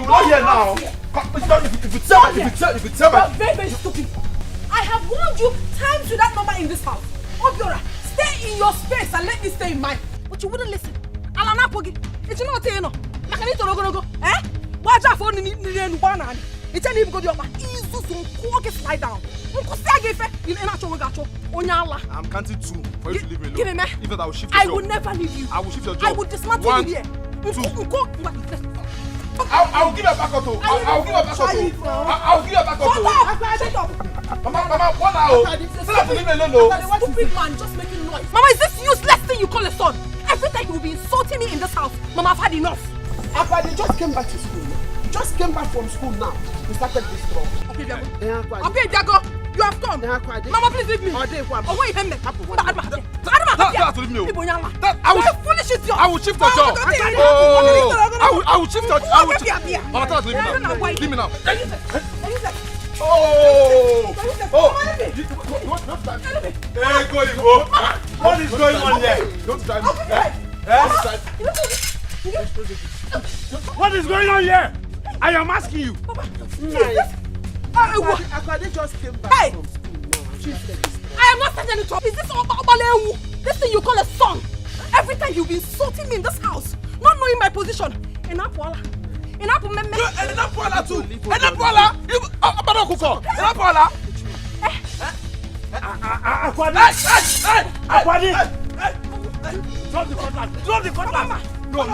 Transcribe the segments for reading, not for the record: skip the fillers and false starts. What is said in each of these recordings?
not here now. If you tell me. You're very, very stupid. I have warned you times with that number in this house. Obiora, stay in your space and let me stay in mine. But you wouldn't listen. Alana Pogi, it's not a no. I need to go. Eh? Watch out for the banana. It's an even good job. Easy, lie down. I'm counting 2 for you to leave me alone. Give me, Even I will shift your job. I will never leave you. I will shift your job. I will dismantle you here. 2. I'll give you back auto. I'll give you back auto. I'll give you back auto. Shut up. Mama, what now? Tell her to leave me alone. Stupid man just making noise. Mama, is this useless thing you call a son? Every time you will be insulting me in this house. Mama, I've had enough. They just came back to school. You just came back from school now. We started this trouble. Okay, Diago. You have come. Mama, please leave me. Oh, wait, him. I will shift your job. I will shift your job. Mama, tell her to leave me now. Leave me now. Hey, go. What is going on here? Don't drive me. What is going on here? I am asking you. They just came back from school now. I am not saying any trouble. Is this Obalewu? This thing you call a son? Every time you've been insulting me in this house, not knowing my position. Enapoala too. Enapoala. Drop the cutlass. No.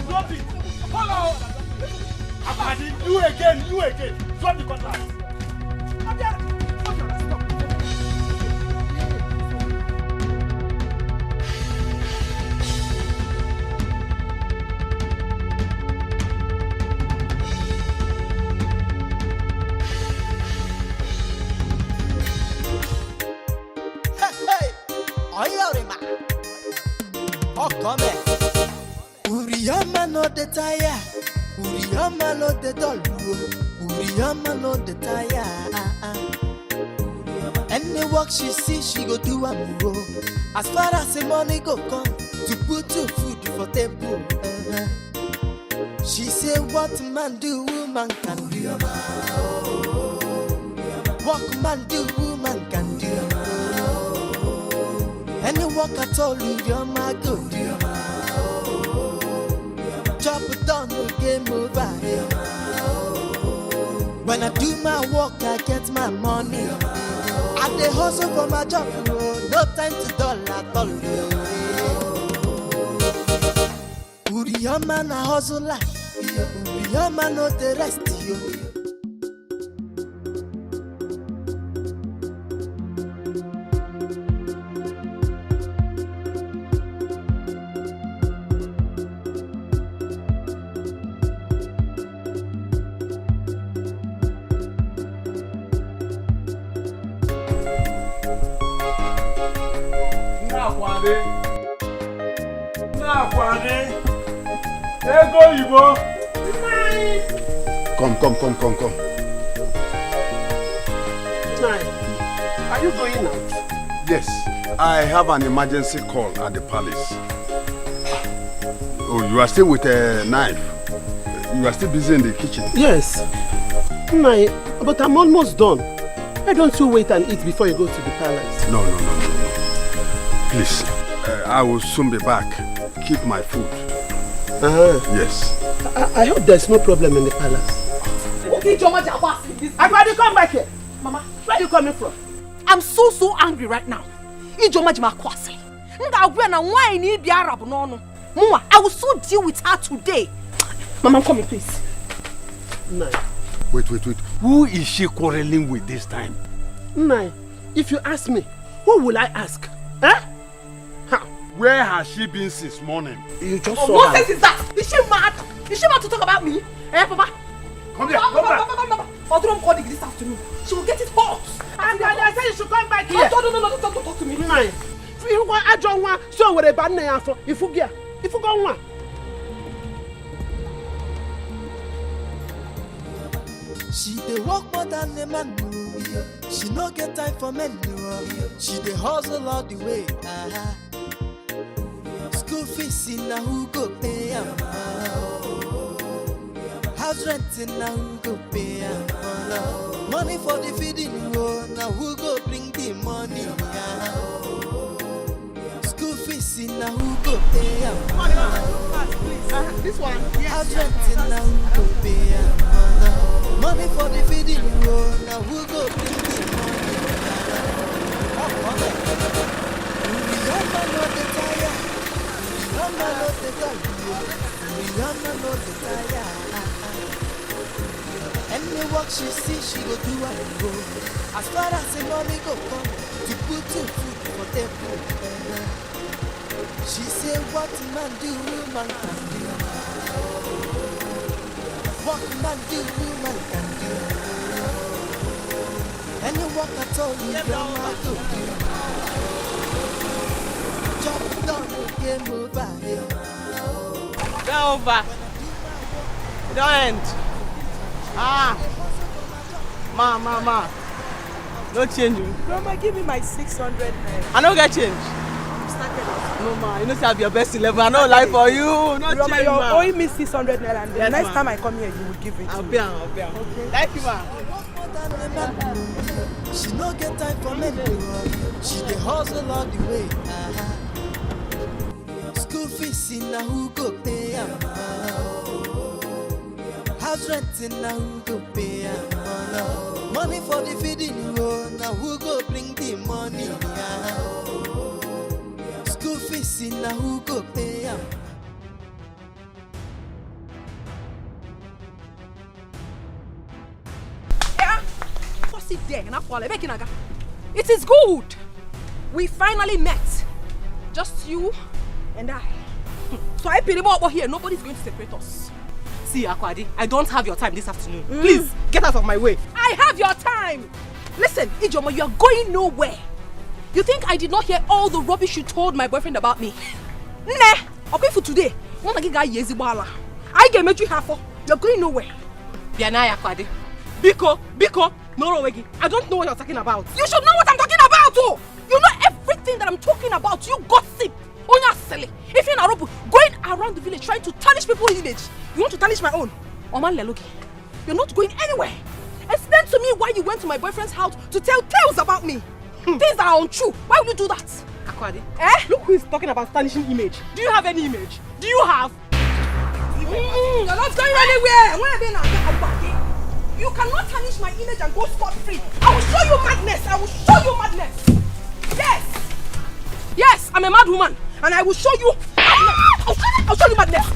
Drop it. Akwadi, you again. Drop the cutlass. Uriyama no the tire, Uriyama no the doll, Uriyama no the tire. Any work she see, she go do a move. As far as the money go come, to put your food for table. She say what man do, woman can do. What man do, woman can do. Any work at all, Uriyama go do. Chop it down, no game over. When I do my work, I get my money. I dey hustle for my job, no time to dull at all. Uriyama na hustle like, Uriyama no the rest you. Come. Are you going out? Yes, I have an emergency call at the palace. Oh, you are still with a knife. You are still busy in the kitchen. Yes. But I'm almost done. Why don't you wait and eat before you go to the palace? No. Please, I will soon be back. Keep my food. Yes. I hope there's no problem in the palace. Akwadi, come back here. Mama, where are you coming from? I'm so angry right now. I will so deal with her today. Mama, come in, please. Nai. Wait. Who is she quarreling with this time? Nai, if you ask me, who will I ask? Huh? Where has she been since morning? You just saw her. What sense is that? Is she mad? Is she mad to talk about me? Eh, Papa? Come here, come back. Odrom called this afternoon. She will get it hot. And I said you should come back here. No, don't talk to me. Nai. If you want to join one, so what about now? If you go one. She dey work more than a man. She no get time for men. She dey hustle all the way. School fees in a who go pay am. House renting now who go pay money for the feeding now who go bring the money school fees now who go pay This one. House renting now who go pay money for the feeding now who go bring the money Rihanna no the tire Rihanna no the tire Rihanna no the tire Any work she see, she go do what it go. As far as the money go come, to put to food for them. She say, what man do, woman can do. What man do, woman can do. Any work at all, you grandma go do. Chop down, game over. Game over. Don't end. Ma. No change. Grandma, give me my 600 naira. I don't get change. No, ma. You know, say I be your best 11. I don't lie for you. No Grandma, change, you're ma. owing me 600 naira, and the Yes, next ma. time I come here, you will give it. I'll be on. Okay. Thank you, ma. She no get time for men. She dey hustle all the way. School fees na who go pay am? House renting na who go pay am? Money for the feeding na who go bring the money? School fees na who go pay am? Sit there and it is good. We finally met. Just you and I. So I pity about here. Nobody's going to separate us. See, Akwadi, I don't have your time this afternoon. Please, get out of my way. I have your time. Listen, Ijoma, you are going nowhere. You think I did not hear all the rubbish you told my boyfriend about me? Nah, okay for today. I get met you half. You're going nowhere. Bianai, Akwadi. Biko, no, I don't know what you're talking about. You should know what I'm talking about, oh! You know everything that I'm talking about. You gossip. Oh, you're silly. If you're in Arobu, going around the village trying to tarnish people's image, you want to tarnish my own? Oman Leloki, you're not going anywhere. Explain to me why you went to my boyfriend's house to tell tales about me. Things that are untrue. Why would you do that? Akwadi, Look who is talking about tarnishing image. Do you have any image? Do you have? You're not going anywhere. You cannot tarnish my image and go scot-free. I will show you madness. Yes, I'm a mad woman, and I will show you madness. I'll show you madness.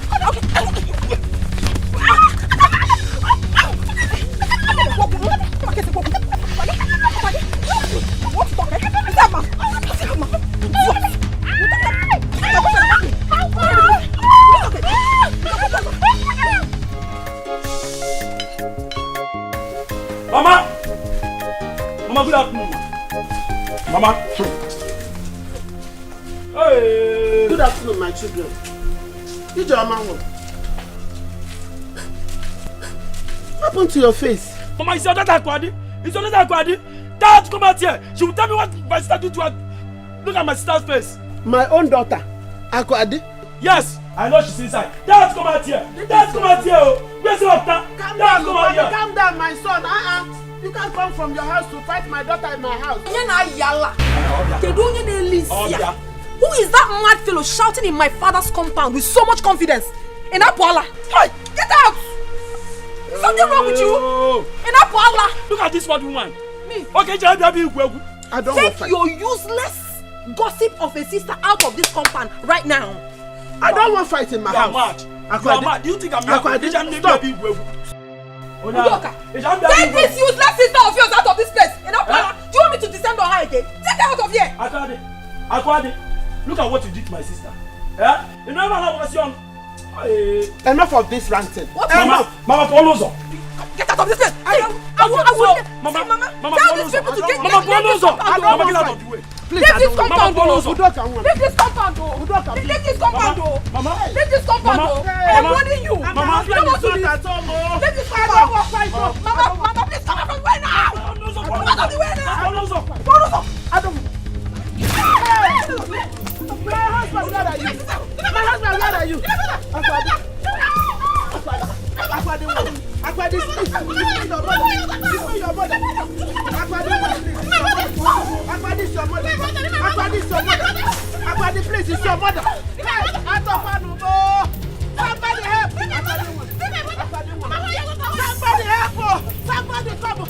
Okay. Mama, good afternoon. Mama. Hey. Good afternoon, my children. Did your mama? What happened to your face? Mama, it's your daughter Akwadi. Dad, come out here. She will tell me what my sister did to her. Look at my sister's face. My own daughter, Akwadi. Yes, I know she's inside. Dad, come out here. Oh. Where's your daughter? Calm Dad, down, come out here. calm down, my son. You can't come from your house to fight my daughter in my house. Who is that mad fellow shouting in my father's compound with so much confidence? In Apuala. Hey, get out! Is something wrong with you? In Apuala. Look at this one woman. Me. Okay, I don't want Take fight. your useless gossip of a sister out of this compound right now. I don't want fight in my house. You are mad. Do you think I'm mad? Akwadi, Stop. Take this useless sister of yours out of this place. In Apuala. Do you want me to descend on her again? Take her out of here. Akwadi, look at what you did to my sister. Yeah? You never have was young. Enough of this ranting. What? Mama, follow us. Get out of this place. Tell these people to get Mama, get out of the way. Please, leave this compound. Mama, Leave this compound. Leave this compound. Mama, Leave this compound. I'm warning you. Mama, you don't want to leave. at all. Leave this compound. Mama, please come out of the way now. Come out of the way now. I don't. My husband, where are you? Akwadi, where are you? Akwadi, Aqua, this is your mother. This is your mother. Aqua, this is your mother. Aqua, this is your mother. Aqua, this place is your mother. Somebody help! Somebody help! Somebody come!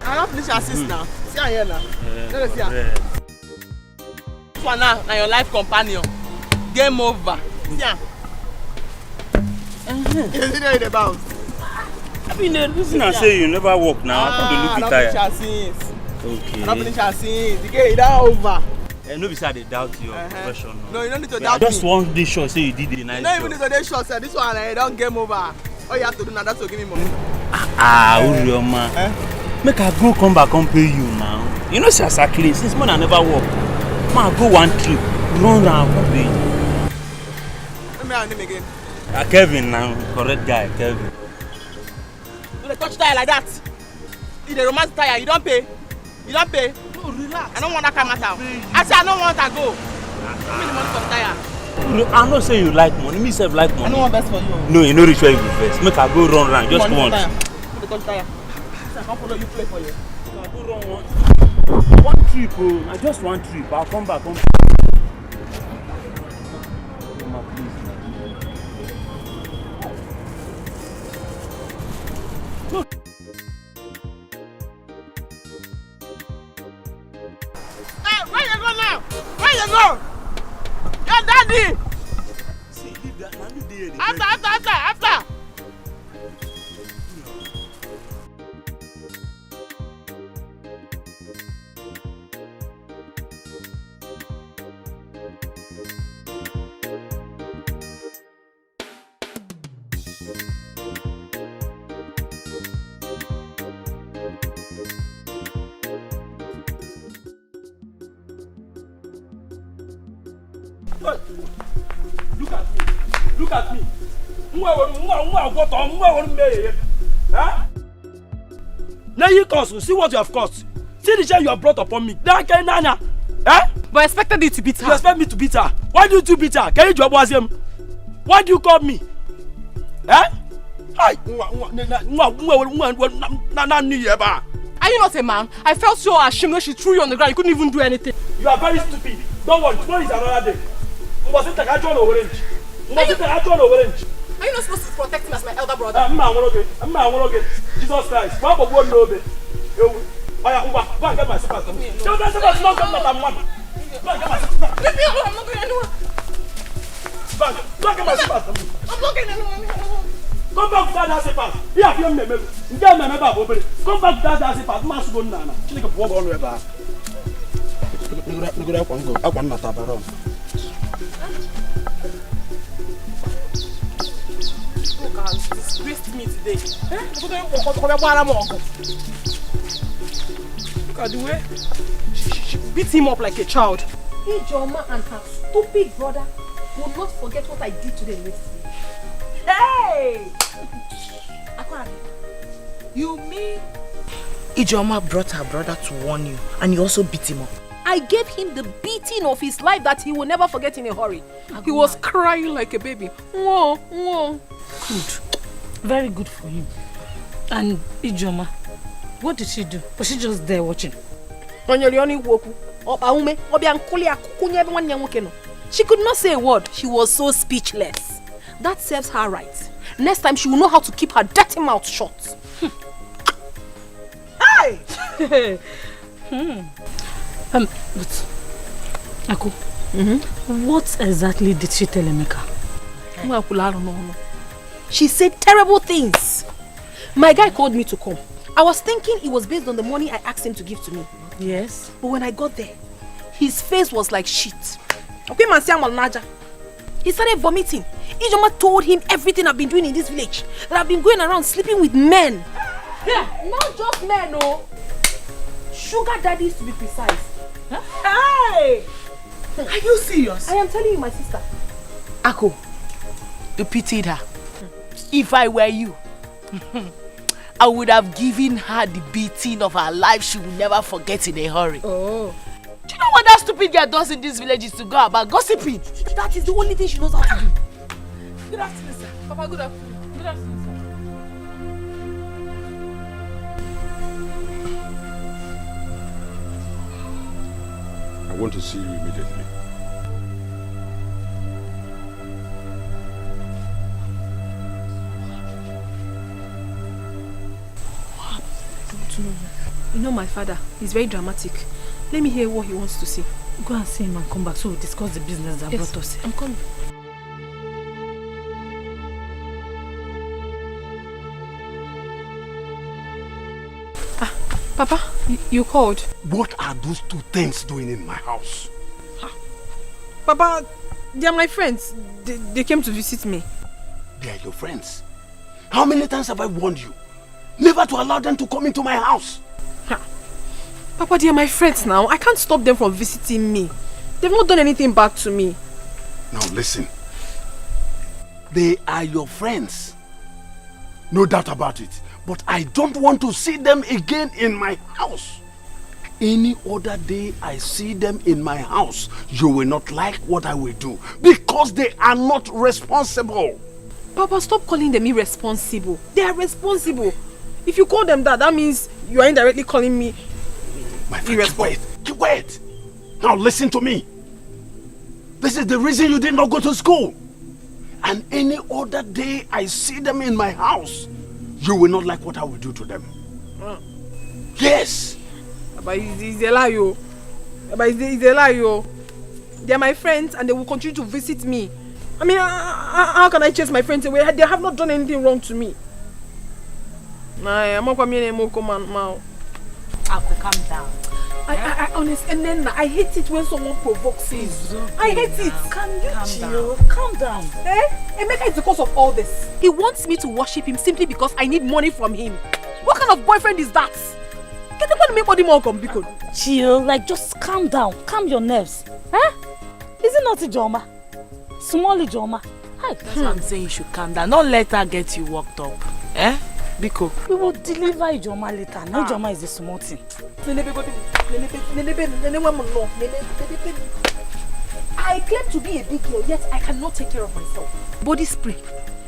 I don't finish assist now. See her here now. Let me see her. This one now your life companion. Game over. See her. You see her in the bounce. I mean, the reason I say you never walk now. I thought you look tired. I don't finish assist. Okay. I don't finish assist. The game is over. No, besides they doubt your profession. No, you don't need to doubt just me. one day short say you did it nice. You don't even need to do short, sir. This one, don't game over. All you have to do now, that's to give me money. Urioma. Make I go come back and pay you now. You know, since I clean, since morning I never walk. Man, go one trip, run round, come pay you. Let me have him again. Kevin now, correct guy, Kevin. Do they touch tire like that? If they romance tire, you don't pay. You don't pay. No, relax. I don't want that come out. I say I don't want to go. Give me the money for the tire. I know say you like money, me self like money. I don't want best for you. No, you know rich where you go first. Make I go run round, just once. Give me the touch tire. I can't follow you, play for you. I go run once. One trip, oh. I just one trip. I'll come back. Come. Where you go now? Where you go? Your daddy! See, leave that. Now you there. After! Look at me. Now you cause, see what you have caused. See the shame you have brought upon me. But I expected you to beat her. You expect me to beat her? Why do you beat her? Can you job was him? Why do you call me? Hi. Are you not a man? I felt so ashamed when she threw you on the ground. You couldn't even do anything. You are very stupid. Don't worry, tomorrow is another day. Was it a orange? Was it a orange? Are you not supposed to protect me as my elder brother? I'm not Jesus Christ. Why would one know me? Go and get my slippers. Don't get my slippers. Go and get my slippers. Leave me alone. I'm not going anywhere. Go and get my slippers. I'm not going anywhere. Come back to that slippers. Here, here, me. Come back to that slippers. Mass go now. She can walk on river. I want not have a run. Disgraced me today. Look at the way she beat him up like a child. Ijoma and her stupid brother will not forget what I did to them yesterday. Hey! You mean Ijoma brought her brother to warn you and you also beat him up? I gave him the beating of his life that he will never forget in a hurry. He was crying like a baby. Whoa, whoa. Good. Very good for him. And Ijoma, what did she do? Was she just there watching? She could not say a word. She was so speechless. That serves her right. Next time she will know how to keep her dirty mouth shut. Hey! But Aku, what exactly did she tell Emeka? She said terrible things. My guy called me to come. I was thinking it was based on the money I asked him to give to me. Yes. But when I got there, his face was like shit. He started vomiting. Ijoma told him everything I've been doing in this village. That I've been going around sleeping with men. Yeah, not just men, no. Sugar daddies to be precise. Huh? Hey! Are you serious? I am telling you, my sister. Ako, you pitied her. If I were you, I would have given her the beating of her life she will never forget in a hurry. Oh. Do you know what that stupid girl does in this village is to go about gossiping? That is the only thing she knows how to do. Good afternoon, sir. Papa, good afternoon. Good afternoon, sir. I want to see you immediately. You know my father, he's very dramatic. Let me hear what he wants to say. Go and see him and come back so we discuss the business that brought us here. I'm coming. Papa, you called. What are those two things doing in my house? Papa, they are my friends. They came to visit me. They are your friends. How many times have I warned you? Never to allow them to come into my house. Papa, they are my friends now. I can't stop them from visiting me. They've not done anything bad to me. Now listen. They are your friends. No doubt about it. But I don't want to see them again in my house. Any other day I see them in my house, you will not like what I will do. Because they are not responsible. Papa, stop calling them irresponsible. They are responsible. If you call them that, that means you are indirectly calling me my friend, keep quiet. Keep quiet. Now listen to me. This is the reason you did not go to school. And any other day I see them in my house, you will not like what I will do to them. Yes. But it's a lie, yo. But it's a lie, yo. They are my friends and they will continue to visit me. I mean, how can I chase my friends away? They have not done anything wrong to me. I'm not coming anymore. Aku, calm down. I honestly, and then I hate it when someone provokes me. I hate it. Can you chill? Calm down. Emeka is the cause of all this. He wants me to worship him simply because I need money from him. What kind of boyfriend is that? Can you make body more complicated? Chill, like just calm down. Calm your nerves. Is it not Ijoma? Small Ijoma. Hi. That's what I'm saying, you should calm down. Don't let her get you worked up. Biko. We will deliver Ijoma later. Now Ijoma is a small thing. I claim to be a big girl, yet I cannot take care of myself. Body spray,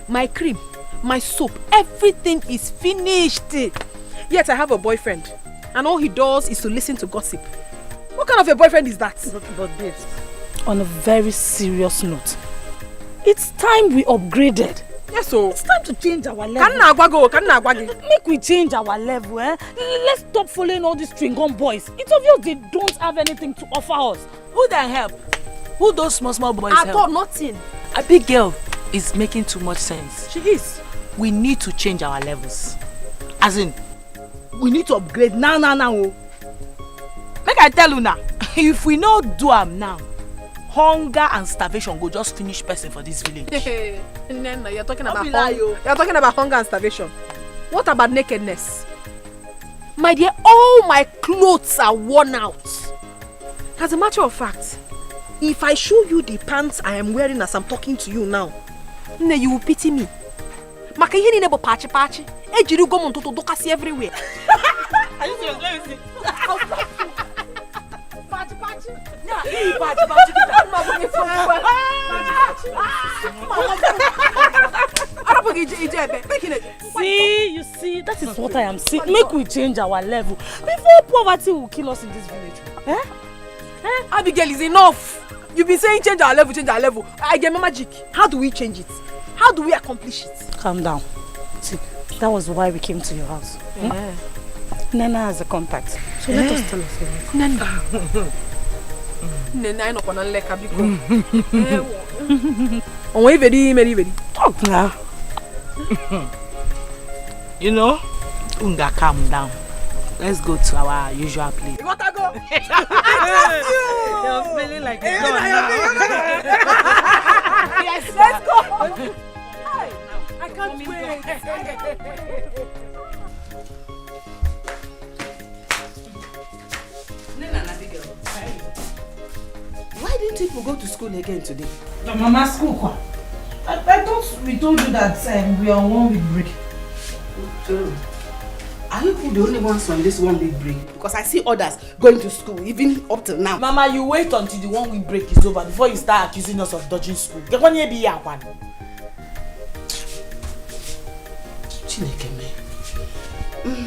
my cream, my soap, everything is finished. Yet I have a boyfriend, and all he does is to listen to gossip. What kind of a boyfriend is that? But babes, on a very serious note, it's time we upgraded. Yes, so it's time to change our level. Make we change our level, Let's stop following all these string-on boys. It's obvious they don't have anything to offer us. Who they help? Who those small boys help? I thought nothing. A big girl is making too much sense. She is. We need to change our levels. As in, we need to upgrade now. Make I tell you now, if we not do them now, hunger and starvation go just finish person for this village. Nena, you're talking about hunger and starvation. What about nakedness? My dear, all my clothes are worn out. As a matter of fact, if I show you the pants I am wearing as I'm talking to you now, you will pity me. Makahini nebo pachi. Ejiru go monto to dokasi everywhere. Are you serious? Let me see. Pachi. Yeah, See, you see, that is what I am saying. Make we change our level before poverty will kill us in this village. Abigail, is enough. You've been saying change our level. I get my magic. How do we change it? How do we accomplish it? Calm down. See, that was why we came to your house. Yeah. Nana has a contact. So let us tell us Nana. Nana, I know gonna let her be cool. Oh, very. Talk now. You know, Unga, calm down. Let's go to our usual place. You want to go? You're feeling like a dog now. Yes, let's go. Hi. I can't wait. Why didn't people go to school again today? Mama, school. I thought we told you that we are on 1 week break. So, are you the only ones on this 1 week break? Because I see others going to school, even up till now. Mama, you wait until the 1 week break is over before you start accusing us of dodging school. Get one year be here, one.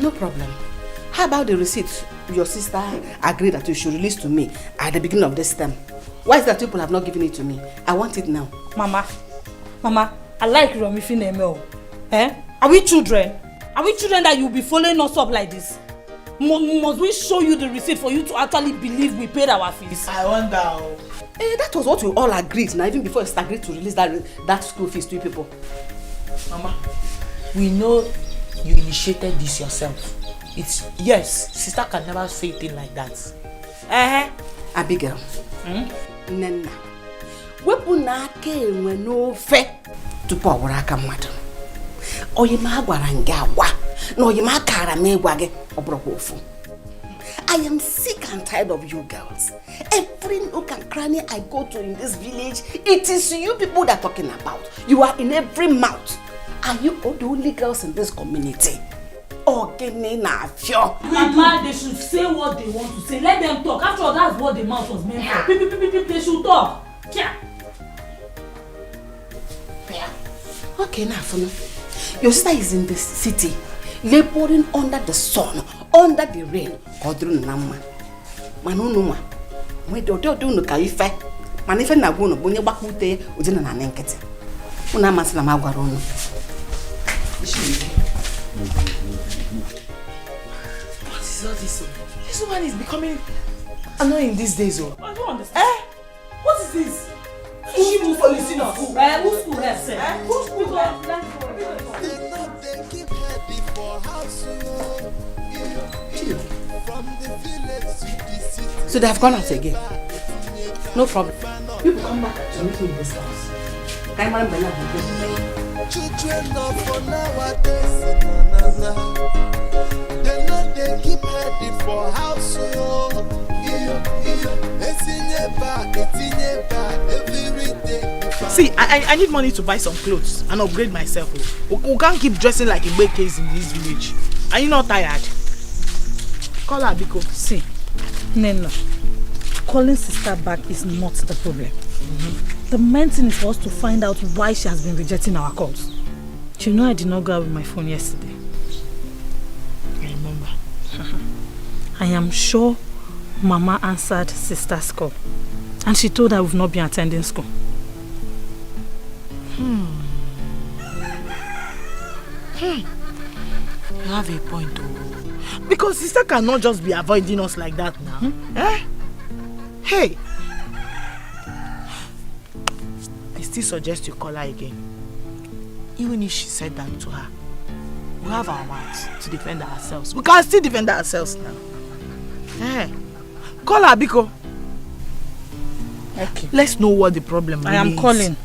No problem. How about the receipt your sister agreed that you should release to me at the beginning of this term? Why is that people have not given it to me? I want it now. Mama, I like Romifin Emel. Eh? Are we children? Are we children that you'll be following us up like this? Must we show you the receipt for you to actually believe we paid our fees? I wonder. That was what we all agreed now, even before you agreed to release that school fees to you people. Mama, we know you initiated this yourself. It's yes, sister can never say a thing like that. Abigail. Nena. Wepu na aka enwe n'ofe tupu ọwụrụ aka mmadụ. Oyima agwara nga agwa na oyima akara m ịgwa gị ọbụrụkwa ofu. I am sick and tired of you girls. Every nook and cranny I go to in this village, it is you people that are talking about. You are in every mouth. Are you all the only girls in this community? Mama, they should say what they want to say. Let them talk. After all, that's what the mouth was meant for. They should talk. Yeah. Okay, now, your sister is in the city, laboring under the sun, under the rain. Manunuma. We don't know Kaife. Manife Naguno, Bunya Bakute, Udina Nankete. Unamas Namagarono. What is all this? This woman is becoming annoying these days. Oh. I don't understand. What is this? Who's school for listeners? Who's school has said? Who's school So they have gone out again. No problem. People come back to meet me in this house. Children of for nowadays, they know they keep ready for house. See, I need money to buy some clothes and upgrade myself. We can't keep dressing like a big case in this village. Are you not tired? Call her, Biko. See, Nena, calling sister back is not the problem. The main thing is for us to find out why she has been rejecting our calls. You know I did not go out with my phone yesterday. I remember. I am sure Mama answered sister's call. And she told her we've not been attending school. You have a point, though. Because sister cannot just be avoiding us like that now. Hey! I still suggest you call her again. Even if she said that to her, we have our mouths to defend ourselves. We can still defend ourselves now. Call her, Biko. Okay. Let's know what the problem is. I am calling.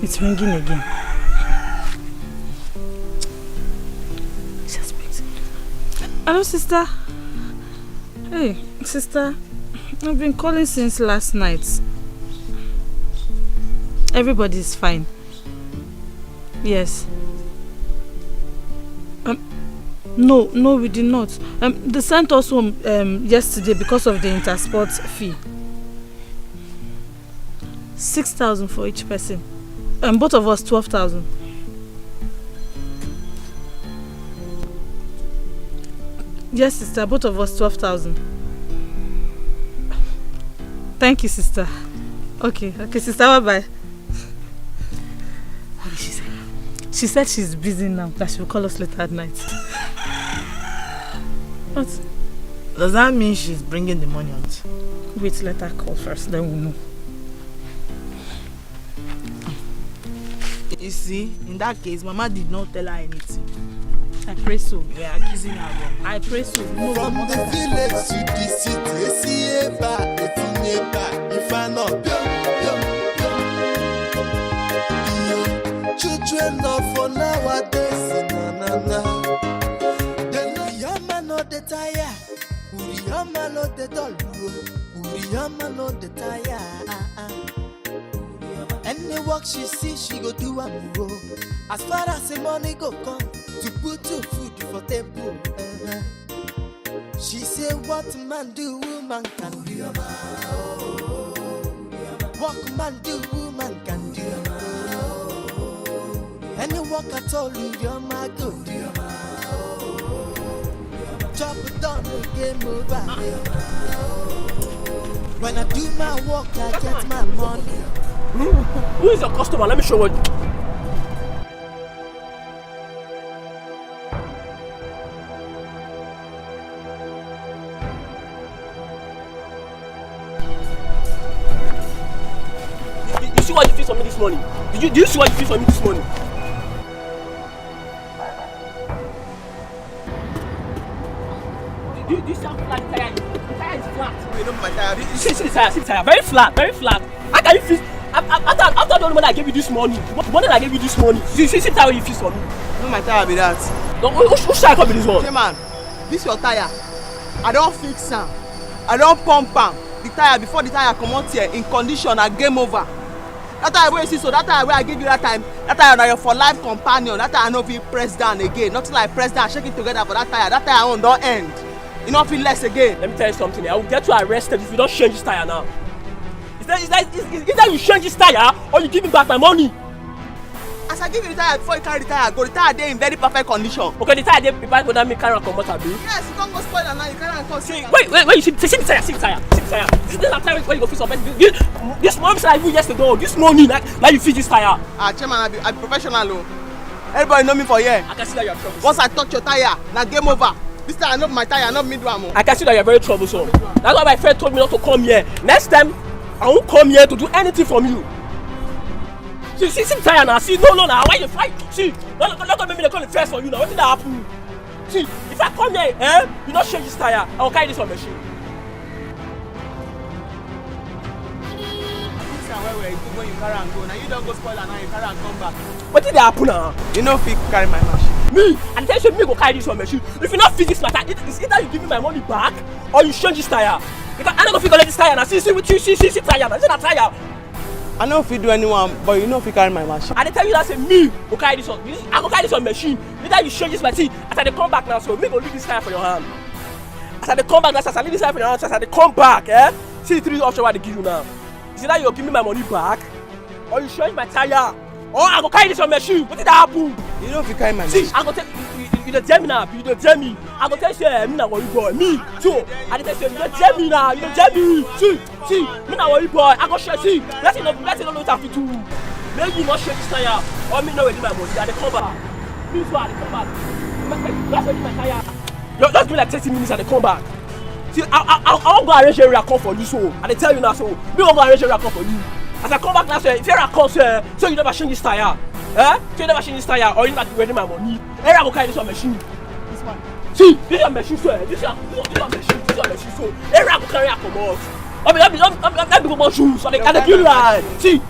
It's ringing again. Just wait. Hello, sister. Hey, sister. I've been calling since last night. Everybody's fine. Yes. No, we did not. They sent us home yesterday because of the intersport fee. 6,000 for each person. Both of us 12,000. Yes, sister, both of us 12,000. Thank you, sister. Okay, sister, bye-bye. What did she say? She said she's busy now, that she will call us later at night. What? Does that mean she's bringing the money out? Wait, let her call first, then we'll know. You see, in that case, Mama did not tell her anything. I pray so. We are accusing her wrong. I pray so. No, from the village to the city, see back, if I not children of for nowadays, they know your man not the tire. Uriyama no the doll, Uriyama no the tire. Any work she see, she go do a move. As far as the money go come, to put your food for table. She say, what man do, woman can do. What man do, woman can do. Any work at all, your man go do. Chop it down, game over. When I do my work, I get my money. Who is your customer? Let me show you. You see what you feel for me this morning? Do you see what you feel for me this morning? Do you see how flat the tire is? The tire is flat. You know my tire. See the tire. Very flat, very flat. How can you feel? After the money I gave you this morning, what money I gave you this morning? See how you feel for me. No, my tire be that. No, who tire come be this one? Okay, man, this your tire. I don't fix am. I don't pump am. The tire before the tire come out here in condition and game over. That tire where you see, so that tire where I give you that time, that tire na your for life companion. That tire no fit press down again. Nothing like press down, shake it together for that tire. That tire on don't end. You don't feel less again. Let me tell you something. I will get you arrested if you don't change this tire now. Either you change this tire or you give me back my money. As I give you the tire before you carry the tire, go the tire there in very perfect condition. Okay, the tire there prepare for that me carry and come out, abi? Yes, you can't go spoil and now you carry and come. See, wait, you see the tire. See the tire. This is the time when you go fix your best. This morning I even yesterday. This morning, like you fix this tire. Chairman, I be professional. Everybody know me for here. I can see that you are troublesome. Once I touch your tire, now game over. This time not my tire, not me do am. I can see that you are very troublesome. That's why my friend told me not to come here. Next time, I won't come here to do anything from you. See the tire now. See, no, now. Why you fight? See, not gonna make me call the first for you now. What did that happen? See, if I come here, you not change this tire, I will carry this on machine. This is where you when you carry and go. Now you don't go spoil and now you carry and come back. What did that happen now? You know if you carry my machine. Me? And tell you me go carry this on machine. If you not fix this matter, it's either you give me my money back or you change this tire. Because I don't know if you collect this tire now. See tire now. See that tire. I know if you do anyone, but you know if you carry my machine. I tell you that say me go carry this on. I go carry this on machine. Either you change this machine. As I come back now, so me go leave this tire for your hand. As I come back now, as I leave this tire for your hand, as I come back, see the 3 options what they give you now. Is either you give me my money back, or you change my tire, or I go carry this on machine. What did that happen? You know if you carry my machine. See, I go tell you don't tell me now. You don't tell me. I go tell you, me now worry boy. Me too. I tell you don't tell me now. You don't tell me. See, me now worry boy. I go share. See, let's know what I fit do. Maybe you not share this tire, or me know where my money. I dey come back. Me too, I dey come back. That's where my tire. Just give me like 30 minutes and they come back. See, I won't go arrange area come for you, so I tell you now, so me won't go arrange area come for you. As I come back now, if area come, so you never change this tire. So you never change this tire, or you never ready my money. Area go carry this one machine. This one. See, this is your machine, sir. This is your machine, so area go carry a commode. Let me go more shoes, so they can give you line. See,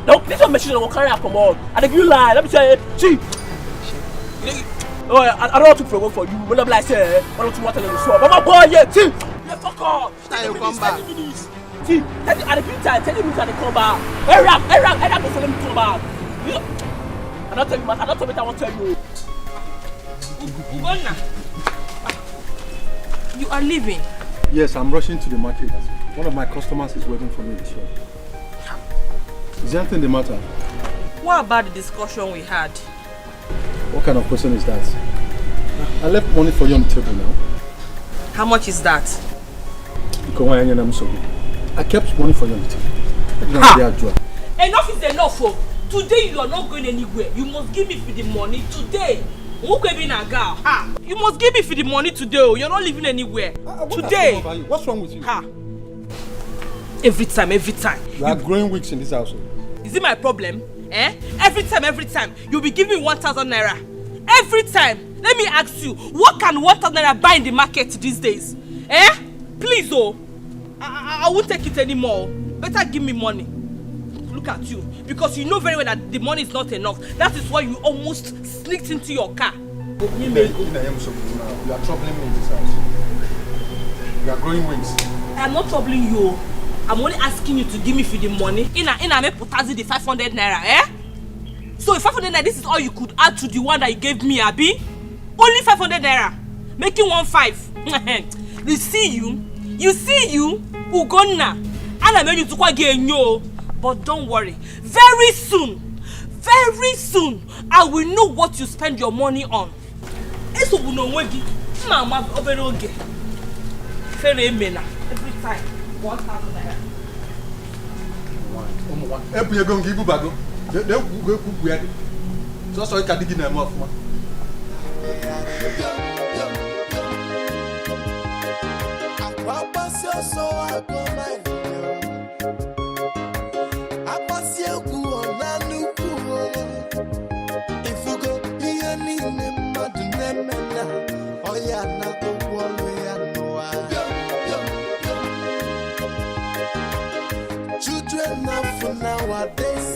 no, this one machine go carry a commode. And they give you line. Let me tell you, see. Oh, I don't want to provoke for you. When I'm like, say, I don't want to tell you the swap. But my boy, yeah, see, let's fuck off. Time you come back. See, at the good time, 10 minutes and they come back. Area go for them to come back. I don't tell you, man. I don't tell you what I want to tell you. Ugonna, you are leaving. Yes, I'm rushing to the market. One of my customers is waiting for me in the shop. Is there anything the matter? What about the discussion we had? What kind of question is that? I left money for you on the table now. How much is that? I kept money for you on the table. Enough is enough. Oh. Today you are not going anywhere. You must give me for the money today. You must give me for the money today. Oh. You're not leaving anywhere. Today. What's wrong with you? Every time. You are growing weeks in this household. Is it my problem? Every time, you'll be giving me 1,000 naira. Every time. Let me ask you, what can 1,000 naira buy in the market these days? Please, oh. I won't take it anymore. Better give me money. Look at you. Because you know very well that the money is not enough. That is why you almost sneaked into your car. You are troubling me in this house. You are growing wings. I'm not troubling you. I'm only asking you to give me for the money. Ina me putazi the 500 naira, eh? So if 500 naira, this is all you could add to the one that you gave me, Abi? Only 500 naira. Making 1.5. You see you, Ugonna. And I made you to quite get you. But don't worry. Very soon, I will know what you spend your money on. Eso bunongwegi. Mama oberoge. Fere mena. Every time. 1,000 naira. Every year going to give you back. They'll go cook weird. So sorry, can't dig in them off. Children now for nowadays,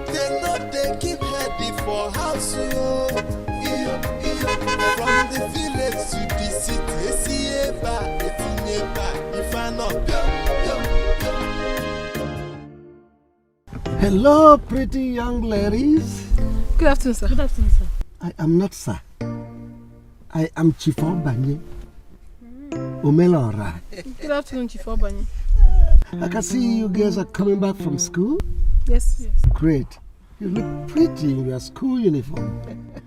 they know they keep ready for house, from the village to the city, if I not. Hello, pretty young ladies. Good afternoon, sir. Good afternoon, sir. I am not sir. I am Chief Obanye. Omelora. Good afternoon, Chief Obanye. I can see you guys are coming back from school. Yes. Great. You look pretty in your school uniform.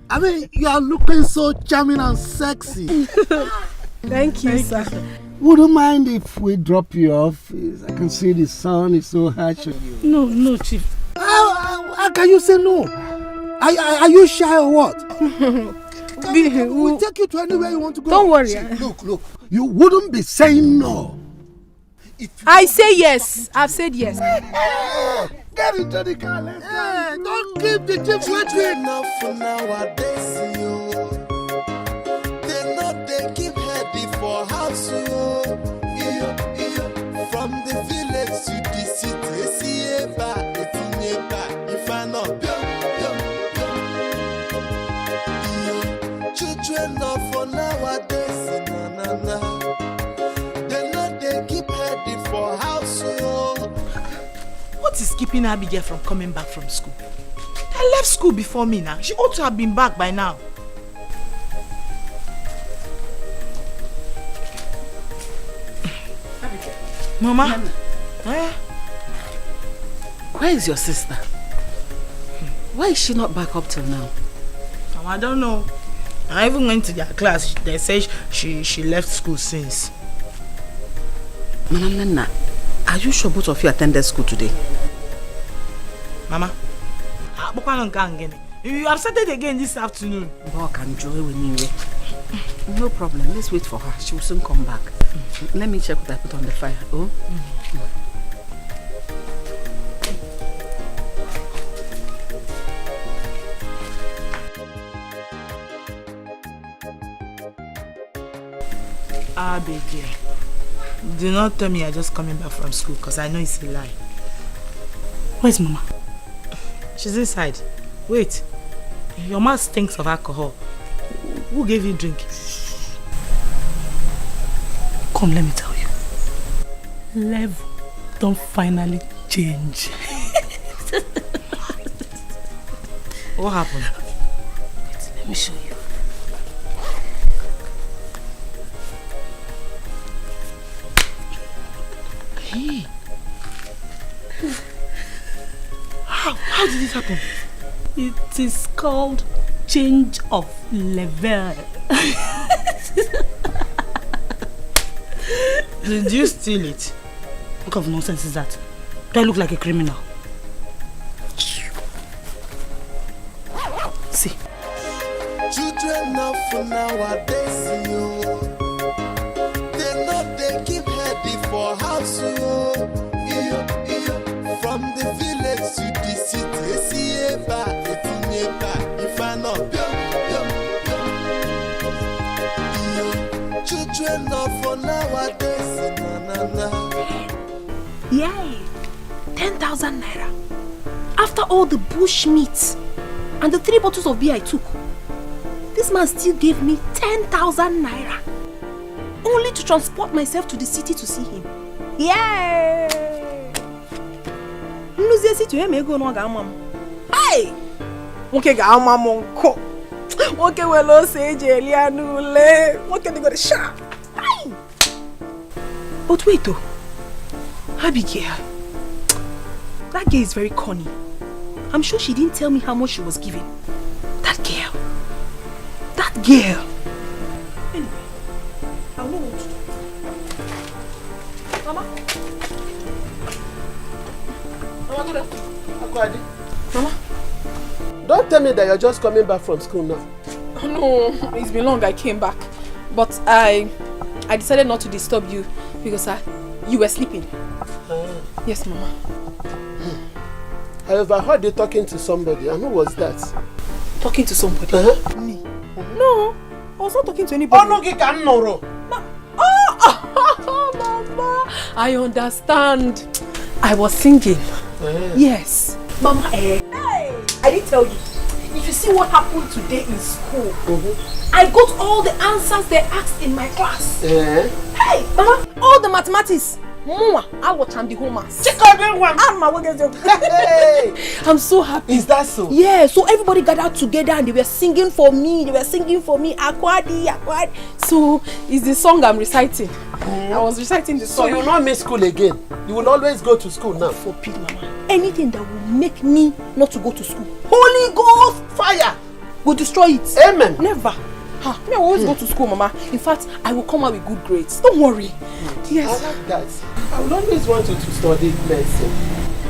I mean, you are looking so charming and sexy. Thank you, sir. Wouldn't mind if we drop you off? I can see the sun is so harsh on you. No, Chief. How can you say no? Are you shy or what? We'll take you to anywhere you want to go. Don't worry. See, look. You wouldn't be saying no. I say yes. I've said yes. Get into the car, let's go. Don't keep the chips waiting. Enough for nowadays, they know they keep ready for house, from the village to the city, if I not. Children now for nowadays, they know they keep ready for house. What is keeping Abigail from coming back from school? I left school before me now. She ought to have been back by now. Mama? Where is your sister? Why is she not back up till now? I don't know. I even went to their class. They say she left school since. Nana, are you sure both of you attended school today? Mama, you have started again this afternoon. No problem. Let's wait for her. She will soon come back. Let me check what I put on the fire. Oh? Abigail, do not tell me you're just coming back from school because I know it's a lie. Where's Mama? She's inside. Wait. Your mouth stinks of alcohol. Who gave you drink? Come, let me tell you. Level don't finally change. What happened? Wait, let me show you. Hey. How did this happen? It is called change of level. Did you steal it? What kind of nonsense is that? Do I look like a criminal? See. Children now for nowadays, they know they keep ready for house, from the village to the city, if I not. Children now for nowadays, Yay! 10,000 naira. After all the bush meat and the 3 bottles of beer I took, this man still gave me 10,000 naira. only to transport myself to the city to see him. Yay! Hey! Okay, okay, well, say Jelianule. Okay, they got a shot. But wait, though. Abigail. That girl is very corny. I'm sure she didn't tell me how much she was giving. That girl. That girl. Anyway, I'll know what to do. Mama? Mama, go Mama? Don't tell me that you're just coming back from school now. No, it's been long I came back. But I decided not to disturb you because you were sleeping. Yes, Mama. I overheard you talking to somebody, and who was that? Talking to somebody? Me? No, I was not talking to anybody. Oh, no, you can't know. Oh, Mama, I understand. I was singing. Yes. Mama, hey, I didn't tell you. If you see what happened today in school, I got all the answers they asked in my class. Hey, Mama, all the mathematics. I watch the whole mass. I'm so happy. Is that so? Yeah, so everybody gathered together and they were singing for me. Akwadi. So it's the song I'm reciting. I was reciting the song. So you will not miss school again? You will always go to school now? Forbid, Mama. Anything that will make me not to go to school. Holy Ghost fire will destroy it. Amen. Never. Me, I will always go to school, Mama. In fact, I will come out with good grades. Don't worry. Yes. I like that. I will always want you to study medicine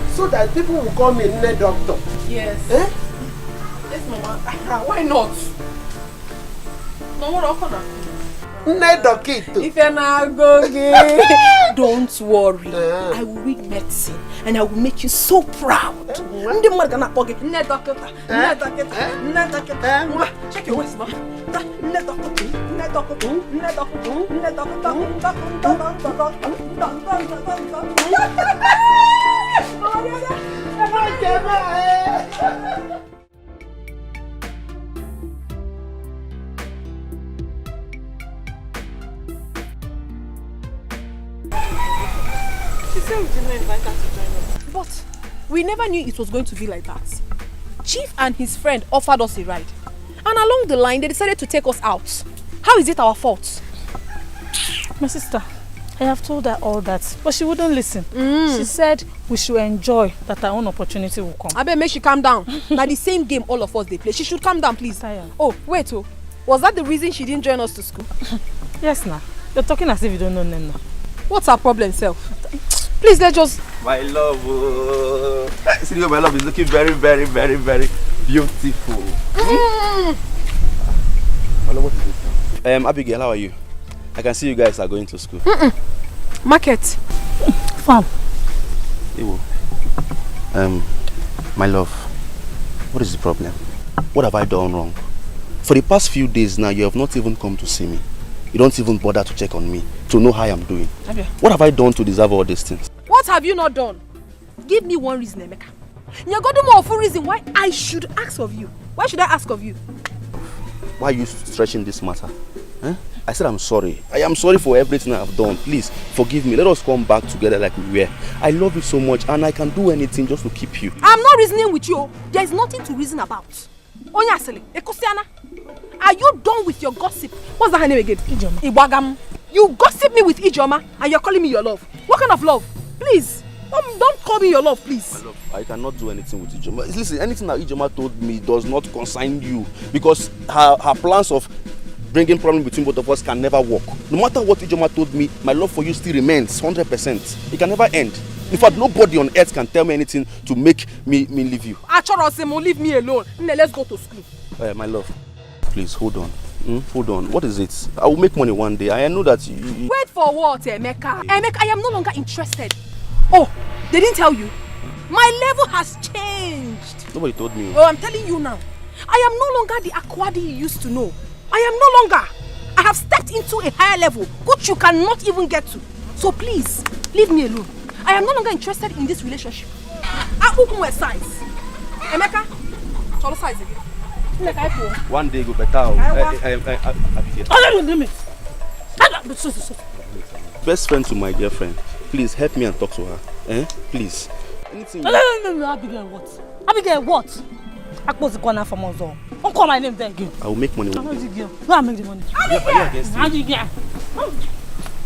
so that people will call me a doctor. Yes. Yes, Mama. Why not? No, what offer? If you're not going, don't worry. I will read medicine and I will make you so proud. Check your waist, Mama. She said we didn't invite her to join us. But we never knew it was going to be like that. Chief and his friend offered us a ride. And along the line, they decided to take us out. How is it our fault? My sister, I have told her all that, but she wouldn't listen. She said we should enjoy that our own opportunity will come. I bet make she calm down. Now the same game all of us they play. She should calm down, please. Oh, wait, was that the reason she didn't join us to school? Yes, nah. You're talking as if you don't know them now. What's our problem, self? Please, let's just... My love, see, my love is looking very, very, very, very beautiful. Hello, what is this? Abigail, how are you? I can see you guys are going to school. Market. Farm. Ewo. My love, what is the problem? What have I done wrong? For the past few days now, you have not even come to see me. You don't even bother to check on me, to know how I'm doing. Okay. What have I done to deserve all these things? What have you not done? Give me one reason, Emeka. You're going to more of a reason why I should ask of you. Why should I ask of you? Why are you stretching this matter? I said I'm sorry. I am sorry for everything I've done. Please, forgive me. Let us come back together like we were. I love you so much and I can do anything just to keep you. I'm not reasoning with you. There is nothing to reason about. Onyasele, Ekosiana, are you done with your gossip? What's that her name again? Ijoma. Iwagam. You gossip me with Ijoma and you're calling me your love. What kind of love? Please, don't call me your love, please. My love, I cannot do anything with Ijoma. Listen, anything that Ijoma told me does not concern you because her plans of bringing problem between both of us can never work. No matter what Ijoma told me, my love for you still remains 100%. It can never end. In fact, nobody on earth can tell me anything to make me leave you. Achorosemo, leave me alone. Let's go to school. My love, please hold on. Hold on. What is it? I will make money one day. I know that you... Wait for what, Emeka? Emeka, I am no longer interested. Oh, they didn't tell you? My level has changed. Nobody told me. Oh, I'm telling you now. I am no longer the Akwadi you used to know. I am no longer. I have stepped into a higher level, which you cannot even get to. So please, leave me alone. I am no longer interested in this relationship. I open my size. Emeka, cholo size again. One day go better. Best friend to my girlfriend. Please help me and talk to her. Please. Anything. No, Abigail, what? Abigail, what? I close the corner from us all. Don't call my name there again. I will make money with you. Abigail, where I make the money? Abigail!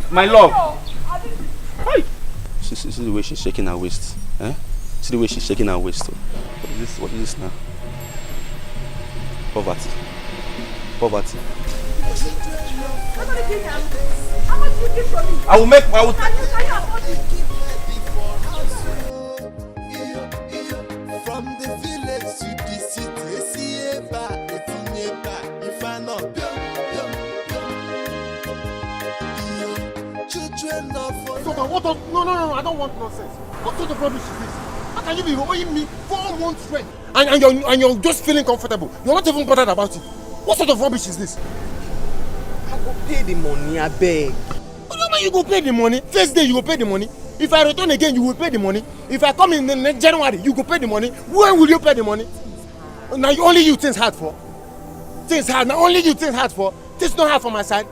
My love! Hey! See the way she's shaking her waist. See the way she's shaking her waist. What is this now? Poverty. Poverty. How much do you give for me? I will make. Can you afford it? From the village to the city, if I not children of No, I don't want nonsense. What sort of rubbish is this? How can you be owing me 4 months rent and you're just feeling comfortable? You're not even bothered about it. What sort of rubbish is this? I go pay the money, I beg. No, you go pay the money. First day you go pay the money. If I return again, you will pay the money. If I come in the next January, you go pay the money. When will you pay the money? Now only you things hard for. Things hard. Now only you things hard for. Things not hard for my side.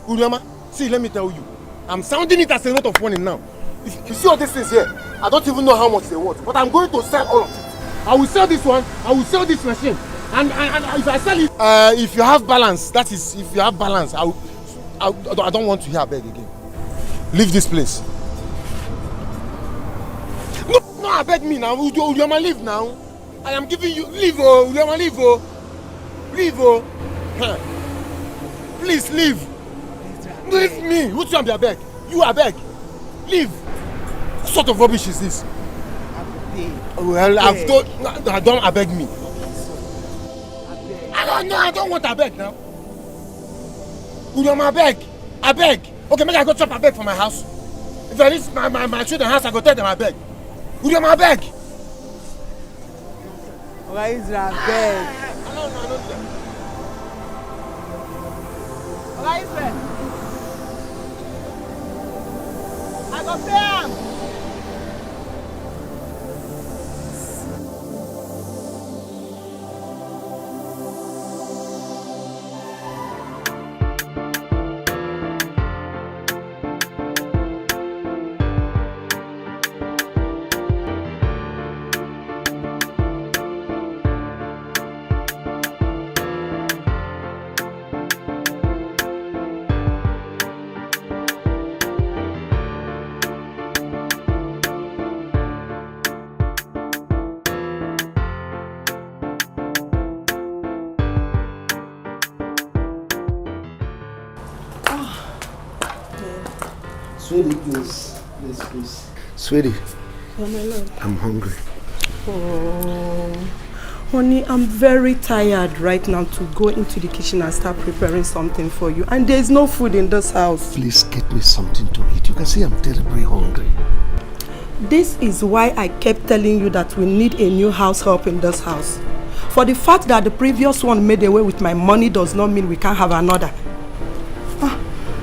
Urioma, see, let me tell you. I'm sounding it as a note of warning now. If you see all these things here, I don't even know how much they worth. But I'm going to sell all of it. I will sell this one. I will sell this machine. And if I sell it, if you have balance, that is, if you have balance, I don't want to hear a beg again. Leave this place. No, I beg me now. Urioma, leave now. I am giving you, leave, oh, Urioma, leave, oh. Leave, oh. Please, leave. Leave me. Who's you a beg? You a beg. Leave. What sort of rubbish is this? Well, I've told. I don't abeg me. I don't want a beg now. Urioma, I beg. Okay, maybe I go chop a beg for my house. If I reach my children's house, I go tell them I beg. Urioma, I beg. Why is that beg? No. Why is that? I go pay am. Sweetie, please. Sweetie, Oh, my love. I'm hungry. Oh, honey, I'm very tired right now to go into the kitchen and start preparing something for you. And there's no food in this house. Please get me something to eat. You can see I'm terribly hungry. This is why I kept telling you that we need a new house help in this house. For the fact that the previous one made away with my money does not mean we can't have another.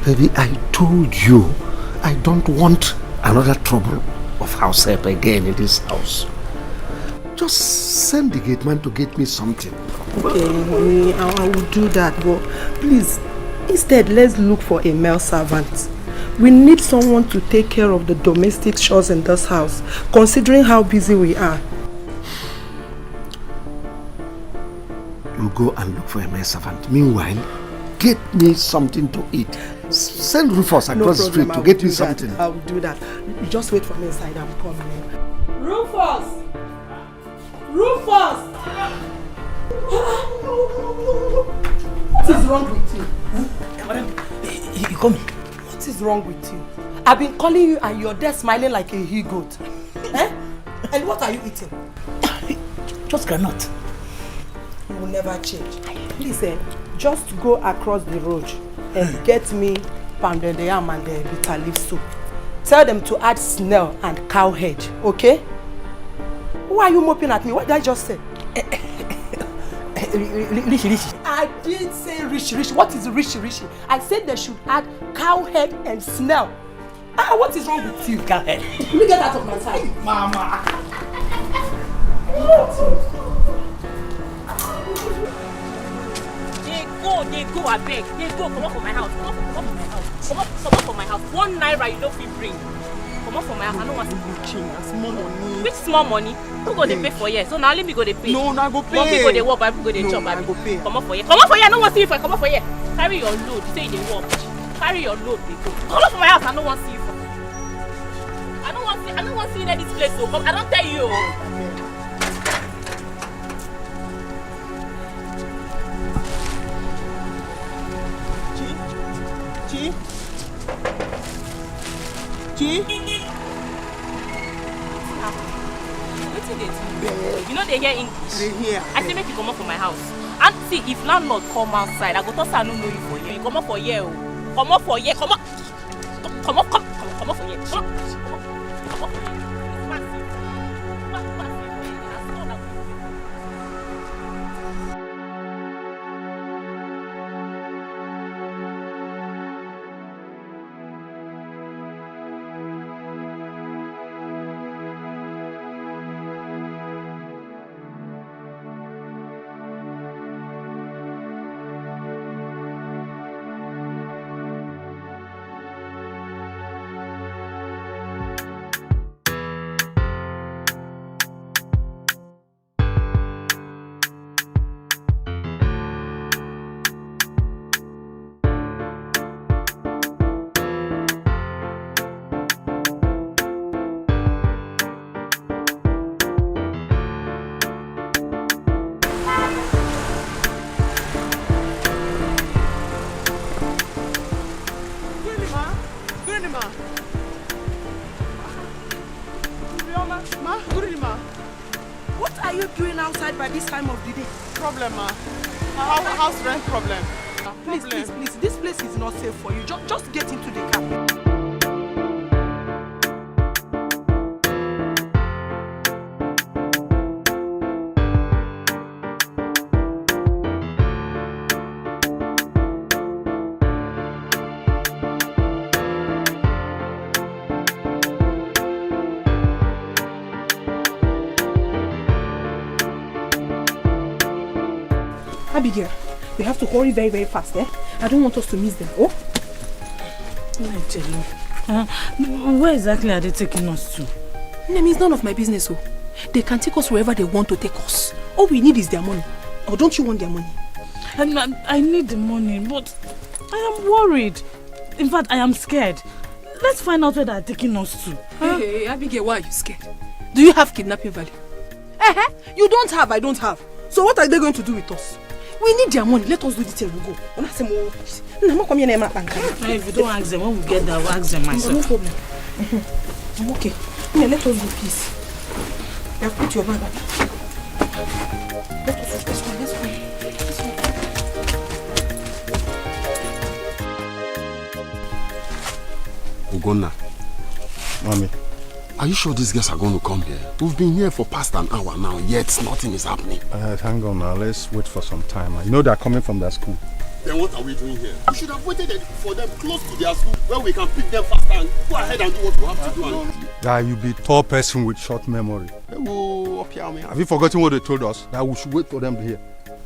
Baby, I told you, I don't want another trouble of house help again in this house. Just send the gate man to get me something. Okay, honey, I will do that, but please, instead, let's look for a male servant. We need someone to take care of the domestic chores in this house, considering how busy we are. You go and look for a male servant. Meanwhile, get me something to eat. Send Rufus across the street to get me something. I will do that. You just wait for me inside. I'm coming. Rufus! Rufus! What is wrong with you? You call me? What is wrong with you? I've been calling you and you're there smiling like a he-goat. And what are you eating? Just granite. You will never change. Please, just go across the road and get me pounded yam and the bitter leaf soup. Tell them to add snail and cow head, okay? Why are you moping at me? What did I just say? Rishi. I didn't say rishi. What is rishi? I said they should add cow head and snail. What is wrong with you? Cow head. Let me get out of my sight. Mama. Etiko! go, I beg. They go, come up from my house. Come up from my house. Come up from my house. 1 naira you don't feel bring. Come up from my house. I don't want to small money. Which small money? Who go they pay for here? So now let me go they pay. No, I go pay. One people they work, but people go they chop. I go pay. Come up for here. Come up for here. I don't want to see you for. Come up for here. Carry your load. You say they work. Carry your load. They go. Come up from my house. I don't want to see you for. I don't want to see you in this place. So come. I don't tell you. You know they hear English. They hear. I say make you come up from my house. And see if landlord come outside, I go tell say I don't know you for here. You come up for here. Come up for here. Come up. Come up for here. Come up. Come up. What are you doing outside by this time of the day? Problem, ma. House rent problem. Please, this place is not safe for you. Just get into the car. Abigail, we have to hurry very, very fast, eh? I don't want us to miss them, oh? I tell you. Where exactly are they taking us to? Name is none of my business, oh. They can take us wherever they want to take us. All we need is their money. Or don't you want their money? I need the money, but I am worried. In fact, I am scared. Let's find out where they are taking us to. Hey, Abigail, why are you scared? Do you have kidnapping value? You don't have, I don't have. So what are they going to do with us? We need their money. Let us do the thing. We'll go. If you don't ask them, when we get there, we'll ask them myself. No problem. I'm okay. Yeah, let us do peace. You have put your bag back. Let us do this one. Ugonna. Mommy. Are you sure these guys are going to come here? We've been here for past an hour now, yet nothing is happening. Hang on now, let's wait for some time. You know they're coming from their school. Then what are we doing here? We should have waited for them close to their school where we can pick them faster and go ahead and do what we have to do. Yeah, you be a tall person with short memory. Have you forgotten what they told us? That we should wait for them here.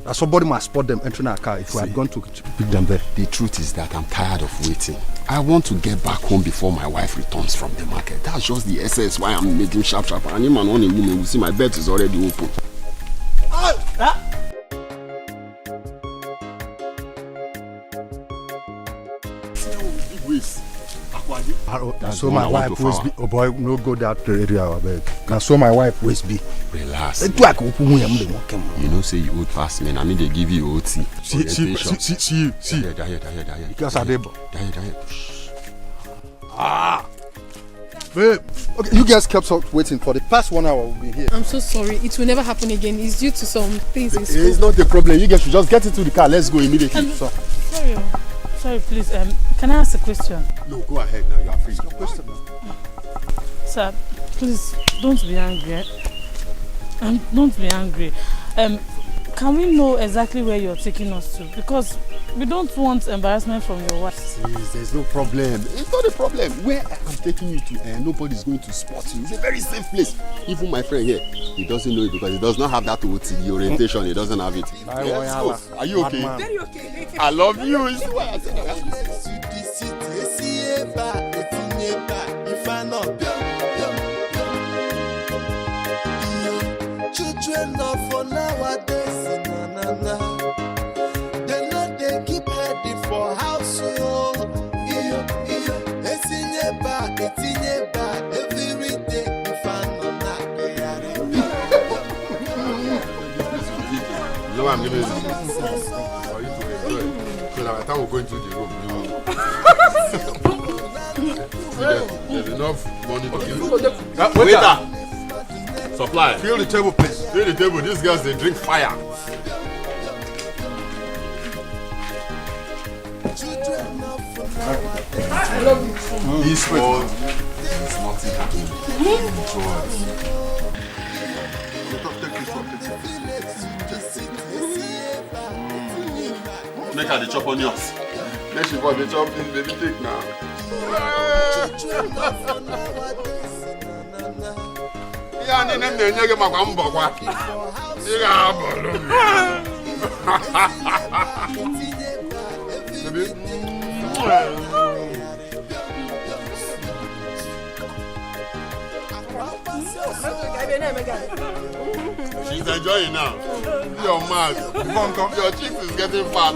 That somebody must spot them entering our car if we had gone to pick them there. The truth is that I'm tired of waiting. I want to get back home before my wife returns from the market. That's just the essence why I'm making sharp. And him and only woman will see my bed is already open. So my wife always be. Oh boy, no go that area, I beg. Now so my wife always be. Relax. You know, say you old past me. I mean, they give you OT. See. Because I did. Babe. Okay, you guys kept waiting for the past 1 hour. We've been here. I'm so sorry. It will never happen again. It's due to some things in school. It's not the problem. You guys should just get into the car. Let's go immediately. Sorry, please. Can I ask a question? No, go ahead now. You are free. Your question now. Sir, please don't be angry. Don't be angry. Can we know exactly where you're taking us to? Because We don't want embarrassment from your wife. Sis, there's no problem. It's not a problem. Where I'm taking you to, nobody's going to spot you. It's a very safe place. Even my friend here, he doesn't know it because he does not have that OT, orientation. He doesn't have it. Yes, are you okay? Very okay. I love you. You see why I said children not for nowadays, na. They know they keep heading for house. Every day if I know that. No, I'm giving this for you to enjoy. So that by the time we go into the room, there's enough money to give. Waiter! Supply. Fill the table, please. Fill the table. These girls, they drink fire. This world is nothing happening. Make her the chop onions. Make she for the chop in baby take now. Yeah, and then they get my bamba. She's enjoying now. You're mad. Your cheeks is getting fat.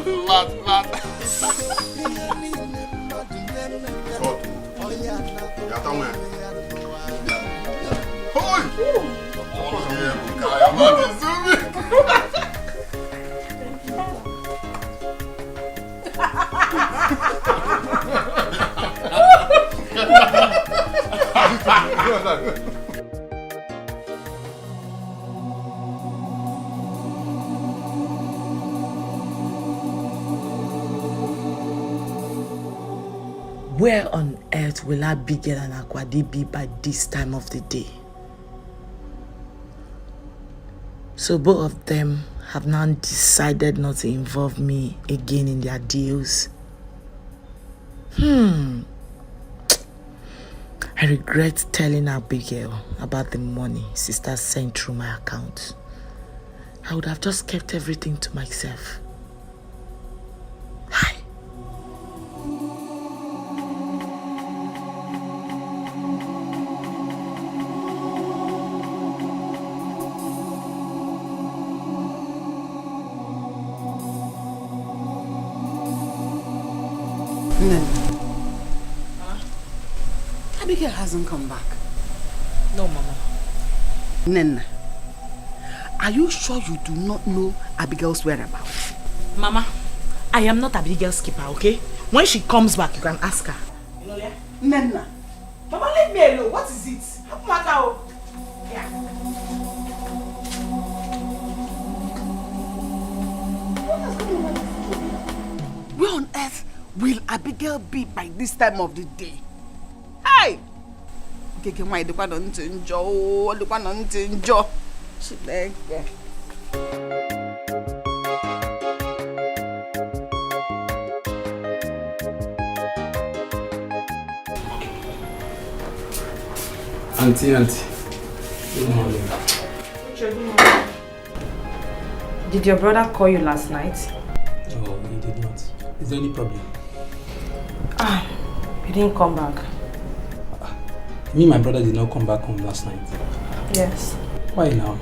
Where on earth will Abigail and Akwadi be by this time of the day? So both of them have now decided not to involve me again in their deals. I regret telling Abigail about the money sister sent through my account. I would have just kept everything to myself. Hi. Abigail hasn't come back. No, Mama. Nena, are you sure you do not know Abigail's whereabouts? Mama, I am not Abigail's keeper, okay? When she comes back, you can ask her. You know that? Nena. Mama, leave me alone. What is it? What matter? Yeah. Where on earth will Abigail be by this time of the day? Hey! Keke why the one on Tinjo, the one on Tinjo. She like Auntie. Good morning. Good morning. Did your brother call you last night? Oh, he did not. Is there any problem? He didn't come back. Me and my brother did not come back home last night. Yes. Why now?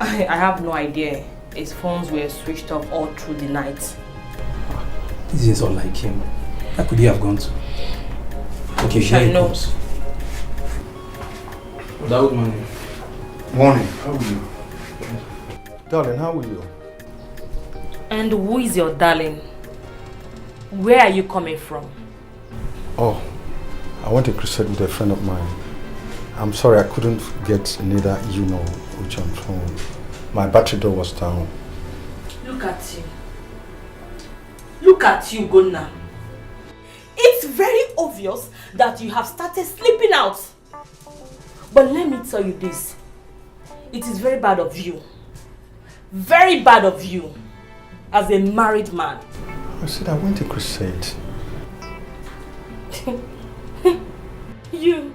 I have no idea. His phones were switched off all through the night. This is all like him. Where could he have gone to? Okay, here he comes. Good morning. Morning. How are you? Darling, how are you? And who is your darling? Where are you coming from? Oh, I went to crusade with a friend of mine. I'm sorry I couldn't get neither you nor Uche on phone. My battery door was down. Look at you. Look at you, Gonna. It's very obvious that you have started sleeping out. But let me tell you this. It is very bad of you. Very bad of you as a married man. I said I went to crusade. You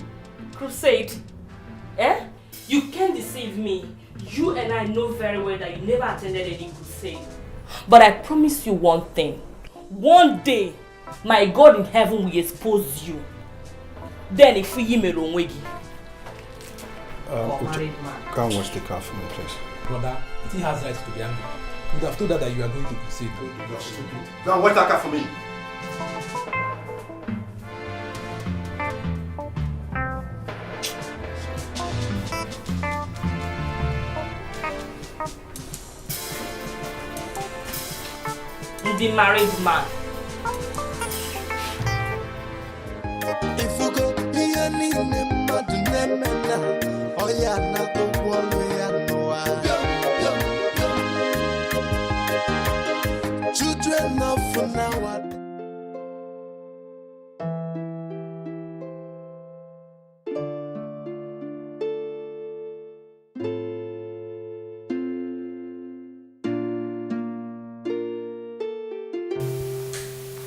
crusade? Eh? You can't deceive me. You and I know very well that you never attended any crusade. But I promise you one thing. One day, my God in heaven will expose you. Then if we Uche, go and wash the car for me, please. Brother, he has rights to be angry. You would have told her that you are going to crusade. Go and wash that car for me. The married man. If you go here, oh yeah, na go children of now.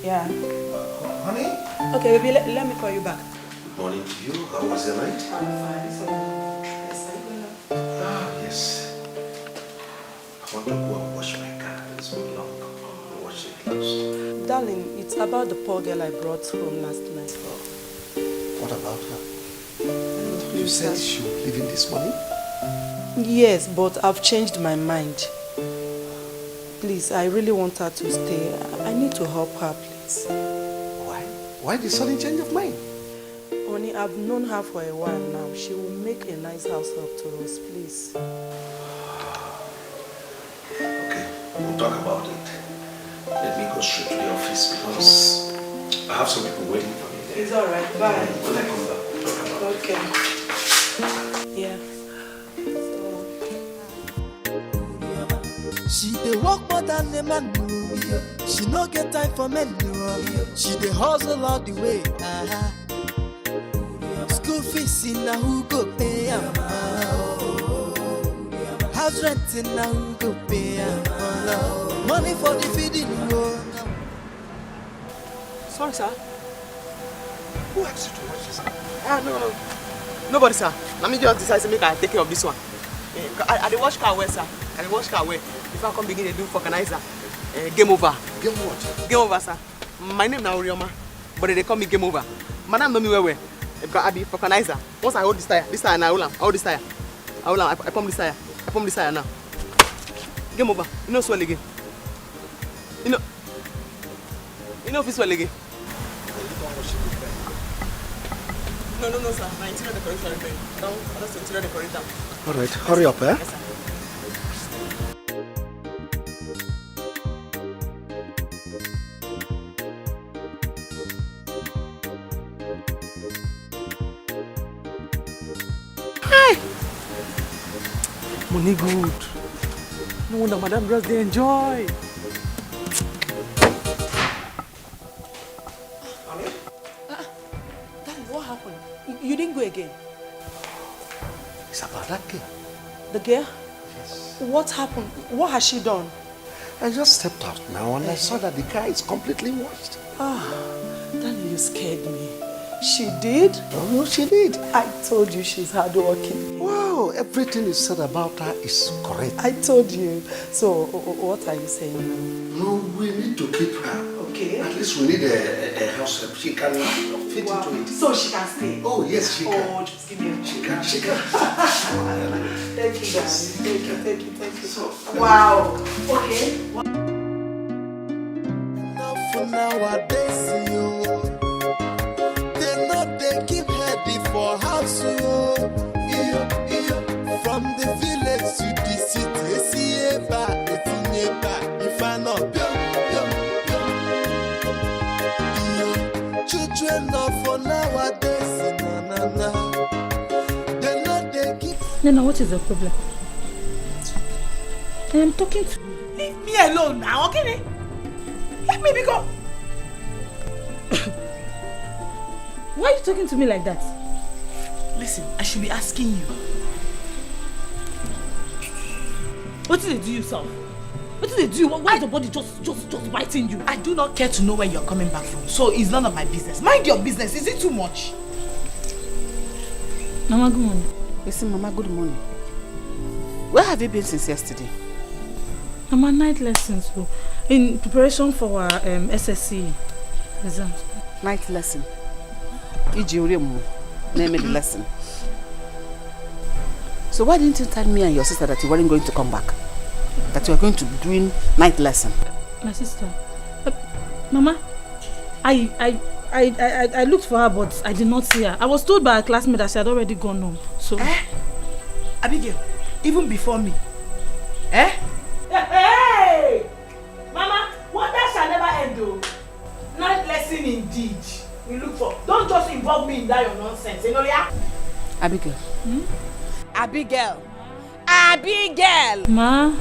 Yeah. Honey? Okay, baby, let me call you back. Good morning to you. How was the night? I'm fine. So, Yes. I want to go and wash my car. It's been long. Wash it close. darling, it's about the poor girl I brought home last night. What about her? You said she would leave in this morning? Yes, but I've changed my mind. Please, I really want her to stay. I need to help her, please. Why? Why the sudden change of mind? Honey, I've known her for a while now. She will make a nice house help to us, please. Okay, we'll talk about it. Let me go straight to the office because I have some people waiting for me there. It's alright, bye. When I come back, we'll talk about it. Okay. Yeah. She dey work more than a man do. She no get time for men do. She dey hustle all the way. School fees in na who go pay am? House rent in na who go pay am? Money for the feeding. Sorry, sir. Who asked you to watch this? No. Nobody, sir. Let me just decide to make I take care of this one. I dey wash car well, sir. I dey wash car well. If I come begin to do vulcanizer, game over. Game what? Game over, sir. My name now Orioma, but they call me game over. Madam know me well. Because I be vulcanizer. Once I hold this tire and I hold this tire. I pump this tire. I pump this tire now. Game over. You know swell again. You know if it's swell again. No, sir. My interior decoration is ready. That's the interior decorator. All right, hurry up, eh? Yes, sir. Money good. No wonder Madam just they enjoy. Darling, what happened? You didn't go again? It's about that girl. The girl? Yes. What happened? What has she done? I just stepped out now and I saw that the car is completely washed. Darling, you scared me. She did? Oh, she did. I told you she's hardworking. Wow, everything you said about her is correct. I told you. So, what are you saying now? No, we need to keep her. Okay. At least we need a house help. She can fit into it. So she can stay? Oh, yes, she can. Oh, just give me a She can. Thank you, darling. Thank you. So, wow. Okay. For nowadays, they know they keep heady for house. From the village to the city, if I know, children know for nowadays, they know they keep. Nana, what is the problem? I am talking to you. Leave me alone now, okay? Let me go. Why are you talking to me like that? Listen, I should be asking you. What did they do yourself? What did they do? Why is your body just biting you? I do not care to know where you're coming back from, so it's none of my business. Mind your business. Is it too much? Mama, good morning. Listen, Mama, good morning. Where have you been since yesterday? Mama, night lessons. In preparation for our SSC exams. Night lesson? Name the lesson. So why didn't you tell me and your sister that you weren't going to come back? That you were going to be doing night lesson? My sister? Mama, I looked for her, but I did not see her. I was told by a classmate that she had already gone home. So. Abigail, even before me. Hey! Mama, wonder shall never end though. Night lesson indeed. We look for. Don't just involve me in that your nonsense. You know, yeah? Abigail. Abigail. Abigail! Ma?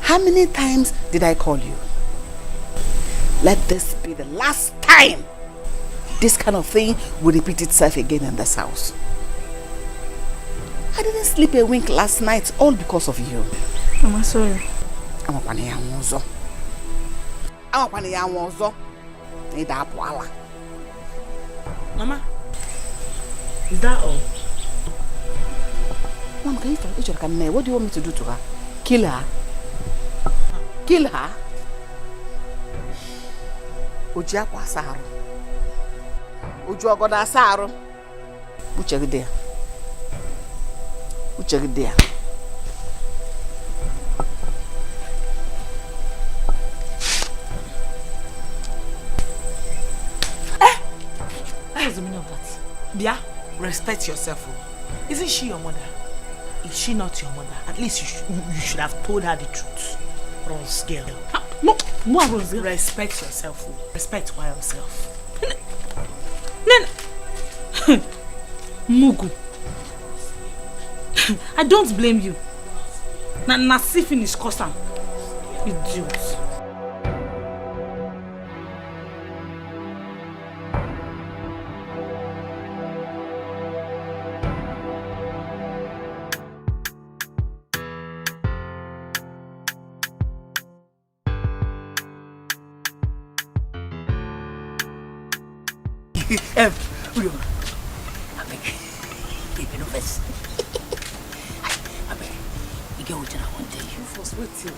How many times did I call you? Let this be the last time this kind of thing will repeat itself again in this house. I didn't sleep a wink last night, all because of you. Mama, sorry. Mama, is that all? Mom, can you tell me what do you want me to do to her? Kill her? Kill her? Ojiakwa Saru. Ojuagoda Saru. Uchegidea. Uchegidea. What's the meaning of that? Bia, respect yourself. Isn't she your mother? Is she not your mother? At least you should have told her the truth. Rose girl. No, Rose girl. Respect yourself. Respect yourself. Mugu. I don't blame you. Nasi finish Kosam. Idiot.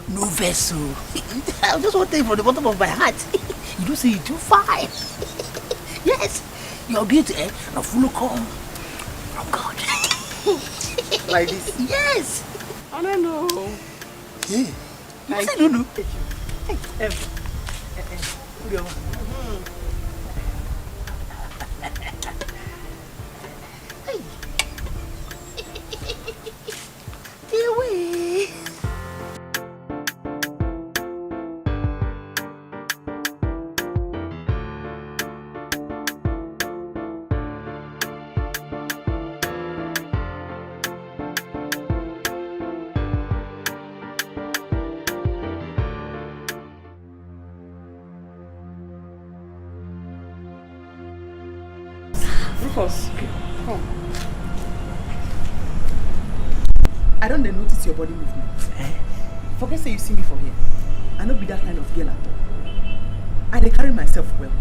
No vessel. I just want to tell you from the bottom of my heart. You don't say you do fine. Yes, you're beauty, a full come from God. Like this? Yes. I don't know. Yeah. I don't know. Rufus, come. I don't notice your body movement. Forget say you see me for here. I don't be that kind of girl at all. I dey carry myself well.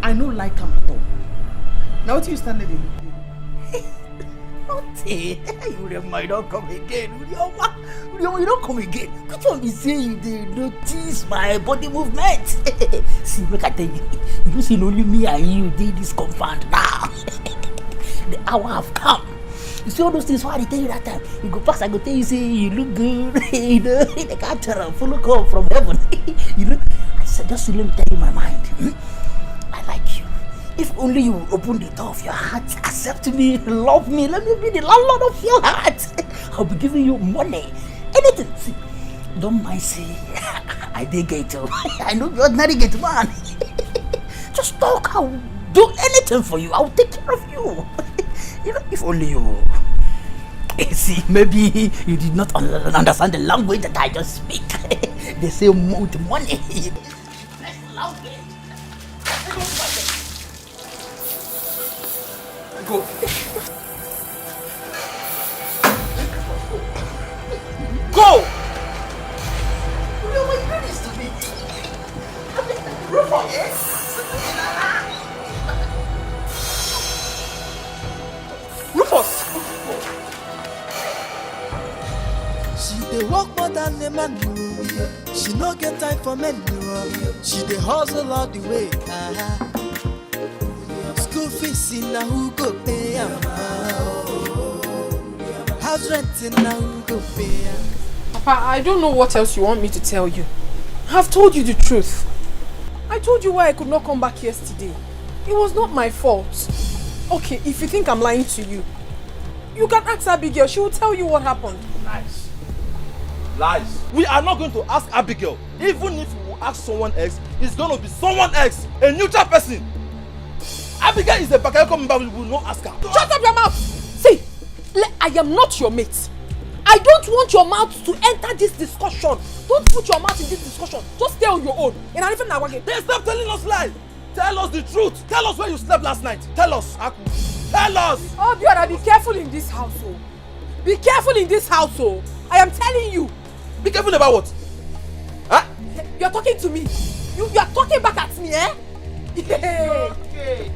I no like am at all. Now what you stand there dey nothing. You might not come again. You don't come again. Which one be say you dey notice my body movement? See, make I tell you. You see only me and you did this compound now. The hour have come. You see all those things why I tell you that time. You go past, I go tell you say you look good. You know, the catcher full of call from heaven. You know, I said just let me tell you my mind. I like you. If only you open the door of your heart, accept me, love me, let me be the landlord of your heart. I'll be giving you money, anything. See, don't mind say I did get you. I know you're ordinary get man. Just talk. I'll do anything for you. I'll take care of you. You know, if only you. See, maybe you did not understand the language that I just speak. They say with money. Go. Go. dey work more than a man. She no get time for men. She dey hustle all the way. School fees in na who go pay am? House rent in na who go pay am? Papa, I don't know what else you want me to tell you. I've told you the truth. I told you why I could not come back yesterday. It was not my fault. Okay, if you think I'm lying to you, you can ask Abigail. She will tell you what happened. Lies. Lies. We are not going to ask Abigail. Even if we will ask someone else, it's going to be someone else, a neutral person. Abigail is a Bakayoko member. We will not ask her. Shut up your mouth! See, I am not your mate. I don't want your mouth to enter this discussion. Don't put your mouth in this discussion. Just stay on your own. And I even again. Then stop telling us lies. Tell us the truth. Tell us where you slept last night. Tell us, Aku. Tell us. Oh, Biola, be careful in this household. Be careful in this household. I am telling you. Be careful about what? Huh? You are talking to me. You are talking back at me, eh? Okay.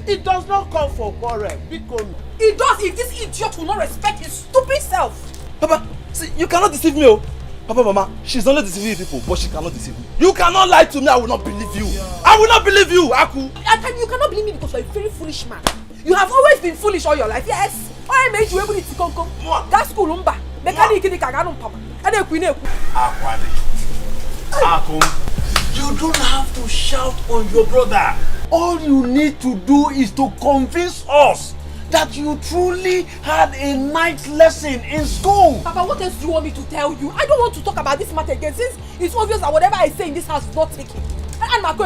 It does not call for quarrel. It does if this idiot will not respect his stupid self. Papa, see, you cannot deceive me, oh. Papa, Mama, she's only deceiving people, but she cannot deceive me. You cannot lie to me. I will not believe you. I will not believe you, Aku. You cannot believe me because you are a very foolish man. You have always been foolish all your life. Yes. I made you able to Etiko. That's school umba. Aku, you don't have to shout on your brother. All you need to do is to convince us that you truly had a night lesson in school. Papa, what else do you want me to tell you? I don't want to talk about this matter again since it's obvious that whatever I say in this house is not taking. And man,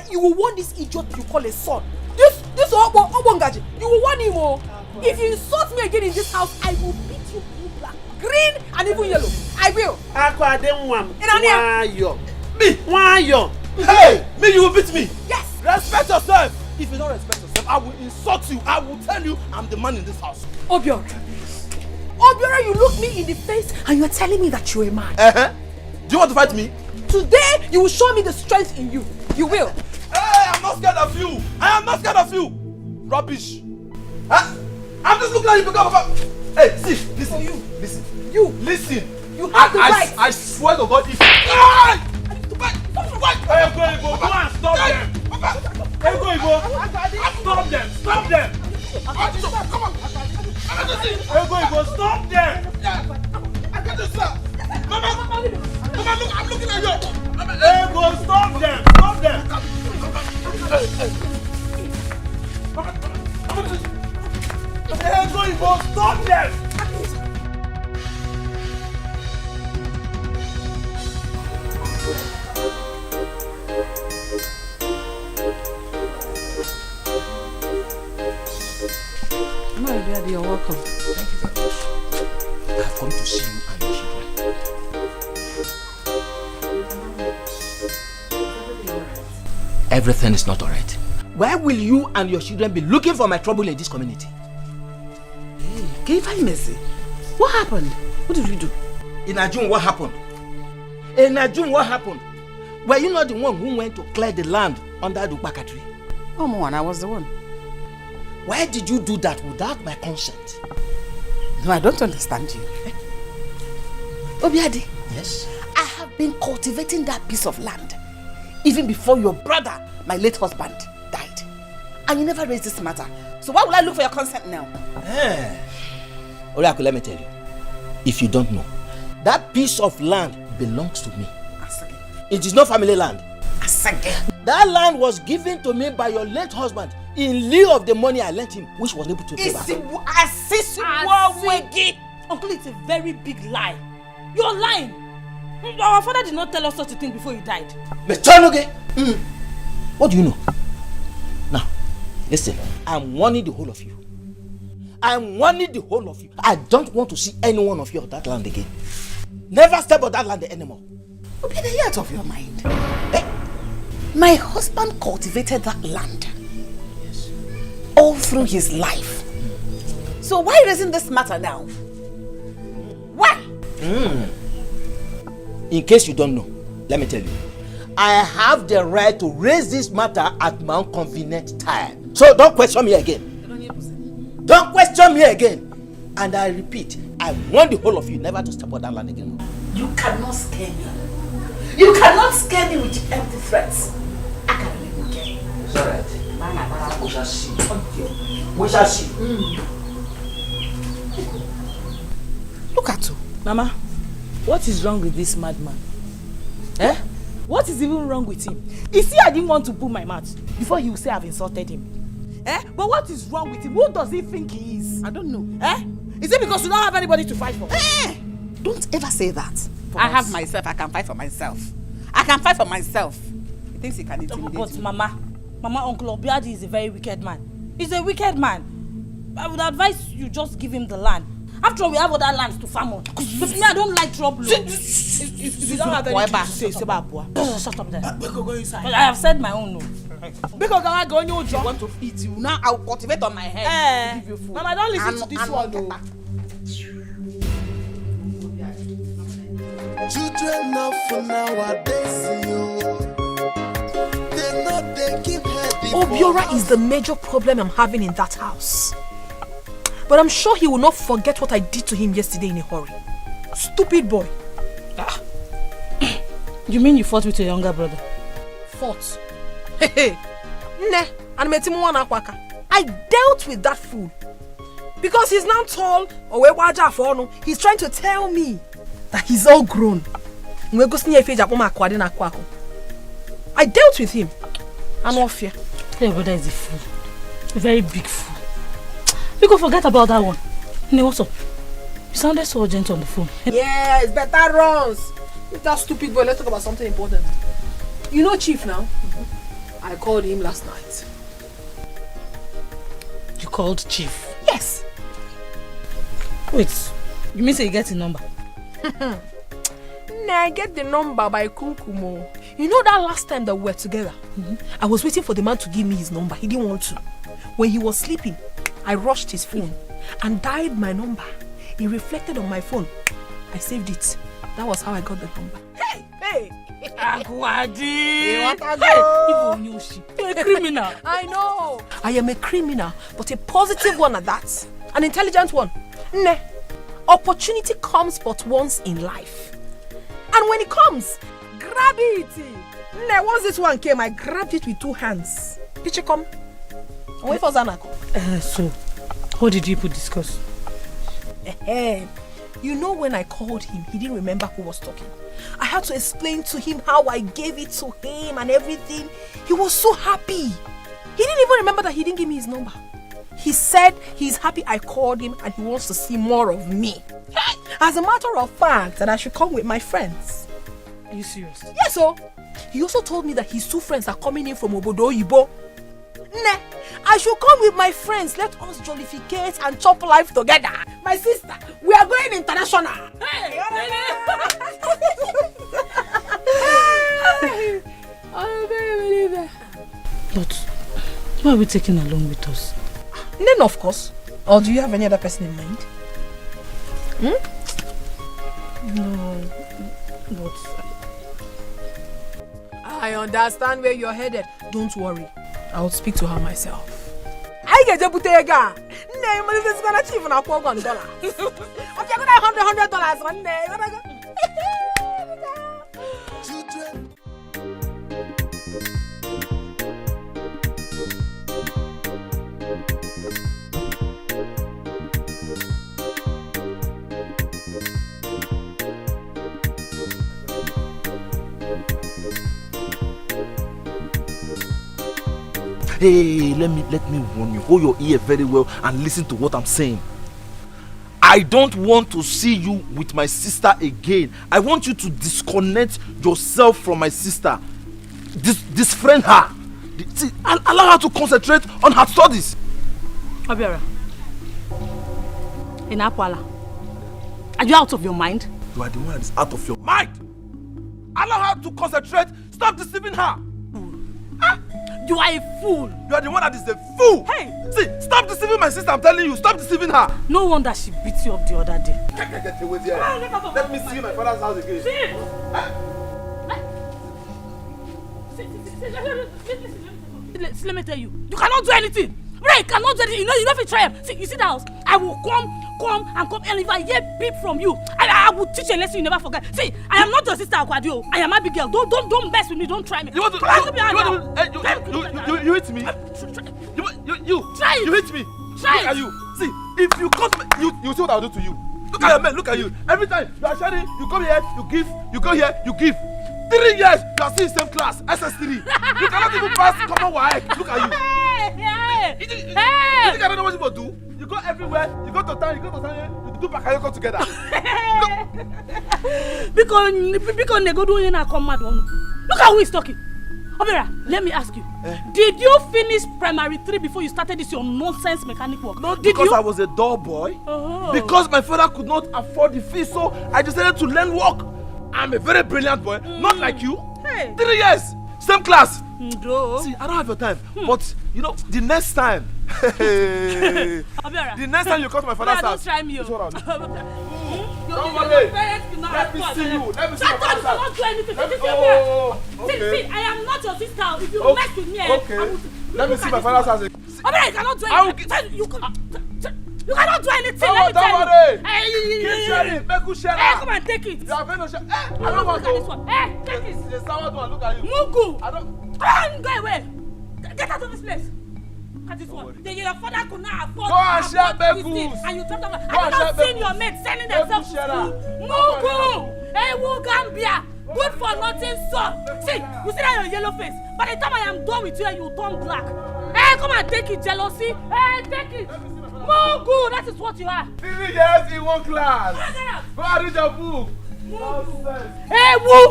you will want this idiot you call a son. This Obongaji, you will want him. Oh. If you insult me again in this house, I will beat you blue, black, green, and even yellow. I will. Why you? Hey, me, you will beat me. Yes. Respect yourself. If you don't respect yourself, I will insult you. I will tell you I'm the man in this house. Obiora, you look me in the face and you're telling me that you're a man. Do you want to fight me? Today, you will show me the strength in you. You will. Hey, I'm not scared of you. I am not scared of you. Rubbish. I'm just looking at you because of... Hey, see, listen. Listen. You have the right. I swear to God, if... Hey, go and stop them. Hey, go. Stop them. Stop them. Come on. Hey, go. Stop them. I got this, sir. Mama, look, I'm looking at you. Hey, go. Stop them. Stop them. Hey, go. Stop them. My dear, you're welcome. Thank you very much. I have come to see you and your children. Everything is not alright. Why will you and your children be looking for my trouble in this community? Hey, can you find mercy? What happened? What did you do? In Ajun, what happened? What happened? Were you not the one who went to clear the land under the Baka tree? Oh, Moan, I was the one. Why did you do that without my consent? No, I don't understand you. Obiadi. Yes? I have been cultivating that piece of land even before your brother, my late husband, died. And you never raised this matter. So why will I look for your consent now? Oraku, let me tell you. If you don't know, that piece of land belongs to me. Asage. It is not family land. Asage. That land was given to me by your late husband in lieu of the money I lent him, which was able to pay back. Uncle, it's a very big lie. You're lying. Our father did not tell us such a thing before he died. What do you know? Now, listen, I'm warning the whole of you. I don't want to see any one of you on that land again. Never step on that land anymore. Okay, then you're out of your mind. My husband cultivated that land. Yes. All through his life. So why raising this matter now? Why? In case you don't know, let me tell you. I have the right to raise this matter at my own convenient time. So don't question me again. Don't question me again. And I repeat, I I want the whole of you never to step on that land again. You cannot scare me. You cannot scare me with empty threats. I can live again. It's alright. We shall see. We shall see. Look at you. Mama, what is wrong with this madman? Eh? What is even wrong with him? You see, I didn't want to pull my mouth before he will say I've insulted him. Eh? But what is wrong with him? Who does he think he is? I don't know. Eh? Is it because you don't have anybody to fight for? Eh! Don't ever say that. I have myself. I can fight for myself. I can fight for myself. He thinks he can intimidate me. But Mama, Uncle Obiadi is a very wicked man. He's a wicked man. I would advise you just give him the land. After all, we have other lands to farm on. But me, I don't like trouble. If you don't have anything to say, shut up there. But I have said my own no. Because I go on your job. I want to feed you. Now I'll cultivate on my head. Give you food. Mama, don't listen to this one though. Children of nowadays, they keep heading. Obiora is the major problem I'm having in that house. But I'm sure he will not forget what I did to him yesterday in a hurry. Stupid boy. Ah. You mean you fought with your younger brother? Fought? Hey. I dealt with that fool. Because he's now tall, he's trying to tell me that he's all grown. I dealt with him. I'm off here. Your brother is a fool. A very big fool. We go forget about that one. Hey, what's up? You sounded so urgent on the phone. Yeah, it's better runs. With that stupid boy, let's talk about something important. You know Chief now? I called him last night. You called Chief? Yes. Wait, you mean say you get the number? Nah, I get the number by Kunkumo. You know that last time that we were together? I was waiting for the man to give me his number. He didn't want to. When he was sleeping, I rushed his phone and dialed my number. It reflected on my phone. I saved it. That was how I got the number. Hey! Agwadi! You want to go? You're a criminal. I know. I am a criminal, but a positive one at that. An intelligent one. Nah. Opportunity comes but once in life. And when it comes, grab it. Nah, once this one came, I grabbed it with 2 hands. Did you come? Wait for Zanako. So, what did you discuss? You know, when I called him, he didn't remember who was talking. I had to explain to him how I gave it to him and everything. He was so happy. He didn't even remember that he didn't give me his number. He said he's happy I called him and he wants to see more of me. As a matter of fact, that I should come with my friends. Are you serious? Yes, sir. He also told me that his 2 friends are coming in from Obodo Yibo. Nah, I should come with my friends. Let us jollificate and chop life together. My sister, we are going international. Hey! Oh, baby. But who are we taking along with us? Then, of course. Or do you have any other person in mind? No, but I understand where you're headed. Don't worry. I'll speak to her myself. I get a butega. Name is gonna achieve $100. Okay, I'm gonna $100 one day. Hey, let me warn you. Hold your ear very well and listen to what I'm saying. I don't want to see you with my sister again. I want you to disconnect yourself from my sister. Disfriend her. Allow her to concentrate on her studies. Obiora, in Apuala, are you out of your mind? You are the one that is out of your mind. Allow her to concentrate. Stop deceiving her. You are a fool. You are the one that is a fool. Hey! See, stop deceiving my sister. I'm telling you, stop deceiving her. No wonder she beat you up the other day. Get away there. Let me see my father's house again. Let me tell you, you cannot do anything. Bro, you cannot do it. You know if you try. See, you see the house? I will come, and if I hear beep from you, I will teach you a lesson you never forget. See, I am not your sister Akwadio. I am Abigail. Don't mess with me. Don't try me. You want to? You hit me. You try it. You hit me. Try look at you. See, if you come, you see what I'll do to you. Look at me. Look at you. Every time you are sharing, you come here, you give. You go here, you give. 3 years, you are still in the same class, SS3. You cannot even pass common WAEC. Look at you. You think I don't know what you will do? You go everywhere, you go to town, you do Bakayoko together. Because they go doing a come mad one. Look at who is talking. Obera, let me ask you. Did you finish primary 3 before you started this your nonsense mechanic work? Not because I was a door boy. Because my father could not afford the fee, so I decided to learn work. I'm a very brilliant boy, not like you. 3 years, same class. See, I don't have your time, but you know, the next time, the next time you come to my father's house, don't try me. Don't worry. Let me see you. Let me see my father's house. Not do anything. See, I am not your sister. If you mess with me, let me see my father's house. Obera, you cannot do anything. You cannot do anything. Don't worry. Keep sharing. Make you share. Come and take it. You are going to share. I don't want to. Take it. The sour one. Look at you. Mugu. I don't. Come on, go away. Get out of this place. At this one. Your father could not afford. Go and share Begus. And you talk about. I have not seen your mates sending themselves to school. Mugu. Hey, Gambia. Good for nothing, son. See, you see that your yellow face. By the time I am done with you, you turn black. Hey, come and take it, jealousy. Hey, take it. Mugu, that is what you are. 3 years in one class. Go and read your book. Hey, Woo!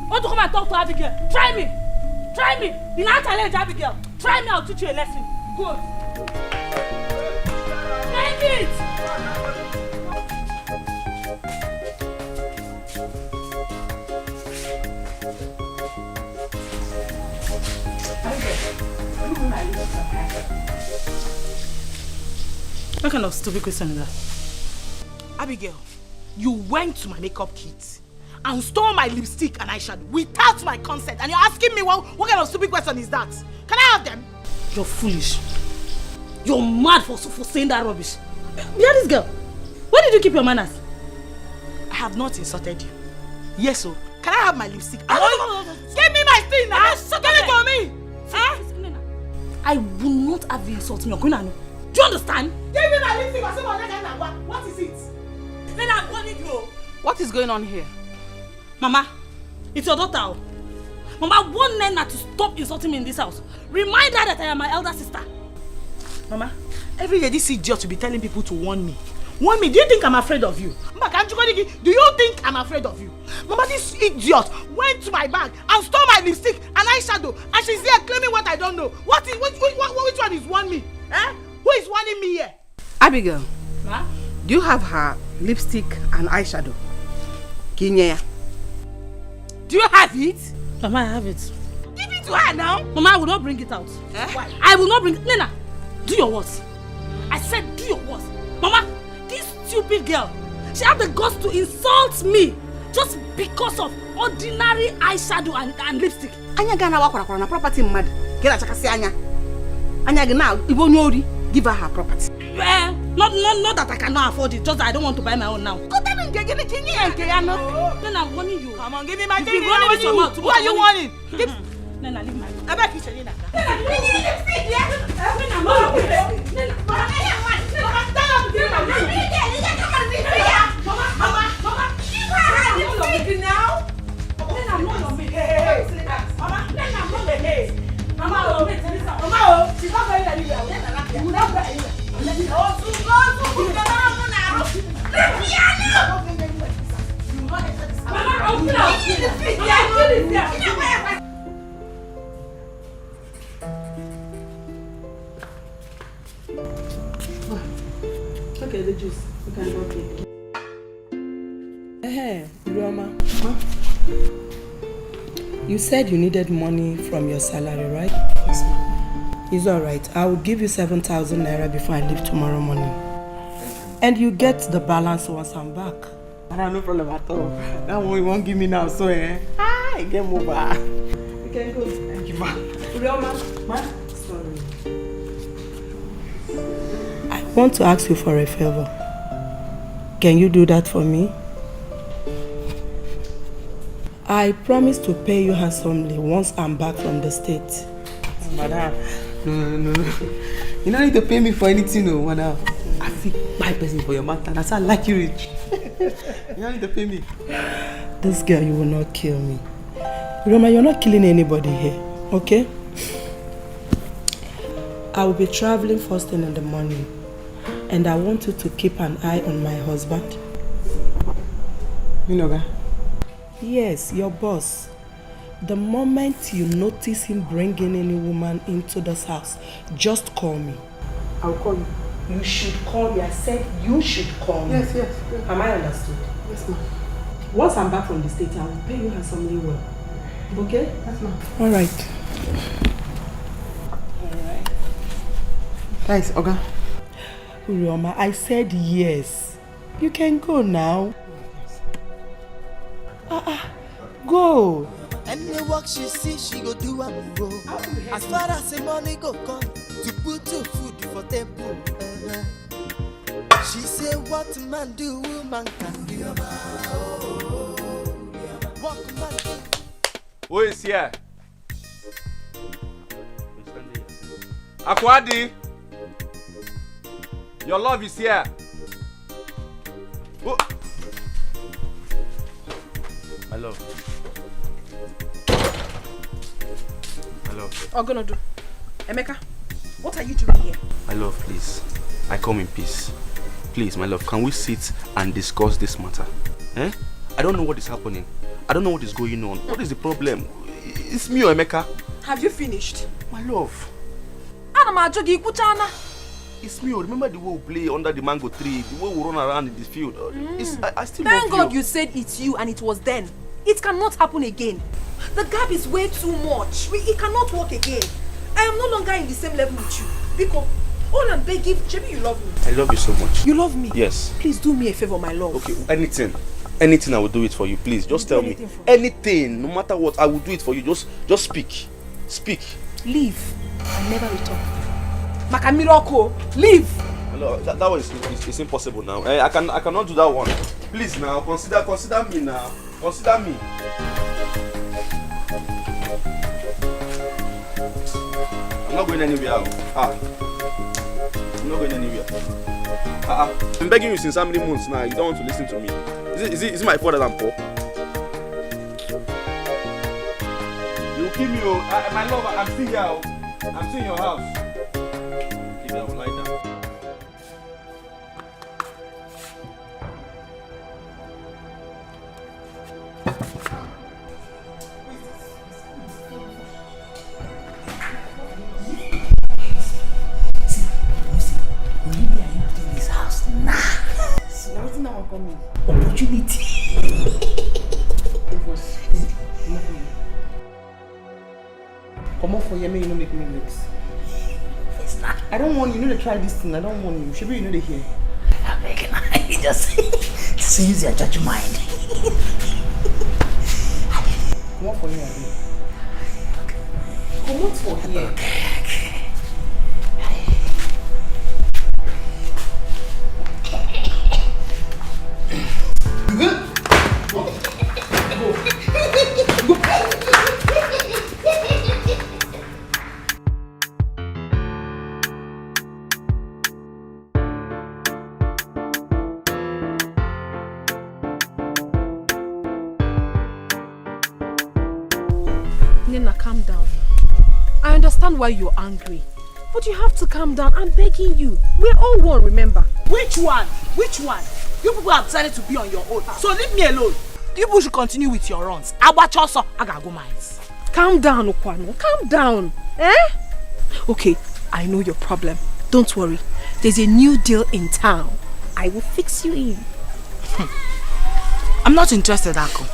Want to come and talk to Abigail? Try me. Try me. You not challenge Abigail. Try me, I'll teach you a lesson. Good. Take it. What kind of stupid question is that? Abigail, you went to my makeup kit and stole my lipstick and eyeshadow without my consent, and you're asking me what kind of stupid question is that? Can I have them? You're foolish. You're mad for saying that rubbish. Yeah, this girl. Where did you keep your manners? I have not insulted you. Yes, so can I have my lipstick? Give me my thing now. Give it to me. Huh? I will not have you insult me. Do you understand? Give me my lipstick. What is it? Then I'm calling you. What is going on here? Mama, it's your daughter. Mama, warn Nena to stop insulting me in this house. Remind her that I am my elder sister. Mama, every day this idiot will be telling people to warn me. Warn me, do you think I'm afraid of you? Mama, do you think I'm afraid of you? Mama, this idiot went to my bag and stole my lipstick and eyeshadow, and she's here claiming what I don't know. Which one is warning me? Eh? Who is warning me here? Abigail, Ma? Do you have her lipstick and eyeshadow? Kinyea. Do you have it? Mama, I have it. Give it to her now. Mama, I will not bring it out. Why? I will not bring it. Nena, do your worst. I said do your worst. Mama, this stupid girl, she had the guts to insult me just because of ordinary eyeshadow and lipstick. Anya gana wakora na property mad. Kela chakasi anya. Anya gana ibonyori. Give her her property. Not that I cannot afford it, just that I don't want to buy my own now. Go tell me, Then I'm warning you. Come on, give me my thing. Who are you warning? Nena, leave my. I bet you say Nena. She's not going anywhere. You will not go anywhere. Okay, the juice. You can go get. Hey, Roma. Huh? You said you needed money from your salary, right? Yes, ma'am. It's alright. I will give you 7,000 naira before I leave tomorrow morning. And you get the balance once I'm back. I have no problem at all. That one you won't give me now, so I get over. You can go. Thank you, ma. Roma, ma? Sorry. want to ask you for a favor. Can you do that for me? I promise to pay you handsomely once I'm back from the States. Madam, no. You don't need to pay me for anything, no, madam. I feel my person for your matter. That's how I like you rich. You don't need to pay me. This girl, you will not kill me. Roma, you're not killing anybody here, okay? I will be traveling first thing in the morning. And I want you to keep an eye on my husband. You know that? Yes, your boss. The moment you notice him bringing any woman into this house, just call me. I'll call you. You should call me. I said you should call me. Yes. Am I understood? Yes, ma'am. Once I'm back from the States, I will pay you handsomely well. Okay? Yes, ma'am. All right. Guys, Oga. Roma, I said yes. You can go now. Go. Any work she see, she go do am go. As far as the money go come, to put your food for table. She say what man do, woman can do. What man do. Who is here? Akwadi, your love is here. Oh. My love. Ogonodu. Emeka, what are you doing here? My love, please. I come in peace. Please, my love, can we sit and discuss this matter? Eh? I don't know what is happening. I don't know what is going on. What is the problem? It's me or Emeka. Have you finished? My love. It's me. Remember the way we play under the mango tree, the way we run around in this field. I still love you. Thank God you said it's you and it was then. It cannot happen again. The gap is way too much. It cannot work again. I am no longer in the same level with you. Because all I'm begging, Jebi, you love me. I love you so much. You love me? Yes. Please do me a favor, my love. Okay, anything. Anything, I will do it for you. Please, just tell me. Anything, no matter what, I will do it for you. Just speak. Speak. Leave and never return. Miracle, leave. No, that one is impossible now. I cannot do that one. Please now, consider me now. Consider me. I'm not going anywhere. I'm not going anywhere. I've been begging you since how many months now? You don't want to listen to me. Is it my fault that I'm poor? You kill me, my love. I'm still here. I'm still in your house. Keep that one like that. Opportunity. Come on for you, you know make me mix. I don't want you to try this thing. I don't want you. Should be you know they hear. I'm making just use your judge mind. Come on for you, again. Come on for here. Nina, calm down. I understand why you're angry. But you have to calm down. I'm begging you. We're all one, remember? Which one? Which one? You people have decided to be on your own. So leave me alone. You people should continue with your runs. I watch also. I gotta go mines. Calm down, Okwano. Calm down. Eh? Okay, I know your problem. Don't worry. There's a new deal in town. I will fix you in. I'm not interested, Uncle.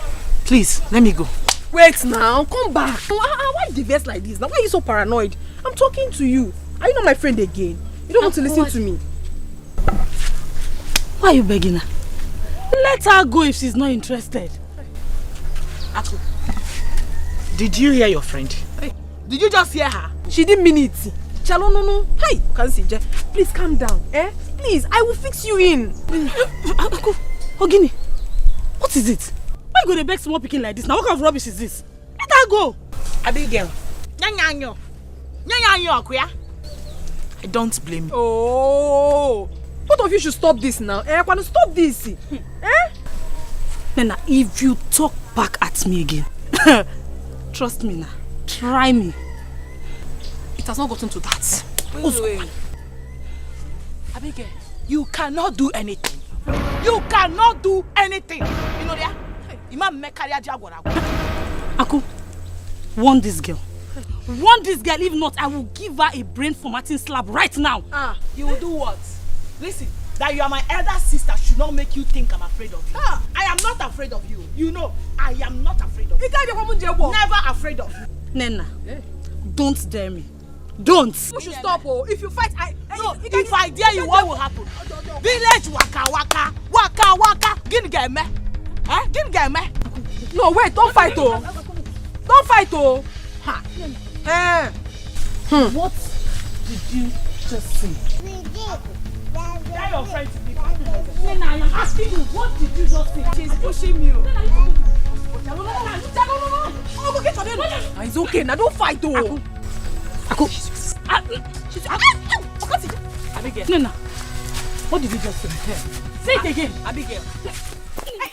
Please, let me go. Wait now, come back. Why the verse like this? Now why are you so paranoid? I'm talking to you. Are you not my friend again? You don't want to listen to me. Why are you begging her? Let her go if she's not interested. Aku, did you hear your friend? Hey, did you just hear her? She didn't mean it. Chalo no. Hey, can see Jeff. Please calm down. Eh? Please, I will fix you in. Ogini, what is it? Why you go to beg small picking like this? Now what kind of rubbish is this? Let her go. Abigail. Nyanyanyo. Nyanyanyo, Akuya. I don't blame you. Oh, both of you should stop this now. Stop this. Nena, if you talk back at me again, trust me now, try me. It has not gotten to that. Wait. Abigail, you cannot do anything. You cannot do anything. You know that? Aku, warn this girl. Warn this girl, if not, I will give her a brain formatting slap right now. You will do what? Listen, that you are my elder sister should not make you think I'm afraid of you. I am not afraid of you. You know, I am not afraid of you. Never afraid of you. Nena, don't dare me. Don't. You should stop. If you fight, if I dare you, what will happen? Village waka waka, waka waka. Gin get me. Gin get me. No, wait, don't fight, Don't fight, What did you just say? Tell your friend to leave. Nena, I am asking you, what did you just say? She's pushing me. It's okay, now don't fight, Aku. Abigail. Nena, what did you just say? Say it again. Abigail.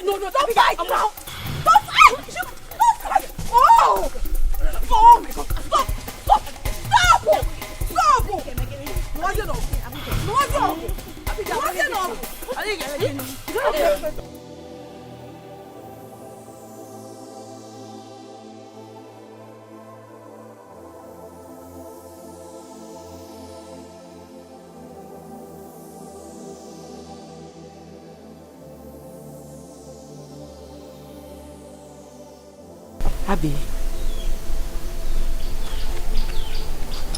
No, don't fight now. Don't fight. Oh my God. Stop.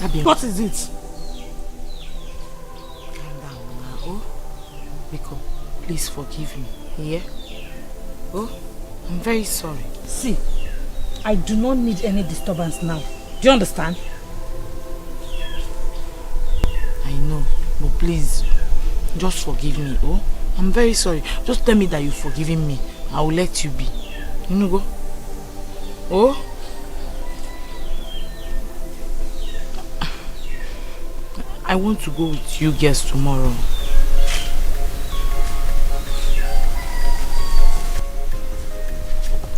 Abby, what is it? Calm down now. Oh, Biko, please forgive me. Yeah? Oh, I'm very sorry. See, I do not need any disturbance now. Do you understand? I know, but please, just forgive me. Oh, I'm very sorry. Just tell me that you've forgiven me. I will let you be. You know, go. Oh? I want to go with you guys tomorrow.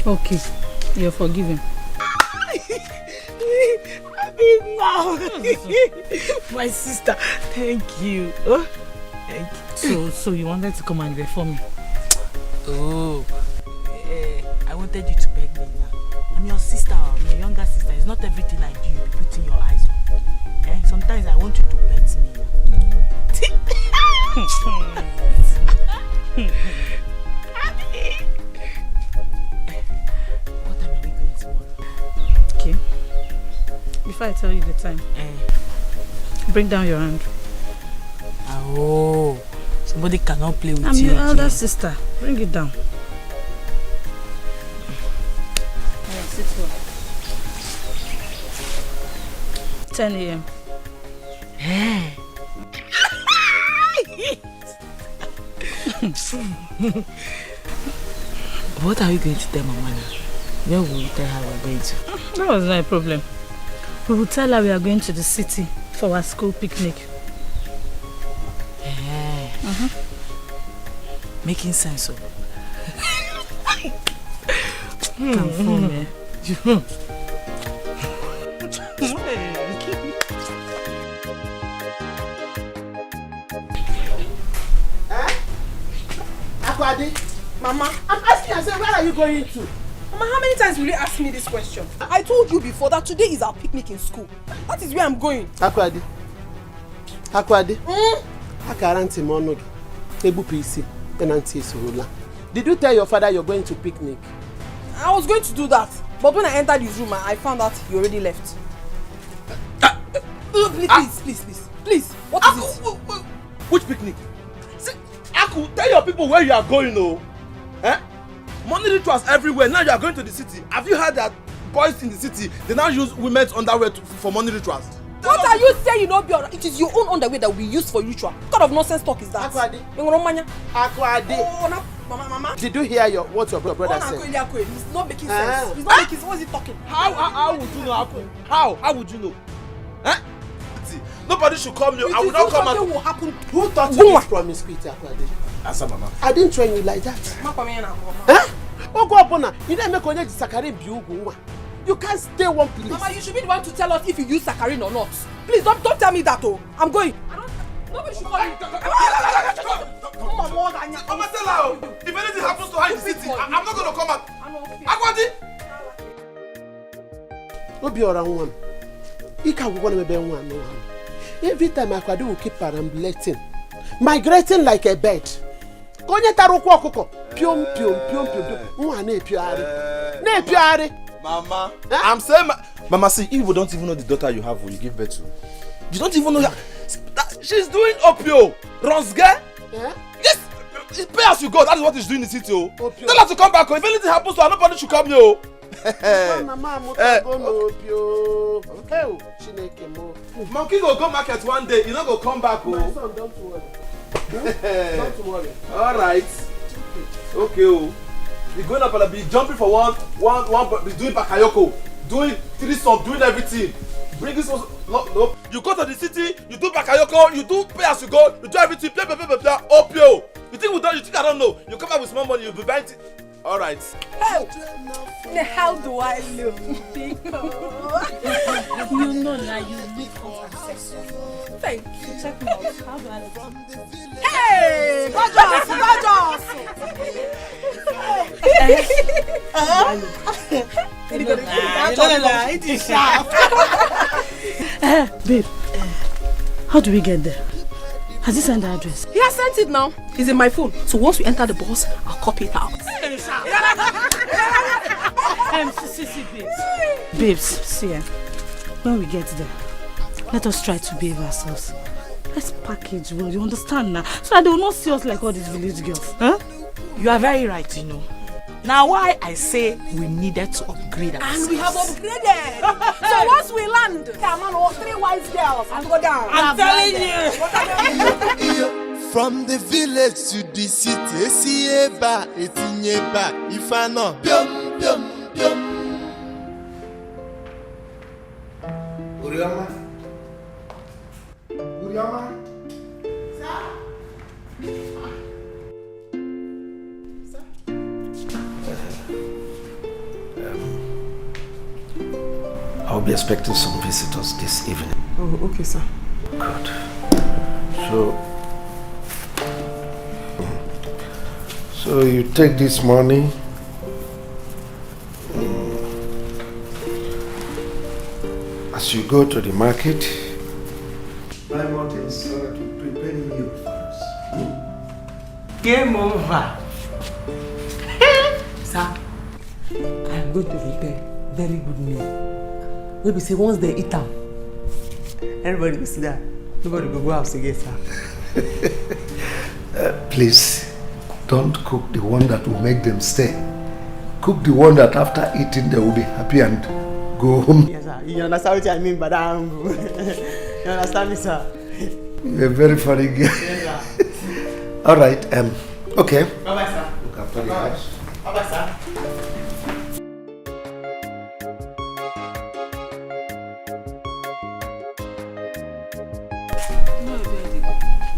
Okay, you're forgiven. My sister, thank you. Oh, thank you. So you wanted to come and reform me? Oh, I wanted you to beg me now. I'm your sister, I'm your younger sister. It's not everything I do you be putting your eyes on. Sometimes I want you to bet me. What time are we going tomorrow? Okay. Before I tell you the time, bring down your hand. Oh, somebody cannot play with I'm you. your elder sister. Bring it down. Sit well. 10 a.m. What are you going to tell Mama now? Where will you tell her we're going to? That was not a problem. We will tell her we are going to the city for our school picnic. Making sense of Confirm, eh? Akwadi, Mama, I'm asking myself, where are you going to? Mama, how many times will you ask me this question? I told you before that today is our picnic in school. That is where I'm going. Akwadi, Akaranti Monogi, Ebu PC, Tenanti Surula. Did you tell your father you're going to picnic? I was going to do that, but when I entered his room, I found out he already left. Please, what is it? Which picnic? See, Aku, tell your people where you are going, oh. Money rituals everywhere. Now you are going to the city. Have you heard that boys in the city, they now use women's underwear for money rituals? What are you saying, Obiora? It is your own underwear that we use for ritual. What kind of nonsense talk is that? Akwadi. Mama. Did you hear what your brother said? He's not making sense. He's not making sense. What is he talking? How would you know, Aku? How would you know? Huh? See, nobody should come here. I will not come Something will happen. Who taught you this promiscuity, Akwadi? Asa Mama. I didn't train you like that. Huh? You didn't make Onye Sakarin Biugu. You can't stay one place. Mama, you should be the one to tell us if you use saccharin or not. Please don't tell me that. Oh, I'm going. Nobody should call you. Mama, tell her. If anything happens to her in the city, I'm not going to come out. Akwadi. Obiora one. He can't go on one. Every time Akwadi will keep perambulating, migrating like a bird. Konye tarokwa koko. Pium. Ne Mama, I'm saying, Mama, see, if you don't even know the daughter you have when you give birth to, you don't even know that she's doing opio. Ronsge? Yeah? Yes, pay as you go. That is what he's doing in the city. Tell her to come back. If anything happens to her, nobody should come here. Mama, Monkey will go market one day. You not go come back. My son, don't worry. Don't worry. All right. Okay. Be going up and be jumping for one, be doing bakayoko, doing threesome, doing everything. Bring this one. No. You go to the city, you do bakayoko, you do pay as you go, you do everything. Opio. You think I don't know? You come back with small money, you'll be buying it. All right. How do I look? You know now you look hot and sexy. Thank you. Check me out. How do I look? Hey! Gorgeous! It is sharp. Babe, how do we get there? Has he sent the address? He has sent it now. It's in my phone. So once we enter the bus, I'll copy it out. Babes, see ya. When we get there, let us try to behave ourselves. Let's package well, you understand now? So that they will not see us like all these village girls. Huh? You are very right, you know. Now why I say we needed to upgrade ourselves. And we have upgraded. So once we land, come on, 3 wise girls and go down. I'm telling you. From the village to the city, Esieba, Etinyeba, Ifano, Pium, Pium, Pium. Uriama. I'll be expecting some visitors this evening. Oh, okay, sir. Good. So you take this money. As you go to the market, buy more things so that you prepare meal for us. Game over. Sir, I am going to prepare very good meal. Maybe say once they eat them, everybody will sit down. Nobody will go out again, sir. Please, don't cook the one that will make them stay. Cook the one that after eating they will be happy and go home. Yes, sir. You understand what I mean by that? You understand me, sir? You're a very funny guy. Yes, sir. All right. Okay. Bye-bye, sir. Look after the house. Bye-bye, sir.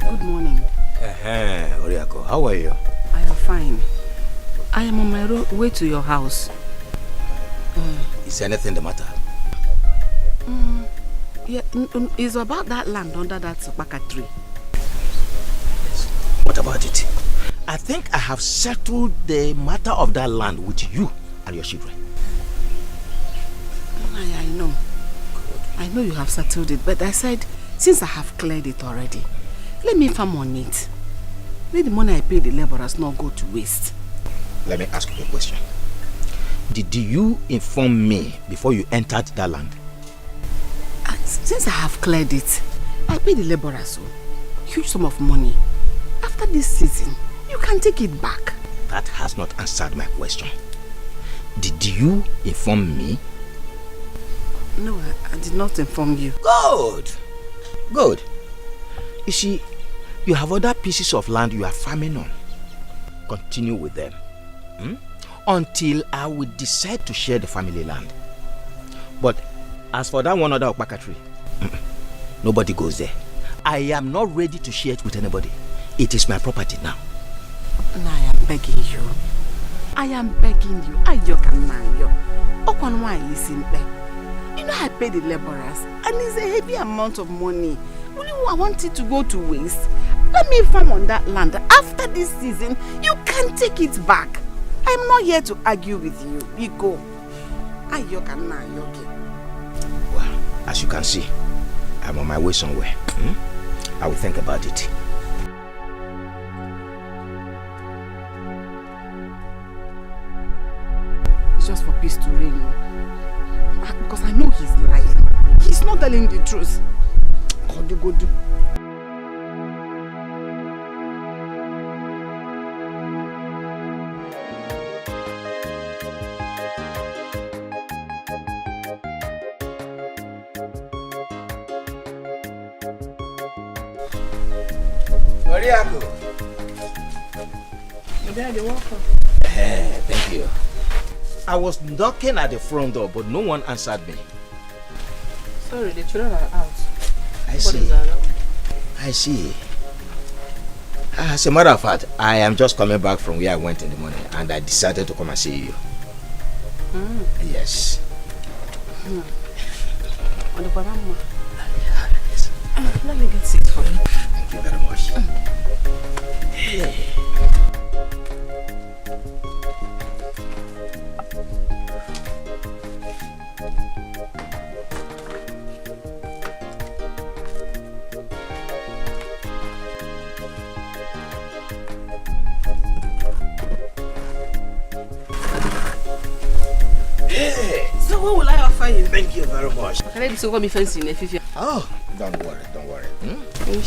Good morning. Oriako, how are you? I am fine. I am on my way to your house. Is anything the matter? Yeah, it's about that land under that baka tree. What about it? I think I have settled the matter of that land with you and your children. I know. I know you have settled it, but I said, since I have cleared it already, let me farm on it. Let the money I pay the laborers not go to waste. Let me ask you a question. Did you inform me before you entered that land? Since I have cleared it, I pay the laborers a huge sum of money. After this season, you can take it back. That has not answered my question. Did you inform me? No, I did not inform you. Good. Good. You see, you have other pieces of land you are farming on. Continue with them. Until I will decide to share the family land. But as for that one other okpaka tree, nobody goes there. I am not ready to share it with anybody. It is my property now. And I am begging you. I am begging you. You know I pay the laborers and it's a heavy amount of money. I want it to go to waste. Let me farm on that land. After this season, you can take it back. I'm not here to argue with you. Biko. Well, as you can see, I'm on my way somewhere. I will think about it. It's just for peace to reign. Because I know he's lying. He's not telling the truth. God, you go do. Mariako. You're welcome. Thank you. I was knocking at the front door, but no one answered me. Sorry, the children are out. I see. I see. As a matter of fact, I am just coming back from where I went in the morning, and I decided to come and see you. Yes. Let me get seats for you. Thank you very much. So what will I offer you? Thank you very much. Can I do me fancy in a Oh, don't worry, don't worry.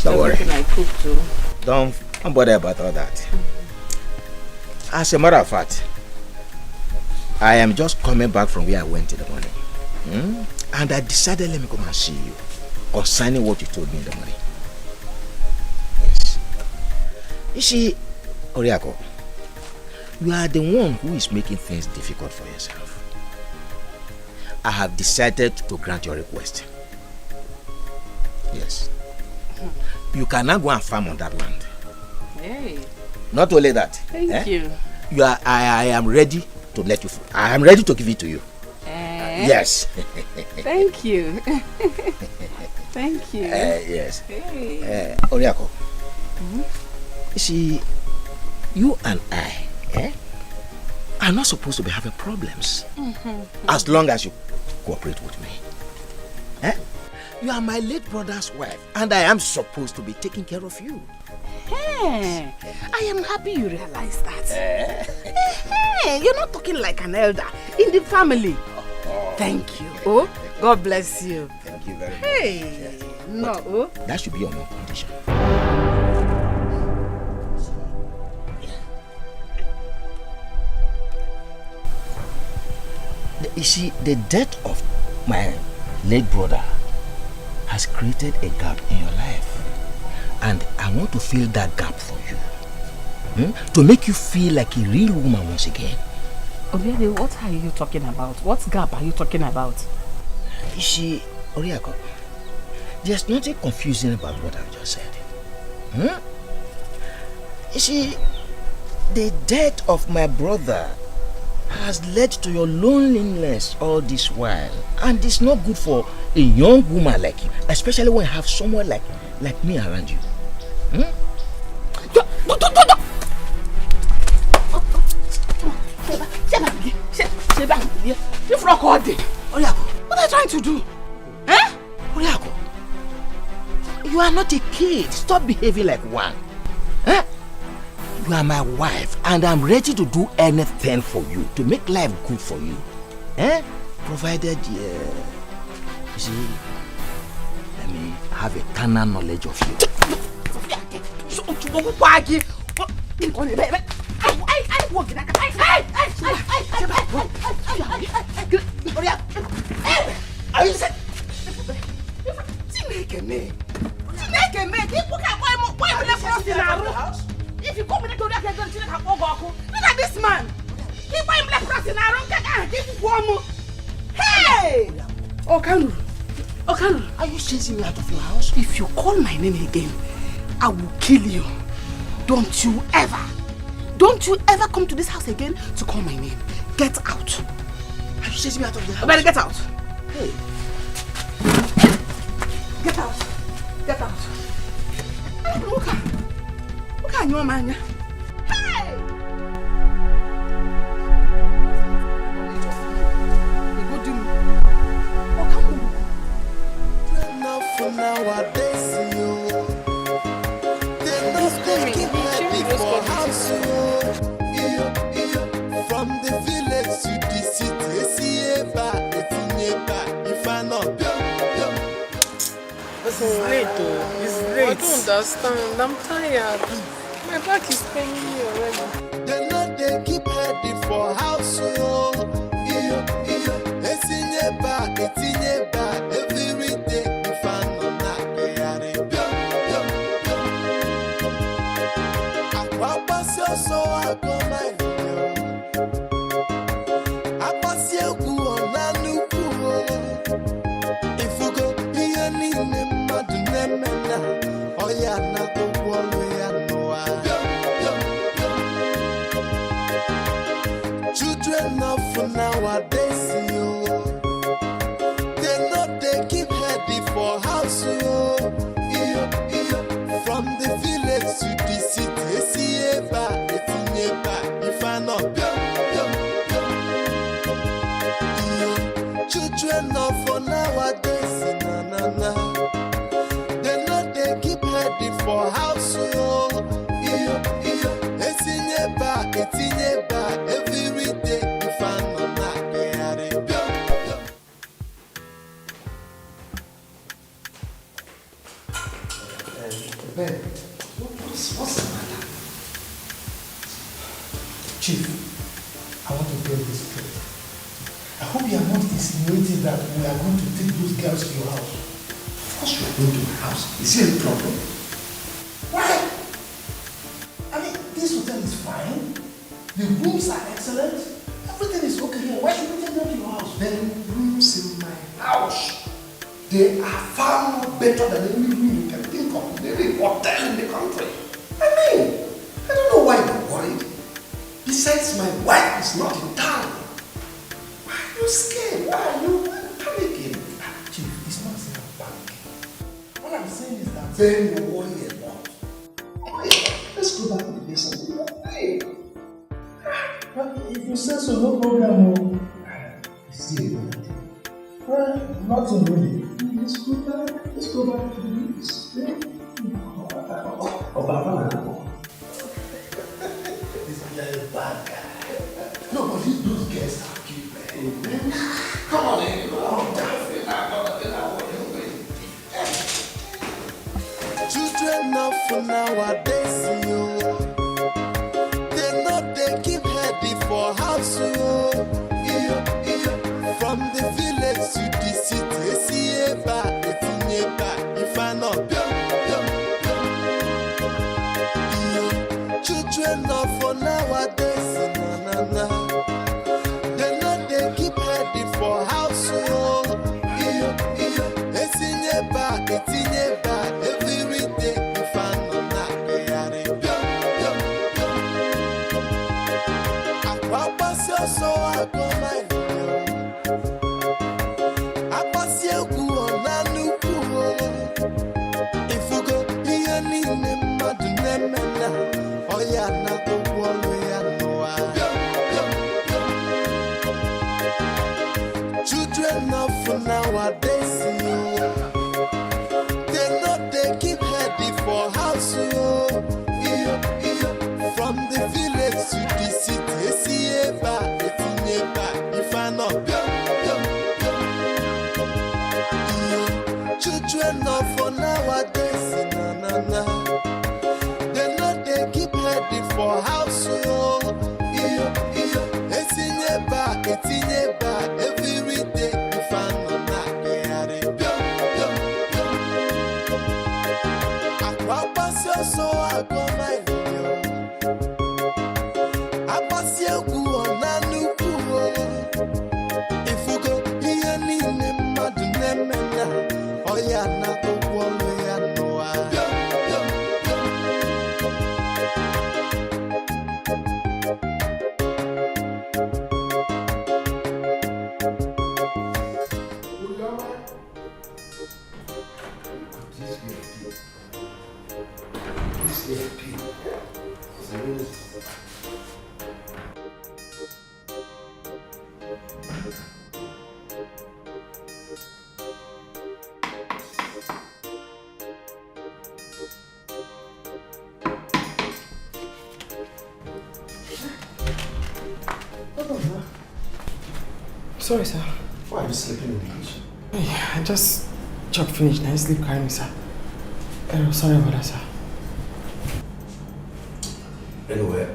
Don't worry. I cook too. Don't bother about all that. As a matter of fact, I am just coming back from where I went in the morning. And I decided let me come and see you concerning what you told me in the morning. Yes. You see, Oriako, you are the one who is making things difficult for yourself. I have decided to grant your request. Yes. You can now go and farm on that land. Hey. Not only that. Thank you. I am ready to let you. I am ready to give it to you. Yes. Thank you. Thank you. Yes. Hey. Oriako. You see, you and I are not supposed to be having problems. As long as you cooperate with me. You are my late brother's wife, and I am supposed to be taking care of you. Hey, I am happy you realize that. Hey, you're not talking like an elder in the family. Thank you. Oh, God bless you. Thank you very much. Hey, no. That should be on one condition. You see, the death of my late brother has created a gap in your life, and I want to fill that gap for you, to make you feel like a real woman once again. Obiade, what are you talking about? What gap are you talking about? You see, Oriako, there's nothing confusing about what I've just said. You see, the death of my brother has led to your loneliness all this while, and it's not good for a young woman like you, especially when you have someone like me around you. What are you trying to do? Oriako, you are not a kid. Stop behaving like one. You are my wife, and I'm ready to do anything for you, to make life good for you. Provided, you see, let me have a carnal knowledge of you. Are you saying? If you come in to that, look at this man. He buy black cross in our own. Give you one more. Hey! Okanu. Are you chasing me out of your house? If you call my name again, I will kill you. Don't you ever come to this house again to call my name. Get out. Are you chasing me out of the house? You better get out. Hey. Get out. Get out. Look at your man. Hey! For nowadays, you they're not taking ready for house, from the village to the city. See if I not This is late though. It's late. I don't understand. I'm tired. My back is paining me already. They're not they keep ready for house, it's in your back, every day. So I go my I pass you go on a if you go here ni madu nemena oh ya na go ya no children of nowadays they not they keep ready for house from the village to the city. If I not children of for nowadays, they not they keep ready for house. It's in your back, every day. If I not Ben, what's the matter? Chief, I want to tell this straight. I hope you are not insinuating that we are going to take those girls to your house. Of course you are going to my house. Is there a problem? Why? I mean, this hotel is fine. The rooms are excellent. Everything is okay here. Why should we take them to your house? The rooms in my house, they are far more better than any room you can think of in any hotel in the country. I mean, I don't know why you're worried. Besides, my wife is not in town. Why are you scared? Why are you panicking? Chief, it's not saying I'm panicking. What I'm saying is that then you worry a lot. Let's go back to the base of the day. If you say so, no problem. See you. Well, nothing really. Let's go back to the base. You're a bad guy. No, but those guests are cute, man. Come on in. Children of nowadays, they not they keep ready for house, from the village to the city. See if I not children of nowadays, they not they keep ready for house, it's in your back, every day. If I not so I go my I pass you go on a new if you go here ni madu nemena oh ya na go ya no children of nowadays they not they keep ready for house from the village to the city. See if I not children of nowadays, they not they keep ready for house. It's in your back, every day. If I not Sorry, sir. Why are you sleeping in the kitchen? Yeah, I just chopped finished. Now sleep carry me, sir. Sorry about that, sir. Anyway,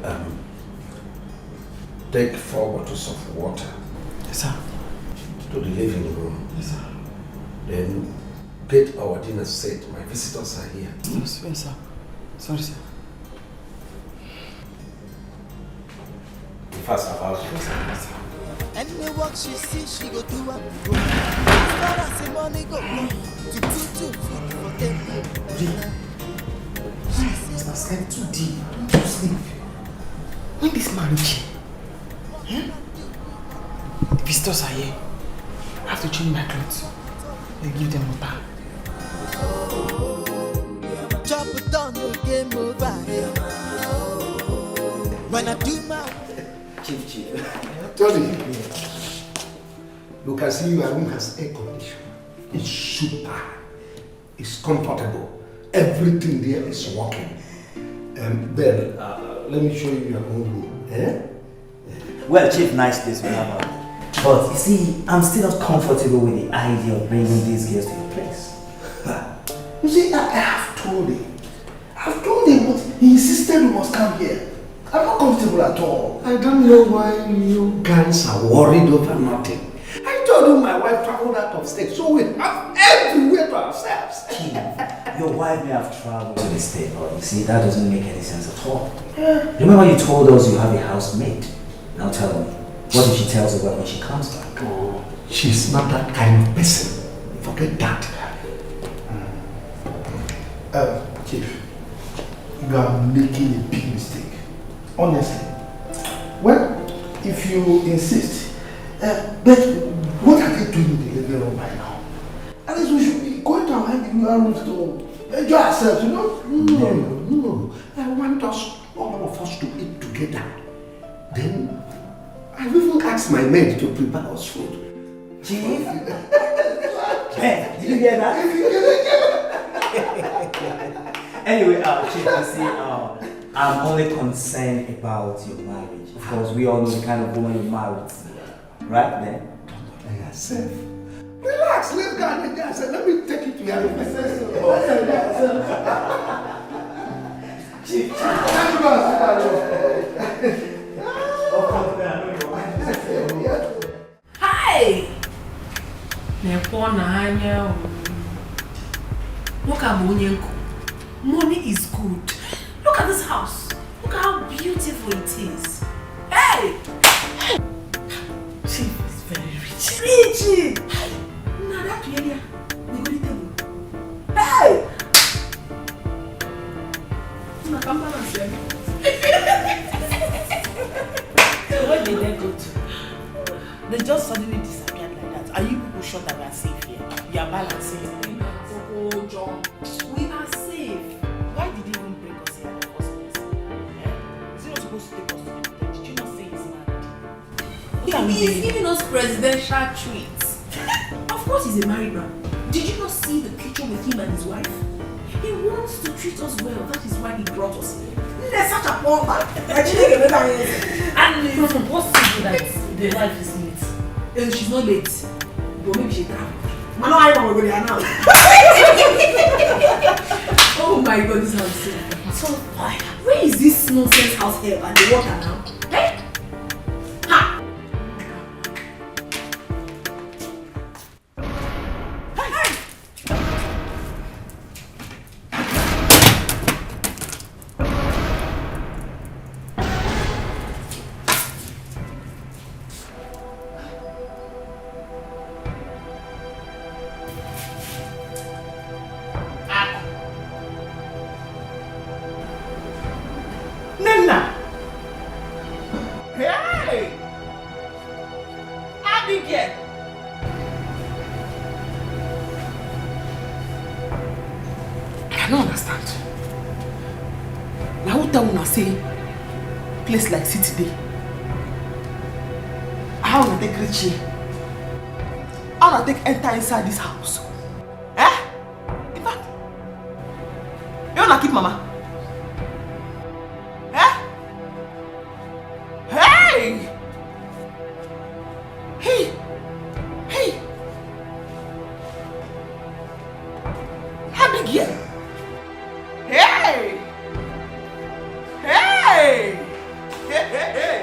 take 4 bottles of water. Yes, sir. To the living room. Yes, sir. Then get our dinner set. My visitors are here. Yes, sir. Sorry, sir. Be fast about it. Yes, sir. And the work she see, she go do am go. As far as the money go, to put food for them. It's not slept too deep. Don't you sleep. When this marriage, the visitors are here. I have to change my clothes and give them water. Chop it down, no game over. When I do my Chief. Tony, you can see your room has air conditioning. It's super. It's comfortable. Everything there is working. Ben, let me show you your own room. Well, Chief, nice place we have. But you see, I'm still not comfortable with the idea of bringing these girls to your place. You see, I have told him. I've told him, but he insisted we must come here. I'm not comfortable at all. I don't know why you guys are worried over nothing. I told you my wife traveled out of state, so we have everywhere to ourselves. Chief, your wife may have traveled to the state, but you see, that doesn't make any sense at all. Remember you told us you have a housemaid. Now tell me, what if she tells her when she comes back? Oh, she's not that kind of person. Forget that. Chief, you are making a big mistake. Honestly. Well, if you insist, but what are they doing in the living room right now? At least we should be going to our living room to enjoy ourselves, you know? No. I want us, all of us, to eat together. Then, I've even asked my maid to prepare us food. Chief? Hey, did you hear that? Anyway, Chief, you see, I'm only concerned about your marriage. Of course, we all know the kind of woman you married. Right then? Don't yourself. Relax, let's go and enjoy ourselves. Let me take you to your room. Chief, Hi! Look at Munyenko. Money is good. Look at this house. Look at how beautiful it is. Hey! Chief is very rich. Rich! Now that area, we go to table. Hey! Where did they go to? They just suddenly disappeared like that. Are you people sure that we are safe here? You are balancing. Oh, John. We are safe. Why did you even bring us here in the first place? Is he not supposed to take us to the hotel? Did you not say he's married? He's giving us presidential treats. Of course he's a married man. Did you not see the picture with him and his wife? He wants to treat us well. That is why he brought us here. There's such a poor man. And what's it that the wife is late? She's not late. But maybe she traveled. Man, I don't know where they are now. Oh my God, this house is so fine. Where is this nonsense house help and the water now? Hey? Ha! Hey! don't understand. Now who tell una say place like city day? How una take reach here? How una take enter inside this house? Eh? In fact, you wanna keep mama? Eh? Hey! Hey! Hey! How big here? Hey! Hey! Hey! Hey! Hey!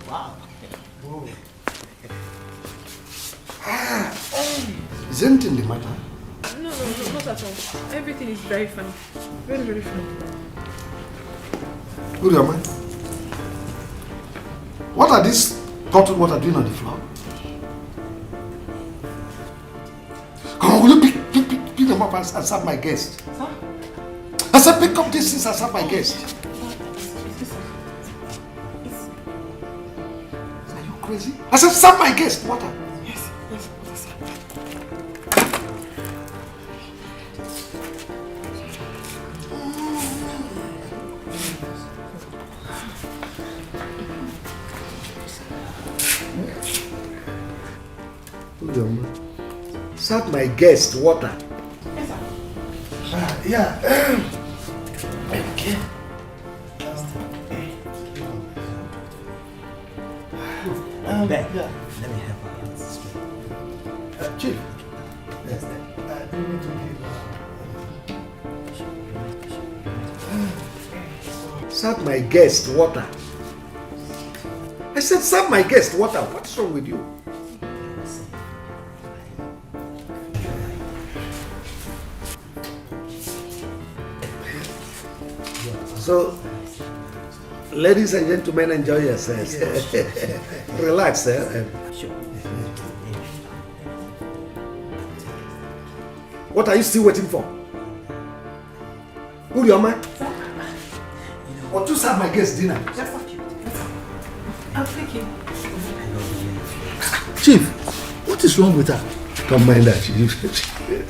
Wow. Is anything the matter? No, not at all. Everything is very fine. Very, very fine. Good, your man. What are these bottled water doing on the floor? Come on, will you pick them up and serve my guest? Huh? I said pick up these things and serve my guest. Are you crazy? I said serve my guest water. Yes. Good, your man. Serve my guest water. Yes, sir. Yeah. Okay. Ben, yeah. let me help her. Chief. Yes, you need to give. Serve my guest water. I said serve my guest water. What's wrong with you? So, ladies and gentlemen, enjoy yourselves. Relax, eh? Sure. What are you still waiting for? Who your man? Or to serve my guest dinner? I'll take it. Chief, what is wrong with her? Don't mind her.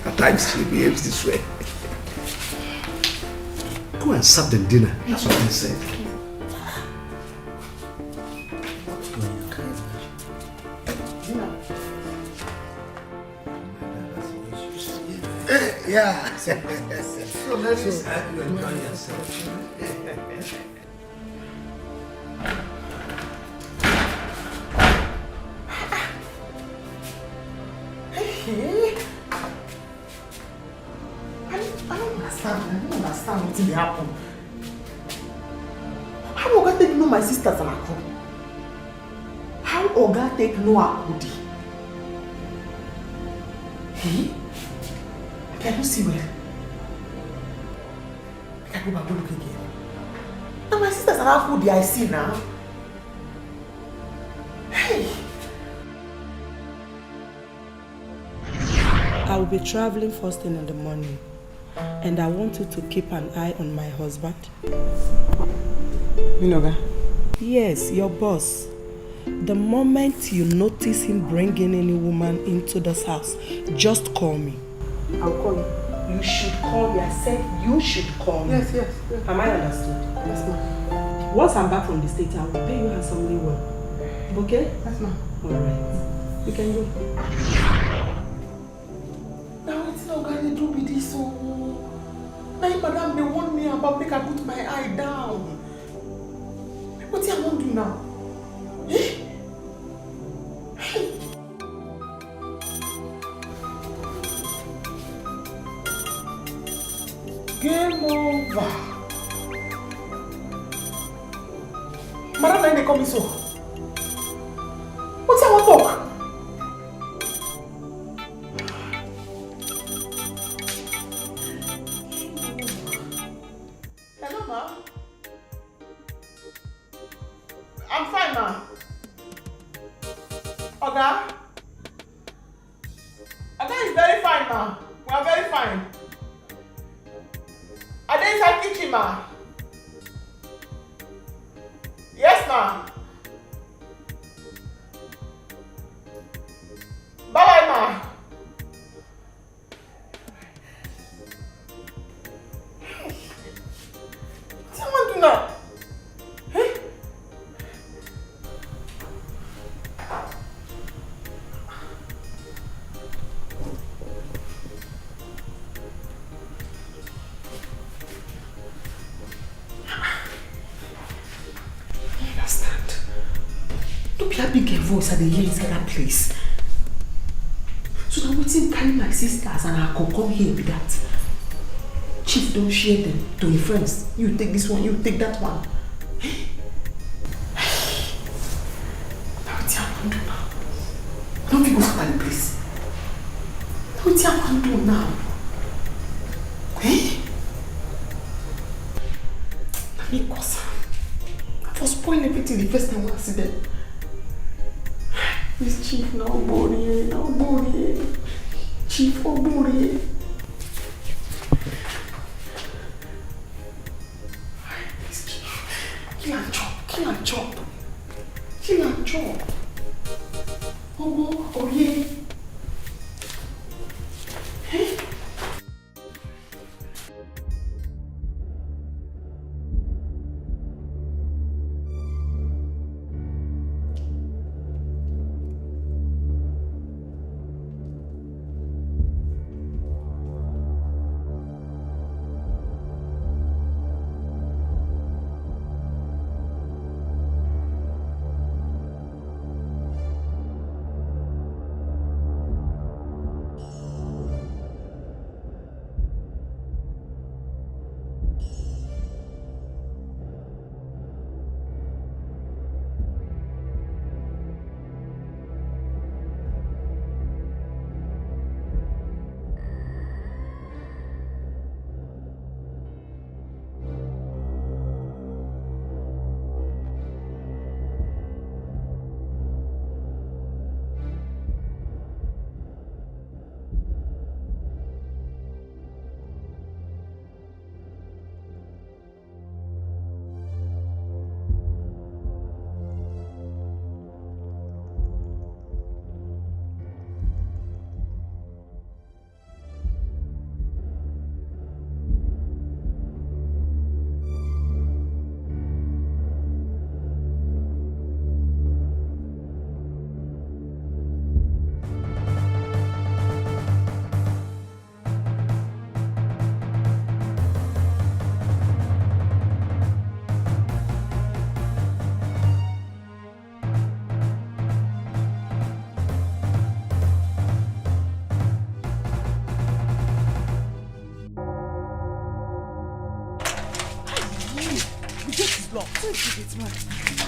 At times she behaves this way. Go and serve them dinner. That's what I said. Yeah. So let's just have you enjoy yourself. I don't understand what will happen. How Oga take know my sisters and Akko? How Oga take know Akudi? Hey? I don't see well. I can go back and look again. Now my sisters and Akudi I see now. Hey! I will be traveling first thing in the morning, and I want you to keep an eye on my husband. Minoga? Yes, your boss. The moment you notice him bringing any woman into this house, just call me. I'll call you. You should call me. I said you should call me. Yes. Am I understood? Yes, ma'am. Once I'm back from the States, I will pay you handsomely well. Okay? Yes, ma'am. Alright. You can go. Now it's not going to do with this. So now, madam, they warn me about make I put my eye down. What do I want to do now? Eh? Hey. Game over. Madam, then they call me so. What's I want to talk? Hello, ma. I'm fine, ma. Oga? Oga is very fine, ma. We are very fine. Are they inside kitchen, ma? Yes, ma. Bye-bye, ma. What's I do now? Big voice at the hear inside that place. So now wetin carry my sisters and I could come here with that. Chief don't share them to your friends. You take this one, you take that one. Now wetin I wan do now? Don't you go scatter the place. Now wetin I wan do now? Na me cause am. I was spoil everything the first time I see them. This chief now body. Chief or body. This chief. Kill and chop. Oh yeah.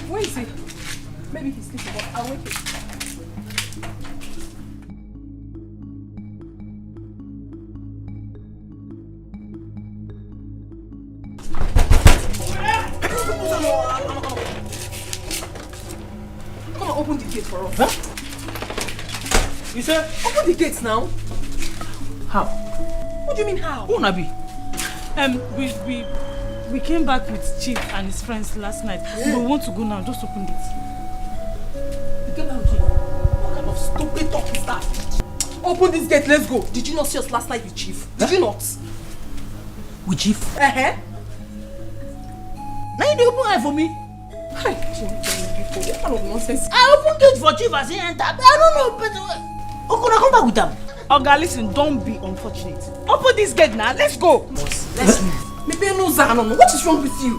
Where is he? Maybe he's sleeping, but I'll wake him. Come on, open the gate for us. Huh? You said? Open the gates now. How? What do you mean how? Who Nabi? We came back with Chief and his friends last night. Yeah. We want to go now. Just open it. You came back with Chief? What kind of stupid talk is that? Open this gate. Let's go. Did you not see us last night with Chief? Did you not? With Chief? Uh-huh. Now you open eye for me. Hi, what kind of nonsense? I open gate for Chief as he enter. I don't know, but Okuna come back with them. Oga, listen, don't be unfortunate. Open this gate now. Let's go. Let's move. What is wrong with you?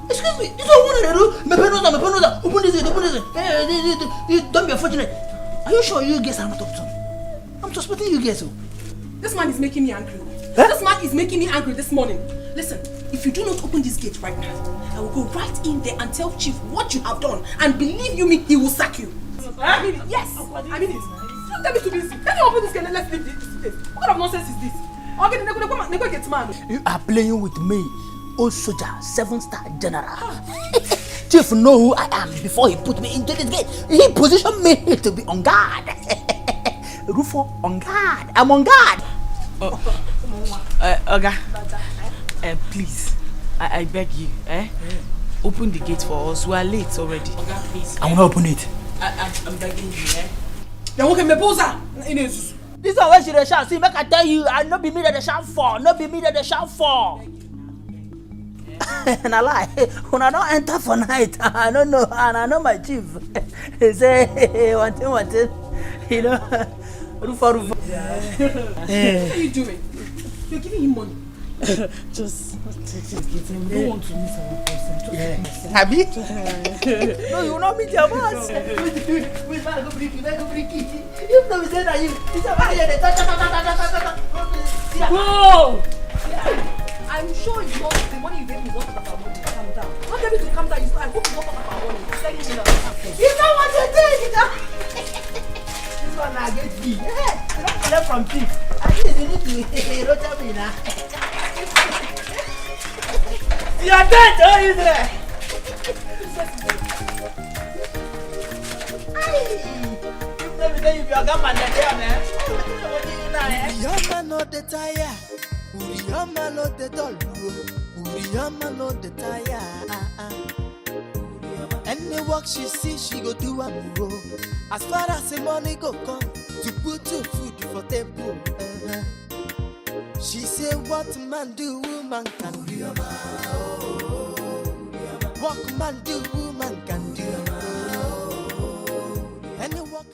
Excuse me, this is what I do. Mepenoza. Open this gate. Hey, don't be unfortunate. Are you sure you guys are not up to? I'm suspecting you guys. This man is making me angry. Huh? This man is making me angry this morning. Listen, if you do not open this gate right now, I will go right in there and tell Chief what you have done. And believe you me, he will sack you. I mean it. Yes, I mean it. Don't tell me to be easy. Let me open this gate and let's leave this place. What kind of nonsense is this? You are playing with me, old soldier, 7-star general. Chief know who I am before he put me into this gate. He positioned me to be on guard. Rufo, on guard. I'm on guard. Oga, please, I beg you, Open the gate for us. We are late already. Oga, please. I will not open it. I'm begging you, eh? This is where she dey shout. See, make I tell you, I no be me that dey shout for. No be me that dey shout for. And I lie. When I don't enter for night, I don't know, and I know my chief. He say, one thing, you know, Rufa. What are you doing? You're giving him money. Just take it, give him. We don't want to miss our person. Abi? No, you will not meet your boss. Wait, man, go break it. If no, we say that you. It's a man. Go! I'm sure it's not the money you gave me is not about money. Calm down. Not able to calm down. I hope you don't talk about money. You know what you did? This one I get fee. You don't collect from thief. At least you need to rotate me now. Your dad, oh, is there? Let me tell you, if you're a man, man. Uriyama no the tire. Uriyama no the doll. Uriyama no the tire. Any work she see, she go do a move. As far as the money go come, to put your food for table. She say, what man do, woman can do. What man do, woman can do. Any work.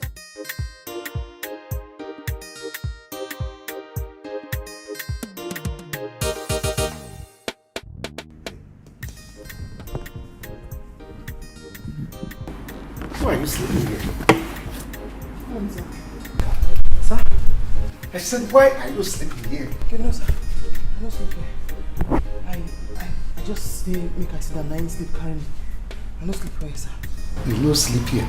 Why are you sleeping here? Sir? I said, why are you sleeping here? You know, sir. I don't sleep here. I just stay, make I sit down, I ain't sleep carry me. I don't sleep here, sir. You no sleep here?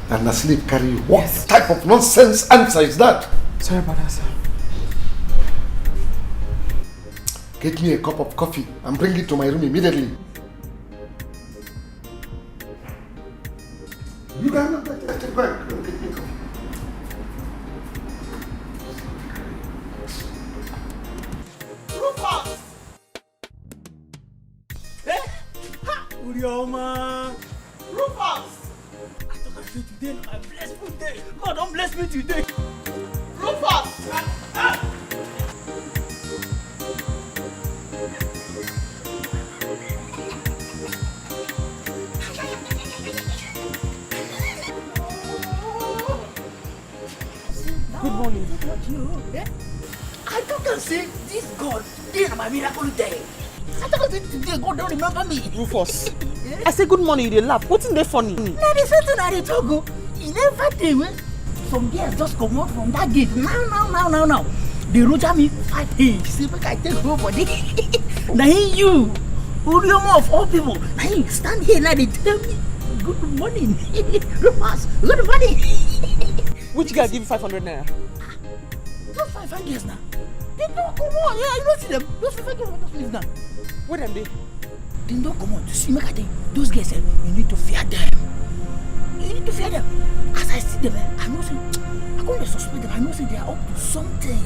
And the sleep carry you? What type of nonsense answer is that? Sorry about that, sir. Get me a cup of coffee and bring it to my room immediately. You can go and get me coffee. Rufus! Eh? Ha! Urioma! Rufus! I thought I said today, my blessed day. God, don't bless me today. Rufus! Good morning. I thought I said this God did my miracle day. I thought I said today God don't remember me. Rufus, I say good morning, you dey laugh. What's in there funny? Now the certain I dey talk go. He never dey when some girls just come out from that gate. Now. They roger me 5 days. See, make I take nobody. Now you, Urioma of all people. Now you stand here now they tell me good morning. Rufus, good morning. Which guy give you 500 naira? Those 5 girls now. They don't come on. Yeah, you don't see them. Those 5 girls just leave now. Where them they? They don't come on. You see, make I tell you, those girls, you need to fear them. You need to fear them. As I see them, I know say, I can't suspect them. I know say they are up to something.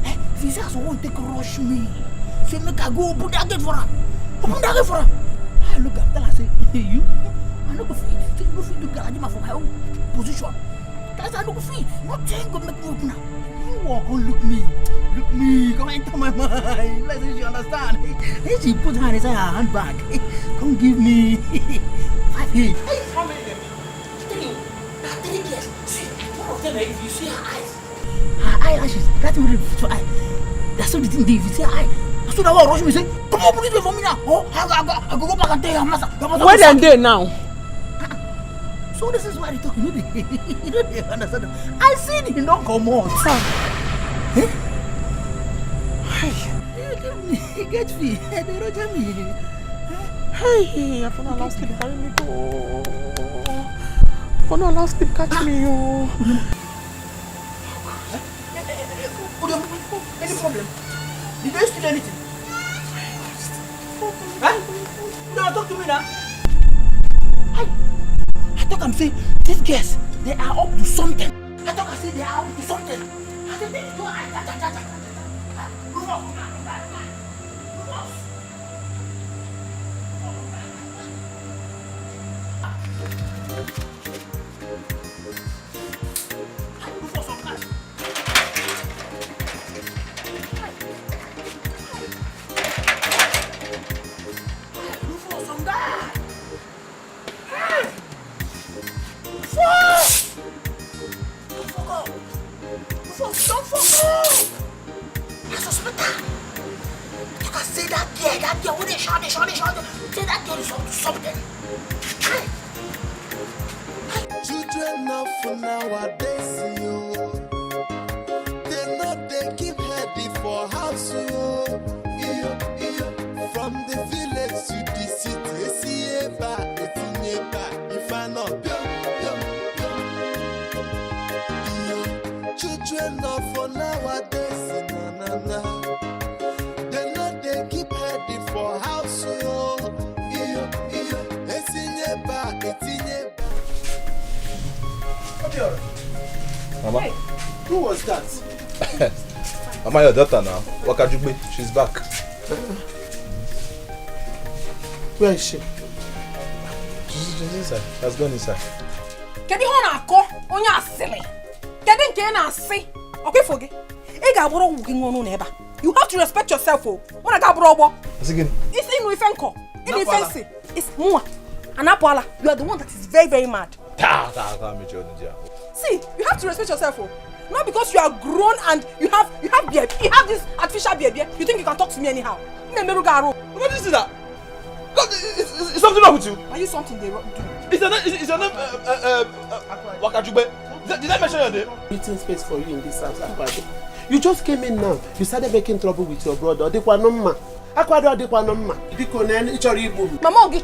If you say someone take rush me, say make I go open that gate for her. Open that gate for her. I look at them and say, you, I no go fit. You go fit to garage for my own position. That's I no go fit. Nothing go make me open her. You walk on, look me, come enter my mind. Let's see she understand. Then she put her inside her handbag. Come give me 5 hits. How many them? 3 girls. See, one of them, if you see her eyes, her eyelashes, that's what it's for eye. That's what the thing they, if you see her eye, that's what I want to rush me say, come on, please wait for me now. Oh, I go back and tell your master. Where them they now? So this is why they talk, you know they understand. I see they don't come on. Eh? He get me. They roger me. Hey, I found a last sleep carry me go. I found a last sleep catch me yo. Any problem? Did they steal anything? Huh? No, talk to me now. I thought I'm saying these girls, they are up to something. I thought I said they are up to something. I said they do Children of nowadays, yo, they know they keep heady for house, yo. From the village to the city, see if I not children of nowadays, they know they keep heady for house, yo. Mama. Hey, who was that? Mama, your daughter now. Wakajugbe, she's back. Where is she? She's inside. She has gone inside. Kedi hona ako onya asile. Kedi nke na asi. Okay foge. E ga boro wugi ngonu na eba. You have to respect yourself oh. Ona ga boro ogbo. Asigin. It's inu ifenko. Ini fancy. It's mua. Anapoala, you are the one that is very, very mad. See, you have to respect yourself, oh. Not because you are grown and you have beard. You have this artificial beard. You think you can talk to me anyhow? What is that? Is something wrong with you? Are you something they do? Is your name Wakajugbe? Did I mention your name? Meeting space for you in this house, Akwado. You just came in now. You started making trouble with your brother. Akwado Mama,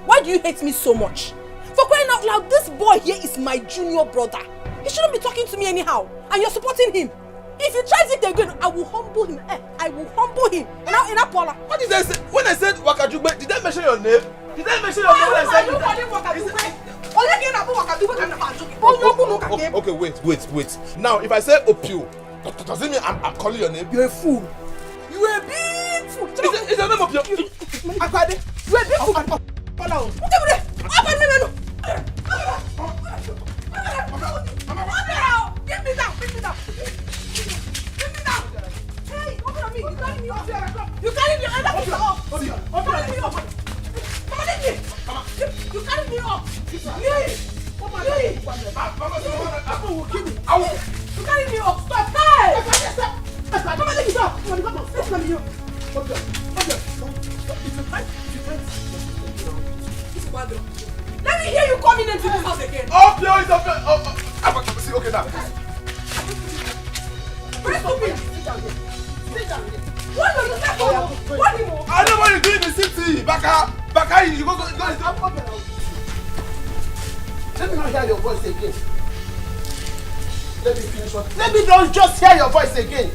why do you hate me so much? For crying out loud, this boy here is my junior brother. He shouldn't be talking to me anyhow. And you're supporting him. If he tries it again, I will humble him. I will humble him. Now, in Apola. What did I say? When I said Wakajugbe, did I mention your name? Did I mention your name when I said? Okay, wait. Now, if I say Opio, does it mean I'm calling your name? You're a fool. You're a big fool. Is your name Opio? Akwade, you're a big fool. Follow. Get me down. Hey, open on me. You carry me off here. You carry me off. You carry me off. You carry me off. Stop. Hey. Come on, let me go. Come on. Let's come here. Let me hear you coming into this house again. Opio is up. See, okay now. Very stupid. Sit down. What do you say for? What do you want? I know what you do in the city. Baka, you go. Let me not hear your voice again. Let me finish what. Let me not just hear your voice again.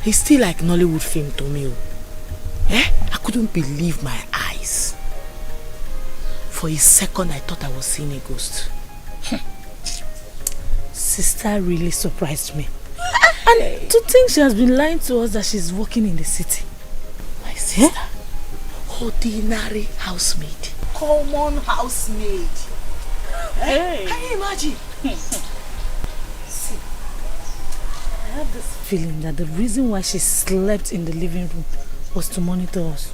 It's still like Nollywood film to me. I couldn't believe my eyes. For a second, I thought I was seeing a ghost. Sister really surprised me. And to think she has been lying to us that she's working in the city. My sister, ordinary housemaid. Common housemaid. Hey. Can you imagine? See, I have this feeling that the reason why she slept in the living room was to monitor us.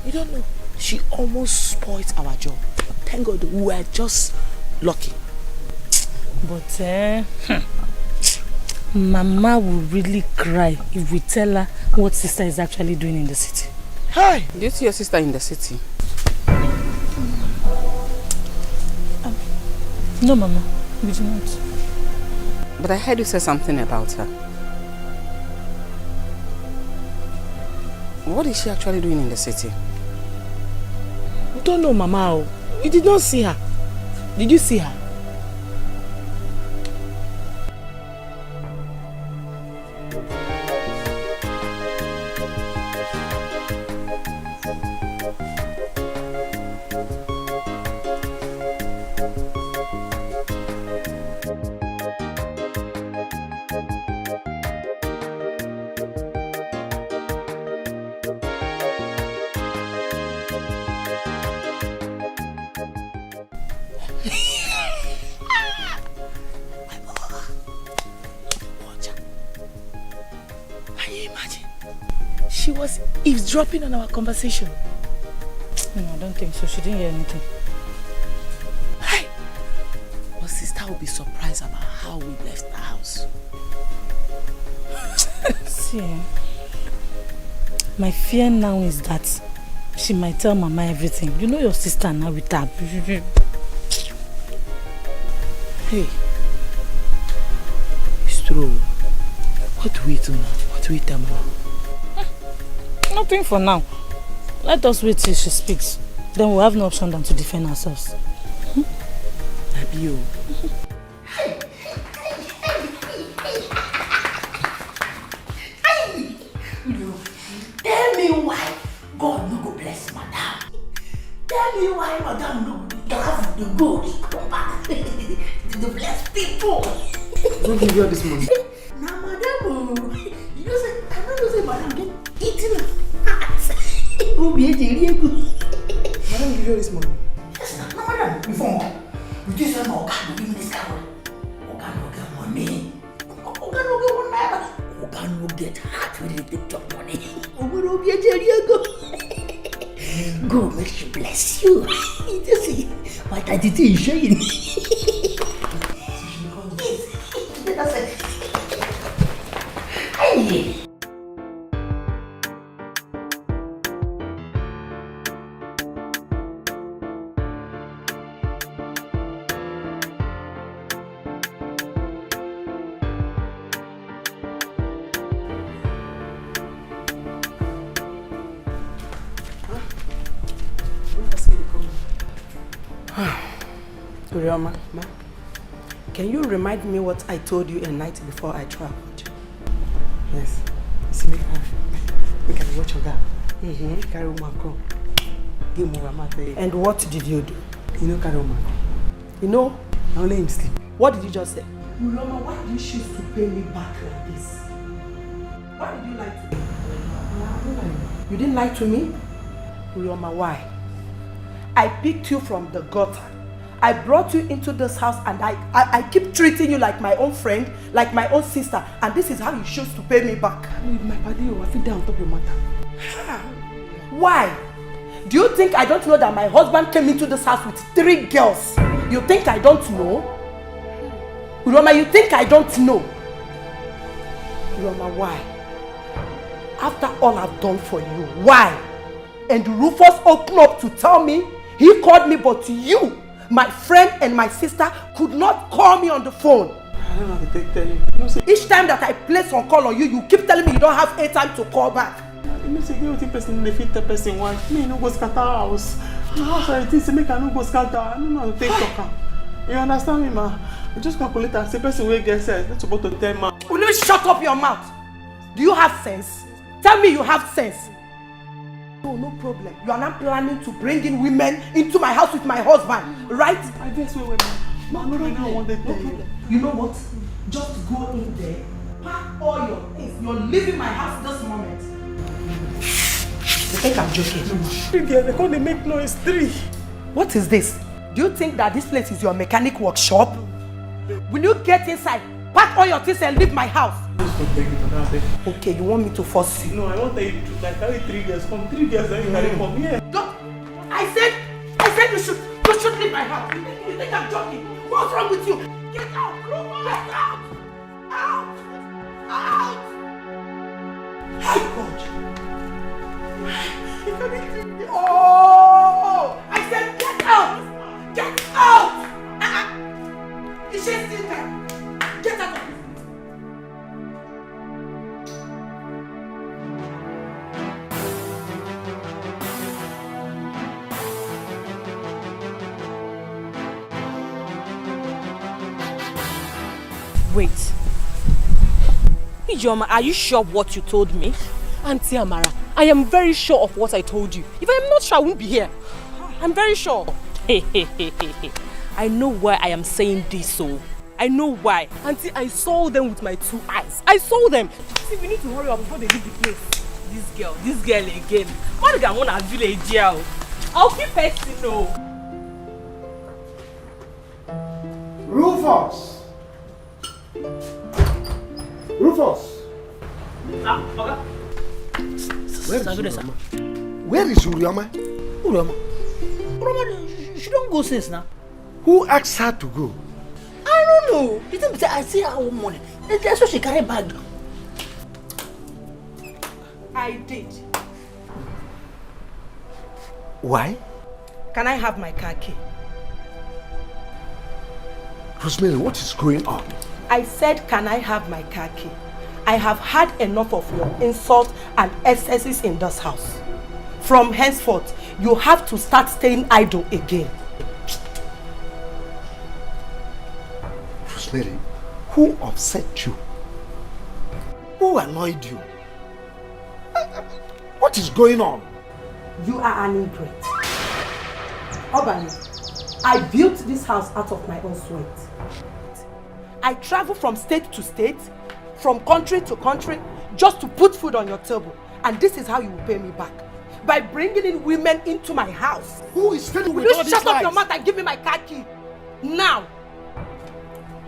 You don't know. She almost spoiled our job. Thank God we were just lucky. But Mama will really cry if we tell her what sister is actually doing in the city. Hi! Do you see your sister in the city? No, Mama. We do not. But I heard you say something about her. What is she actually doing in the city? We don't know, Mama. You did not see her. Did you see her? was eavesdropping on our conversation. No, I don't think so. She didn't hear anything. Hey! But sister will be surprised about how we left the house. See, my fear now is that she might tell Mama everything. You know your sister now with her. Hey, it's true. What do we do now? What do we tell Mama? Nothing for now. Let us wait till she speaks. Then we'll have no option than to defend ourselves. Abio. Tell me why God no go bless Madam. Tell me why Madam no have the good come back to bless people. Don't give you all this money. Now, Madam, you know say I don't say Madam get eaten. Who be a good? Madam give you all this money. Yes, no, Madam. Before you just say no, God give me this card. God no get money. God no get one naira. God no get heart when you take your money. Go be a go. Go make she bless you. You just see what I did is showing. That's it. Hey. Urioma, ma, can you remind me what I told you a night before I traveled? Yes. See me, we can watch your gap. Carry my crown. Give me a matter. And what did you do? You know, carry my crown. You know? I'll let him sleep. What did you just say? Urioma, why do you choose to pay me back like this? Why did you lie to me? You didn't lie to me? Urioma, why? I picked you from the gutter. I brought you into this house and I keep treating you like my own friend, like my own sister, and this is how you choose to pay me back. My body, I feel down on top of your matter. Why? Do you think I don't know that my husband came into this house with 3 girls? You think I don't know? Uroma, you think I don't know? Uroma, why? After all I've done for you, why? And Rufus opened up to tell me, he called me, but you, my friend and my sister, could not call me on the phone. I don't know how to tell you. Each time that I place on call on you, you keep telling me you don't have airtime to call back. You know, say, you think person they fit the person want. Me no go scatter house. So I think say make I no go scatter. I don't know how to take talk. You understand me, ma? You just calculate and say person will get sense. That's about to tell ma. Will you shut up your mouth? Do you have sense? Tell me you have sense. No, no problem. You are not planning to bring in women into my house with my husband, right? I guess we will. Ma, no, right now I want to tell you. You know what? Just go in there, pack all your things. You're leaving my house this moment. You think I'm joking? 3 girls, they can't make noise. 3. What is this? Do you think that this place is your mechanic workshop? Will you get inside, pack all your things and leave my house? Okay, you want me to force you? No, I want to tell you the truth. I carry 3 girls. Come 3 girls, then you carry come here. Don't. I said you should leave my house. You think I'm joking? What's wrong with you? Get out! Get out! Out! Out! God! Oh! I said get out! Get out! Is she still there? Get out of here! Wait. Ijoma, are you sure of what you told me? Auntie Amara, I am very sure of what I told you. If I am not sure, I won't be here. I'm very sure. I know why I am saying this so. I know why. Auntie, I saw them with my 2 eyes. I saw them. See, we need to hurry up before they leave the place. This girl again. What do I want to village here? I'll keep festing, no. Rufus! Rufus! Okay. Where is Urioma? Urioma, she don't go since now. Who asked her to go? I don't know. You think I see her one morning. That's why she carry bag. I did. Why? Can I have my car key? Rosemary, what is going on? I said, can I have my car key? I have had enough of your insults and excesses in this house. From henceforth, you have to start staying idle again. Rosemary, who upset you? Who annoyed you? What is going on? You are an ingrate. Obani, I built this house out of my own sweat. I travel from state to state, from country to country, just to put food on your table. And this is how you will pay me back. By bringing in women into my house. Who is telling Will with you all shut these up lies? your mouth and give me my car key? Now.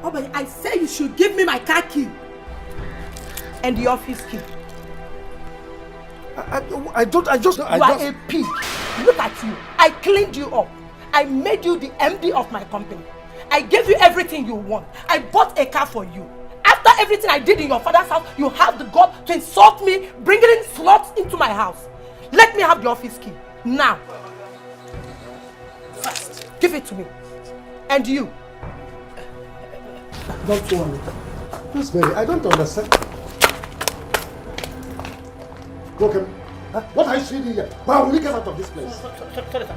Obani, I say you should give me my car key. And the office key. You are a pig. Look at you. I cleaned you up. I made you the MD of my company. I gave you everything you want. I bought a car for you. After everything I did in your father's house, you have the gall to insult me, bringing in sluts into my house. Let me have the office key. Now. Fast. Give it to me. And you. Don't worry. Rosemary, I don't understand. Okay. What are you saying here? Why will we get out of this place? Sorry, sir.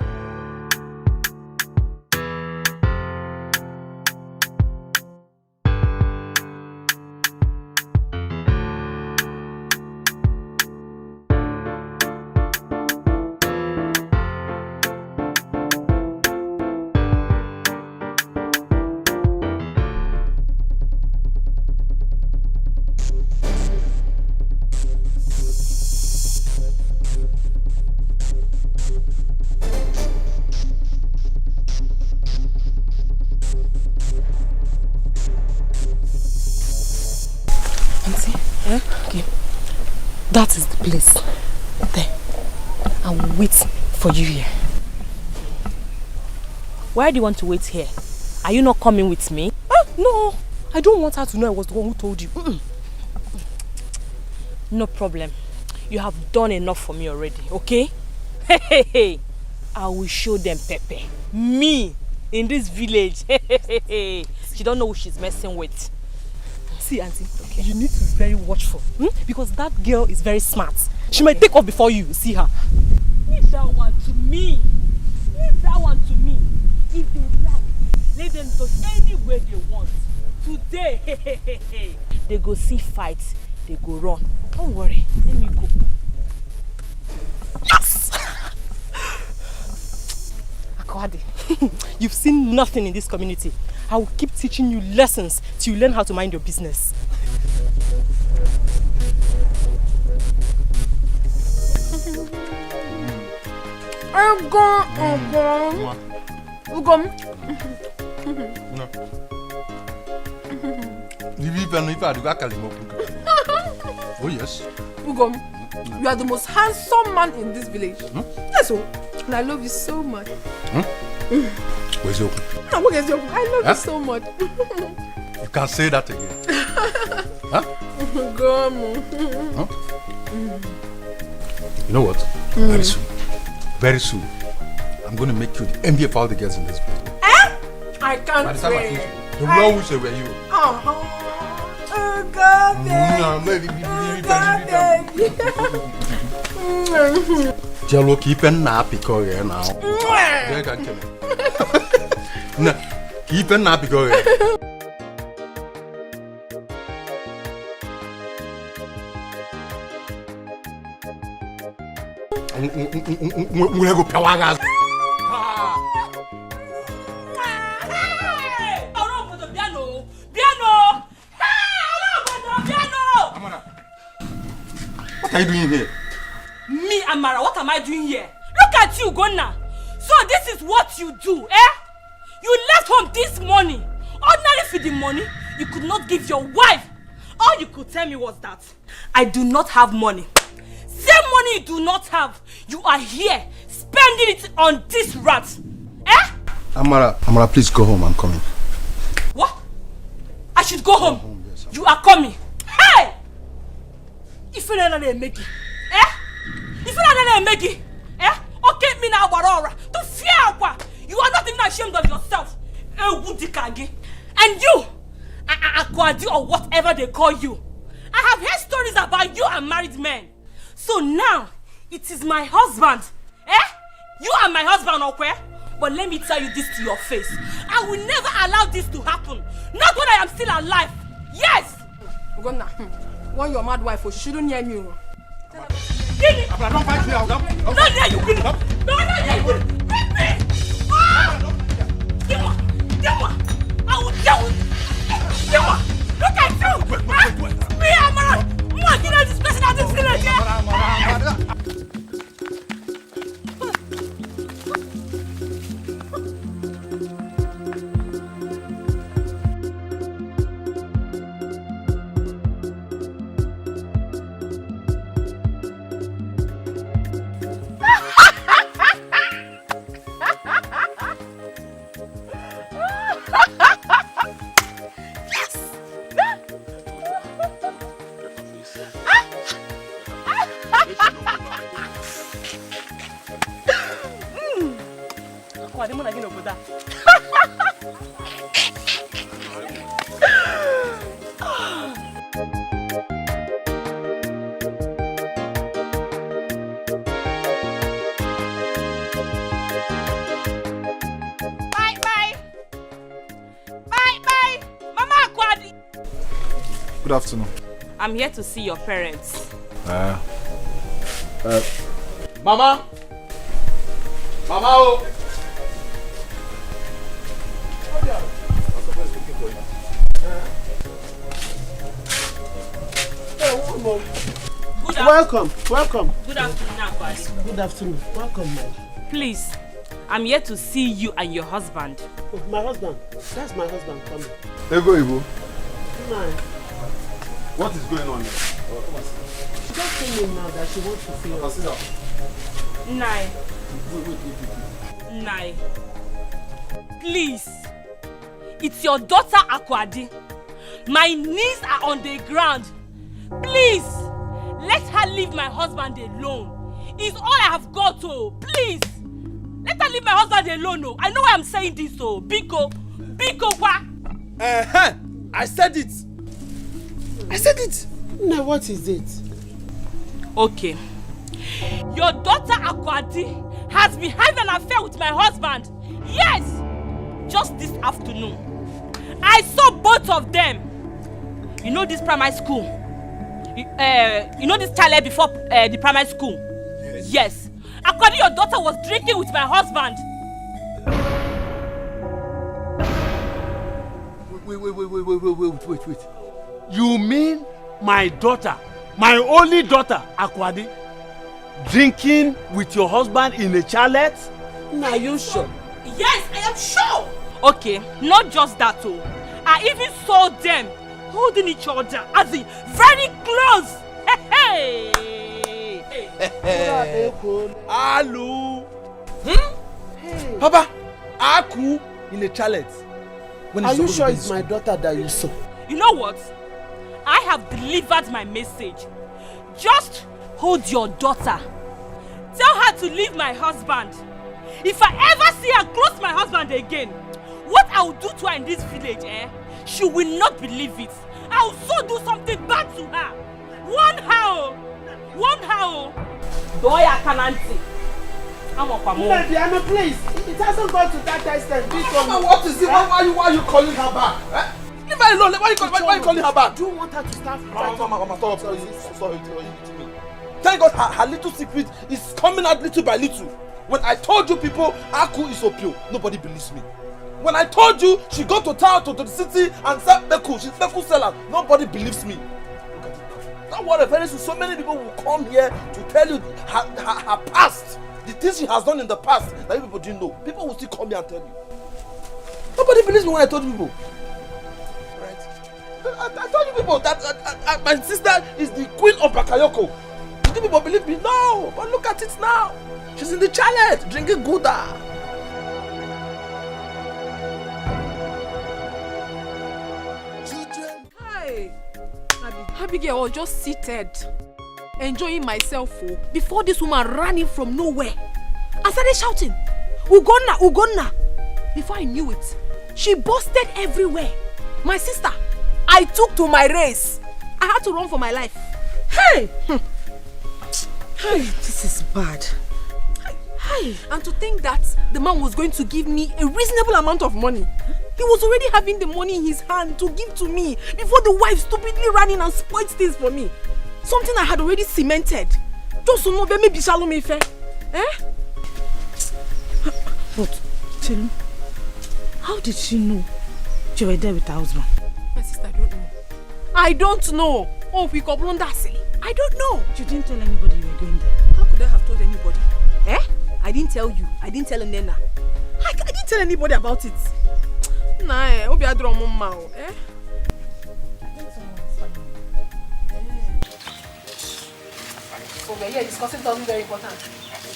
That is the place. There. I will wait for you here. Why do you want to wait here? Are you not coming with me? No. I don't want her to know I was the one who told you. No problem. You have done enough for me already, okay? Hey. I will show them Pepe. Me in this village. She don't know who she's messing with. See, auntie, you need to be very watchful. Because that girl is very smart. She might take off before you see her. Leave that one to me. Leave that one to me. If they like, let them do any way they want. Today, they go see fights, they go run. Don't worry, let me go. Yes! Akwadi, you've seen nothing in this community. I will keep teaching you lessons till you learn how to mind your business. Oh yes. Ugom, you are the most handsome man in this village. Yes, oh, and I love you so much. Where's your? I love you so much. You can't say that again. Huh? Huh? You know what? Very soon, I'm going to make you the envy of all the girls in this place. I can't wait. The one who say were you. Oh God, baby. Jello keep an nappy courier now. No, keep an nappy courier. We'll go Pawagas. What are you doing here? Me, Amara, what am I doing here? Look at you, Gonna. So this is what you do, eh? You left home this morning. Ordinary for the money, you could not give your wife. All you could tell me was that I do not have money. Same money you do not have, you are here spending it on this rat. Eh? Amara, please go home. I'm coming. What? I should go home? Yes, you are coming. Hey! If you don't make it, eh? If you don't make it, eh? Okay, me now, Barora. To fear, you are not even ashamed of yourself. And you, Akwadi or whatever they call you, I have heard stories about you and married men. So now, it is my husband. Eh? You are my husband, okay? But let me tell you this to your face. I will never allow this to happen. Not when I am still alive. Yes! Ugonna, when your mad wife, she shouldn't hear me. Give me! Don't fight me out. Don't hear you, give me! Don't hear you! Give me! Give me! I will deal with you! Give me! Look at you! Me, Amara! What you know this person out of the village, yeah? Good afternoon. I'm here to see your parents. Mama! Mama! Oh! Welcome. Good afternoon, Akwadi. Good afternoon. Welcome, man. Please, I'm here to see you and your husband. Oh, my husband. That's my husband coming. Ego. Man. What is going on here? She just told me now that she wants to see us. Sit down. Nai. Wait. Nai. Please. It's your daughter, Akwadi. My knees are on the ground. Please. Let her leave my husband alone. It's all I have got, oh. Please. Let her leave my husband alone, oh. I know why I'm saying this, oh. Biko, wa. I said it. Now, what is it? Okay. Your daughter Akwadi has been having an affair with my husband. Yes! Just this afternoon. I saw both of them. You know this primary school? You know this toilet before the primary school? Yes. Akwadi, your daughter was drinking with my husband. Wait. You mean my daughter, my only daughter, Akwadi, drinking with your husband in a chalet? Now, are you sure? Yes, I am sure. Okay, not just that, oh. I even saw them holding each other as in very close. Hey. Alu. Hey. Papa, Aku in a chalet. Are you sure it's my daughter that you saw? You know what? I have delivered my message. Just hold your daughter. Tell her to leave my husband. If I ever see her close my husband again, what I will do to her in this village, she will not believe it. I will so do something bad to her. One how. Doya Kananti. I'm up a Diana, please. It hasn't gone to that extent. What is it? Why are you calling her back? Leave her alone. Why are you calling her back? Do you want her to start? Mama, stop. Sorry. Thank God her little secret is coming out little by little. When I told you people Aku is Opio, nobody believes me. When I told you she got to town to the city and said Beku, she's Beku seller, nobody believes me. Look at it. Don't worry, very soon so many people will come here to tell you her past. The things she has done in the past that you people didn't know. People will still come here and tell you. Nobody believes me when I told you people. Right? I told you people that my sister is the queen of Bakayoko. asking people believe me? No, but look at it now. She's in the chalet drinking Gouda. Hi, Abigail was just seated, enjoying myself before this woman ran in from nowhere. I started shouting, Ugonna, Ugonna. Before I knew it, she busted everywhere. My sister, I took to my race. I had to run for my life. Hey! Hey, this is bad. Hey. And to think that the man was going to give me a reasonable amount of money. He was already having the money in his hand to give to me before the wife stupidly ran in and spoiled things for me. Something I had already cemented. Just to know maybe shalom me fair. Eh? But, Chelu, how did she know you were there with her husband? My sister, I don't know. I don't know. Oh, we got blonde silly. I don't know. You didn't tell anybody you were going there. How could I have told anybody? Eh? I didn't tell you. I didn't tell Nena. I didn't tell anybody about it. Nah, eh? Obi adro mama, eh? So we're here discussing something very important.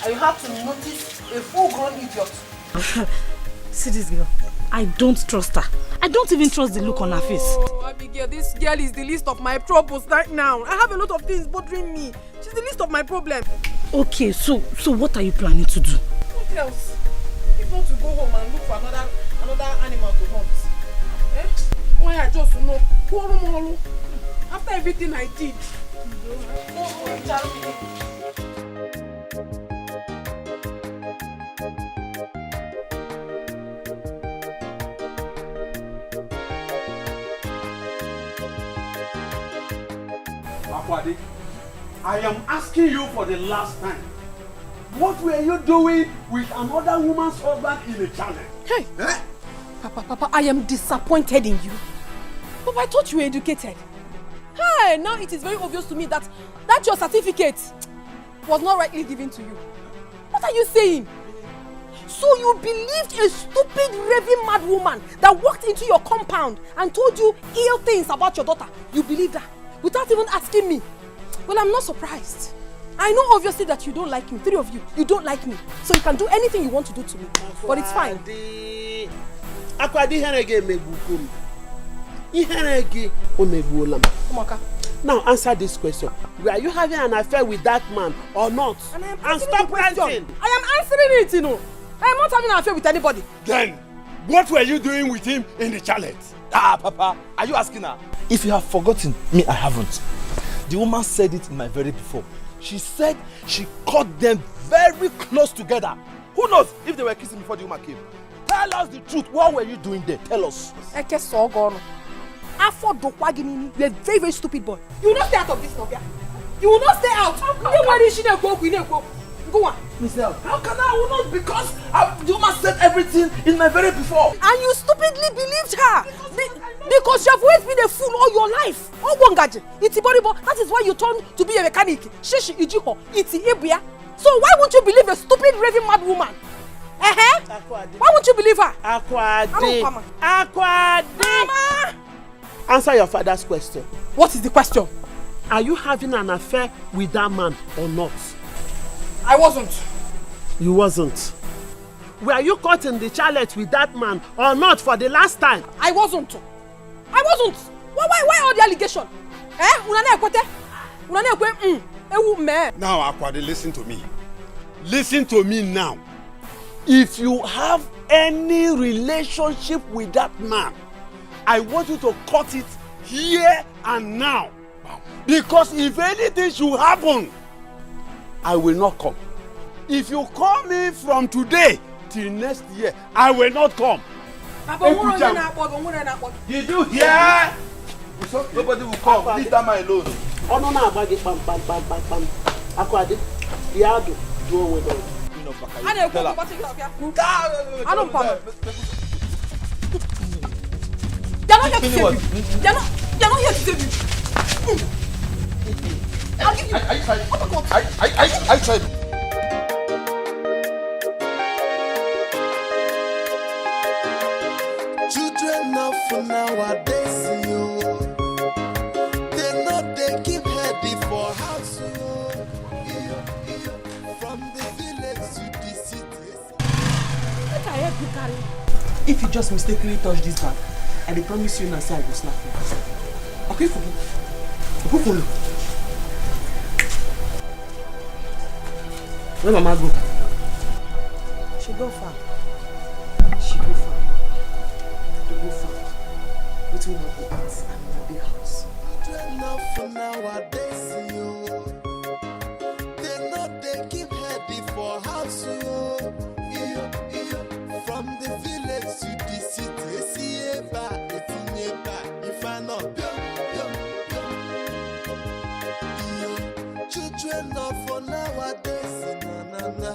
And you have to notice a full-grown idiot. See this girl. I don't trust her. I don't even trust the look on her face. Oh, Abigail, this girl is the least of my troubles right now. I have a lot of things bothering me. She's the least of my problems. Okay, so what are you planning to do? What else? If not to go home and look for another animal to hunt. Eh? Why I just know? After everything I did. Akwade, I am asking you for the last time. What were you doing with another woman's husband in the channel? Hey! Eh? Papa, I am disappointed in you. Papa, I thought you were educated. Hey, now it is very obvious to me that your certificate was not rightly given to you. What are you saying? So you believed a stupid, raving mad woman that walked into your compound and told you ill things about your daughter. You believed her without even asking me. Well, I'm not surprised. I know obviously that you don't like me. Three of you, you don't like me. So you can do anything you want to do to me. But it's fine. Now answer this question. Were you having an affair with that man or not? And stop ranting. I am answering it, you know. I am not having an affair with anybody. Then, what were you doing with him in the chalet? Papa, are you asking her? If you have forgotten, me, I haven't. The woman said it in my very before. She said she caught them very close together. Who knows if they were kissing before the woman came? Tell us the truth. What were you doing there? Tell us. You're a very, very stupid boy. You will not stay out of this, Novia. You will not stay out. Go on. Michelle, how can I will not? Because the woman said everything in my very before. And you stupidly believed her. Because you have always been a fool all your life. That is why you turned to be a mechanic. So why won't you believe a stupid raving mad woman? Why won't you believe her? Akwade. Mama! Answer your father's question. What is the question? Are you having an affair with that man or not? I wasn't. You wasn't. Were you caught in the chalet with that man or not for the last time? I wasn't. Why all the allegation? Now, Akwade, listen to me. Listen to me now. If you have any relationship with that man, I want you to cut it here and now. Because if anything should happen, I will not come. If you call me from today till next year, I will not come. Did you hear? It's okay. Nobody will come. Leave that man alone. Oh no, no, Akwade, Yado, do away with it. I don't come. They're not here to save you. They're not here to save you. I'll give you. I tried. Children now for nowadays, yo. They know they keep heady for house, yo. if you just mistakenly touch this bag, I dey promise you now say I go slap you. Okay, Fugu? Go follow. Where Mama go? She go far. She go far. To go far. Wetin una go eat and una dey house. Enough for nowadays, yo. They know they keep heady for house, yo. From the village to the city, see if I know, children not for nowadays, na.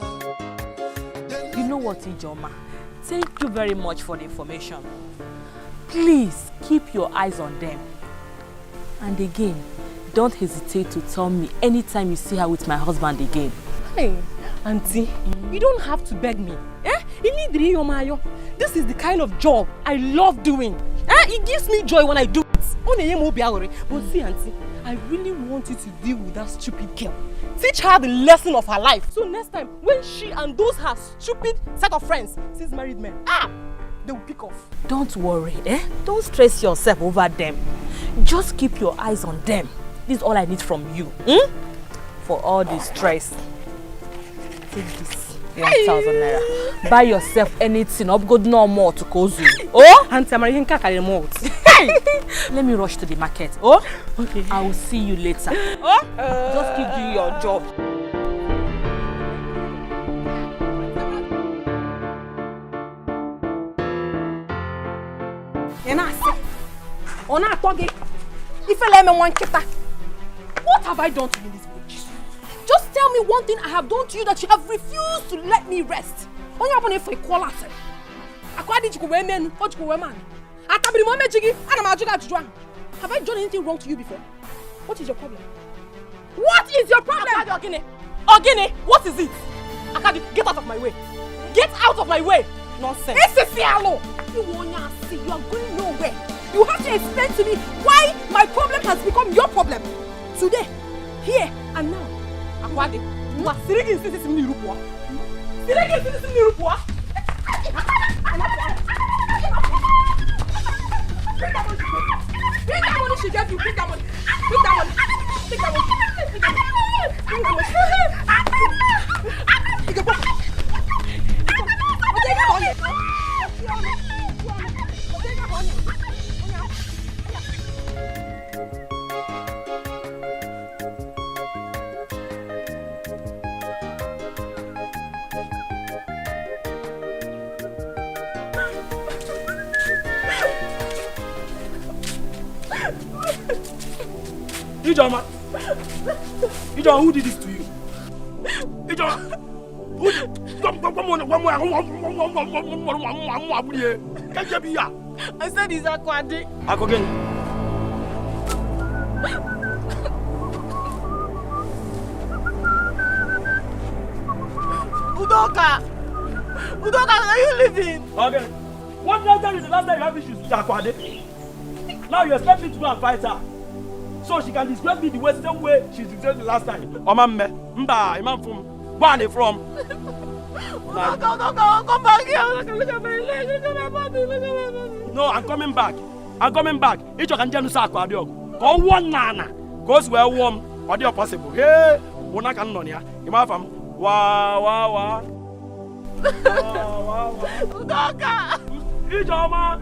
You know what, Ijoma? Thank you very much for the information. Please keep your eyes on them. And again, don't hesitate to tell me anytime you see her with my husband again. Hey, Auntie, you don't have to beg me. This is the kind of job I love doing. It gives me joy when I do it. But see, Auntie, I really want you to deal with that stupid girl. Teach her the lesson of her life. So next time, when she and those her stupid set of friends sees married men, they will pick off. Don't worry, Don't stress yourself over them. Just keep your eyes on them. This is all I need from you. For all the stress. Take this 1,000 naira. Buy yourself anything. Up good no more to Kozu. Oh? Auntie, I'm Let me rush to the market. Oh? Okay. I will see you later. Oh? Just keep doing your job. What have I done to you this week? Just tell me one thing I have done to you that you have refused to let me rest. Have I done anything wrong to you before? What is your problem? What is your problem? Ogene, what is it? Akadi, get out of my way. Get out of my way. Nonsense. You are going nowhere. You have to explain to me why my problem has become your problem. Today, here, and now. Akwade, you are sitting in this Nirupua. Sitting in this Nirupua. Bring that money. Bring that money she gave you. Bring that money. Bring that money. Bring that money. Bring that money. Bring that money. Ijoma, who did this to you? Ijoma, who did? I said he's Akwade. Akogeni. Udoka, are you leaving? Okay. What did I tell you the last time you have issues with Akwade? Now you expect me to go and fight her. So she can describe me the same way she described the last time. Omame, Mba, Imam from, where are they from? Come back here. Look at my leg. Look at my body. Look at my body. No, I'm coming back. I'm coming back. Each of you can say Akwade. Go one nana. Goes where warm. What do you possible? Hey, we're not going here. Imam from, wa. Udoka. Ijoma.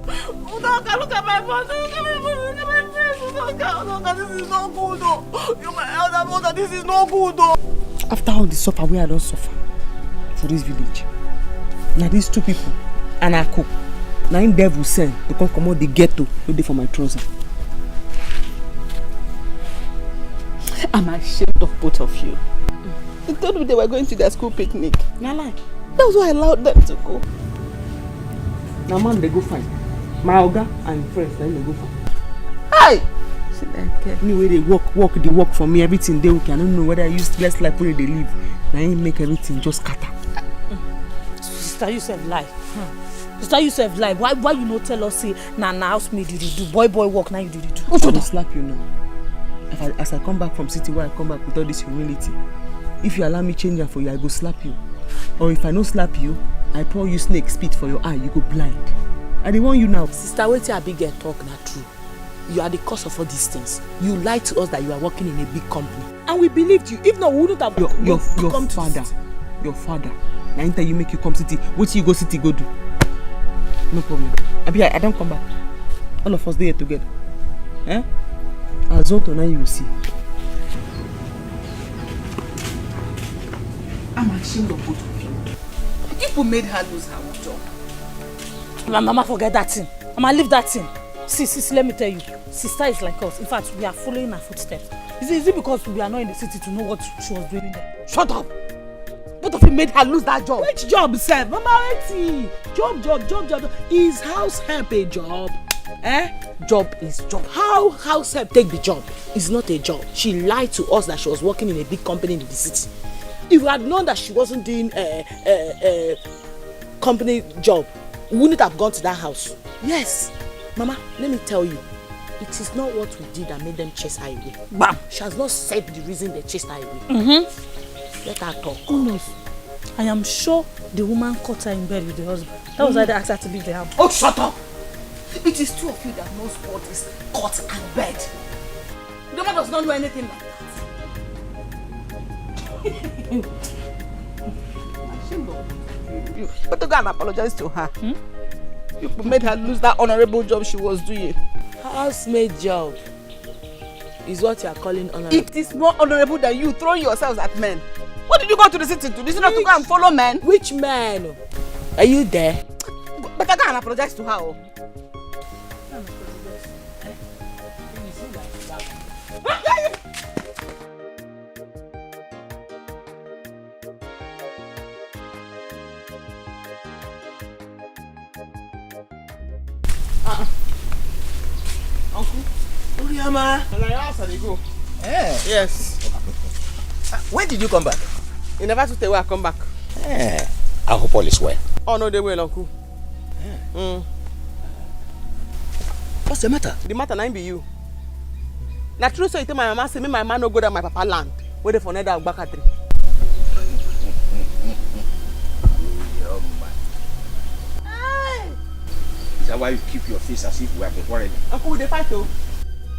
Udoka, look at my body. Look at my body. Look at my face. Udoka, this is not good, though. You're my elder brother. This is not good, though. After all the suffer, where I don't suffer for this village. Now these two people, and I cook. Now in devil send to come out the ghetto, no dey for my trouser. I'm ashamed of both of you. They told me they were going to their school picnic. Now lie. That was why I allowed them to go. Now man, they go fine. My oga and friends, then they go fine. Hi! Me where they work for me, everything they okay. I don't know whether I use less like where they live. Now I make everything just scatter. Sister, you said lie. Sister, you said lie. Why you not tell us say na house me do boy work now you do. Who should slap you now? As I come back from city where I come back with all this humility, If you allow me change am for you, I go slap you. Or if I no slap you, I pour you snake spit for your eye, you go blind. I dey warn you now. Sister, wetin Abigail talk na true. You are the cause of all these things. You lied to us that you are working in a big company. And we believed you. If not, we wouldn't have your father. Your father. Na him tell you make you come city. Wetin you go city go do? No problem. Abi, I don't come back. All of us dey here together. Eh? As on to now you will see. I'm ashamed of both of you. People made her lose her job. Mama, forget that thing. Mama, leave that thing. See, let me tell you. Sister is like us. In fact, we are following her footsteps. Is it because we are not in the city to know what she was doing there? Shut up! Both of you made her lose that job. Which job, sir? Mama, wait. Job. Is house help a job? Job is job. How house help take the job? It's not a job. She lied to us that she was working in a big company in the city. If we had known that she wasn't doing a company job, we wouldn't have gone to that house. Yes. Mama, let me tell you, it is not what we did that made them chase her away. Bam! She has not said the reason they chased her away. Let her talk. Who knows? I am sure the woman caught her in bed with the husband. That was why they asked her to leave the house. Oh, shut up! It is two of you that knows what is caught and bed. The woman does not know anything like that. But to go and apologize to her. You made her lose that honorable job she was doing. Housemaid job is what you are calling honorable. It is more honorable than you throwing yourselves at men. What did you go to the city to? Did you not to go and follow men? Which men? Are you there? But I go and apologize to her. Oh. Uncle, Uriama. and I asked her to go. Yes. When did you come back? You never took the way I come back. I hope all is well. Oh no, they will, Uncle. What's the matter? The matter now be you. Na true so you tell my mama say me my man no go down my papa land. Where they for another Agbaka tree. Is that why you keep your face as if we have been quarreling? Uncle, we dey fight though.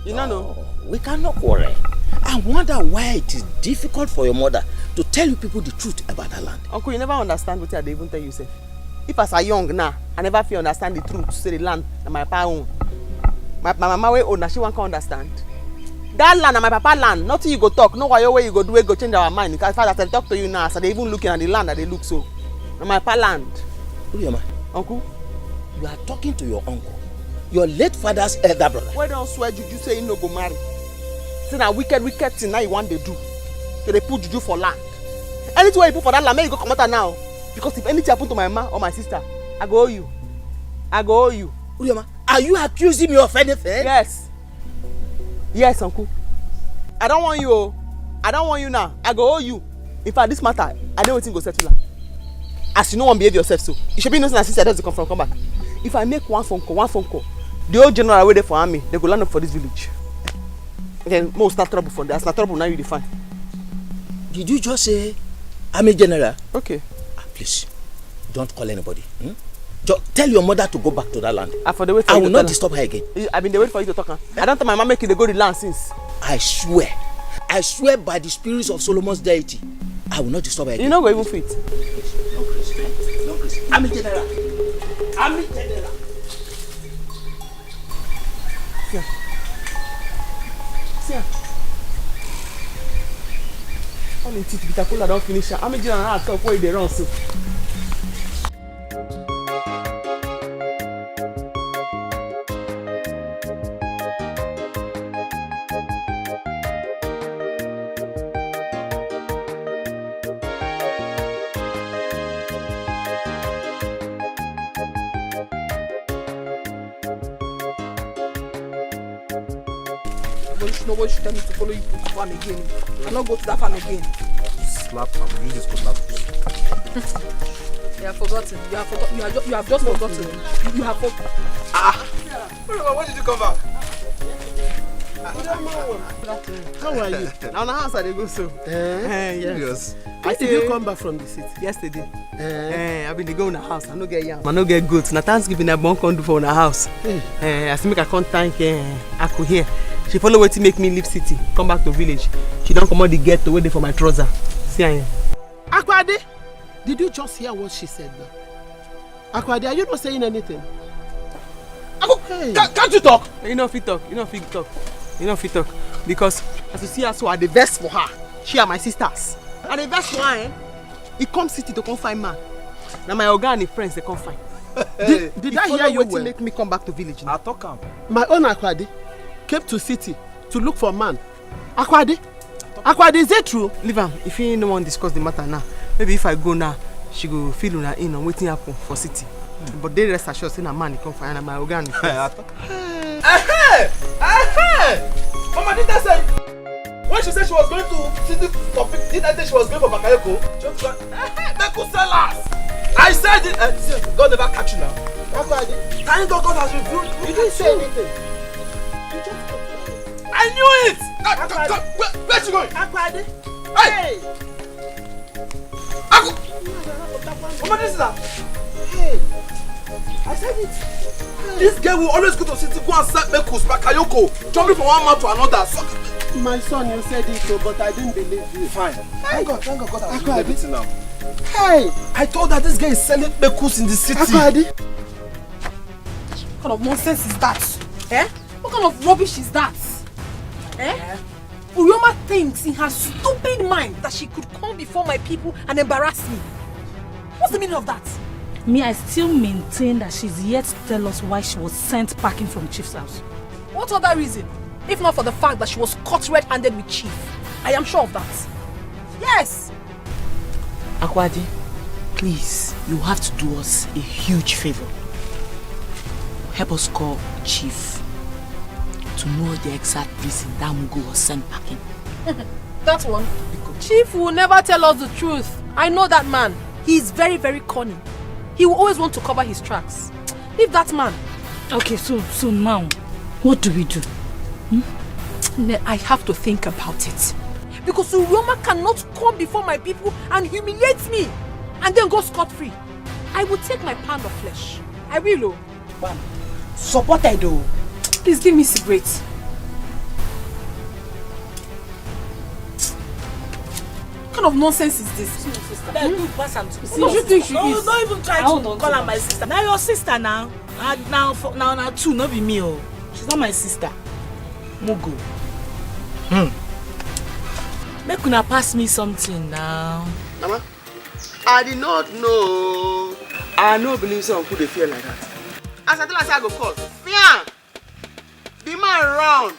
You know. We cannot quarrel. I wonder why it is difficult for your mother to tell you people the truth about her land. Uncle, you never understand what I dey even tell you, sef. If as I young now, I never feel understand the truth. Say the land na my papa own. My mama wey own, na she wan come understand. That land na my papa land. Nothing you go talk, no wayo wey you go do wey go change our mind. Because as I talk to you now, as I dey even looking at the land that they look so. Na my papa land. Uriama. Uncle. You are talking to your uncle, your late father's elder brother. Why don't swear juju say he no go marry? Say na wicked thing now you want to do. So they put juju for land. Anything you put for that land, make you go come out now. Because if anything happen to my mama or my sister, I go owe you. Uriama, are you accusing me of anything? Yes, uncle. I don't want you. I don't want you now. I go owe you. In fact, this matter, I know wetin go settle am. As you no wan behave yourself so, you should be innocent as sister doesn't come back. If I make one phone call, the old general wey dey for army, they go land up for this village. Then most start trouble for there. As na trouble now you define. Did you just say army general? Okay. Please, don't call anybody. Just tell your mother to go back to that land. I will not disturb her again. I've been waiting for you to talk. I don't tell my mama make you go the land since. I swear by the spirits of Solomon's deity, I will not disturb her again. You no go even fit. No, Chris. Army general. See. All the teeth bitter cola don't finish. Army general now talk where they run so. Nobody should tell me to follow you to the farm again. I not go to that farm again. Slap, I will use this cutlass. You have forgotten. You have just forgotten. You have forgotten. What did you come back? How are you? Now the house I dey go so. Yes. When did you come back from the city? Yesterday. I been dey go in the house. I no get yam. I no get goats. Na Thanksgiving I born come do for una house. I still make I come thank Aku here. She follow wetin make me leave city, come back to village. She don comot the ghetto wey dey for my trouser. See am here. Akwade, did you just hear what she said now? Akwade, are you not saying anything? Hey. Can't you talk? You know fit talk. You know fit talk. You know fit talk. Because as you see her so I dey vex for her. She are my sisters. I dey vex for her, He come city to come find man. Now my oga and his friends they come find. Did I hear you well? Make me come back to village now. I talk am. My own Akwade came to city to look for man. Akwade, is it true? Leave am. If you no want discuss the matter now, maybe if I go now, she go feel una in on wetin happen for city. But they rest assured say na man he come find and my oga and his friends. Mama, did I say? When she said she was going to city topic, did I say she was going for Bakayoko? Just go. Meku sellers. I said it. God never catch you now. Thank God has revealed. You didn't say anything. You just got I knew it. Where you going? Akwade. Hey. Mama, this is her. Hey. I said it. This girl will always go to city, go and sell Mekus, Bakayoko, jumping from one man to another. So, my son, you said it, but I didn't believe you. Fine. Thank God has revealed everything now. Hey! I told her this girl is selling Mekus in the city. Akwade. What kind of nonsense is that? What kind of rubbish is that? Urioma thinks in her stupid mind that she could come before my people and embarrass me. What's the meaning of that? Me, I still maintain that she's yet to tell us why she was sent packing from Chief's house. What other reason? If not for the fact that she was caught red-handed with Chief. I am sure of that. Yes! Akwadi, please, you have to do us a huge favor. Help us call Chief to know the exact reason that Mugu was sent packing. That one? Chief will never tell us the truth. I know that man. He is very, very cunning. He will always want to cover his tracks. Leave that man. Okay, so now, what do we do? I have to think about it. Because Urioma cannot come before my people and humiliate me and then go scot-free. I will take my pound of flesh. I will. Bam. Supported though. Please give me cigarettes. What kind of nonsense is this? You think she is? Don't even try to call her my sister. Now your sister now. Now two, not be me. Oh. She's not my sister. Mugu. Make una pass me something now. Mama, I did not know. I no believe someone could feel like that. As I tell her I go call. Fear! The man around.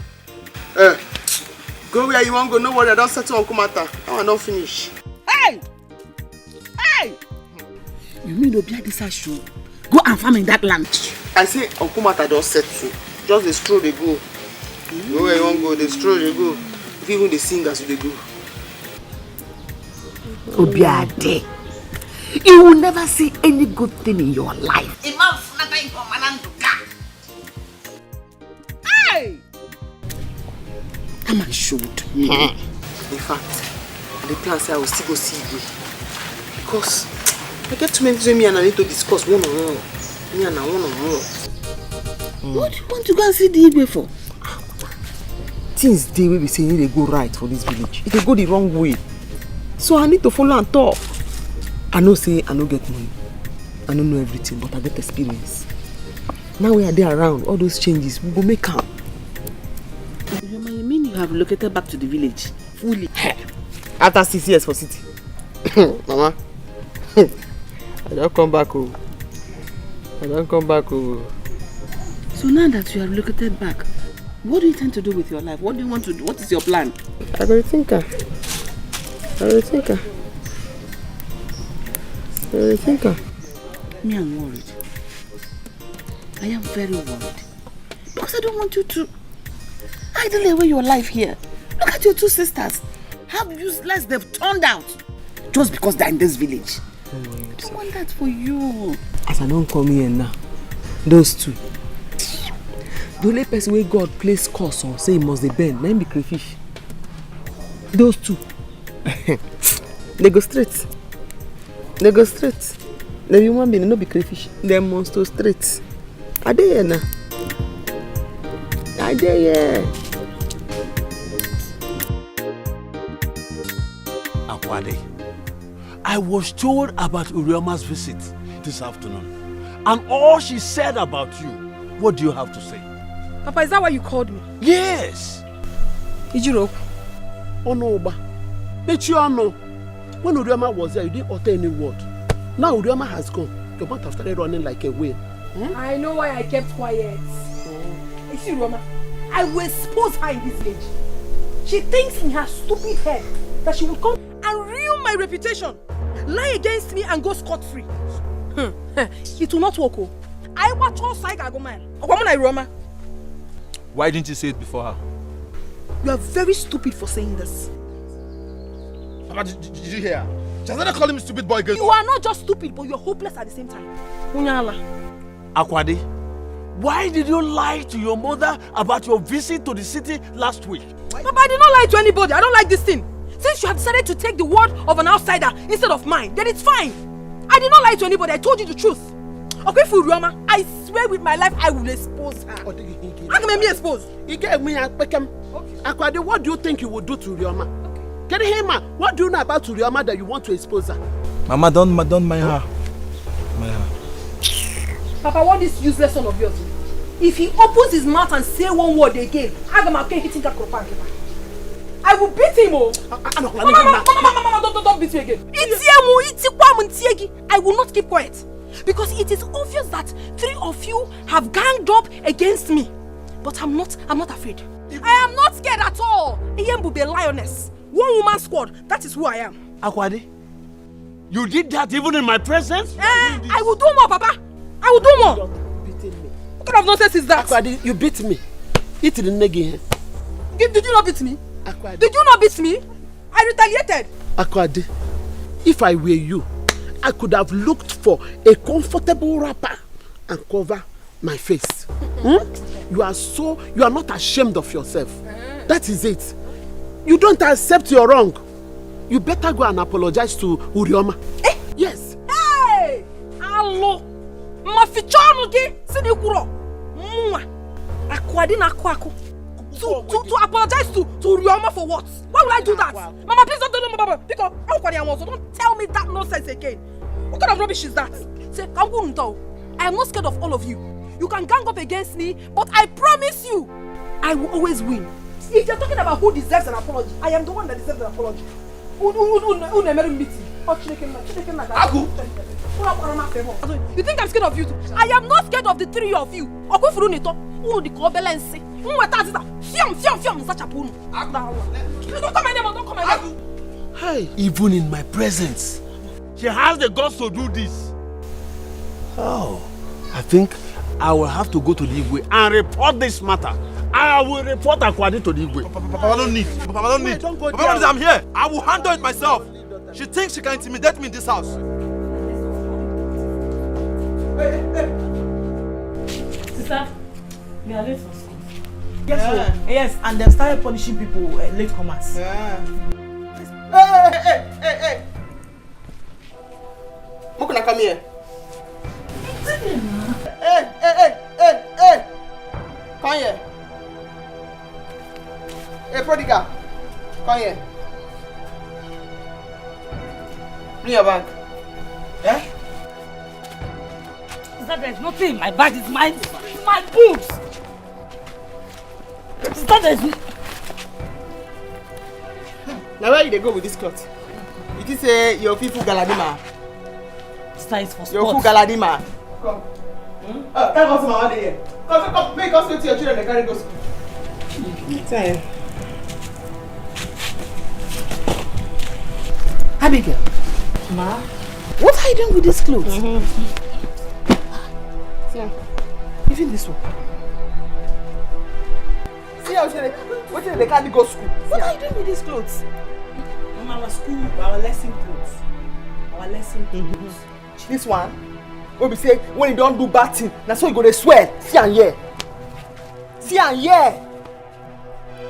Go where you want go, no worry, I don't settle on Kumata. That one don't finish. Hey! You mean no behind this show? Go and farm in that land. I say Uncle Mata don't settle. Just the stroll they go. Go where you want go, the stroll they go. If even the singers they go. Obiade, you will never see any good thing in your life. Hey! That man showed. In fact, the plan say I will still go see you. Because I get too many things with me and I need to discuss one-on-one. Me and I one-on-one. What do you want to go and see the Igwe for? Things they will be saying they go right for this village. If they go the wrong way. So I need to follow and talk. I know say I no get money. I don't know everything, but I get experience. Now we are there around, all those changes, we go make up. You mean you have relocated back to the village? Fully? After 6 years for city. Mama, I don't come back. I don't come back. So now that you have relocated back, what do you intend to do with your life? What do you want to do? What is your plan? I will think. Me, I'm worried. I am very worried. Because I don't want you to idle away your life here. Look at your two sisters. How useless they've turned out. Just because they're in this village. I don't want that for you. As I don't come here now, those two, The only person where God place curse on say he must they bend, name be crayfish. Those two. They go straight. They go straight. The human being no be crayfish. They must go straight. Are they here now? Are they here? Akwade, I was told about Urioma's visit this afternoon. And all she said about you, what do you have to say? Papa, is that why you called me? Yes. Ijiro. Oh no, Oba. But you all know, when Urioma was there, you didn't utter any word. Now Urioma has gone. Your mouth have started running like a whale. I know why I kept quiet. You see, Urioma, I will expose her in this village. She thinks in her stupid head that she would come and ruin my reputation, lie against me and go scot-free. It will not work. I watch all side argument. Why didn't you say it before her? You are very stupid for saying this. Papa, did you hear? She started calling me stupid boy again. You are not just stupid, but you are hopeless at the same time. Akwade, why did you lie to your mother about your visit to the city last week? Papa, I did not lie to anybody. I don't like this thing. Since you have decided to take the word of an outsider instead of mine, then it's fine. I did not lie to anybody. I told you the truth. Okay, Furioma, I swear with my life I will expose her. How can I be exposed? You gave me a Beckham. Akwade, what do you think you would do to Urioma? Get him, what do you know about Urioma that you want to expose her? Mama, don't mind her. Mind her. Papa, what is useless son of yours? If he opens his mouth and say one word again, I will beat him. Mama, don't beat me again. I will not keep quiet. Because it is obvious that 3 of you have ganged up against me. But I'm not afraid. I am not scared at all. Iyembu be lioness. One woman squad, that is who I am. Akwade, you did that even in my presence? I will do more, Papa. I will do more. You're beating me. What kind of nonsense is that? Akwade, you beat me. Eat the negi. Did you not beat me? Akwade. Did you not beat me? I retaliated. Akwade, if I were you, I could have looked for a comfortable wrapper and cover my face. You are not ashamed of yourself. That is it. You don't accept your wrong. You better go and apologize to Urioma. Yes. Hey! Allo! Mafichano ge sinikuro. Akwade na kwako. To apologize to Urioma for what? Why would I do that? Mama, please don't do that, Mama. Because don't tell me that nonsense again. What kind of rubbish is that? Say, I am not scared of all of you. You can gang up against me, but I promise you, I will always win. If you're talking about who deserves an apology, I am the one that deserves an apology. You think I'm scared of you too? I am not scared of the 3 of you. Don't come my name, don't come my name. Hey, even in my presence, she has the guts to do this. Oh, I think I will have to go to the Igwe and report this matter. I will report Akwade to the Igwe. Papa, I don't need. Papa, I don't need. Papa, I'm here. I will handle it myself. She thinks she can intimidate me in this house. Sister, we are late for school. Yes, yes, and they started punishing people late comers. Hey! Mukuna, come here. Hey! Come here. Hey, prodigal. Come here. Bring your bag. Yeah? Sister, there's nothing in my bag. It's my boobs. Sister, there's Now where you go with this cloth? It is your people galadima. Sister, it's for sports. Your people galadima. Come. Carry go to my one here. Come. Make us go to your children and carry go school. Time. Abigail. Ma? What are you doing with these clothes? See, even this one. See how they can't go school. What are you doing with these clothes? Mama, our lesson clothes. Our lesson clothes. This one, we be say when you don't do bad thing, that's why you go to swear. See and hear. see am here.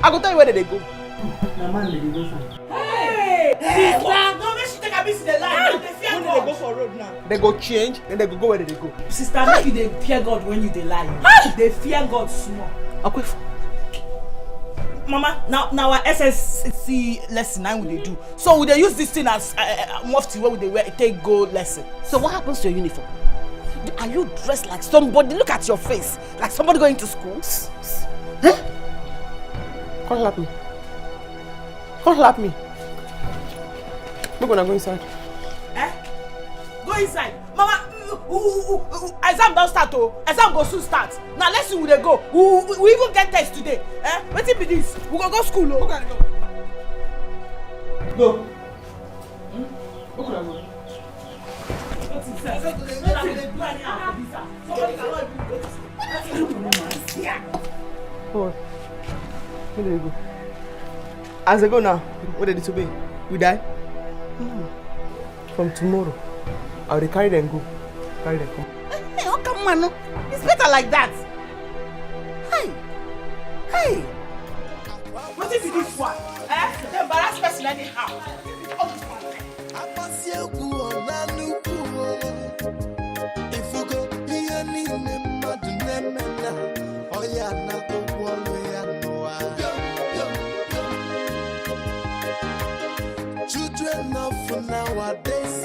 I go tell you where they go. Mama, they go for. Hey! Sister, no, make she take a visit the line. They fear When God. they go for road now, they go change, then they go where they go. Sister, make you dey fear God when you dey lie. They fear God small. Okay. Mama, now our SSC lesson 9 we dey do. So we dey use this thing as mufti where we dey wear take go lesson. So what happens to your uniform? Are you dressed like somebody? Look at your face, like somebody going to school. Huh? Come slap me. Come slap me. We're gonna go inside. Go inside. Mama, exam don start oh. Exam go soon start. Now let's see where they go. We even get test today. Wetin be this? We go school oh. Okay, go. Go. Hold on. Where did they go? As they go now, what did they disobey? We die? From tomorrow, I will carry them go. Carry them come. Hey, how come man? It's better like that. Hey. What if this one? The embarrassed person anyhow. Children of nowadays,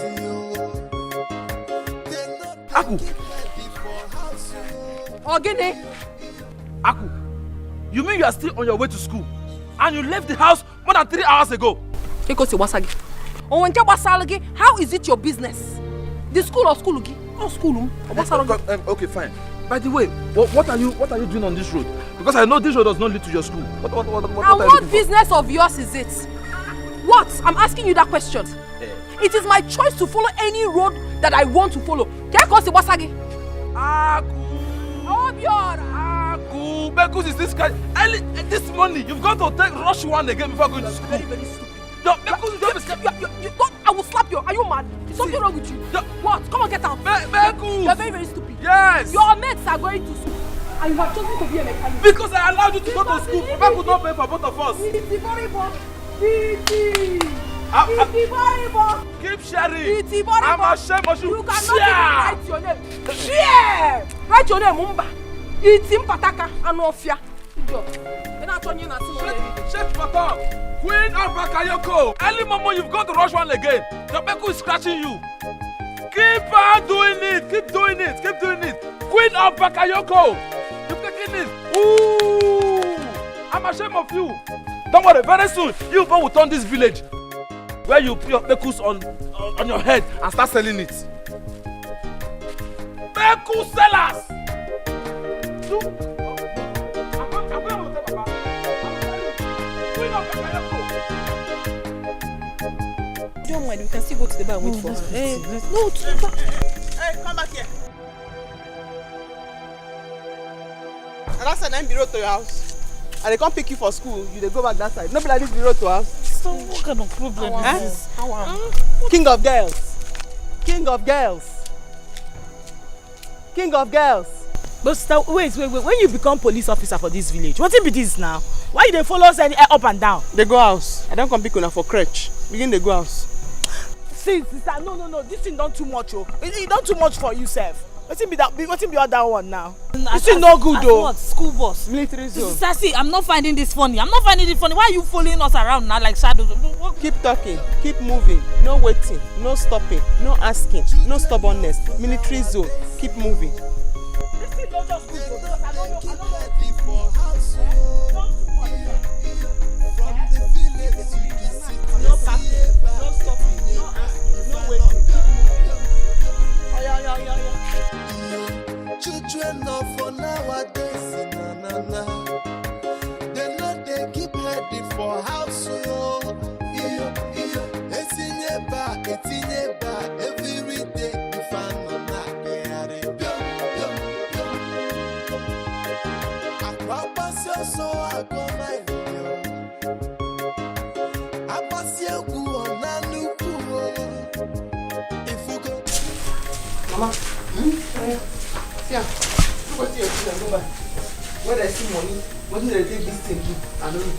Aku. Ogene. Aku, you mean you are still on your way to school and you left the house more than 3 hours ago? How is it your business? The school or school? Or school? Okay, fine. By the way, what are you doing on this road? Because I know this road does not lead to your school. What And what business of yours is it? What? I'm asking you that question. It is my choice to follow any road that I want to follow. Aku, Bekus is this guy. Early this morning, you've got to take rush one again before going to school. Very, very stupid. No, Bekus, don't. I will slap you. Are you mad? Is something wrong with you? What? Come on, get out. Bekus. You're very, very stupid. Yes. Your mates are going to school. And you have chosen to be a mechanic. Because I allowed you to go to school. Papa could not pay for both of us. Keep sharing. I'm ashamed of you. You cannot even write your name. Share! Write your name, Mumba. Itim Pataka Anofia. Shut your mouth. Queen of Bakayoko. Early mama, you've got to rush one again. The Beku is scratching you. Keep on doing it. Keep doing it. Keep doing it. Queen of Bakayoko. You're taking it. Ooh. I'm ashamed of you. Don't worry. Very soon, you will turn this village where you put your Bekus on your head and start selling it. Beku sellers. Don't mind, we can still go to the bar and wait for us. No, to the bar. Hey, come back here. And that's the name be road to your house. And they come pick you for school, you they go back that side. Nobody like this be road to house. So what kind of problem is this? King of girls. King of girls. King of girls. But sister, wait. When you become police officer for this village, what be this now? Why you dey follow us up and down? They go house. I don't come pick una for crutch. Begin they go house. See, sister, no. This thing done too much, oh. It done too much for you, sef. What be the other one now? This is no good, though. What? School bus. Military zone. Sister, see, I'm not finding this funny. Why are you following us around now like shadows? Keep talking. Keep moving. No waiting. No stopping. No asking. No stubbornness. Military zone. Keep moving. This thing don't just good, though. I don't know. No packing. No stopping. No asking. No waiting. Keep moving. Children of nowadays, they know they keep heading for house. It's every day. If I'm not there, I promise so I go my I pass you on a new if you go. Mama. Yeah. Go back. When I see money, what do they take this thing to? I don't know.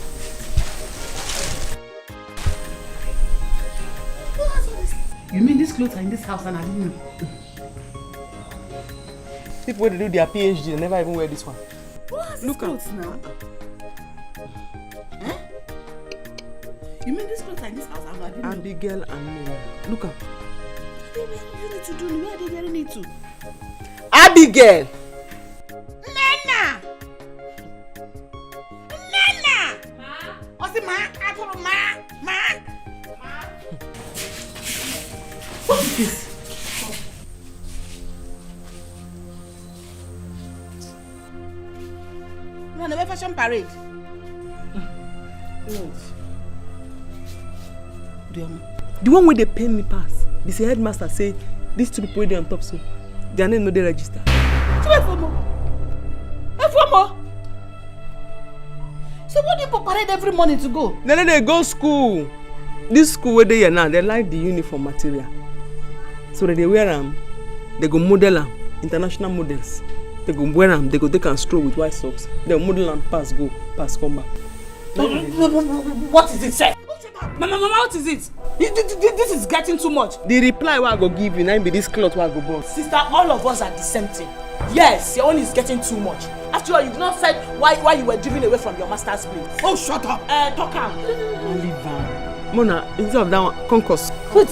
You mean these clothes are in this house and I didn't know? People when they do their PhD, they never even wear this one. Look clothes now. Eh? You mean these clothes are in this house and I didn't know? Abigail and Nene. Look at. What you need to do? Where do they need to? Abigail! Nana! Nana! Ma? Ma? I told her, Ma! What is this? No, the fashion parade. The one where they pay me pass. The headmaster say these two people they on top so their name no they register. So what do you parade every morning to go? Then they go school. This school where they are now, they like the uniform material. So that they wear them, they go model them, international models. They go wear them, they go take and stroll with white socks. They model and pass come back. What is it, sir? Mama, what is it? This is getting too much. The reply I go give you now be this cloth I go burn. Sister, all of us are the same thing. Yes, your own is getting too much. After all, you did not say why you were driven away from your master's place. Oh, shut up! Talk out. Leave her. Mona, instead of that one, concourse. Wait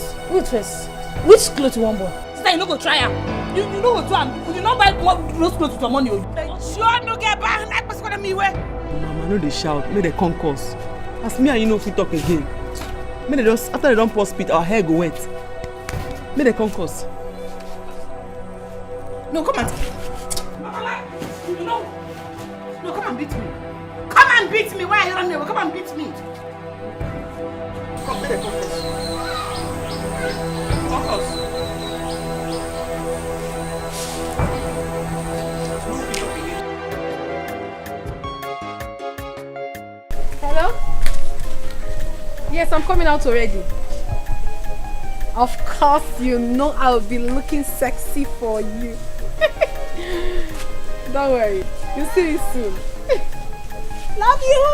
first. Which clothes you want buy? Sister, you no go try am. You no go do am. You no buy those clothes with your money. Sure, no get back. Like what's gonna me way? Mama, no they shout. Make the concourse. As me and you know if we talk again. Make they just after they don't pour spit, our hair go wet. Make the concourse. No, come and. No, come and beat me. Come and beat me. Why are you running away? Come and beat me. Come, make the concourse. Hello? Yes, I'm coming out already. Of course, you know I'll be looking sexy for you. Don't worry, you'll see me soon. Love you!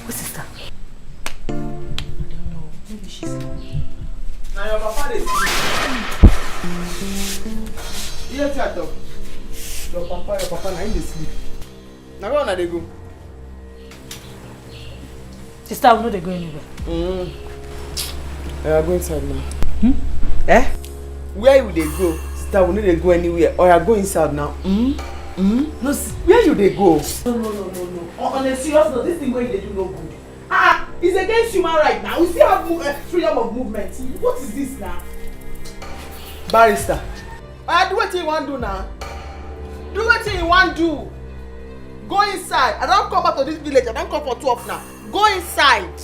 What's sister? I don't know. Maybe she's now your papa is yes, I talk. Your papa now in the sleep. Now where they go? Sister, I know they go anywhere. I are going inside now. Eh? Where will they go? Sister, we know they go anywhere. Or you go inside now. No, where you they go? No. On a serious note, this thing going they do no good. It's against human right now. We still have freedom of movement. What is this now? Barrister. Do what you want to do now. Do what you want to do. Go inside. I don't come back to this village. I don't come for 12 now. Go inside.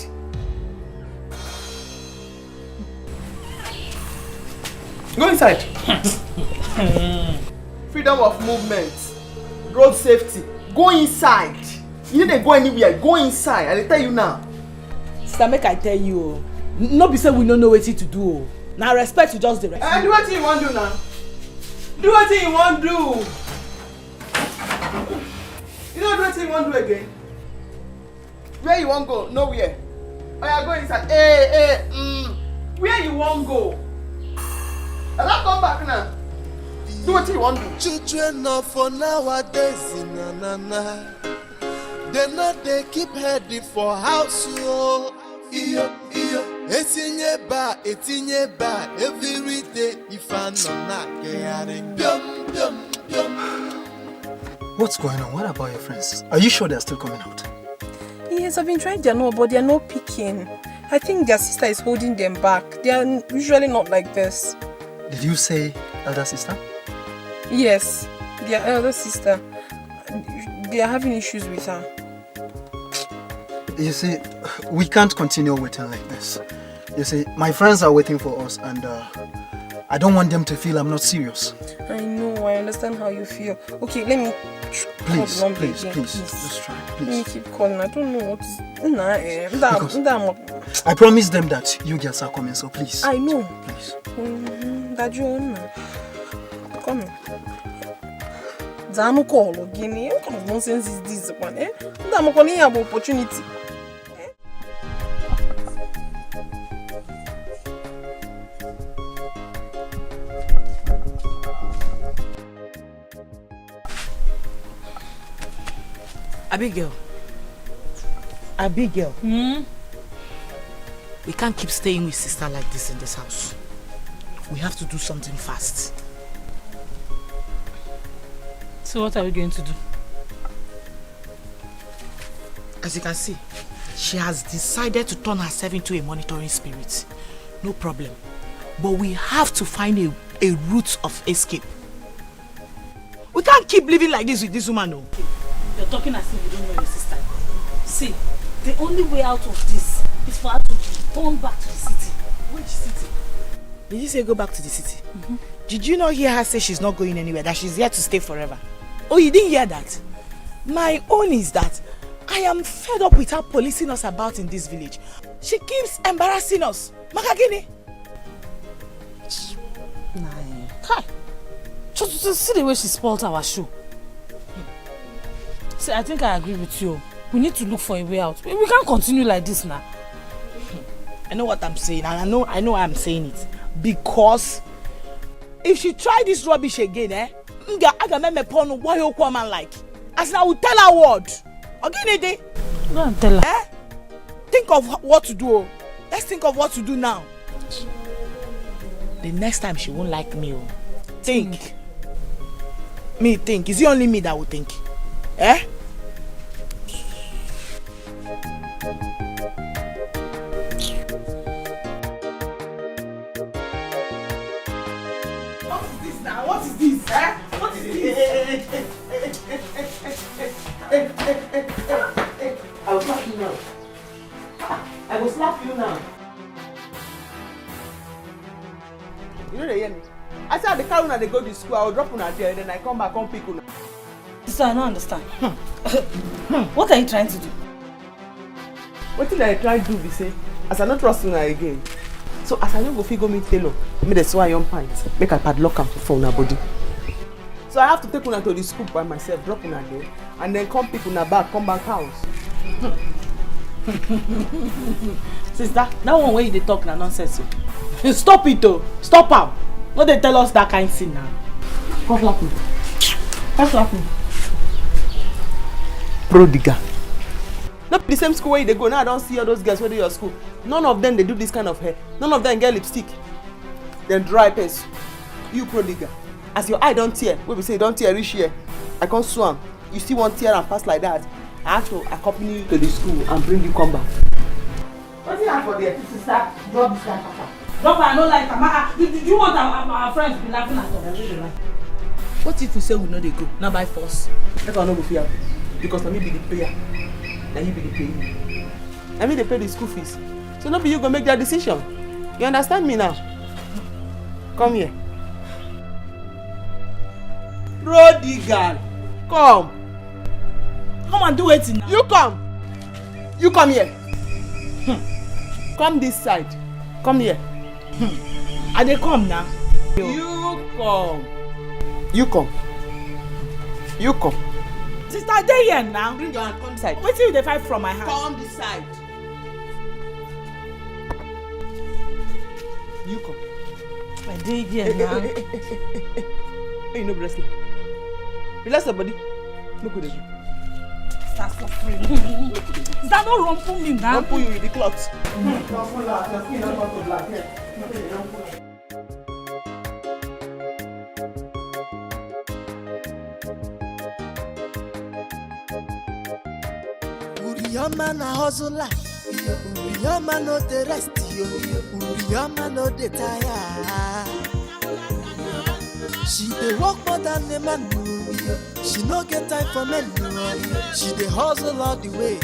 Go inside. Freedom of movement. Road safety. Go inside. You need to go anywhere. Go inside. I tell you now. Sister, make I tell you. No be say we don't know what to do. Now respect you just the respect. Do what you want to do now. Do what you want to do. You don't do what you want to do again. Where you want go? Nowhere. Oh, you go inside. Where you want go? I don't come back now. Do what you want to do. Children are for nowadays, na. They keep heading for house, yo. Etinye ba, every day if I not What's going on? What about your friends? Are you sure they're still coming out? Yes, I've been trying their number, but they're not picking. I think their sister is holding them back. They are usually not like this. Did you say elder sister? Yes, their elder sister. They are having issues with her. You see, we can't continue waiting like this. You see, my friends are waiting for us and I don't want them to feel I'm not serious. I know, I I understand how you feel. Okay, let me call the number again. Please, just try. Let me keep calling. I don't know what is... I promised them that you girls are coming, so please. I know. Please. That you come on. Zanu call again. What kind of nonsense is this one? I'm going to have opportunity. Abigail. We can't keep staying with sister like this in this house. We have to do something fast. So what are we going to do? As you can see, she has decided to turn herself into a monitoring spirit. No problem. But we have to find a route of escape. We can't keep living like this with this woman, no. You're talking as if you don't know your sister. See, the only way out of this is for her to return back to the city. Which city? Did you say go back to the city? Did you not hear her say she's not going anywhere, that she's here to stay forever? Oh, you didn't hear that? My own is that I am fed up with her policing us about in this village. She keeps embarrassing us. Makagini. Hi. Just see the way she spoiled our shoe. See, I think I agree with you. We need to look for a way out. We can't continue like this now. I know what I'm saying, and I know I'm saying it. Because if she try this rubbish again, I can make me why you come and like. As I will tell her what. Okay, go and tell her. Think of what to do. Let's think of what to do now. The next time she won't like me. Think. Me think. Is it only me that will think? What is this? What is this? I will slap you now. I will slap you now. You know they hear me? I said the car when they go to school, I will drop una there, then I come back and pick una. Sister, I don't understand. What are you trying to do? What did I try to do? Be say, as I not trust una again. So as I don't go figure me tailor, me the sew iron pants, make I padlock am for una body. So I have to take una to the school by myself, drop una there, and then come pick una back, come back house. Sister, that one way they talk na nonsense. Stop it though. Stop am. No they tell us that kind of thing now. Come slap me. Come slap me. Prodigal. Not the same school where they go. Now I don't see all those girls where they your school. None of them they do this kind of hair. None of them get lipstick. Then dry pencil. You prodigal. As your eye don't tear, we say don't tear reach here. I can't swam. You still want tear and pass like that. I have to accompany you to the school and bring you come back. What's it for there? Sister, drop this guy, Papa. Drop her, I don't like her. Do you want our friends to be laughing at us? What if we say we know they go? Not by force. That's why I no go fear. Because let me be the payer. Let you be the payee. Let me they pay the school fees. So no be you go make that decision. You understand me now? Come here. Prodigal. Come. Come and do it now. You come. You come here. Come this side. Come here. Are they come now? You come. You come. You come. Sister, they here now. Bring your hand. Come this side. Wait till they fight from my hand. Come this side. You come. I did here now. Hey, you no breast now. Relax your body. Look at it. That's so free. Is that not rumple me now? Rumple you with the cloth. Uriyama na hustler, Uriyama no the rest, Uriyama no the tire. She dey work more than the man. She no get time for men. She dey hustle all the way.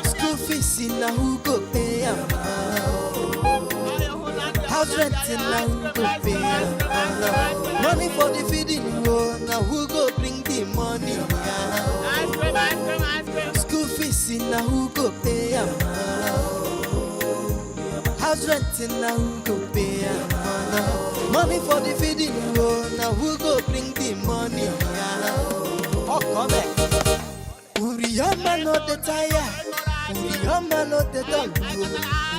School fees in a who go pay am. How House rent now who go pay money for the feeding, oh, now who go bring the money? School fees now who go pay house rent now who go pay money for the feeding, oh, now who go bring the money? Oh, come back. Uriyama no the tire, Uriyama no the dog,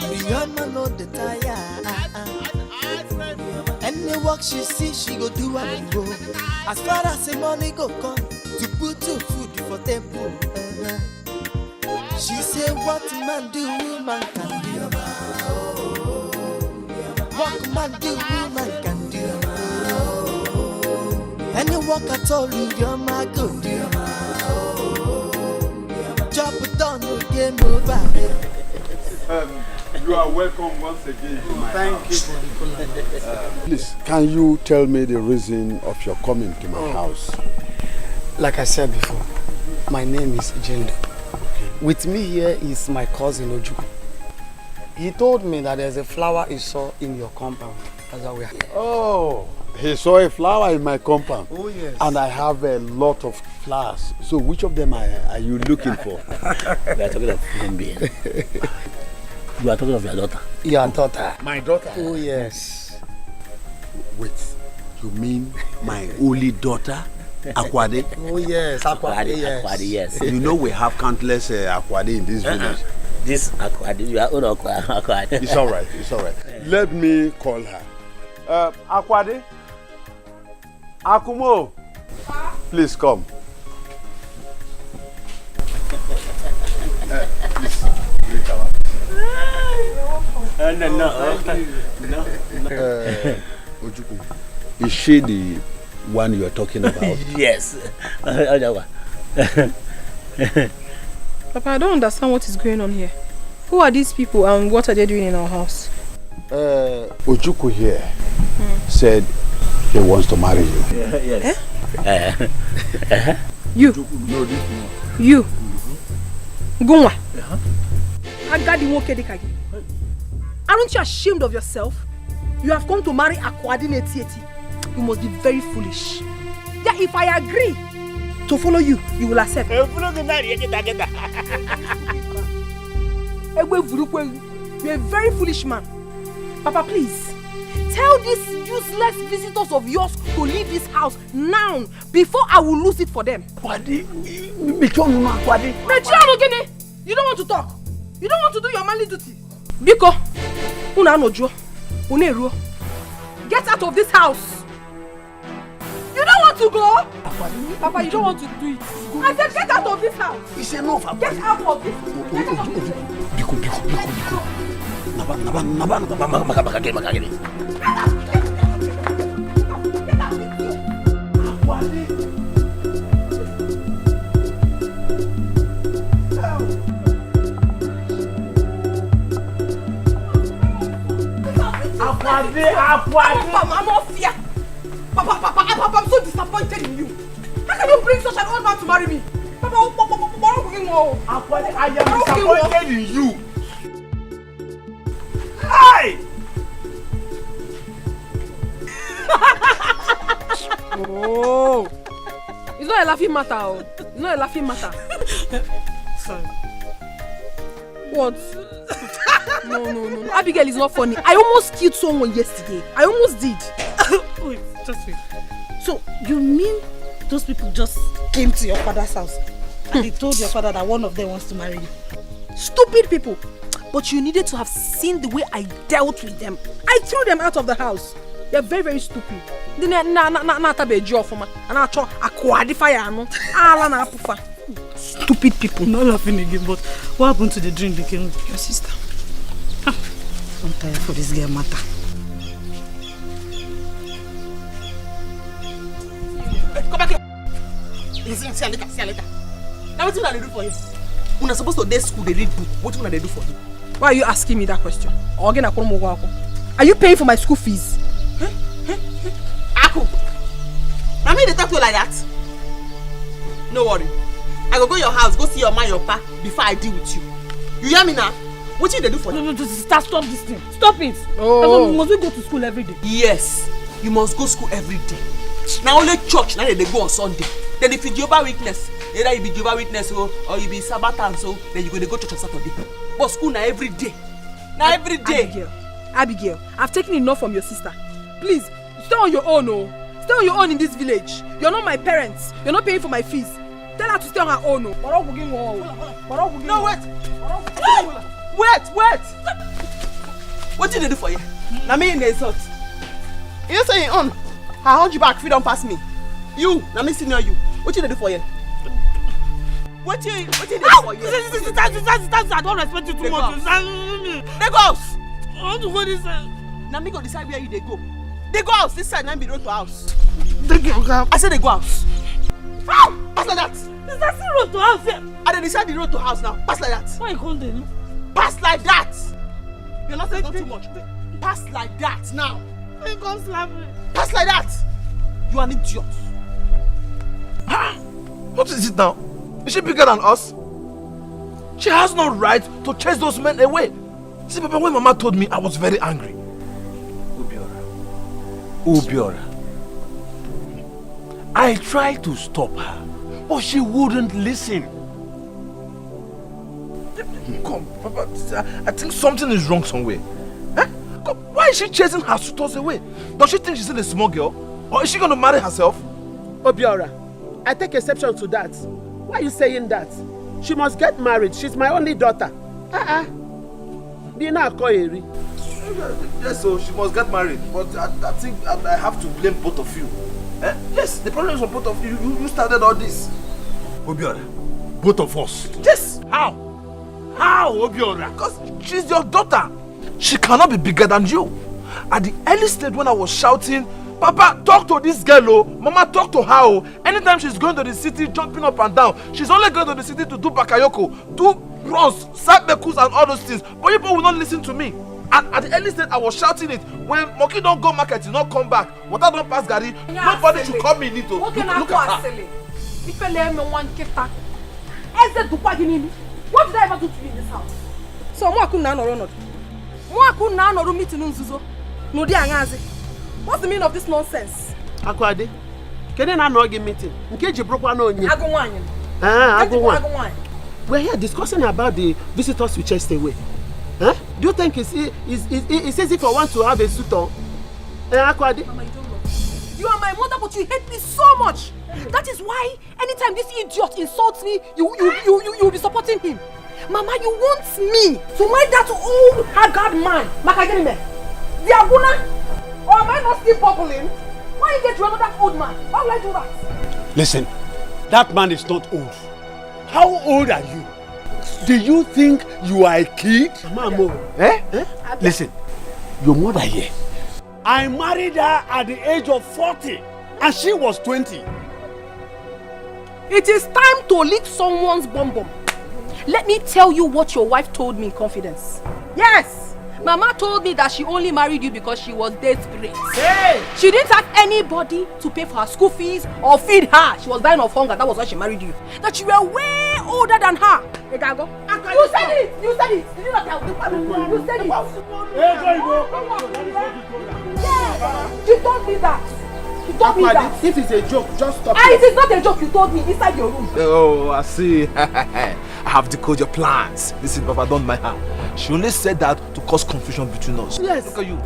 Uriyama no the tire. Any work she see, she go do and go. As far as the money go come, to put to food for table. She say what man do, woman can do. What man do, woman can do. Any work at all, your man go do. Chop it down, no game over. You are welcome once again. Thank you for the politeness. Please, can you tell me the reason of your coming to my house? Like I said before, my name is Jendo. With me here is my cousin Ojuku. He told me that there's a flower he saw in your compound. That's why we are here. Oh, he saw a flower in my compound. Oh yes. And I have a lot of flowers. So which of them are you looking for? We are talking of Gombe. You are talking of your daughter. Your daughter. My daughter? Oh yes. Wait, you mean my only daughter? Akwade? Oh yes, Akwade, yes. Akwade, yes. You know we have countless Akwade in this village. This Akwade, you are own Akwade. It's all right, it's all right. Let me call her. Akwade? Akumo? Please come. Please, drink our No. Ojuku, is she the one you are talking about? Yes. Papa, I don't understand what is going on here. Who are these people and what are they doing in our house? Ojuku here said he wants to marry you. Yes. You? You? Gunwa? Aren't you ashamed of yourself? You have come to marry Akwadi Netieti. You must be very foolish. Yeah, if I agree to follow you, you will accept. You're a very foolish man. Papa, please, tell these useless visitors of yours to leave this house now before I will lose it for them. You don't want to talk. You don't want to do your manly duty. Biko, get out of this house. You don't want to go? Papa, you don't want to do it. I said get out of this house. It's enough. Get out of this. Get out of this. Biko. Papa, I'm not fear. Papa, I'm so disappointed in you. How can you bring such an old man to marry me? Papa, I am disappointed in you. Hey! Oh, it's not a laughing matter. Oh. It's not a laughing matter. Sorry. What? No. Abigail is not funny. I almost killed someone yesterday. I almost did. Wait, just wait. So, you mean those people just came to your father's house and they told your father that one of them wants to marry you? Stupid people. But you needed to have seen the way I dealt with them. I threw them out of the house. They're very, very stupid. Stupid people. Not laughing again, but what happened to the drink they came with your sister? I'm tired for this girl matter. Come back here. See you later. Now what do you do for you? When you're supposed to day school, they read book. What do they do for you? Why are you asking me that question? Are you paying for my school fees? Aku, I mean they talk to you like that. No worry. I go your house, go see your man, your pa, before I deal with you. You hear me now? What did they do for you? No, stop this thing. Stop it. Oh. Must we go to school every day? Yes, you must go school every day. Now only church, now they go on Sunday. Then if you Jehovah Witness, either you be Jehovah Witness or you be Sabbath, so then you go to church on Saturday. But school now every day. Now every day. Abigail, I've taken enough from your sister. Please, stay on your own, oh. Stay on your own in this village. You're not my parents. You're not paying for my fees. Tell her to stay on her own, oh. No, wait. Wait. What did they do for you? Now me in the insult. You say on. I hold you back if you don't pass me. You, now me senior you. What did they do for you? What did they do for you? I don't respect you too much. They go house. I want to go this side. Now me go decide where you they go. They go house. This side now be road to house. I said they go house. How? Pass like that. Is that still road to house here? I then decide the road to house now. Pass like that. Why you call them? Pass like that. You're not saying too much. Pass like that now. Why you can't slap me? Pass like that. You are an idiot. What is it now? Is she bigger than us? She has no right to chase those men away. See, Papa, when Mama told me, I was very angry. Obiora. I tried to stop her, but she wouldn't listen. Come, Papa, I think something is wrong somewhere. Eh? Come, why is she chasing her suitors away? Does she think she's still a small girl? Or is she going to marry herself? Obiora, I take exception to that. Why are you saying that? She must get married. She's my only daughter. Bina Koyeri. Yes, so she must get married. But I think I have to blame both of you. Eh? Yes, the problem is on both of you. You started all this. Obiora, both of us. Yes. How? How, Obiora? Because she's your daughter. She cannot be bigger than you. At the early stage when I was shouting, Papa, talk to this girl, oh. Mama, talk to her, oh. Anytime she's going to the city, jumping up and down, she's only going to the city to do bakayoko, do runs, sabekus and all those things. But people will not listen to me. And at the early stage, I was shouting it. When Moki don't go market, you not come back. Water don't pass Gary. Nobody should come in it. Look at her. What did I ever do to you in this house? So, what's the meaning of this nonsense? Akwade, can you not give meeting? In case you broke one on you. We're here discussing about the visitors we chased away. Huh? Do you think it's easy for one to have a suitor? Akwade? Mama, you don't know. You are my mother, but you hate me so much. That is why anytime this idiot insults me, you will be supporting him. Mama, you want me to marry that old haggard man, Makagenime, the Abuna? Or am I not still bubbling? Why you get to another old man? Why would I do that? Listen, that man is not old. How old are you? Do you think you are a kid? Mamo. Listen, your mother here. I married her at the age of 40 and she was 20. It is time to lick someone's bum bum. Let me tell you what your wife told me in confidence. Yes! Mama told me that she only married you because she was desperate. Hey! She didn't have anybody to pay for her school fees or feed her. She was dying of hunger. That was why she married you. That you were way older than her. You said it! You said it! Did you not tell me? You said it! Yeah! She told me that. She told me that. If it's a joke, just stop it is not a joke. You told me inside your room. Oh, I see. I have decoded your plans. Listen, Papa, don't mind her. She only said that to cause confusion between us. Yes. Look at you.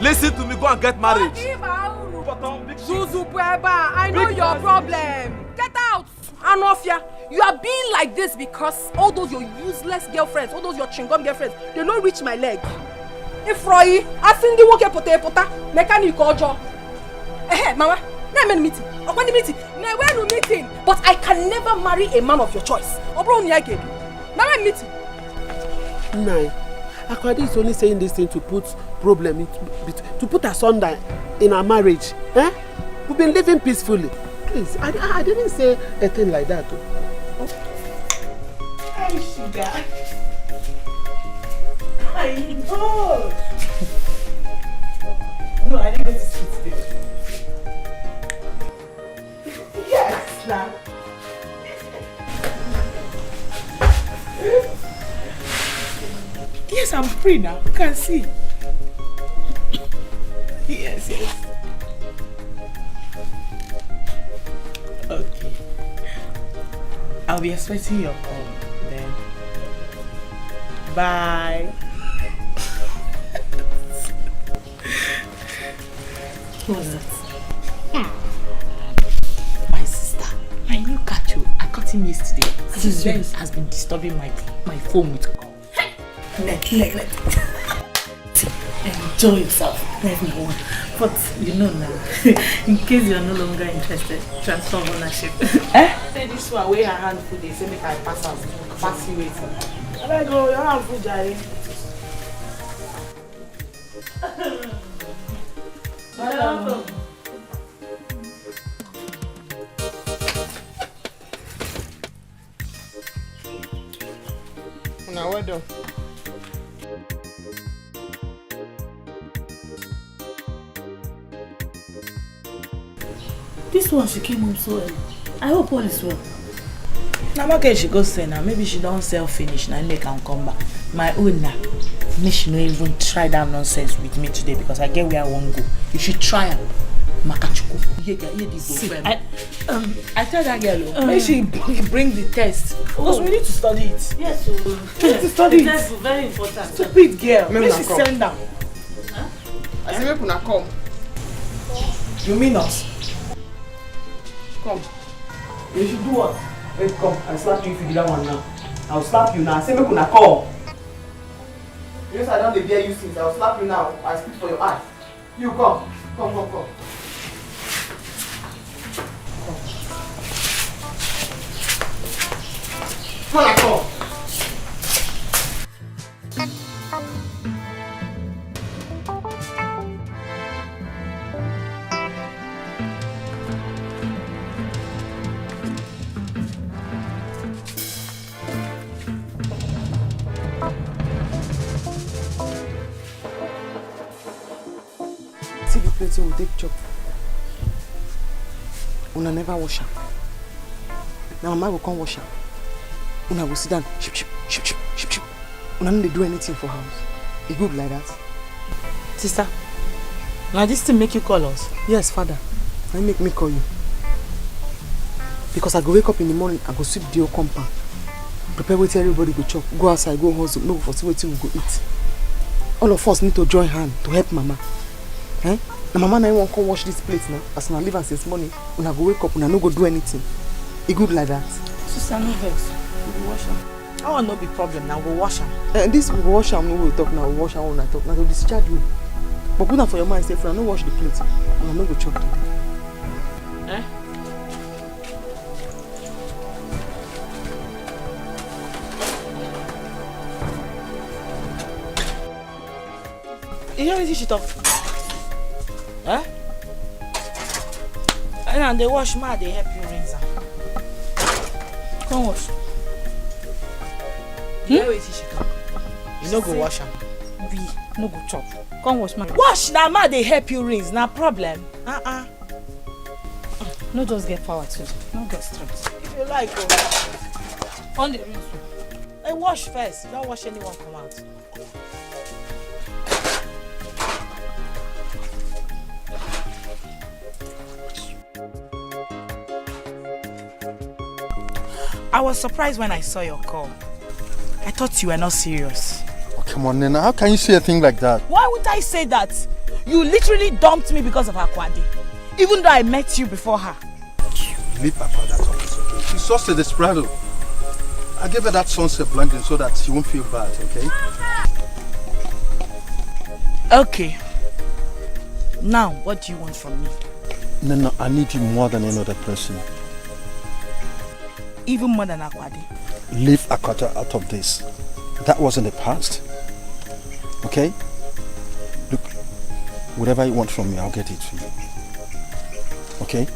Listen to me, go and get married. I know your problem. Get out. Anofia, you are being like this because all those your useless girlfriends, all those your chingom girlfriends, they don't reach my leg. If Roy, I think they won't get pota, mechanic or job. Mama, now I'm meeting. Now we're meeting. But I can never marry a man of your choice. Now I'm meeting. No, Akwade is only saying this thing to put problem to put asunder in our marriage. Eh? We've been living peacefully. Please, I didn't say a thing like that. Hey, sugar. I know. No, I didn't go to sleep today. Yes, now. Yes, I'm free now. You can see. Yes. Okay. I'll be expecting your call then. Bye. Who was that? My sister. My new cat. I caught him yesterday. His friends has been disturbing my phone with call. Let. Enjoy yourself. Let me on. But you know now, in case you're no longer interested, transfer ownership. Say this one where her hand food they say make I pass you waiting. I go, your hand food, Jare. Welcome. Now well done. This one, she came home so early. I hope all is well. Now, okay, she go say now. Maybe she don't sell finish. Now, make can come back. My own now. May she not even try that nonsense with me today because I get where I want to go. You should try her. Makachuku. I tell that girl, may she bring the test. Because we need to study it. Yes, we need to study it. The test is very important. Stupid girl. May she send down. I say, make una come. You mean us? Come. You should do what? Wait, come. I slap you if you do that one now. I'll slap you now. I say, make una come. Yes, I don't bear you since. I'll slap you now. I speak for your eye. You come. Come. Come on, come. See the plate we take chop. Una never wash her. Now mama will come wash her. Una will sit down. Ship. Una no dey do anything for house. E good like that. Sister, now this thing make you call us? Yes, father. Why make me call you? Because I go wake up in the morning, I go sweep the whole compound. Prepare what everybody go chop. Go outside, go hustle, make for see what we go eat. All of us need to join hand to help mama. Eh? Now mama now won't come wash this plate now. As una leave and since morning, una go wake up, una no go do anything. E good like that. Sister, no vex. We go wash them. I want no be problem now. Go wash them. This we go wash them. No we talk now. We wash them when I talk. Now to discharge you. But put that for your mind. Say, if I no wash the plate, I no go chop today. Eh? You hear anything she talk? Eh? And they wash ma, they help you rinse her. Come wash. You hear anything she talk? You no go wash her. We no go chop. Come wash ma. Wash na ma, they help you rinse. Na problem. No just get power too. No get strength. If you like, go. On the rinse. Hey, wash first. Don't wash anyone come out. I was surprised when I saw your call. I thought you were not serious. Oh, come on, Nena. How can you say a thing like that? Why would I say that? You literally dumped me because of Akwadi. Even though I met you before her. Leave Papa that office, okay? She's just a desperado. I gave her that sunset blending so that she won't feel bad, okay? Okay. Now, what do you want from me? Nena, I need you more than any other person. Even more than Akwadi. Leave Akata out of this. That was in the past. Okay? Look, whatever you want from me, I'll get it to you. Okay?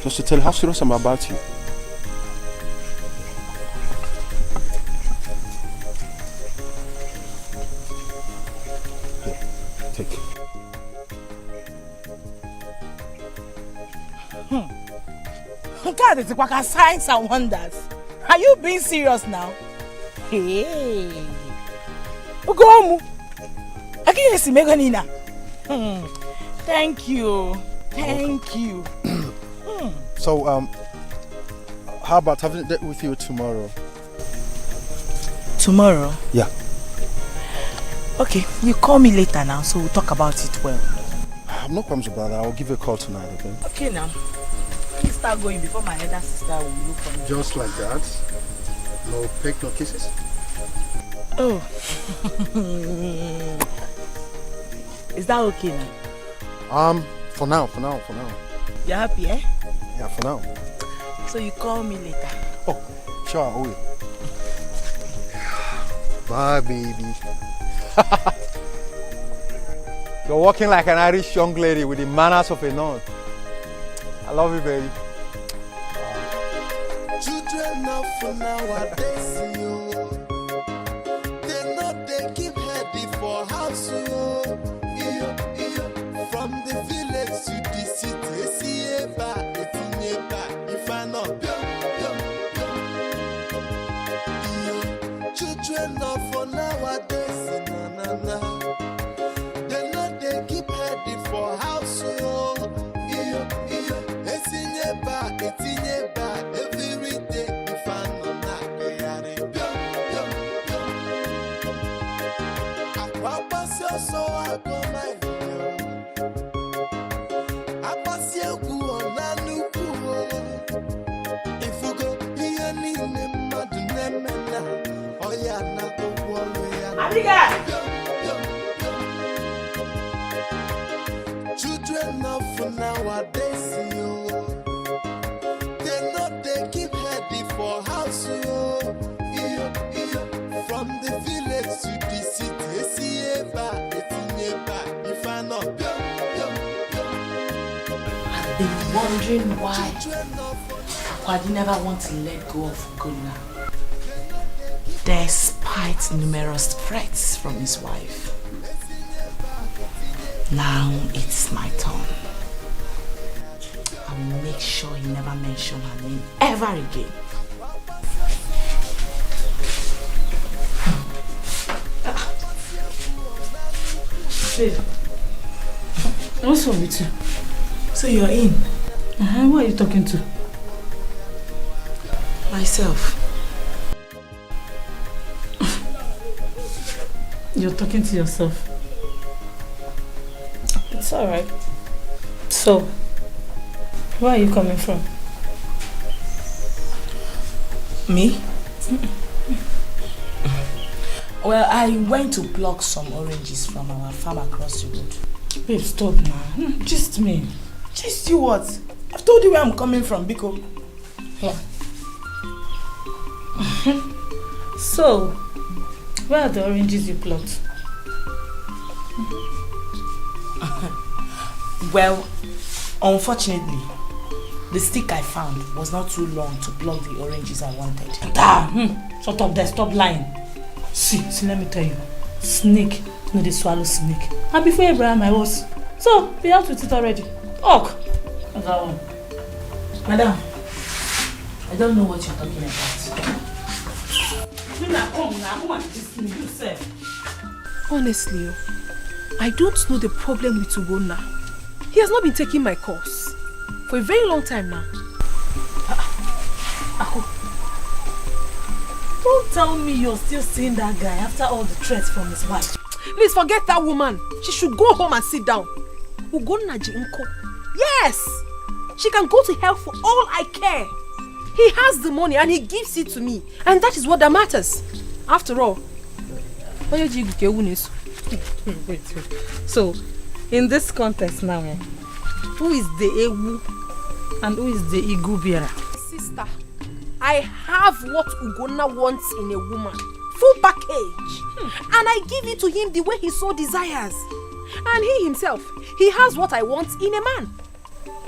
Just to tell you how serious I'm about you. Here, take it. God, it's like signs and wonders. Are you being serious now? Hey, Ugomu. Akiyesi meganina. Thank you. Thank you. So, how about having a date with you tomorrow? Tomorrow? Yeah. Okay, you call me later now, so we'll talk about it well. No problems about that. I'll give you a call tonight, okay? Okay now. Let me start going before my elder sister will look for me. Just like that? No peck, no kisses? Oh. Is that okay now? For now. You're happy, eh? Yeah, for now. So you call me later? Oh, sure, I will. Bye, baby. You're walking like an Irish young lady with the manners of a nun. I love you, baby. Children of nowadays, yo. They know they keep heady for house, yo. From the village to the city, see if I know, children of nowadays, na. They know they keep heady for house, yo. Etinye ba, every day if I know not they are I pass your so I go my I pass your good on a new if you go here, need them mad nemena. Oh, yeah, not the children of nowadays, yo. They know they keep heady for house, yo. From the village to the city, see if I know. I've been wondering why Akwadi never want to let go of Gunna, despite numerous threats from his wife. Now it's my turn. I will make sure he never mentions her name ever again. Babe, what's wrong with you? So you're in? Who are you talking to? Myself. You're talking to yourself. It's alright. So, where are you coming from? Me? Well, I went to pluck some oranges from our farm across the road. Babe, stop now. Just me. Just you what? I've told you where I'm coming from, Biko. Yeah. So, where are the oranges you plucked? Well, unfortunately, the stick I found was not too long to pluck the oranges I wanted. Damn! Shut up there, stop lying. See, let me tell you. Snake, no, they swallow snake. And before Abraham, I was. So, be out with it already. Ok. That one. Madam, I don't know what you're talking about. Honestly, I don't know the problem with Ugonna. He has not been taking my course for a very long time now. Don't tell me you're still seeing that guy after all the threats from his wife. Please forget that woman. She should go home and sit down. Ugonna Jinko. Yes! She can go to hell for all I care. He has the money and he gives it to me. And that is what that matters. After all. Wait. So, in this contest now, who is the Ewu and who is the Igubiara? Sister, I have what Ugonna wants in a woman. Full package. And I give it to him the way he so desires. And he himself, he has what I want in a man.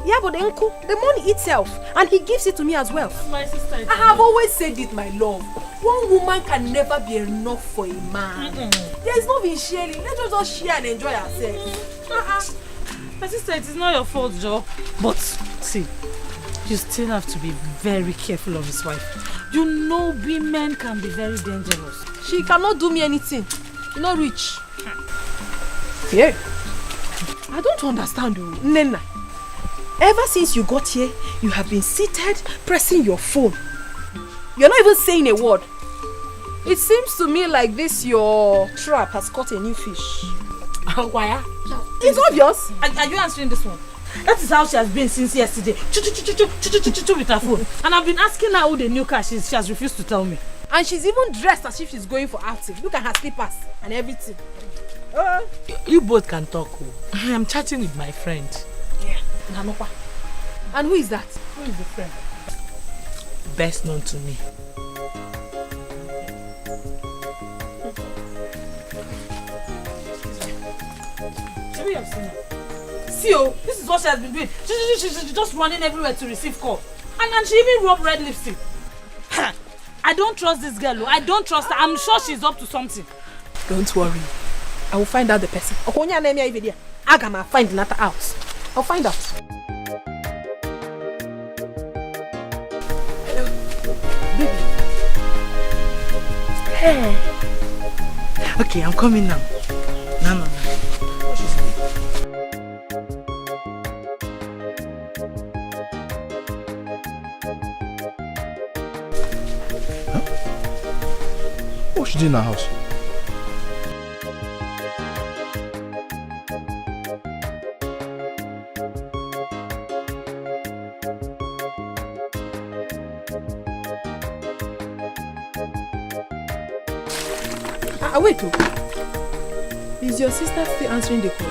Yeah, but the money itself, and he gives it to me as well. My sister, I have always said it, my love. One woman can never be enough for a man. There is no being sharing. Let us just share and enjoy ourselves. My sister, it is not your fault, Joe. But see, you still have to be very careful of his wife. You know, women can be very dangerous. She cannot do me anything. You not rich. Yeah. I don't understand you, Nena. Ever since you got here, you have been seated, pressing your phone. You're not even saying a word. It seems to me like this your trap has caught a new fish. Why? It's obvious. Are you answering this one? That is how she has been since yesterday. With her phone. And I've been asking her who the new car is. She has refused to tell me. And she's even dressed as if she's going for outing. Look at her slippers and everything. You both can talk. I am chatting with my friend. Yeah. And who is that? Who is the friend? Best known to me. We have seen her. See, oh, this is what she has been doing. She's just running everywhere to receive call. And she even rubbed red lipstick. I don't trust this girl. I don't trust her. I'm sure she's up to something. Don't worry. I will find out the person. I can find another house. I'll find out. Hello. Baby. Hey. Okay, I'm coming now. No. What's she doing in her house? Wait, is your sister still answering the call?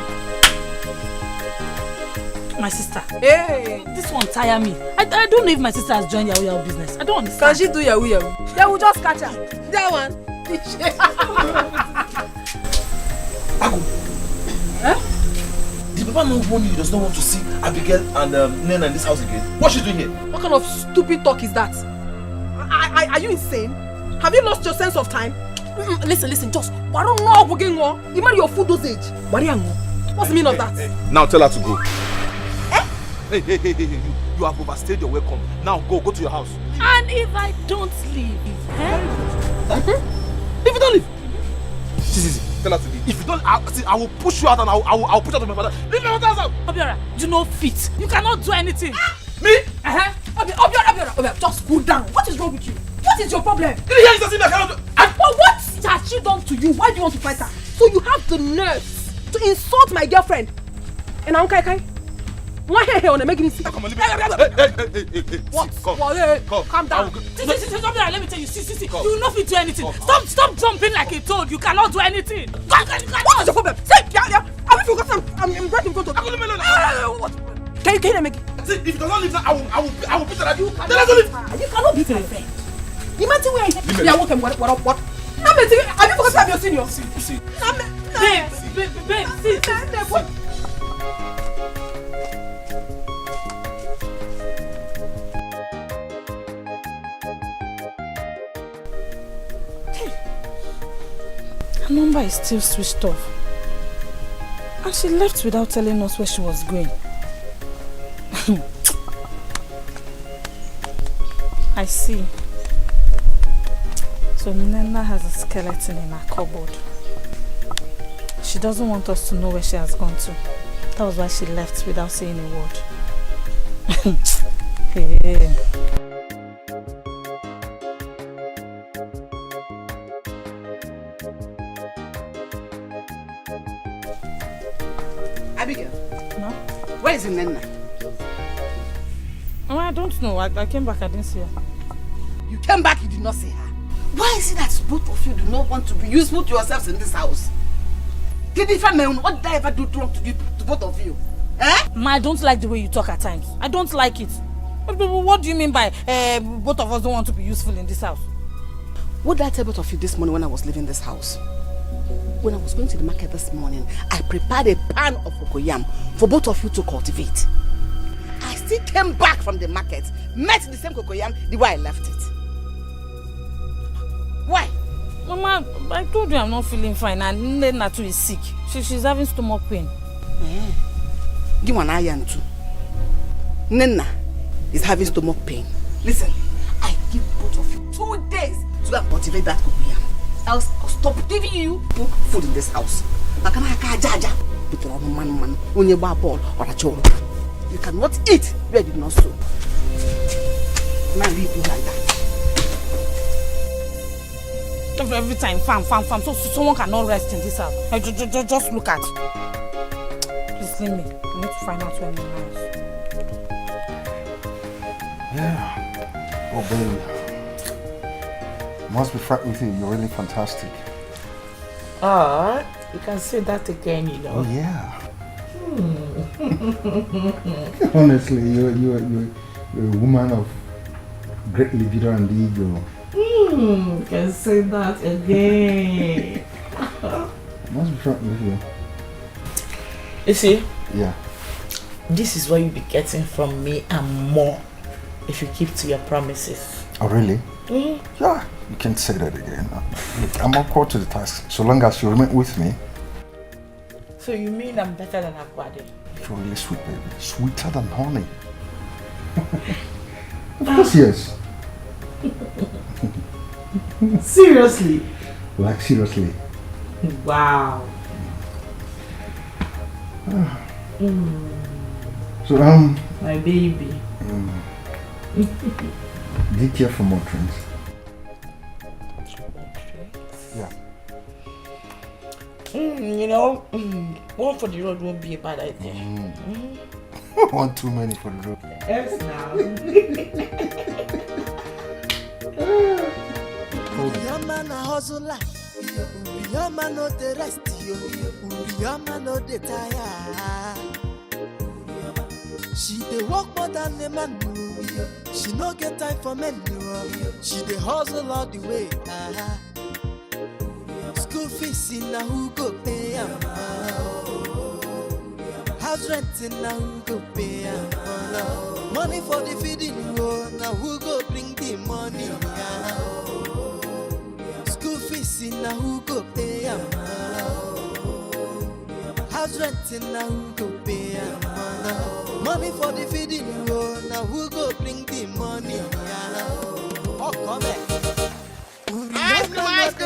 My sister. Hey! This one tire me. I don't know if my sister has joined Yahoo business. I don't understand. Can she do Yahoo? Yeah, we'll just catch her. That one. Huh? Did Papa not warn you he does not want to see Abigail and Nena in this house again? What's she doing here? What kind of stupid talk is that? Are you insane? Have you lost your sense of time? Listen, just you marry your full dosage. What's the meaning of that? Now tell her to go. Hey, you have overstayed your welcome. Now go to your house. And if I don't leave, If you don't leave, see, tell her to leave. If you don't, I will push you out and I'll push out of my father. Leave my father's house. Obiora, you know fit. You cannot do anything. Me? Obiora, just cool down. What is wrong with you? What is your problem? Did you hear you say I cannot do? Well, what has she done to you? Why do you want to fight her? So you have the nerve to insult my girlfriend? And I'm Kai. Why here on the making it? Come on, leave me. What? Calm down. Let me tell you, see. You will not fit do anything. Stop jumping like a toad. You cannot do anything. What is your problem? Say, yeah. Have you forgotten? I'm right in front of you. What? Can you make it? See, if you don't leave, I will beat her at you. Then I don't leave. You cannot beat my friend. Imagine where I am. Yeah, what? Have you forgotten I'm your senior? See. Babe, see. Her number is still switched off. And she left without telling us where she was going. I see. So Nena has a skeleton in her cupboard. She doesn't want us to know where she has gone to. That was why she left without saying a word. Hey. Abigail. No? Where is Nena? Oh, I don't know. I came back, I didn't see her. You came back, you did not see her. Why is it that both of you do not want to be useful to yourselves in this house? What did I ever do wrong to both of you? Ma, I don't like the way you talk at times. I don't like it. What do you mean by both of us don't want to be useful in this house? What did I tell both of you this morning when I was leaving this house? When I was going to the market this morning, I prepared a pan of cocoyam for both of you to cultivate. I still came back from the market, met the same cocoyam the way I left it. Why? Mama, I told you I'm not feeling fine and Nena too is sick. She's having stomach pain. Give one iron too. Nena is having stomach pain. Listen, I give both of you 2 days to go and cultivate that cocoyam. else I'll stop giving you food in this house. You cannot eat where I did not sow. Now leave me like that. Every time, farm. So someone cannot rest in this house. Just look at. Please leave me. I need to find out where my house. Yeah. Oh, baby. Must be frank with you. You're really fantastic. You can say that again, you know. Oh, yeah. Honestly, you're a woman of great libido and ego. You can say that again. Must be frank with you. You see? Yeah. This is what you'll be getting from me and more if you keep to your promises. Oh, really? Yeah. You can't say that again. Look, I'm equal to the task, so long as you remain with me. So you mean I'm better than Akwade? You're really sweet, baby. Sweeter than honey. Of course, yes. Seriously? Like, seriously. Wow. So, my baby. Do you care for more drinks? Yeah. You know, one for the road won't be a bad idea. One too many for the road. Yes, now. Uriyama na hustler, Uriyama no the rest, Uriyama no the tire. She dey work more than a man, she no get time for men. She dey hustle all the way. School fees in a who go pay am. House rent in a who go pay am. Money for the feeding, now who go bring the money? School fees in a who go pay am. House rent in a who go pay am. Money for the feeding, now who go bring the money? Oh, come back. Ice cream.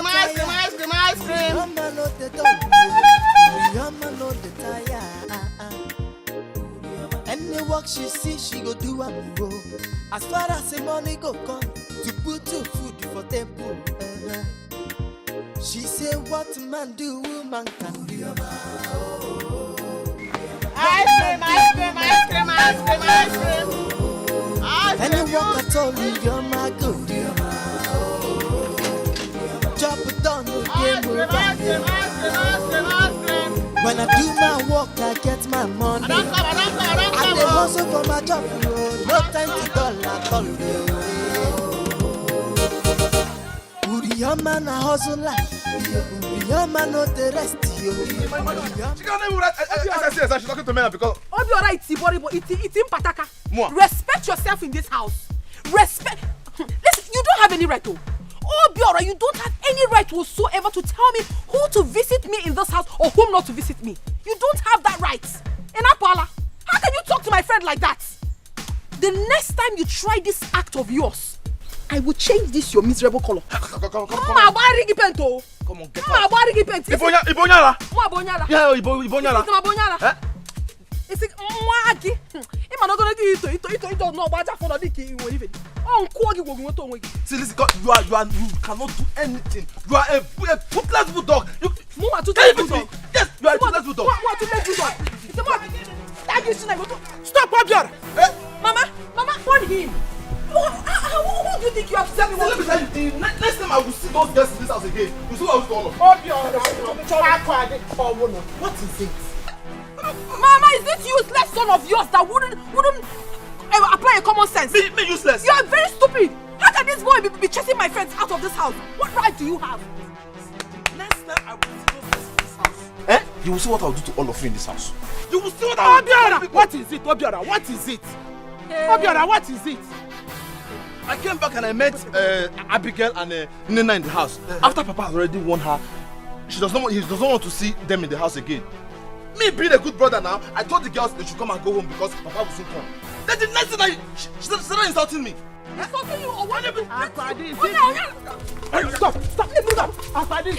Any work she see, she go do am go. As far as the money go come, to put your food for table. She say what man do, woman can do. Ice cream. Any work at all, you're my good. Chop it down, game over. When I do my work, I get my money. I dey hustle for my job, no time to dull at all. Uriyama na hustle life, Uriyama no the rest. She can't even write. She's talking to me now because. Obiora, it's in Pataka. Moi. Respect yourself in this house. Respect. Listen, you don't have any right to. Obiora, you don't have any right whatsoever to tell me who to visit me in this house or whom not to visit me. You don't have that right. Enapala, how can you talk to my friend like that? The next time you try this act of yours, I will change this your miserable color. Come on, Come on, get out. Ibonyala. Yeah, Ibonyala. It's like mwagi. Ima no gonna do ito no baja for the diki you even. On kwagi wo to onwe. See, listen, you cannot do anything. You are a toothless bulldog. You are toothless bulldog. Yes, you are a toothless bulldog. What toothless bulldog? It's about that you should stop, Obiora. Mama, warn him. Who do you think you have sent me? Let me tell you, the next time I will see those girls in this house again, you see what I was going on. What is it? Mama, is this useless son of yours that wouldn't apply a common sense? Me useless? You are very stupid. How can this boy be chasing my friends out of this house? What right do you have? Next time I will see those girls in this house. You will see what I will do to all of you in this house. You will see what I will do. Obiora, what is it? Obiora, what is it? Obiora, what is it? I came back and I met Abigail and Nina in the house. After Papa has already warned her, he doesn't want to see them in the house again. Me being a good brother now, I told the girls they should come and go home because Papa will soon come. Then the next thing she started insulting me. Insulting you or what? Stop! Let me move up! After this,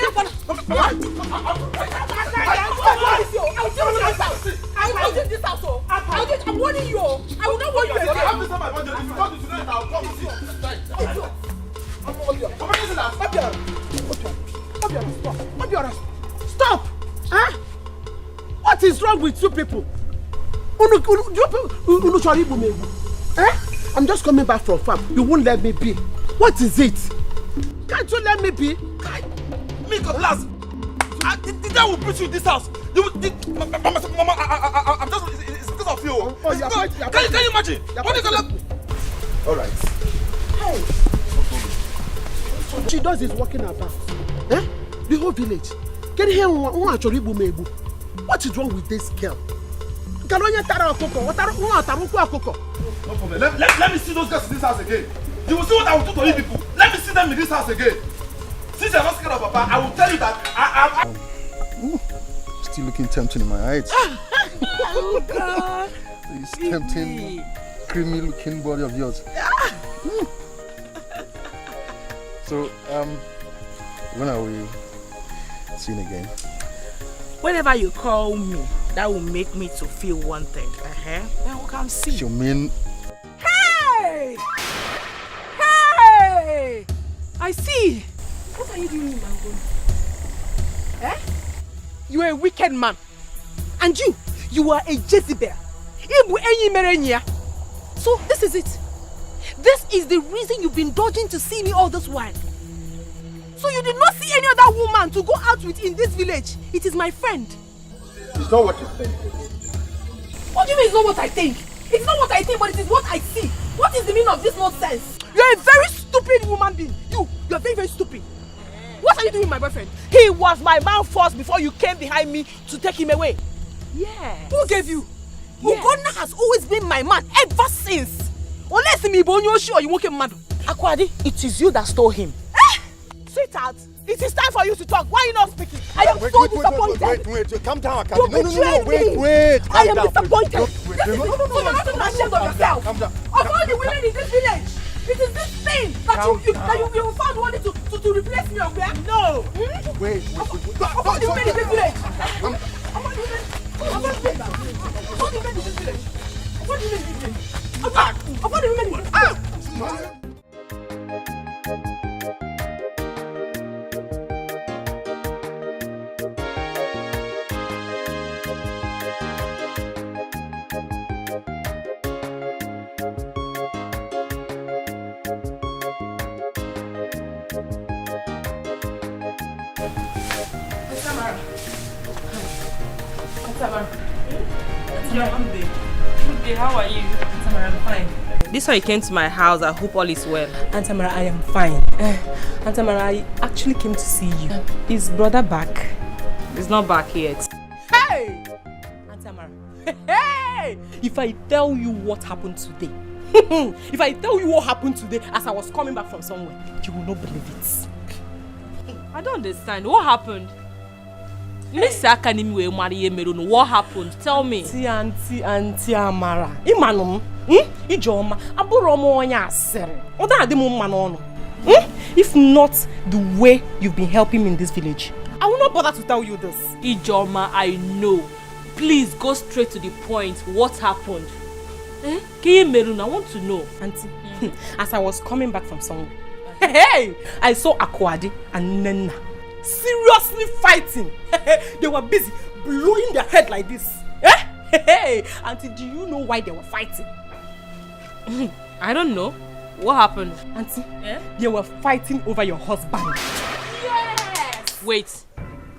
I'll do this also. I'm warning you. I will not warn you again. I have to send my body. If you come to tonight, I'll come see. Stop! Huh? What is wrong with you people? I'm just coming back from farm. You won't let me be. What is it? Can't you let me be? Me go last. The guy will put you in this house. You will. Mama, I'm just. It's because of you. Can you imagine? What is gonna? All right. Hey. She does is walking about. Eh? The whole village. Get here. What is wrong with this girl? No problem. Let me see those guys in this house again. You will see what I will do to you people. Let me see them in this house again. Since you're not scared of Papa, I will tell you that I Still looking tempting in my eyes. Oh God. This tempting, creamy looking body of yours. So, when are we seeing again? Whenever you call me, that will make me to feel wanted. Then we'll come see. You mean? Hey! Hey! I see. What are you doing in my home? Eh? You are a wicked man. And you are a Jezebel. So this is it. This is the reason you've been dodging to see me all this while. So you did not see any other woman to go out with in this village. It is my friend. It's not what you think. What do you mean it's not what I think? It's not what I think, but it is what I see. What is the meaning of this nonsense? You're a very stupid woman being. You're very, very stupid. What are you doing with my boyfriend? He was my man first before you came behind me to take him away. Yeah. Who gave you? Yes. Ugonna has always been my man ever since. Unless me bonyo sure you won't get mad. Akwadi, it is you that stole him. Sweetheart, it is time for you to talk. Why are you not speaking? I am so disappointed. Wait, calm down, Akadi. No, wait. I am disappointed. So you're not even ashamed of yourself. Of all the women in this village, it is this thing that you found wanting to replace me or where? No. Wait. Of all the women in this village. Of all the women in this village. Good day, how are you? Tamara, I'm fine. This one you came to my house, I hope all is well. Aunt Tamara, I am fine. Aunt Tamara, I actually came to see you. Is brother back? He's not back yet. Hey! Aunt Tamara, hey! If I tell you what happened today, if I tell you what happened today as I was coming back from somewhere, you will not believe it. I don't understand. What happened? What happened? Tell me. Auntie Amara. Imanum. Ijoma. Aburomo onya asere. Oda ademu manono. If not the way you've been helping me in this village, I will not bother to tell you this. Ijoma, I know. Please go straight to the point. What happened? Merun, I want to know. Auntie, as I was coming back from somewhere, hey, I saw Akwadi and Nena seriously fighting. They were busy blowing their head like this. Hey, Auntie, do you know why they were fighting? I don't know. What happened? Auntie, they were fighting over your husband. Yes! Wait,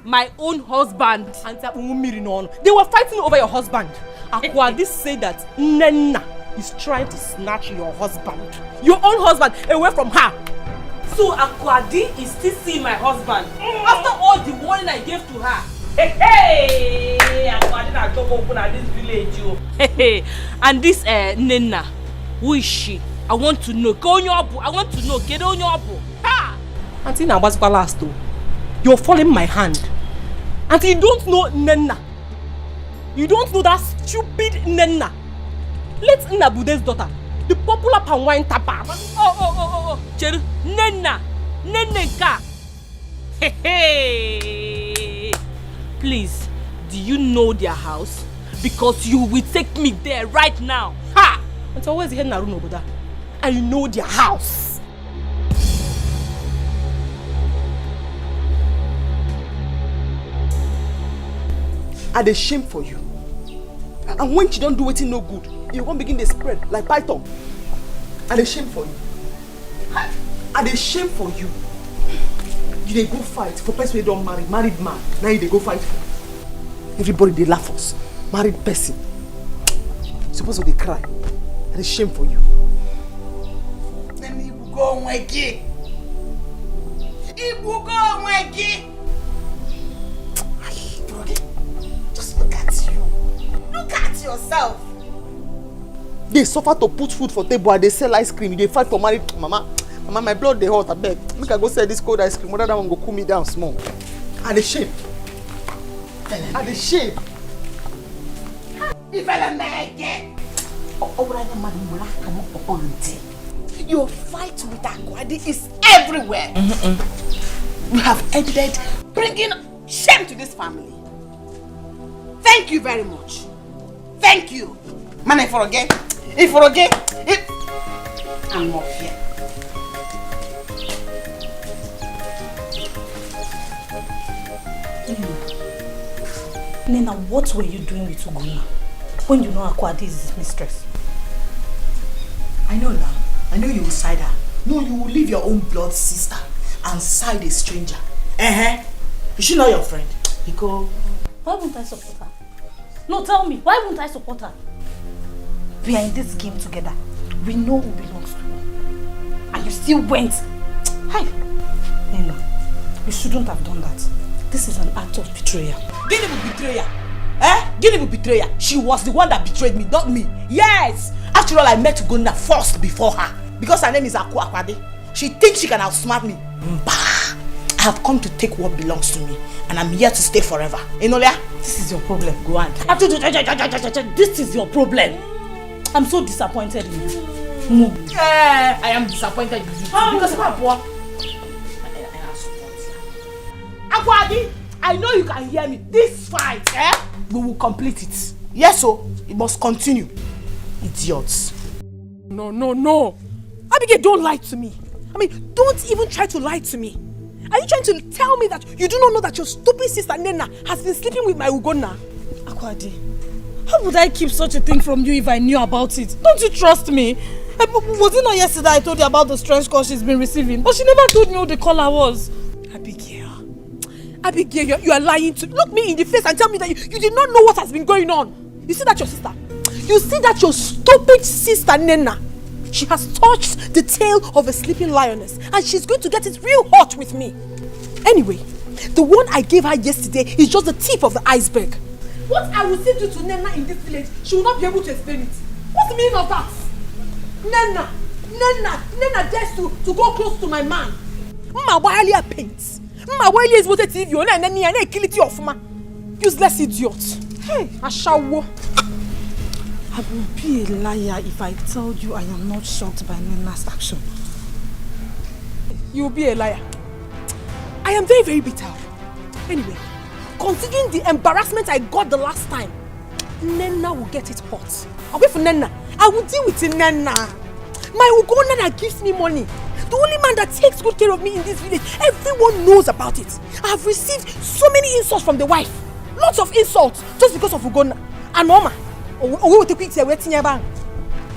my own husband? Auntie, they were fighting over your husband. Akwadi said that Nena is trying to snatch your husband, your own husband, away from her. So Akwadi is still seeing my husband after all the warning I gave to her. Hey, Akwadi na job open at this village, yo. Hey, and this Nena, who is she? I want to know. Go on your abu. I want to know. Get on your abu. Ha! Auntie, now what's the last though? You're following my hand. Auntie, you don't know Nena. You don't know that stupid Nena. Let Nnabude's daughter, the popular palm wine tapper. Oh. Cheru, Nena. Neneka. Hey. know their house? Because you will take me there right now. Ha! And so where's the head Narun over there? I know their house. I dey shame for you. And when you don't do anything no good, you won't begin to spread like python. I dey shame for you. I dey shame for you. You dey go fight for person wey don't marry, married man. Now you dey go fight for. Everybody dey laugh us. Married person. Suppose they cry. I dey shame for you. Then you go weki. You go weki. Just look at you. Look at yourself. They suffer to put food for table and they sell ice cream. They fight for married mama. Mama, my blood they hot. I beg. Make I go sell this cold ice cream. Whether that one go cool me down small. I dey shame. I dey shame. Your fight with Akwadi is everywhere. You have ended bringing shame to this family. Thank you very much. Thank you. Man, if I'm not here. Nena, what were you doing with Ugonna when you know Akwadi is his mistress? I know now. I know you will side her. No, you will leave your own blood sister and side a stranger. Is she not your friend? Etiko. Why won't I support her? No, tell me, why won't I support her? We are in this game together. We know who belongs to who. And you still went. Hi. Nena, you shouldn't have done that. This is an act of betrayal. Gini betrayal. Gini betrayal. She was the one that betrayed me, not me. Yes. After all, I met Ugonna first before her. Because her name is Akwadi. She thinks she can outsmart me. Bah. I have come to take what belongs to me. And I'm here to stay forever. Enolia, this is your problem. Go on. This is your problem. I'm so disappointed in you. No. I am disappointed in you. Because of my poor. Akwadi, I know you can hear me. This fight, we will complete it. Yes, so it must continue. Idiots. No. Abigail, don't lie to me. I mean, don't even try to lie to me. Are you trying to tell me that you do not know that your stupid sister Nena has been sleeping with my Ugonna? Akwadi, how would I keep such a thing from you if I knew about it? Don't you trust me? Was it not yesterday I told you about the strange call she's been receiving? But she never told me who the caller was. Abigail, you are lying to me. Look me in the face and tell me that you did not know what has been going on. You see that your sister? You see that your stupid sister Nena? She has touched the tail of a sleeping lioness and she's going to get it real hot with me. Anyway, the one I gave her yesterday is just the tip of the iceberg. What I will say to Nena in this village, she will not be able to explain it. What's the meaning of that? Nena dares to go close to my man. Mawali paints. Mawali is what TV on and then I kill it off ma. Useless idiot. Hey, Ashawo. I will be a liar if I told you I am not shocked by Nena's action. You will be a liar. I am very, very bitter. Anyway, considering the embarrassment I got the last time, Nena will get it hot. I'll wait for Nena. I will deal with Nena. My Ugonna that gives me money. The only man that takes good care of me in this village. Everyone knows about it. I have received so many insults from the wife. Lots of insults just because of Ugonna. And Mama. No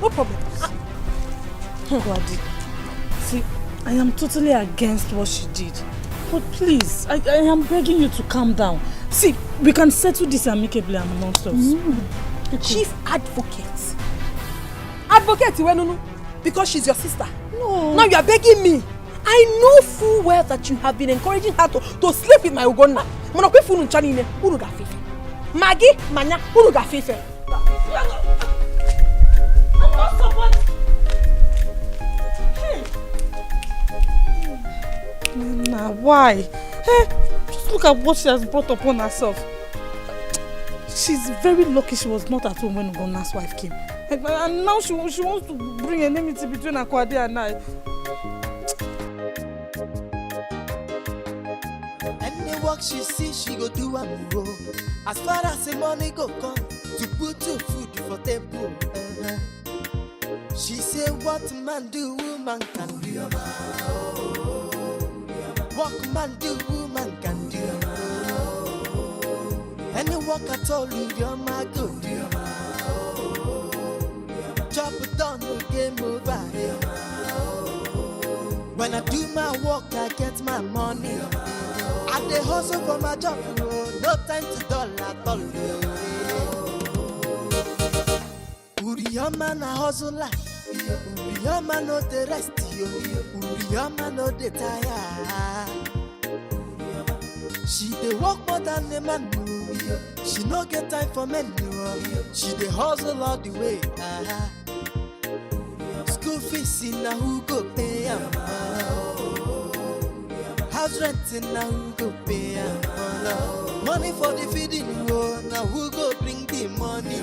problem. See, I am totally against what she did. But please, I am begging you to calm down. See, we can settle this amicably amongst us. Chief advocate. Advocate, because she's your sister. No. Now you are begging me. I know full well that you have been encouraging her to sleep with my Ugonna. Maggie, Manya, Uruga I'm not supporting. Nena, why? Just look at what she has brought upon herself. She's very lucky she was not at home when Ugonna's wife came. And now she wants to bring enmity between Akwadi and I. work she see, she go do am go. As far as the money go come, to put to food for table. She say what man do, woman can do. What man do, woman can do. Any work at all, your man go do. Chop it down, no game over. When I do my work, I get my money. I dey hustle for my job, no time to dull at all. Uriyama na hustle like, Uriyama no the rest, Uriyama no the tire. She dey work more than a man, she no get time for men, she dey hustle all the way. School fees in na who go pay am? House rent in na who go pay am? Money for the feeding, now who go bring the money?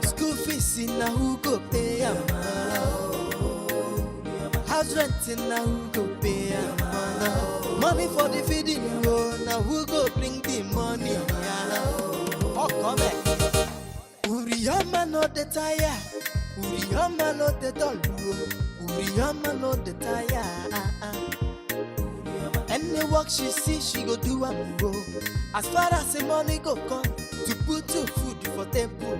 School fees in na who go pay am? House rent in na who go pay am? Money for the feeding, now who go bring the money? Oh, come here. Uriyama no the tire, Uriyama no the doll, Uriyama no the tire. Any work she see, she go do am go. As far as the money go come, to put to food for table.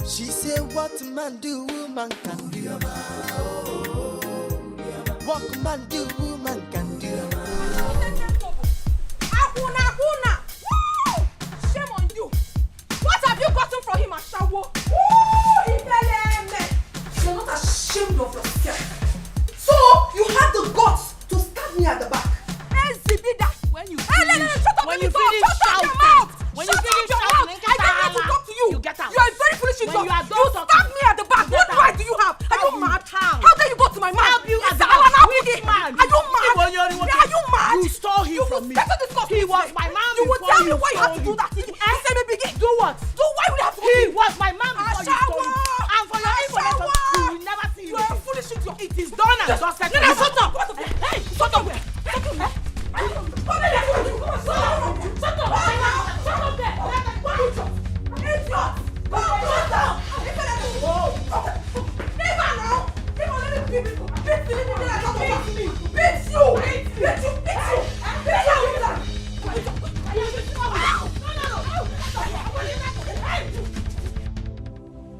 She say what man do, woman can do. What man do, woman can do. Shame on you. What have you gotten from him, Ashawo? You're not ashamed of yourself. So you had the guts to stab me at the back. When you shut up, when let you me talk. finish Shut up your shouting, mouth. when Shut you up finish your shouting, mouth. I came here to talk to you. You get out. You are a very foolish When idiot. you are You done stabbed me at the back. you What get right out. do you have? Are you mad? How? How dare you go to my man? Stab you at the Are back. you mad? You Are you mad? You stole him from me. He was my man. You will before tell me why you have to do that. You say me begin. Do what? Do why would you have to do He it? was my man before you stole him. And for your information, you will never see him. You are a foolish idiot. It is done and dusted. Nina, shut up. Hey, shut up.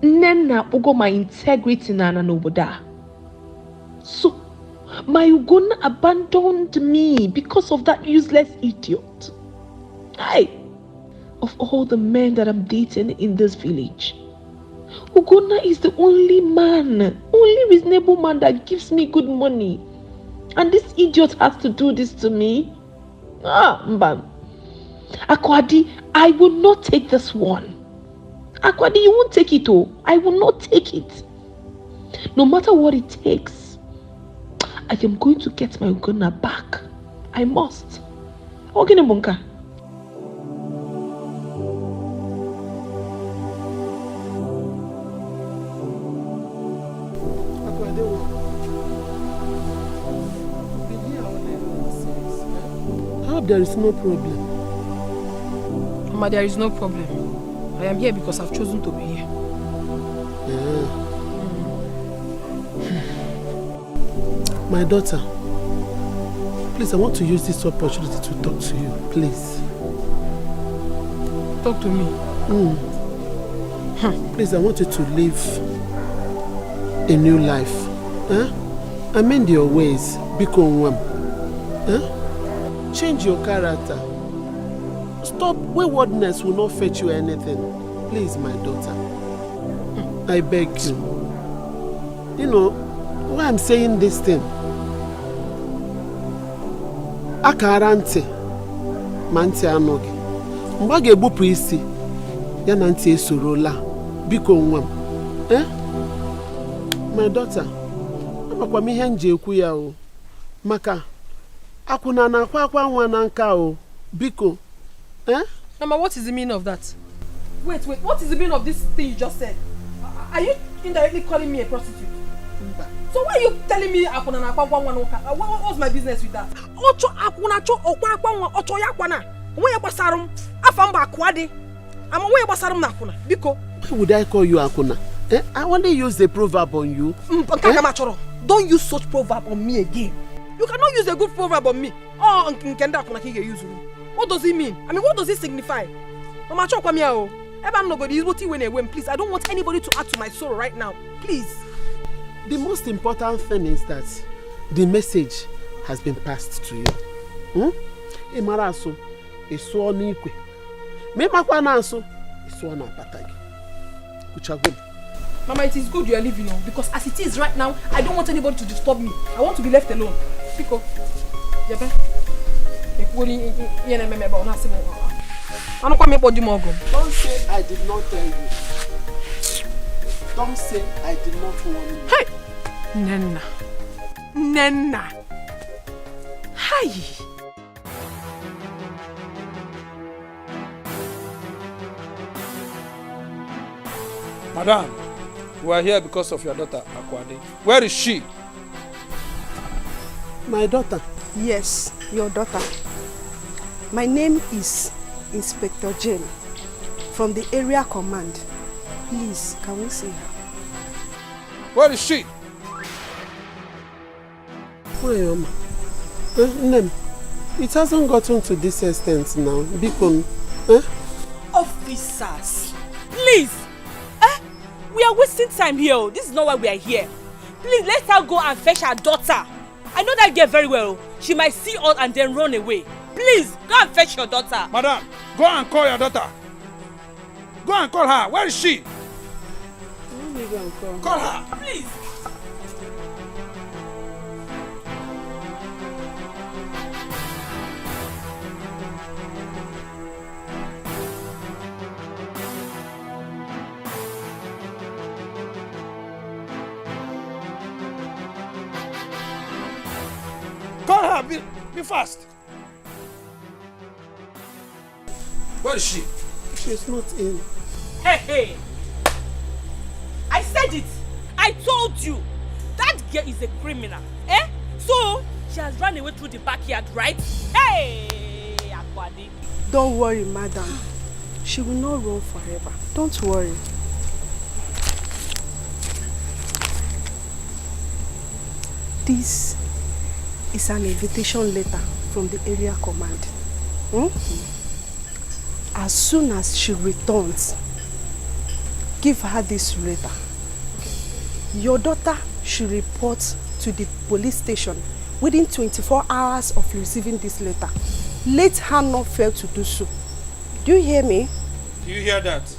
Nena ugo my integrity nana noboda. So my Ugonna abandoned me because of that useless idiot. Hey, of all the men that I'm dating in this village, Ugonna is the only reasonable man that gives me good money. And this idiot has to do this to me? Mbam. Akwadi, I will not take this one. Akwadi, you won't take it, oh. I will not take it. No matter what it takes, I am going to get my Ugonna back. I must. Okay, Bunka. I hope there is no problem. Mama, there is no problem. I am here because I've chosen to be here. My daughter, please, I want to use this opportunity to talk to you, please. Talk to me? Please, I want you to live a new life. Amend your ways. Become one. Change your character. Stop. Waywardness will not fetch you anything. Please, my daughter. I beg you. You know, why I'm saying this thing? Akarante manti anogi. Mbage bupu isi. Ya nanti esorola. Biko nwam. My daughter. Amakwa mi henje ekwu ya o. Maka akuna na kwa nwa na nka o. Biko. Mama, what is the meaning of that? Wait, what is the meaning of this thing you just said? Are you indirectly calling me a prostitute? So why are you telling me akuna na akwa one what's my business with that? Ocho akuna cho okwa akwa ocho ya kwana. Why gbasarum afamba akwa de. Am why gbasarum na akuna? Biko. Why would I call you akuna? I only use the proverb on you. Don't use such proverb on me again. You cannot use a good proverb on me. Oh, nkenda akuna kige use. What does it mean? I mean, what does it signify? Mama chokwa mi o. Eba nobody is what when please. I don't want anybody to add to my sorrow right now. Please. The most important thing is that the message has been passed to you. Imaraso iso ni ikwe. Me makwa na aso iso na patagi. Kuchagom. Mama, it is good you are leaving now because as it is right now, I don't want anybody to disturb me. I want to be left alone. Pico. Yebe. Ekuri yene meme ba ona se mo. Anu kwa me body mo go. Don't say I did not tell you. Don't say I did not warn you. Hey! Nenna. Hi. Madam, we are here because of your daughter, Akwade. Where is she? My daughter? Yes, your daughter. My name is Inspector Jane from the area command. Please, can we see her? Where is she? Where it hasn't gotten to this extent now. Bikon, Officers, please. We are wasting time here. This is not why we are here. Please, let her go and fetch her daughter. I know that girl very well. She might see us and then run away. Please, go and fetch your daughter. Madam, go and call your daughter. Go and call her. Where is she? Call her. Please. Call her. Be fast. Where is she? She's not in. Hey. I said it. I told you. That girl is a criminal. So, she has run away through the backyard, right? Hey, Akwade. Don't worry, madam. She will not run forever. Don't worry. This is an invitation letter from the area command. As soon as she returns, give her this letter. Your daughter should report to the police station within 24 hours of receiving this letter. Let her not fail to do so. Do you hear me? Do you hear that?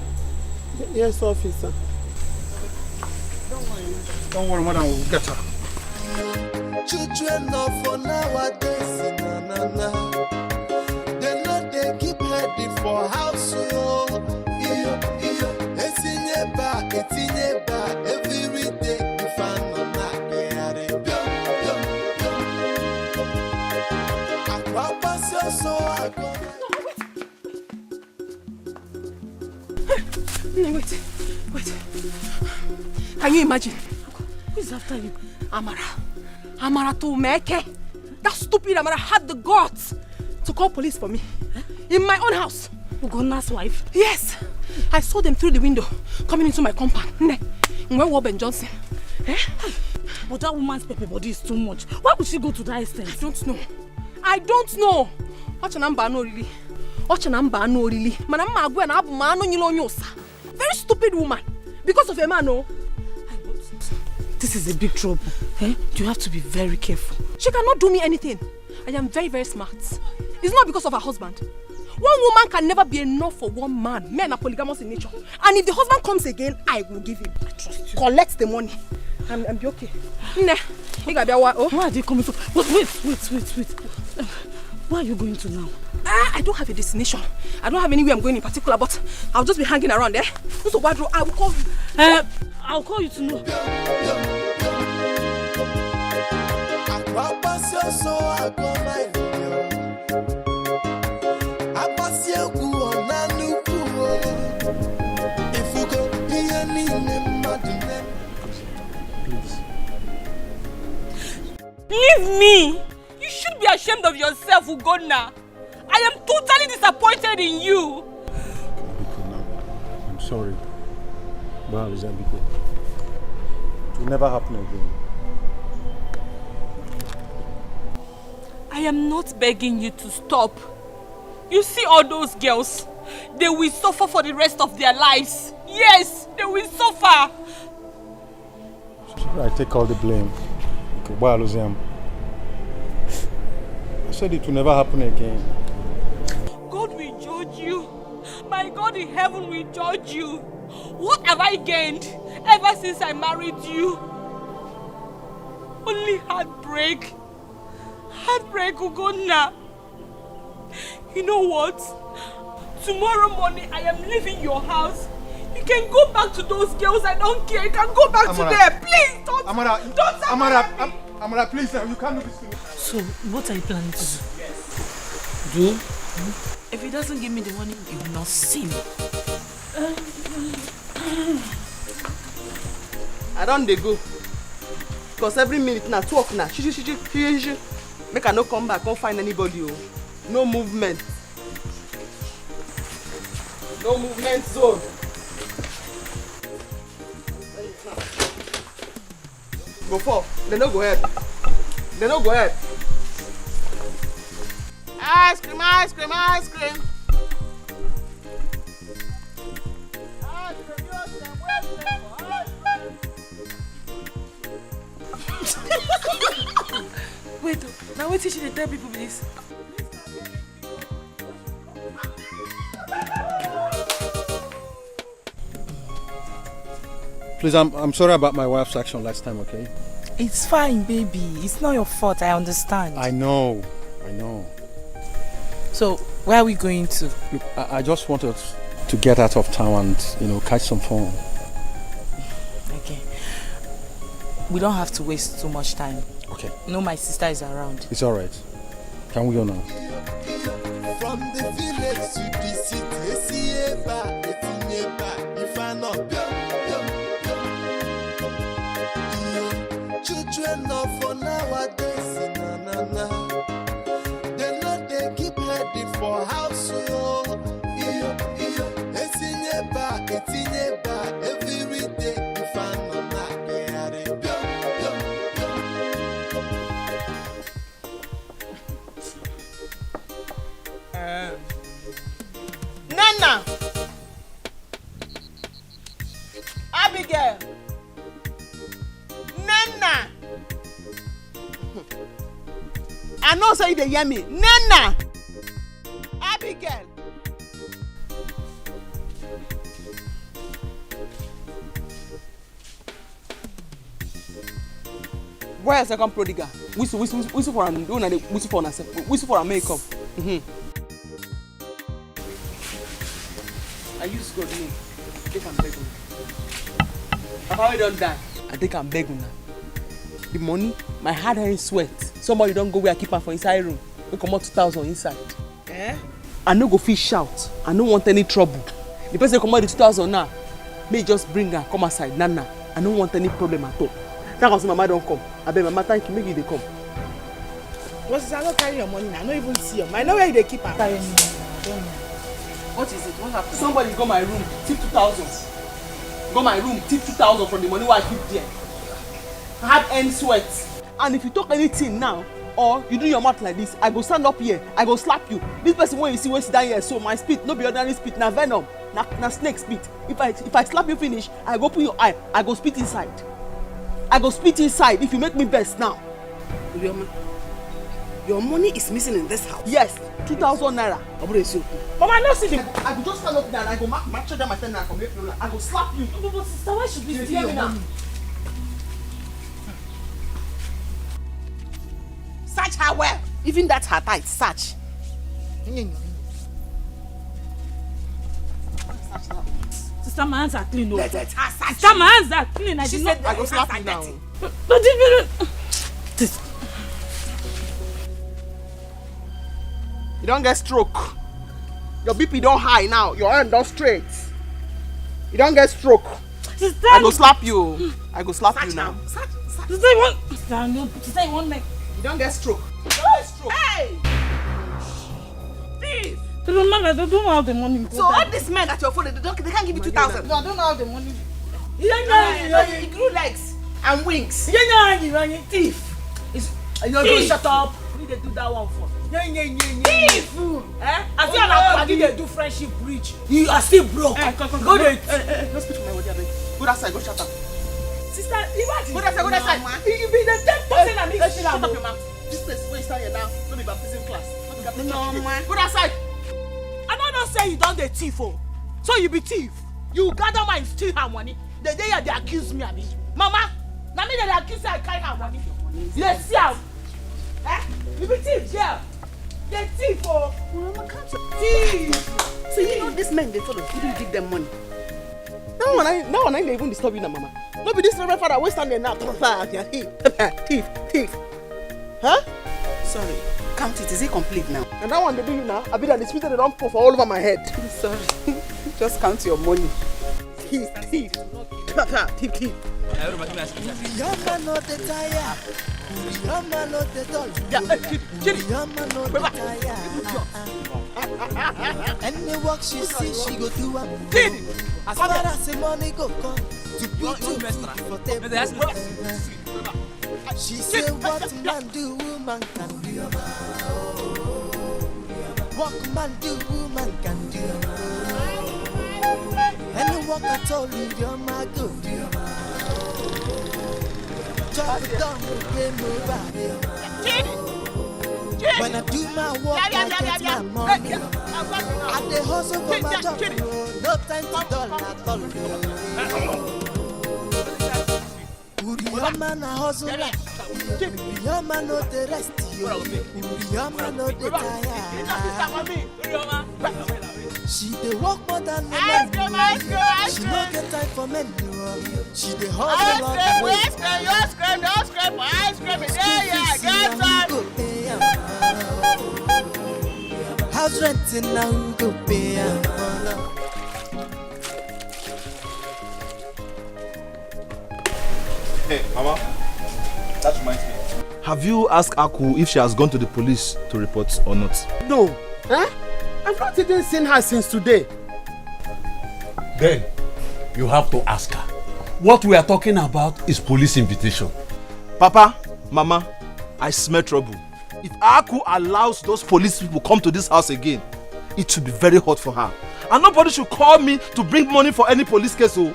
Yes, officer. Don't worry, madam. We'll get her. Children of for nowadays, they know they keep heading for house. Etinye ba, every day you find on that they are Wait. Can you imagine? Who is after you? Amara to Meke. That stupid Amara had the guts to call police for me. In my own house. Ugonna's wife? Yes. I saw them through the window coming into my compound. Where was Ben Johnson? But that woman's pepper body is too much. Why would she go to that extent? I don't know. Very stupid woman. Because of a man, no. This is a big trouble. You have to be very careful. She cannot do me anything. I am very, very smart. It's not because of her husband. One woman can never be enough for one man. Men are polygamous in nature. And if the husband comes again, I will give him. I trust you. Collect the money. And be okay. Where are they coming from? But wait. Where are you going to now? I don't have a destination. I don't have anywhere I'm going in particular, but I'll just be hanging around there. So I will call you. I'll call you to know. Leave me! You should be ashamed of yourself, Ugonna. I am totally disappointed in you. I'm sorry. It will never happen again. I am not begging you to stop. You see all those girls? They will suffer for the rest of their lives. Yes, they will suffer. I take all the blame. Okay, I said it will never happen again. God will judge you. My God in heaven will judge you. What have I gained ever since I married you? Only heartbreak. Heartbreak, Ugonna. You know what? Tomorrow morning I am leaving your house. You can go back to those girls. I don't care. You can go back to them. Please don't. Amara, please, you can't do this to me. So, what are you planning to do? Do? If he doesn't give me the money, he will not see me. I don't dey go. Because every minute now, talk now. Make I no come back, can't find anybody. Oh. No movement. No movement zone. Go for. They no go ahead. They no go ahead. Ice cream, ice cream, ice cream. Wait, now wait till she tell people this. Please, I'm sorry about my wife's action last time, okay? It's fine, baby. It's not your fault, I understand. I know. So, where are we going to? Look, I just wanted to get out of town and, catch some fun. Okay. We don't have to waste too much time. Okay. My sister is around. It's alright. Can we go now? From the village to the city, if I know children of for nowadays, they know they keep heading for house. Every day, if I know that they are Nana! Abigail! Nana! I know say they hear me. Nana! Abigail! Where is second prodigal? Whistle for an whistle for herself. Whistle for her makeup. I use God name. They can beg una. Papa, we don't die. I think I'm begging now. The money, my hard earned sweat. Somebody don't go where I keep her for inside room. We come out 2,000 inside. I no go fit shout. I no want any trouble. The person come out the 2,000 now. May just bring her come outside. Nana, I don't want any problem at all. That was Mama don't come. I beg Mama, thank you. Maybe they come. What's I don't carry your money now. I don't even see them. I know where they keep her. I don't know. What is it? What happened? Somebody go my room, tip 2,000. Go my room, tip 2,000 from the money I keep there. Hard earned sweat. And if you talk anything now, or you do your mouth like this, I go stand up here, I go slap you. This person when you see when sit down here, so my spit, no be ordinary spit, na venom, na snake spit. If I slap you finish, I go put your eye, I go spit inside. I go spit inside if you make me best now. Your money is missing in this house. Yes, 2,000 naira. Mama, I don't see them. I go just stand up there and I go match them my friend and come here. I go slap you. But sister, why should we steal me now? Search her well. Even that's her tight. Search. Sister, my hands are clean. Let it search. Sister, my hands are clean. She said I go slap you now. You don't get stroke. Your BP don't high now. Your hand don't straight. You don't get stroke. Sister, I go slap you. I go slap you now. Sister, you want? Sister, you want me? You don't get stroke. You don't get stroke. Hey! Thief! They don't have the money. So all these men that you're following, they can't give you 2,000. No, I don't have the money. He grew legs and wings. Thief! You don't shut up. We need to do that one for. Thief! Eh? As you are they do friendship bridge. You are still broke. Go there. Don't speak to my body. Go that side, go shut up. Sister, imagine. Go that side, man. You be the 10% and me. Shut up your mouth. This place where you stand here now, don't be baptism class. No, man. Go that side. I don't say you done the thief, oh. So you be thief. You gather my steal her money. The day they accuse me, Abi. Mama, now me they accuse I carry her money. Yes, see. Eh? You be thief, yeah. They thief, oh. Mama, can't you? Thief. So you know these men they follow. You didn't give them money. Now when I even disturb you now, Mama. No be this reverend father always stand there now. Thief. Huh? Sorry. Count it. Is it complete now? And that one they do you now. I be that the spirit they don't pour for all over my head. Sorry. Just count your money. Thief. Thief. Your man not the tire. Your man not the doll. Your man not the tire. Any work she see, she go do am. As far as the money go come, to put you for table. She say what man do, woman can do. What man do, woman can do. Any work at all, your man go do. Job done, game over. When I do my work, I get my money. I dey hustle for my job, no time to dull at all. Your man a hustle like your man no the rest. Your man no the tire. She dey work more than men. She no get time for men. She dey hustle all the way. Ice cream. Yeah, get some. House renting now who go pay am? Hey, Mama, that reminds me. Have you asked Aku if she has gone to the police to report or not? No. Eh? I've not even seen her since today. Then, you have to ask her. What we are talking about is police invitation. Papa, Mama, I smell trouble. If Aku allows those police people come to this house again, it should be very hot for her. And nobody should call me to bring money for any police case. Oh.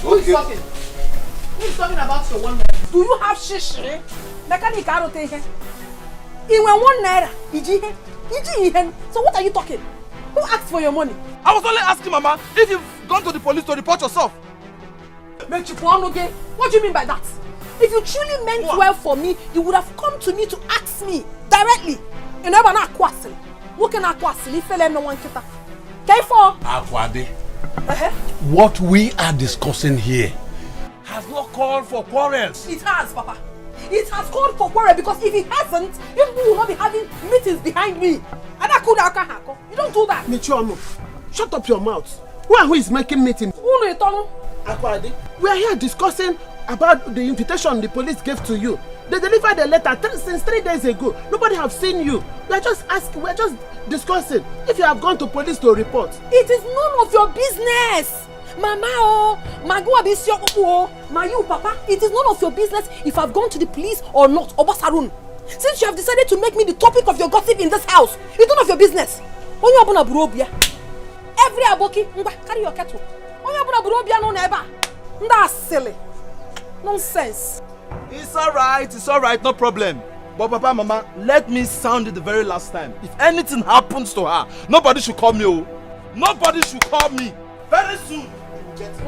Who is talking? Who is talking about your 1 naira? Do you have shish? Mechanic, I don't take it. It went 1 naira. So what are you talking? Who asked for your money? I was only asking, Mama, if you've gone to the police to report yourself. What do you mean by that? If you truly meant well for me, you would have come to me to ask me directly. You never know Akwasi. Who can Akwasi? If no one kita. K4. Akwade. What we are discussing here has not called for quarrels. It has, Papa. It has called for quarrel because if it hasn't, you will not be having meetings behind me. And I could have. You don't do that. Michuano, shut up your mouth. Who is making meetings? Akwade, we are here discussing about the invitation the police gave to you. They delivered a letter since 3 days ago. Nobody have seen you. We are just asking, we are just discussing if you have gone to police to report. It is none of your business. Mama, Mayu, Papa, it is none of your business if I've gone to the police or not, Obasarun. Since you have decided to make me the topic of your gossip in this house, it's none of your business. Every aboki, carry your kettle. That's silly. Nonsense. It's alright, no problem. But Papa, Mama, let me sound it the very last time. If anything happens to her, nobody should call me. Oh. Nobody should call me. Very soon. It's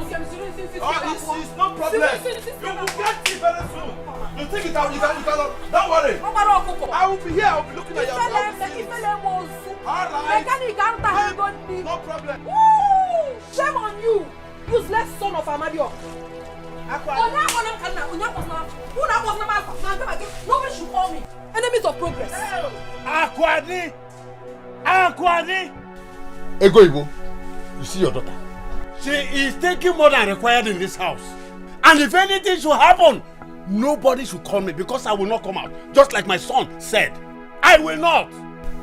no problem. You will get it very soon. You take it out, you cannot. Don't worry. I will be here, I will be looking at your house. Alright. No problem. Woo! Shame on you, useless son of Amadio. Nobody should call me. Enemies of progress. Akwade! Ego Ibo, you see your daughter? She is taking more than required in this house. And if anything should happen, Nobody should call me because I will not come out. Just like my son said. I will not.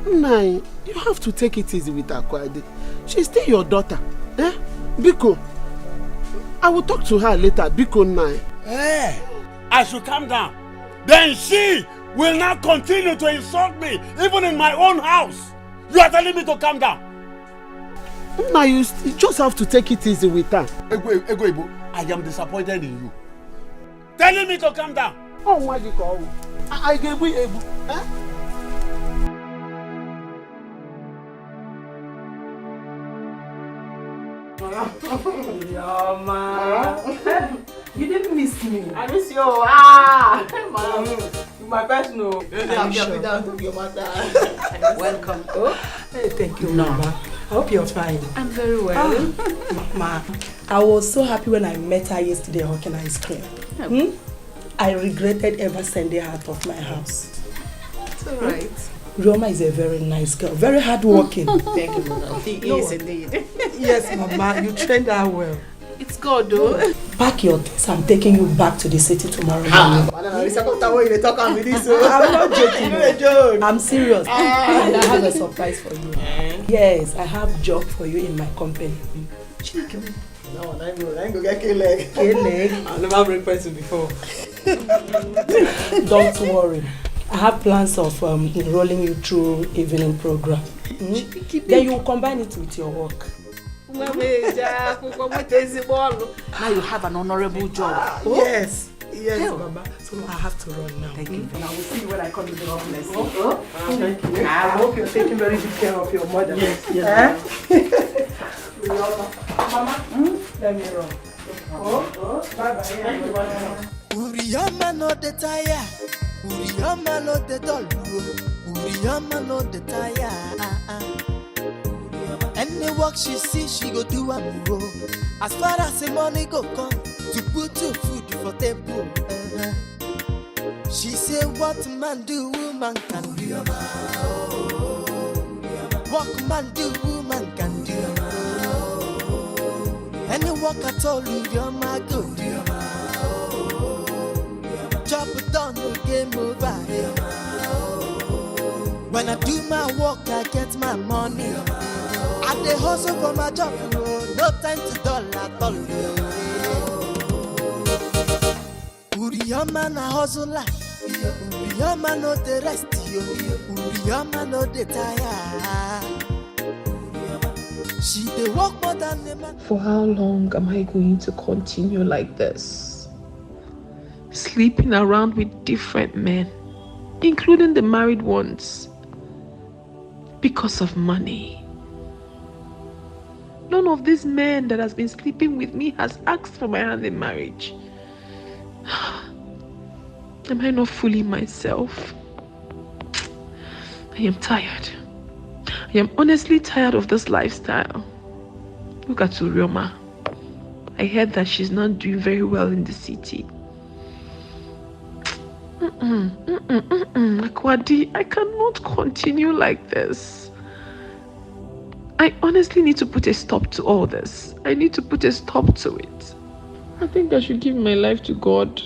Nai, you have to take it easy with Akwade. She's still your daughter. Eh? Biko, I will talk to her later. Biko Nai. Eh, I should calm down. Then she will not continue to insult me, even in my own house. You are telling me to calm down. Now you just have to take it easy with her. Ego, I am disappointed in you. Telling me to calm down. Oh, why you call? I gave you Ego. Eh? You didn't miss me. I miss you. Mom. You my best no. Welcome. Oh, hey, thank you, Mama. I hope you're fine. I'm very well. Mama, I was so happy when I met her yesterday hawking ice cream. I regretted ever sending her out of my house. It's alright. Rioma is a very nice girl, very hardworking. Thank you, Mama. She is indeed. Yes, Mama, you trained her well. It's good, though. Pack your things. I'm taking you back to the city tomorrow morning. I'm not joking. I'm serious. And I have a surprise for you. Yes, I have a job for you in my company. No, I ain't go get K-leg. K-leg? I've never breakfast before. Don't worry. I have plans of enrolling you through evening program. Then you will combine it with your work. Now you have an honorable job. Yes, Baba. So I have to run now. Thank you. And I will see you when I come to the office. Thank you. I hope you're taking very good care of your mother. Yes. Mama, let me run. Bye-bye. Uriyama no the tire. Uriyama no the doll. Uriyama no the tire. Any work she see, she go do a move. As far as the money go come, to put your food for table. She say, what man do, woman can do. What man do, woman can do. Any work at all, you're my good. Chop it down, no game over. When I do my work, I get my money. I dey hustle for my job, no time to dull at all. Uriyama na hustle like, Uriyama no the rest, Uriyama no the tire. She dey work more than the man. For how long am I going to continue like this? Sleeping around with different men, including the married ones, because of money. None of these men that has been sleeping with me has asked for my hand in marriage. Am I not fooling myself? I am tired. I am honestly tired of this lifestyle. Look at Urioma. I heard that she's not doing very well in the city. Akwadi, I cannot continue like this. I honestly need to put a stop to all this. I need to put a stop to it. I think I should give my life to God.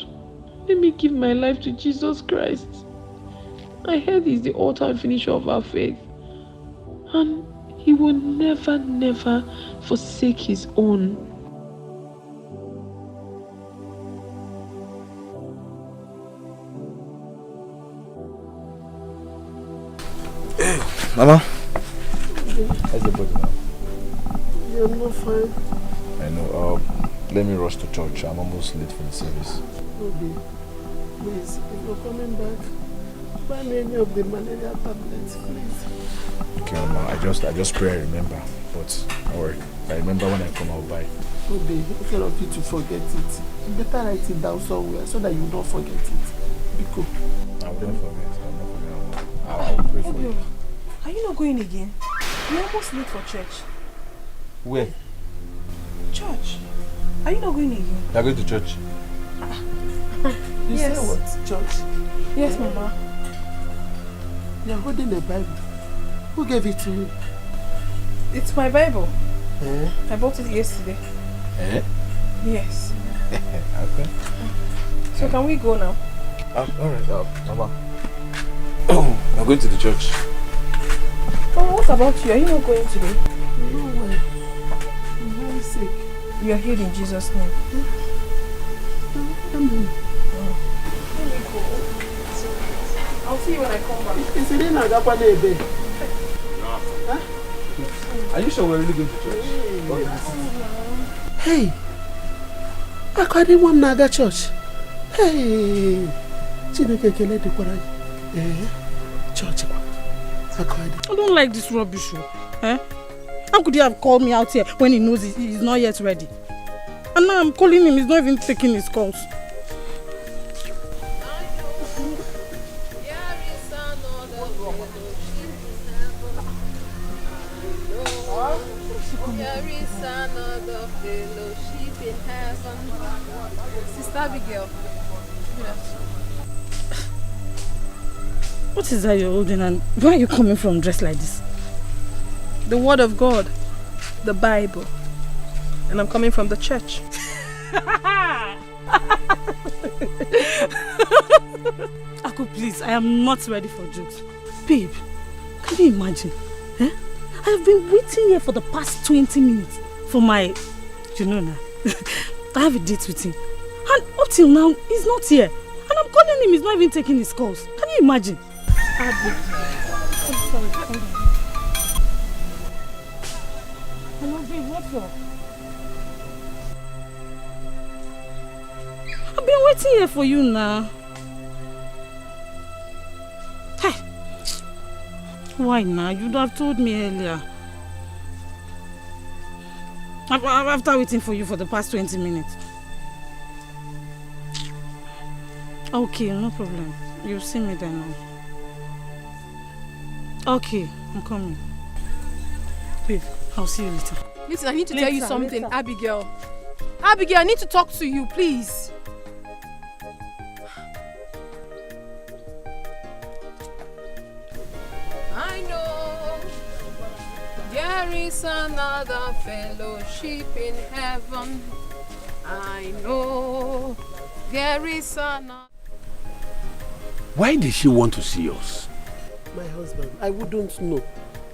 Let me give my life to Jesus Christ. I heard He's the author and finisher of our faith. And He will never, never forsake His own. Mama, how's the body now? You're not fine. I know. Let me rush to church. I'm almost late for the service. Okay. Please, if you're coming back, buy me any of the malaria tablets, please. Okay, Mama. I just pray I remember. But don't worry. If I remember when I come, I'll buy. Okay, instead of you to forget it, you better write it down somewhere so that you don't forget it. Biko. I will not forget. I will pray for you. Are you not going again? You're almost late for church. Where? Church? Are you not going again? You're going to church? You Yes. say what? Church? Yes, Mama. You're holding a Bible. Who gave it to you? It's my Bible. Eh? I bought it yesterday. Eh? Yes. Okay. So can we go now? Alright, Mama. I'm going to the church. Oh, what about you? Are you not going today? No way. I'm very sick. You are healed in Jesus' name. Amen. Let me go. I'll see you when I come back. Are you sure we're really going to church? Hey, I didn't want to go to church. Hey, church. I don't like this rubbish. Eh? How could he have called me out here when he knows he's not yet ready? And now I'm calling him, he's not even taking his calls. There is another fellowship in heaven. Sister Abigail. Yes. What is that you're holding and where are you coming from dressed like this? The word of God, the Bible. And I'm coming from the church. Aku, please, I am not ready for jokes. Babe, can you imagine? Eh? I have been waiting here for the past 20 minutes for my, you know now, I have a date with him. And up till now, he's not here. And I'm calling him, he's not even taking his calls. Can you imagine? I'm sorry, hold on. Hello, babe, what's up? I've been waiting here for you now. Hey, why now? You'd have told me earlier. After waiting for you for the past 20 minutes. Okay, no problem. You'll see me there now. Okay, I'm coming. Babe, I'll see you later. Listen, I need to tell you something, Abigail. Abigail, I need to talk to you, please. I know there is another fellowship in heaven. I know there is another. Why did she want to see us? My husband, I wouldn't know.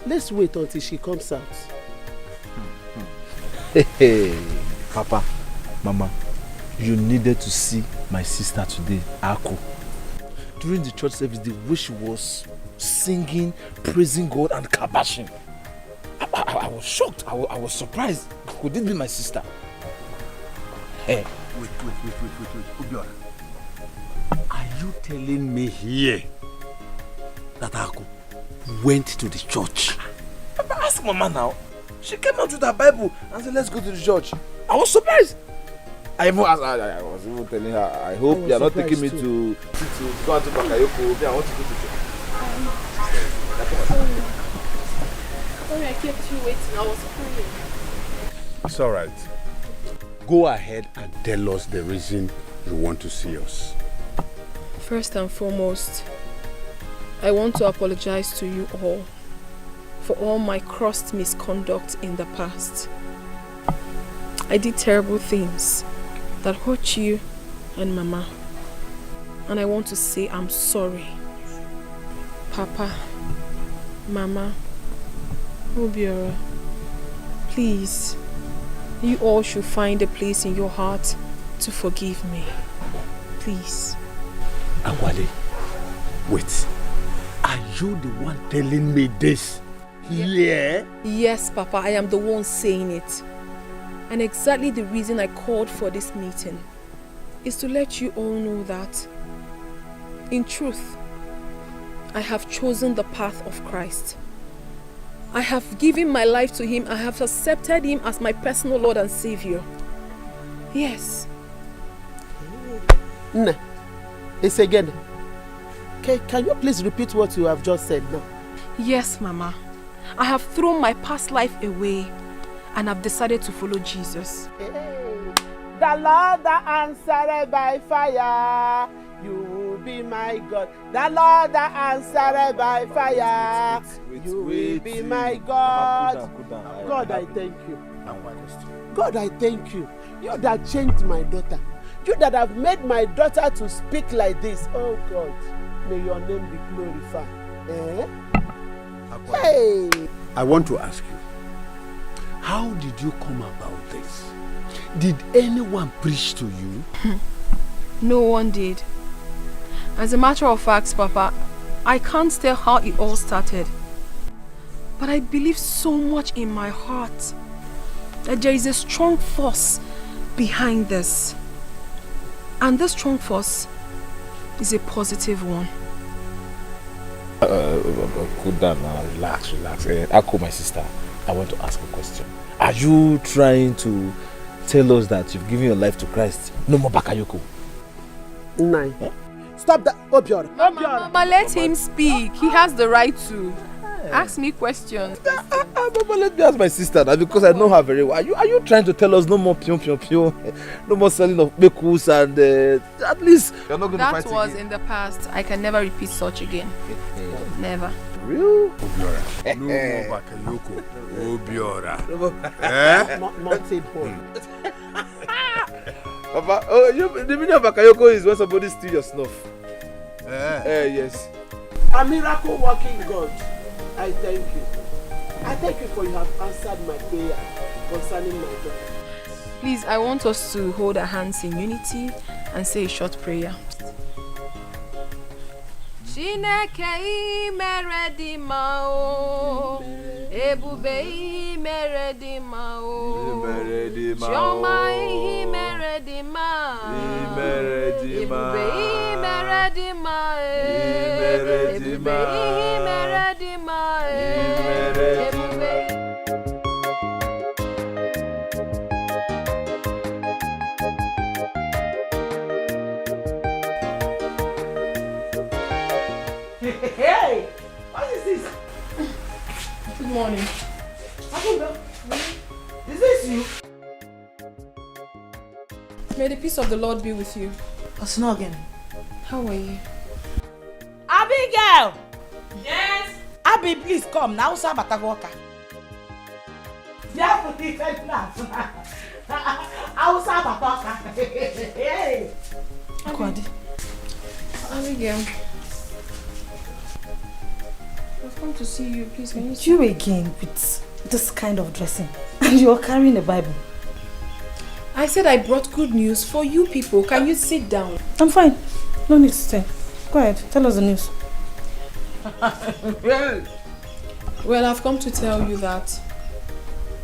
Let's wait until she comes out. Hey, Papa, Mama, you needed to see my sister today, Aku. During the church service, the way she was singing, praising God and kabashing. I was shocked. I was surprised. Could it be my sister? Hey. Wait. Obiora. Are you telling me here that Aku went to the church? Papa, ask Mama now. She came out with her Bible and said, let's go to the church. I was surprised. I was even telling her, I hope you are not taking me to go out to Bakayoko. I want to go to church. Sorry, I kept you waiting. I was praying. It's all right. Go ahead and tell us the reason you want to see us. First and foremost, I want to apologize to you all for all my crossed misconduct in the past. I did terrible things that hurt you and Mama. And I want to say I'm sorry. Papa, Mama, Obiora, please, you all should find a place in your heart to forgive me. Please. Agwale, wait. Are you the one telling me this? Yeah? Yes, Papa, I am the one saying it. And exactly the reason I called for this meeting is to let you all know that, in truth, I have chosen the path of Christ. I have given my life to Him. I have accepted Him as my personal Lord and Savior. Yes. Nah, it's again. Can you please repeat what you have just said now? Yes, Mama. I have thrown my past life away and I've decided to follow Jesus. The Lord that answered by fire, you will be my God. The Lord that answered by fire, you will be my God. God, I thank you. God, I thank you. You that changed my daughter. You that have made my daughter to speak like this. Oh God, may your name be glorified. Eh? Hey! I want to ask you, how did you come about this? Did anyone preach to you? No one did. As a matter of fact, Papa, I can't tell how it all started. But I believe so much in my heart that there is a strong force behind this. And this strong force is a positive one. Cool down now, relax. Ako, my sister, I want to ask a question. Are you trying to tell us that you've given your life to Christ? No more bakayoko. Nine. Stop that, Obiora. Mama, let him speak. He has the right to. Ask me questions. Mama, let me ask my sister now because I know her very well. Are you trying to tell us no more pion, no more selling of bekus and at least you're not going to fight again? That was in the past. I can never repeat such again. Never. Real? Obiora. No more bakayoko. Obiora. Not say boy. Papa, the meaning of bakayoko is when somebody steals your snuff. Yes. A miracle working God. I thank you. I thank you for you have answered my prayer concerning my daughter. Please, I want us to hold our hands in unity and say a short prayer. Chineke imere di mao, ebube imere di mao, Chioma imere di mao, ebube imere di mao, ebube imere di mao, Hey! What is this? Good morning. Is this you? May the peace of the Lord be with you. What's not again? How are you? Abigail! Yes? Abi, please come. Now, Sabatagoka. Yeah, put it in class. I'll Sabatagoka. Hey! Kwadi. Abigail. I've come to see you. Please, can you see You again with this kind of dressing. And you're carrying a Bible. I said I brought good news for you people. Can you sit down? I'm fine. No need to stay. Go ahead. Tell us the news. Well, I've come to tell you that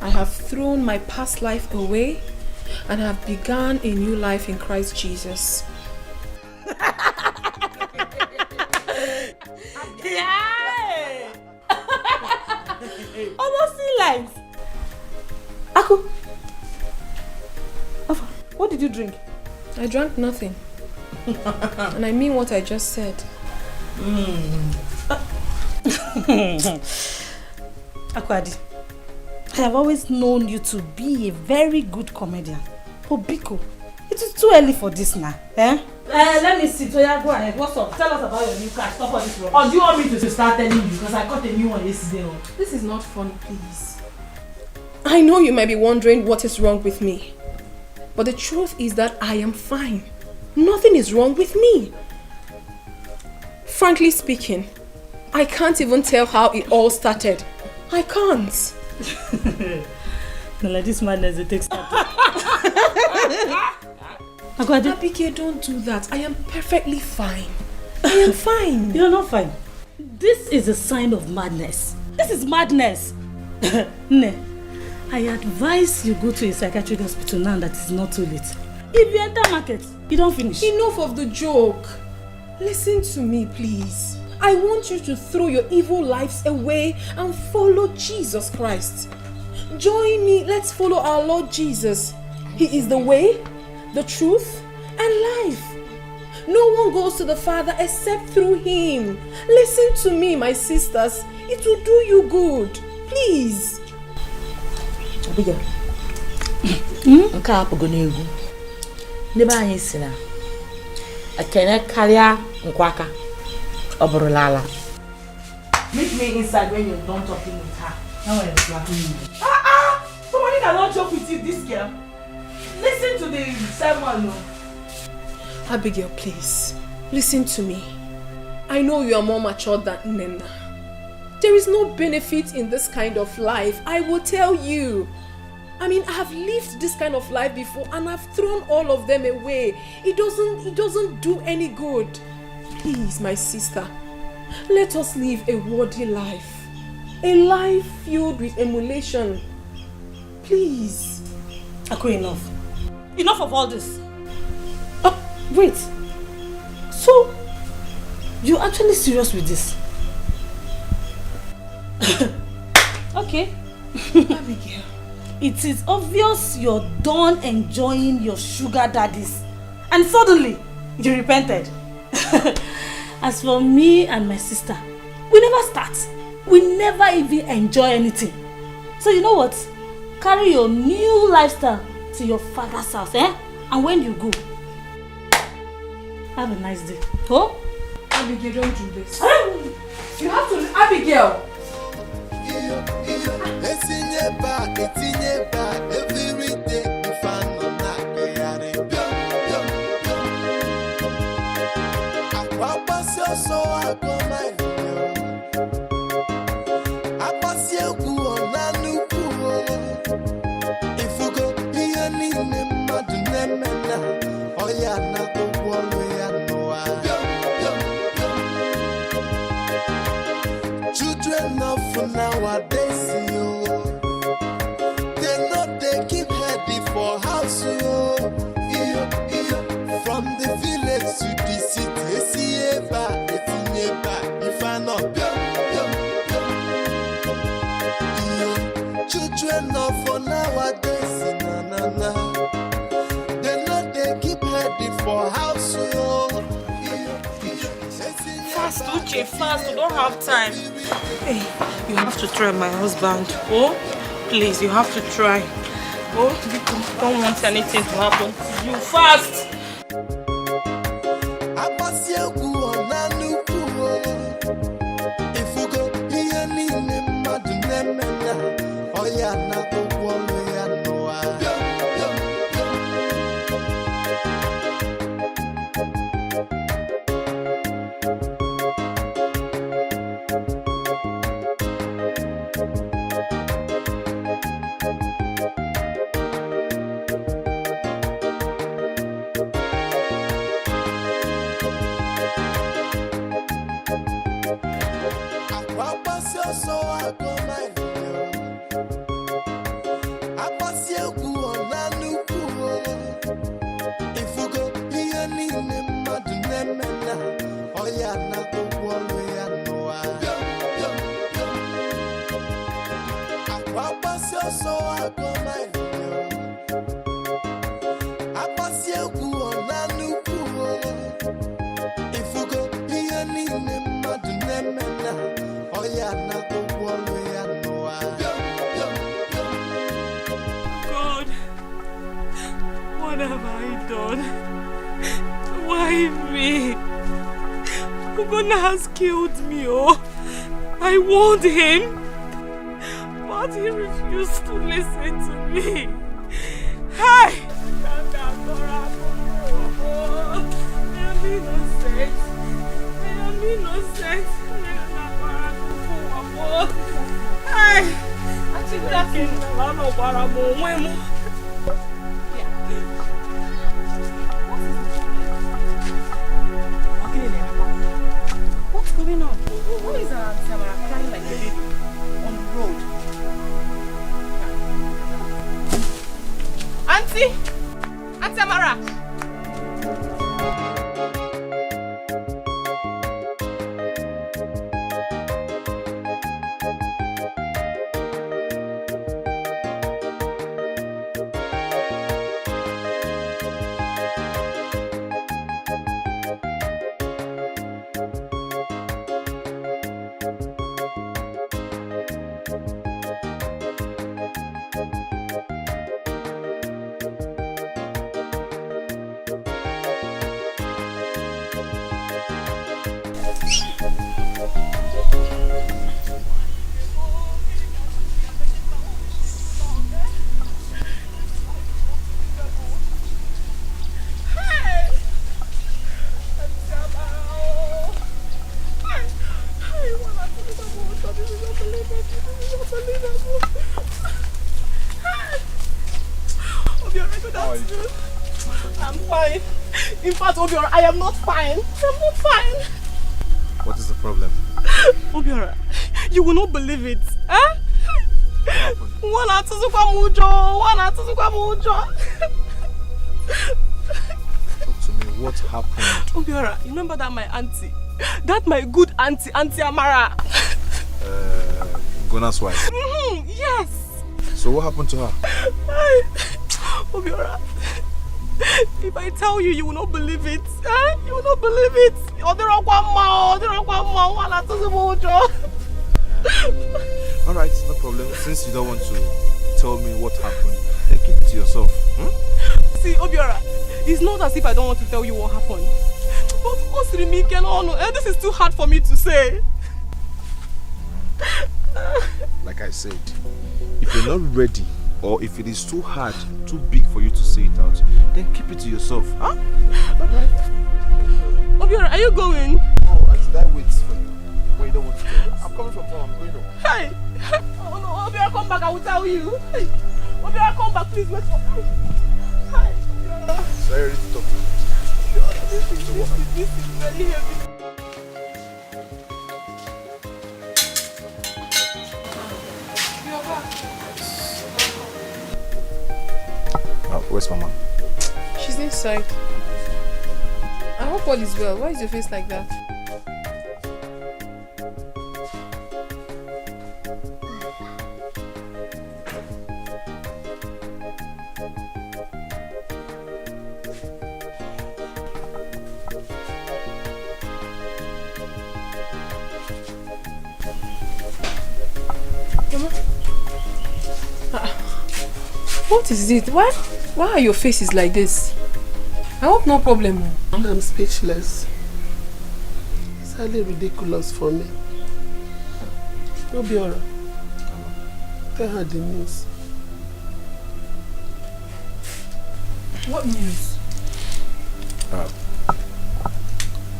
I have thrown my past life away and have begun a new life in Christ Jesus. Yeah! Almost in lines. Aku, Afa, what did you drink? I drank nothing. And I mean what I just said. Akwadi, I have always known you to be a very good comedian. But Biko, it is too early for this now. Let me see. So yeah, go ahead. What's up? Tell us about your new car. Stop all this rubbish. Or do you want me to start telling you? Because I got a new one yesterday. This is not funny, please. I know you might be wondering what is wrong with me. But the truth is that I am fine. Nothing is wrong with me. Frankly speaking, I can't even tell how it all started. I can't. No, like this madness, it takes time. Abike, don't do that. I am perfectly fine. I am fine. You're not fine. This is a sign of madness. This is madness. Ne, I advise you go to a psychiatric hospital now that it's not too late. If you enter market, you don't finish. Enough of the joke. Listen to me, please. I want you to throw your evil lives away and follow Jesus Christ. Join me. Let's follow our Lord Jesus. He is the way, the truth, and life. No one goes to the Father except through Him. Listen to me, my sisters. It will do you good. Please. Abigail. Nke a pụgo n'egwu. Ndị be anyị si na ekene karịa nkwaka ọ bụrụla ala. Meet me inside when you're done talking with her. Now when it's laughing. Somebody cannot joke with you, this girl. Listen to the sermon. Abigail, please, listen to me. I know you are more mature than Nena. There is no benefit in this kind of life, I will tell you. I mean, I have lived this kind of life before and I've thrown all of them away. It doesn't do any good. Please, my sister, let us live a worthy life. A life filled with emulation. Please. Aku, enough. Enough of all this. Oh, wait. So, you're actually serious with this? Okay. Abigail. It is obvious you're done enjoying your sugar daddies. And suddenly, you repented. As for me and my sister, we never start. We never even enjoy anything. So you know what? Carry your new lifestyle to your father's house, eh? And when you go, have a nice day. Oh? Abigail, don't do this. You have to... Abigail! Children of nowadays, they know they keep ready for house. From the village to the city, if I know. Children of nowadays, they know they keep ready for house. Fast, Uche, fast. We don't have time. Hey, you have to try my husband. Oh, please, you have to try. Oh, you don't want anything to happen to you. Fast. God, what have I done? Why me? Ugonna has killed me, oh. I warned him, but he refused to listen to me. Hi! I am innocent. I am innocent. Hi! I think that can no baramo. What's going on? Who is Tamara crying like a baby on the road? Auntie! Auntie Tamara! fact, Obiora, I am not fine. I am not fine. What is the problem? Obiora, you will not believe it. Huh? What happened? Talk to me. What happened? Obiora, you remember that my auntie? That my good auntie, Auntie Amara. Gona's wife? Yes. So what happened to her? Obiora, if I tell you, you will not believe it. You will not believe it. Alright, no problem. Since you don't want to tell me what happened, then keep it to yourself. See, Obiora, it's not as if I don't want to tell you what happened. But this is too hard for me to say. Like I said, if you're not ready, or if it is too hard, too big for you to say it out, then keep it to yourself. Huh? Alright. Obiora, are you going? Oh, should I wait for you? When you don't want to go? I'm coming from home, I'm going home. Hey! Oh no, Obiora, come back, I will tell you. Hey! Obiora, come back, please wait for me. Hi, Obiora. So you're ready to talk? Obiora, this is very heavy. Where's Mama? She's inside. I hope all is well. Why is your face like that? What is it? Why are your faces like this? I hope no problem. I'm speechless. It's highly ridiculous for me. Obiora, tell her the news. What news?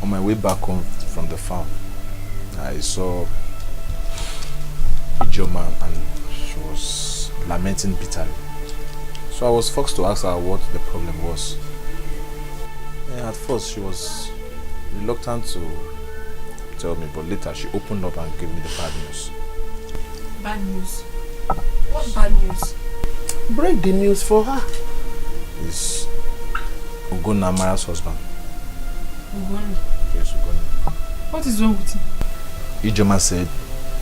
On my way back home from the farm, I saw Ijoma and she was lamenting bitterly. So I was forced to ask her what the problem was. And at first she was reluctant to tell me, but later she opened up and gave me the bad news. Bad news? What bad news? Break the news for her. It's Ugonna Maya's husband. Ugonna? Yes, Ugonna. What is wrong with him? Ijoma said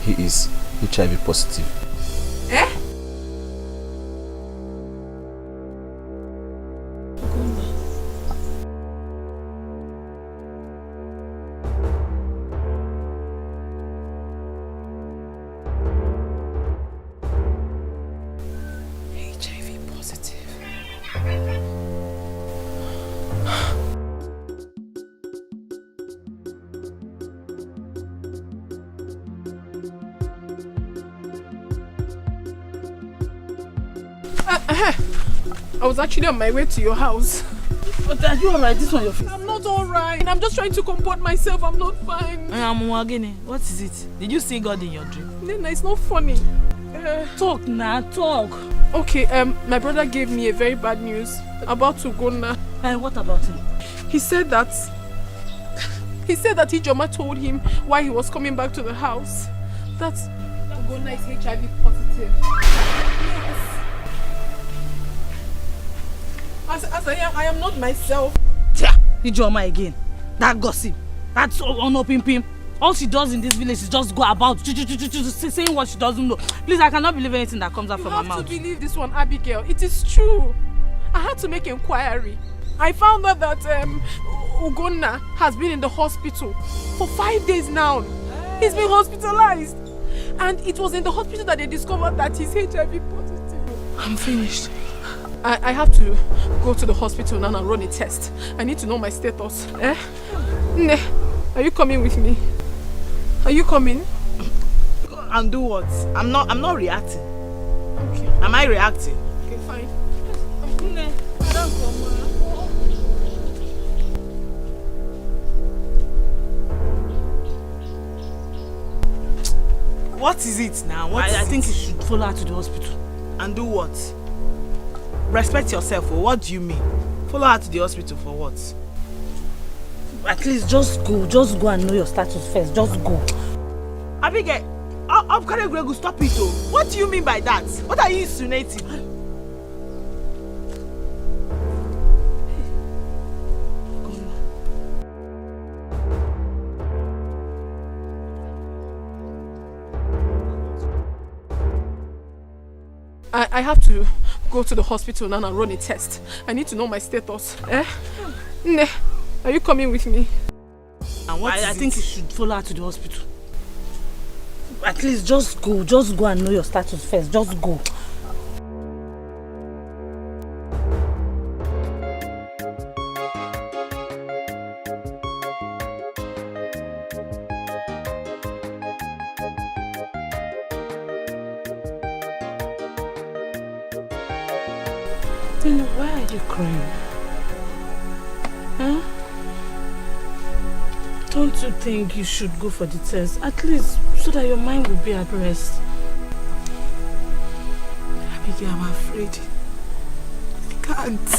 he is HIV positive. Eh? I was actually on my way to your house. But are you alright? This one your face. I'm not alright. I'm just trying to comport myself. I'm not fine. What is it? Did you see God in your dream? Nena, it's not funny. Talk now, talk. Okay, my brother gave me a very bad news about Ugonna. And what about him? He said that Ijoma told him why he was coming back to the house. That Ugonna is HIV positive. Yes. As I am not myself. Ijoma again. That gossip. That's Pim. All she does in this village is just go about saying what she doesn't know. Please, I cannot believe anything that comes out from her mouth. You have to believe this one, Abigail. It is true. I had to make inquiry. I found out that Ugonna has been in the hospital for 5 days now. He's been hospitalized. And it was in the hospital that they discovered that he's HIV positive. I'm finished. I have to go to the hospital now and run a test. I need to know my status. Ne, are you coming with me? Are you coming? And do what? I'm not reacting. Okay. Am I reacting? Okay, fine. Ne, I don't come. What is it now? I think you should follow her to the hospital. And do what? Respect yourself, or what do you mean? Follow her to the hospital for what? At least just go and know your status first. Just go. Abigail, Gregu, stop it though. What do you mean by that? What are you insinuating? I have to go to the hospital now and run a test. I need to know my status. Ne, are you coming with me? And what I think you should follow her to the hospital. At least just go and know your status first. Just go. Why are you crying? Huh? Don't you think you should go for the test? At least so that your mind will be at rest. Abigail, I'm afraid. I can't.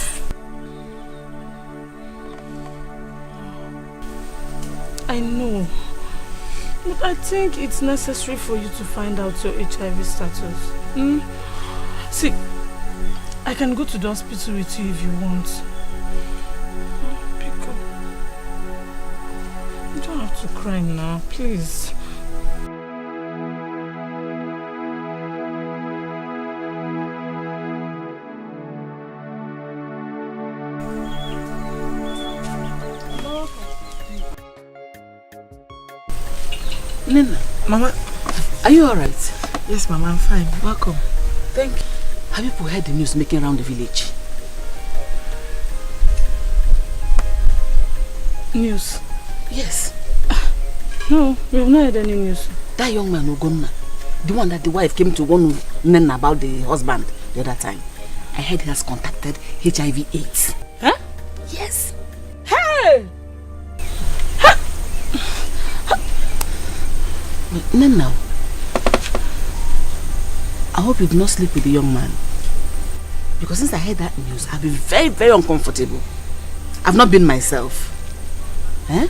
I know. But I think it's necessary for you to find out your HIV status. See, I can go to the hospital with you if you want. Pick up. You don't have to cry now, please. Nina, Mama, are you alright? Yes, Mama, I'm fine. Welcome. Thank you. Have people heard the news making around the village? News? Yes. No, we've not heard any news. That young man, Ogonna, the one that the wife came to warn Nena about the husband the other time, I heard he has contacted HIV/AIDS. Huh? Yes. Hey! Nena, I hope you do not sleep with the young man. Because since I heard that news, I've been very, very uncomfortable. I've not been myself. Eh?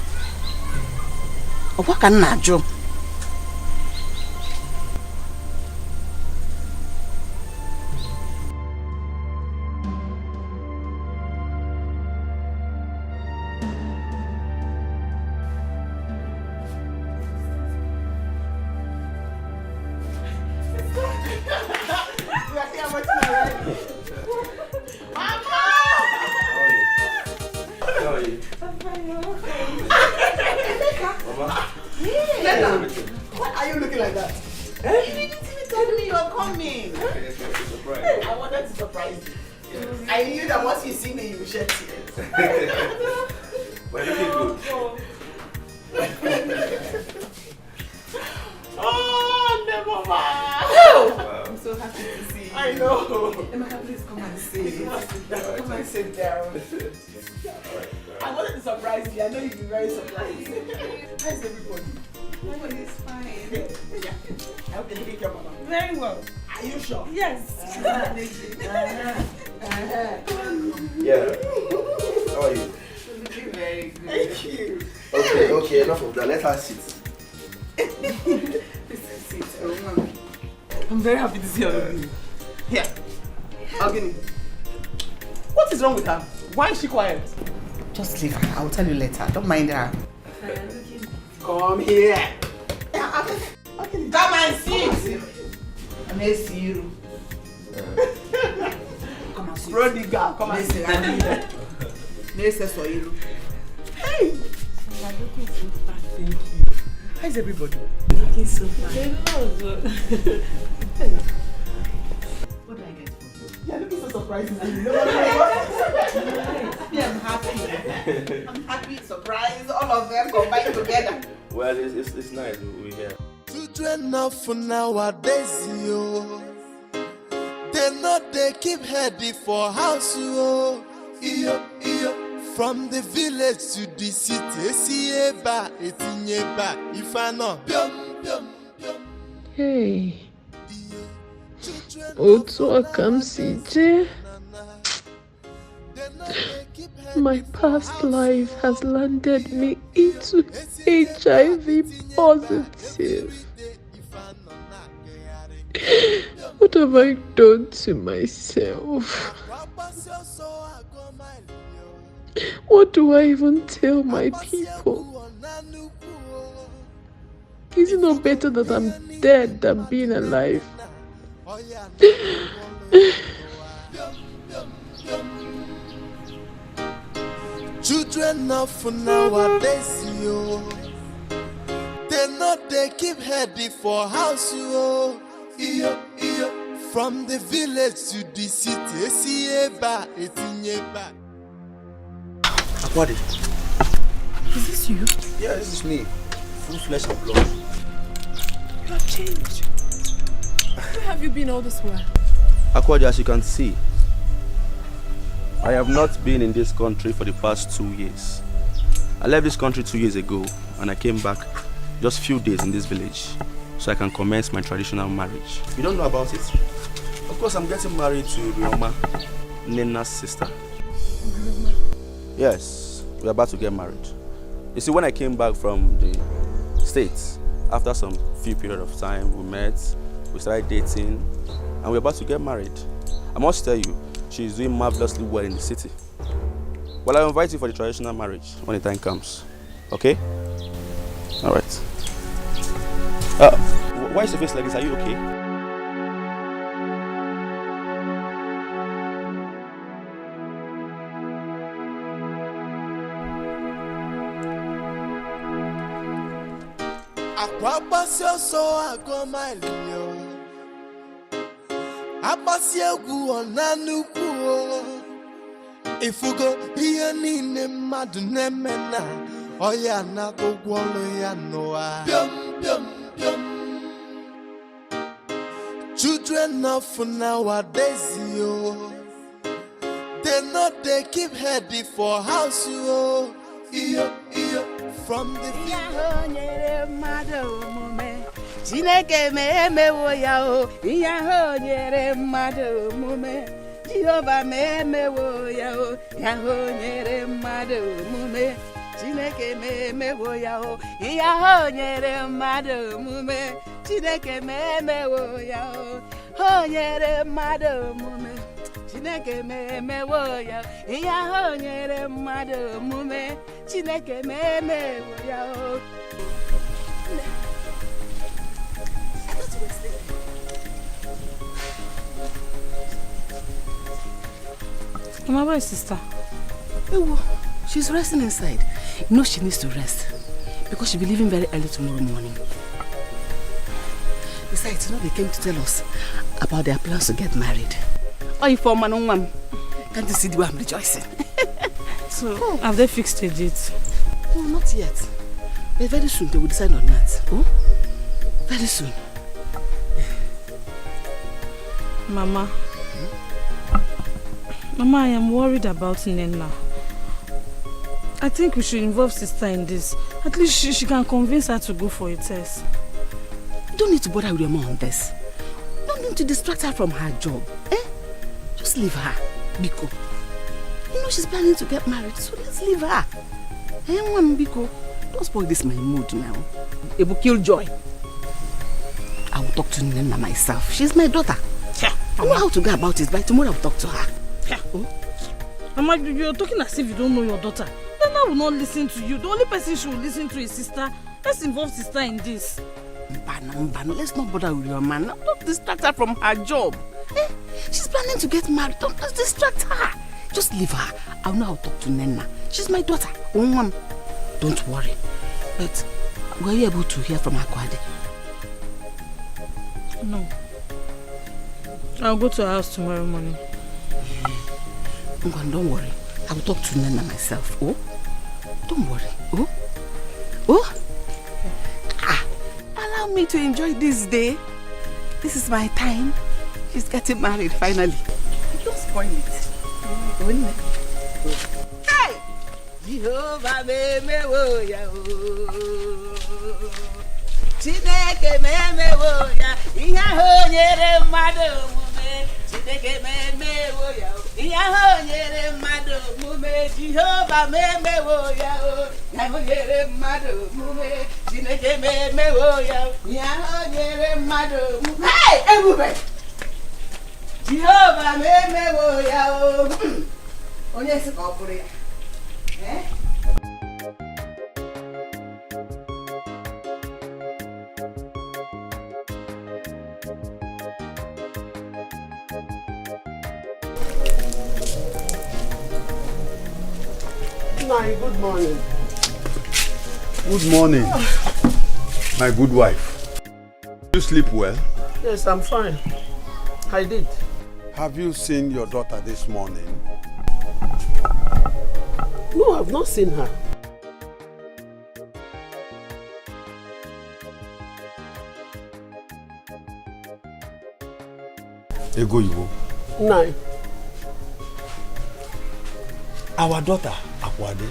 What can I do? I'm very happy to see all of you. Here, Agini. What is wrong with her? Why is she quiet? Just leave her. I'll tell you later. Don't mind her. Come here. Come and sit. I may see you. Come and sit. Prodigal, come and sit. Hey. Thank you. How's everybody? Looking so fine. What do I get for you? You're looking so surprising. I'm happy. I'm happy, surprised, all of them combined together. Well, it's nice. We're here. Children now for nowadays, yo. They know they keep heady for house, yo. From the village to the city, Sieba, Etinyeba, if I know. Hey. Otu akamsije. My past life has landed me into HIV positive. What have I done to myself? What do I even tell my people? Is it not better that I'm dead than being alive? Children of nowadays, yo, they keep heading for house, yo. From the village to the city, What? Is this you? Yeah, this is me. Full flesh and blood. You have changed. Where have you been all this while? Akwadi, as you can see, I have not been in this country for the past 2 years. I left this country 2 years ago and I came back just few days in this village so I can commence my traditional marriage. You don't know about it? Of course, I'm getting married to Rioma, Nena's sister. Yes, we're about to get married. You see, when I came back from the States, after some few period of time, we met, we started dating, and we're about to get married. I must tell you, she's doing marvelously well in the city. Well, I'll invite you for the traditional marriage when the time comes. Okay? All right. Why is your face like this? Are you okay? If you go here, ni madu nemena, oya na go gwolo ya noa. Children of nowadays, yo, they keep heading for house, yo. From the Chineke me wo ya o, iya ho nyere mmadụ omume. Jehovah me wo ya o, ya ho nyere mmadụ omume. Chineke me wo ya o, iya ho nyere mmadụ omume. Chineke me wo ya o, ho nyere mmadụ omume. Chineke me wo ya, iya ho nyere mmadụ omume. Chineke me wo ya o. Mama, where is sister? Oh, she's resting inside. You know she needs to rest because she'll be leaving very early tomorrow morning. Besides, you know they came to tell us about their plans to get married. Oh, you for man, can't you see the way I'm rejoicing? So, have they fixed a date? No, not yet. But very soon they will decide on that. Oh, very soon. Mama. Mama, I am worried about Nena. I think we should involve sister in this. At least she can convince her to go for a test. You don't need to bother with your mom on this. You don't need to distract her from her job. Just leave her, Biko. You know she's planning to get married, so let's leave her. Biko, don't spoil this my mood now. It will kill joy. I will talk to Nena myself. She's my daughter. I know how to go about it. By tomorrow I will talk to her. Mama, you're talking as if you don't know your daughter. Nena will not listen to you. The only person she will listen to is sister. Let's involve sister in this. Mbano, let's not bother with your man. Don't distract her from her job. She's planning to get married. Don't distract her. Just leave her. I'll know how to talk to Nena. She's my daughter. Don't worry. But were you able to hear from Akwadi? No. I'll go to her house tomorrow morning. Don't worry. I will talk to Nena myself. Oh? Don't worry. Oh? Oh? Allow me to enjoy this day. This is my time. She's getting married finally. Don't spoil it. Hey! Jehovah me wo ya o. Chineke me wo ya. Iya ho nyere mmadụ omume. Chineke me wo ya o. Yaho yere mado mume Jehovah me wo ya o. Yaho yere mado mume Chineke me wo ya. Yaho yere mado mume. Hey, Ebube. Jehovah me wo ya o. Onye si ka opure ya. Nai, good morning. Good morning, my good wife. You sleep well? Yes, I'm fine. I did. Have you seen your daughter this morning? No, I've not seen her. Ego Iwo. Nai. Our daughter, Akwade,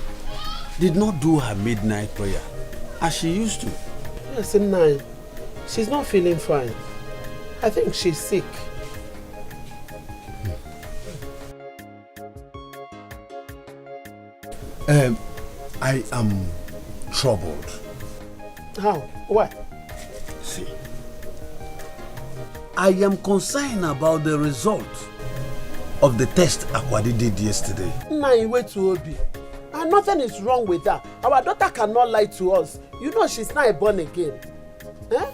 did not do her midnight prayer as she used to. Yes, Nai. She's not feeling fine. I think she's sick. I am troubled. How? Why? See, I am concerned about the result of the test Akwadi did yesterday. Nai, wait to Obi. And nothing is wrong with her. Our daughter cannot lie to us. You know she's not born again. Eh?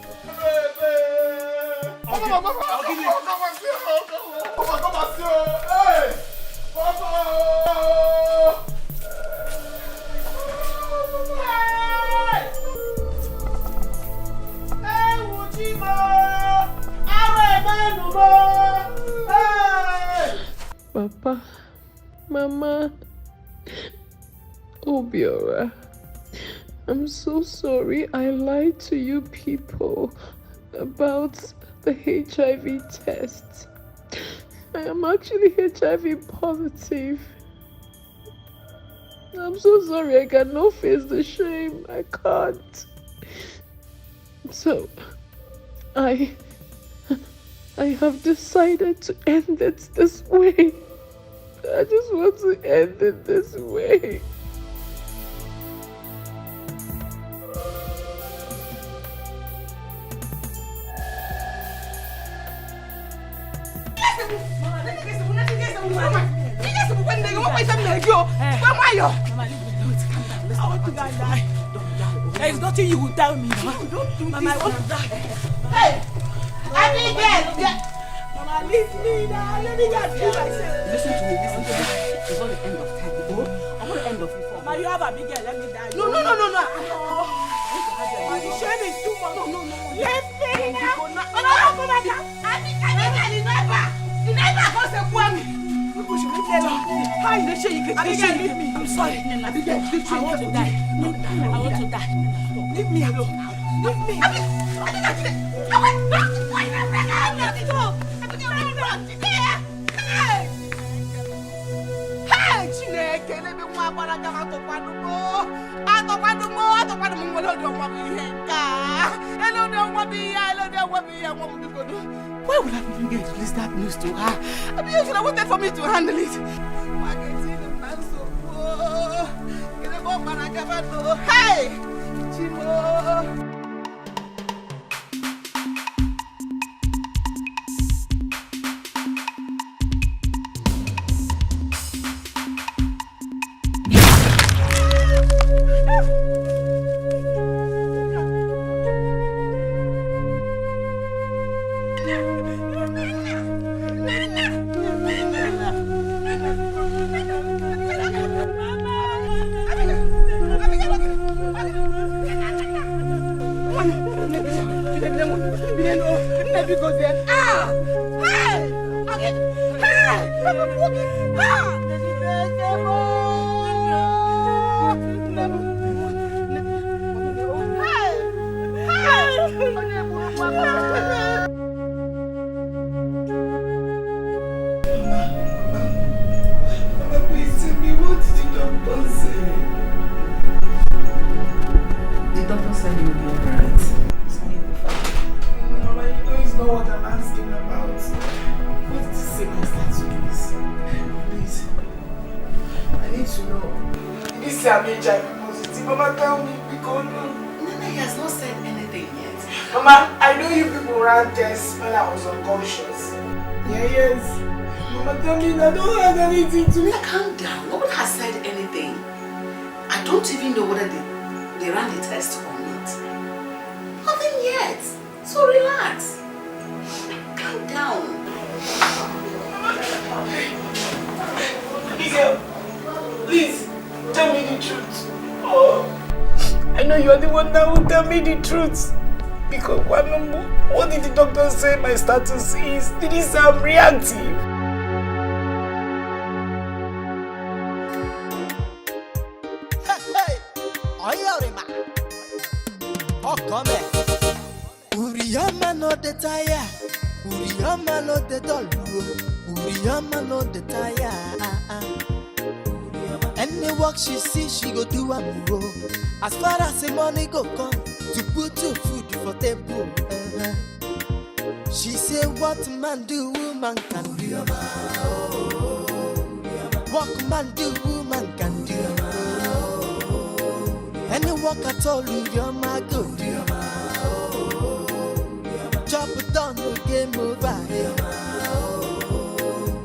Papa, Mama, Obiora, I'm so sorry I lied to you people about the HIV test. I am actually HIV positive. I'm so sorry, I cannot face the shame. I can't. So, I have decided to end it this way. I just want to end it this way. There is nothing you will tell me. Mama, I want to die. Hey! Abigail! Mama, leave me now. Let me get you myself. Listen to me. It's not the end of time. I want to end of it. Mama, you have Abigail. Let me die. No. The shame is too much. No. Let me now. Come back. Abigail, you never go to Kwame. People should leave me alone. How is the shame you can leave me? I'm sorry. Abigail, I want to die. I want to die. Leave me alone. Leave me. Why would I even get to release that news to her? I mean, you should have waited for me to handle it. Hey! Chimo! Mama, I know you people ran tests when I was unconscious. Yes. Mama, tell me that I don't have anything to me. Calm down. No one has said anything. I don't even know whether they ran the test or not. Nothing yet. So relax. Calm down. Miguel, please, tell me the truth. Oh, I know you're the one that will tell me the truth. Because what did the doctor say my status is? Did he say I'm reactive? Uriyama no the tire, Uriyama no the doll, Uriyama no the tire. Any work she see, she go do a move. As far as the money go come, to put your food for table. She say what man do, woman can do. What man do, woman can do. Any work at all, your man go do. Chop it down, no game over.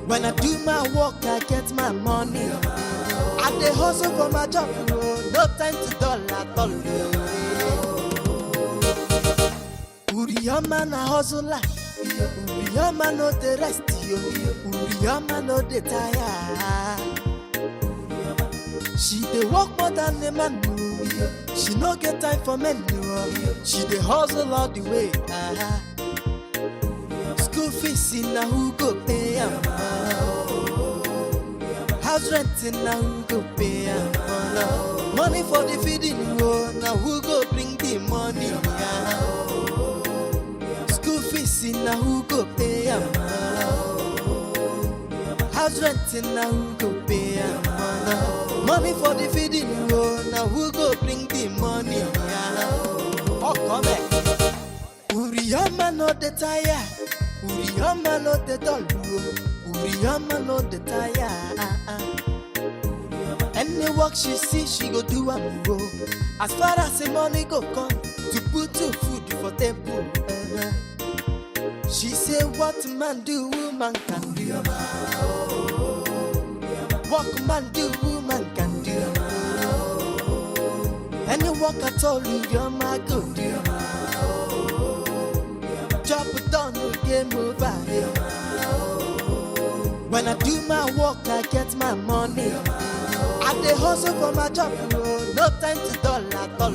When I do my work, I get my money. I dey hustle for my job, no time to dull at all. Uriyama na hustler, Uriyama no the rest, Uriyama no the tire. She dey work more than a man, she no get time for men. She dey hustle all the way. School fees in na who go pay am? House rent in na who go pay am? Money for the feeding, now who go bring the money? School fees in na who go pay am? House rent in na who go pay am? Money for the feeding, now who go bring the money? Oh, come here. Uriyama no the tire, Uriyama no the doll, Uriyama no the tire. Any work she see, she go do a move. As far as the money go come, to put your food for table. She say what man do, woman can do. What man do, woman can do. Any work at all, your man go do. Chop it down, no game over. When I do my work, I get my money. I dey hustle for my job, no time to dull at all.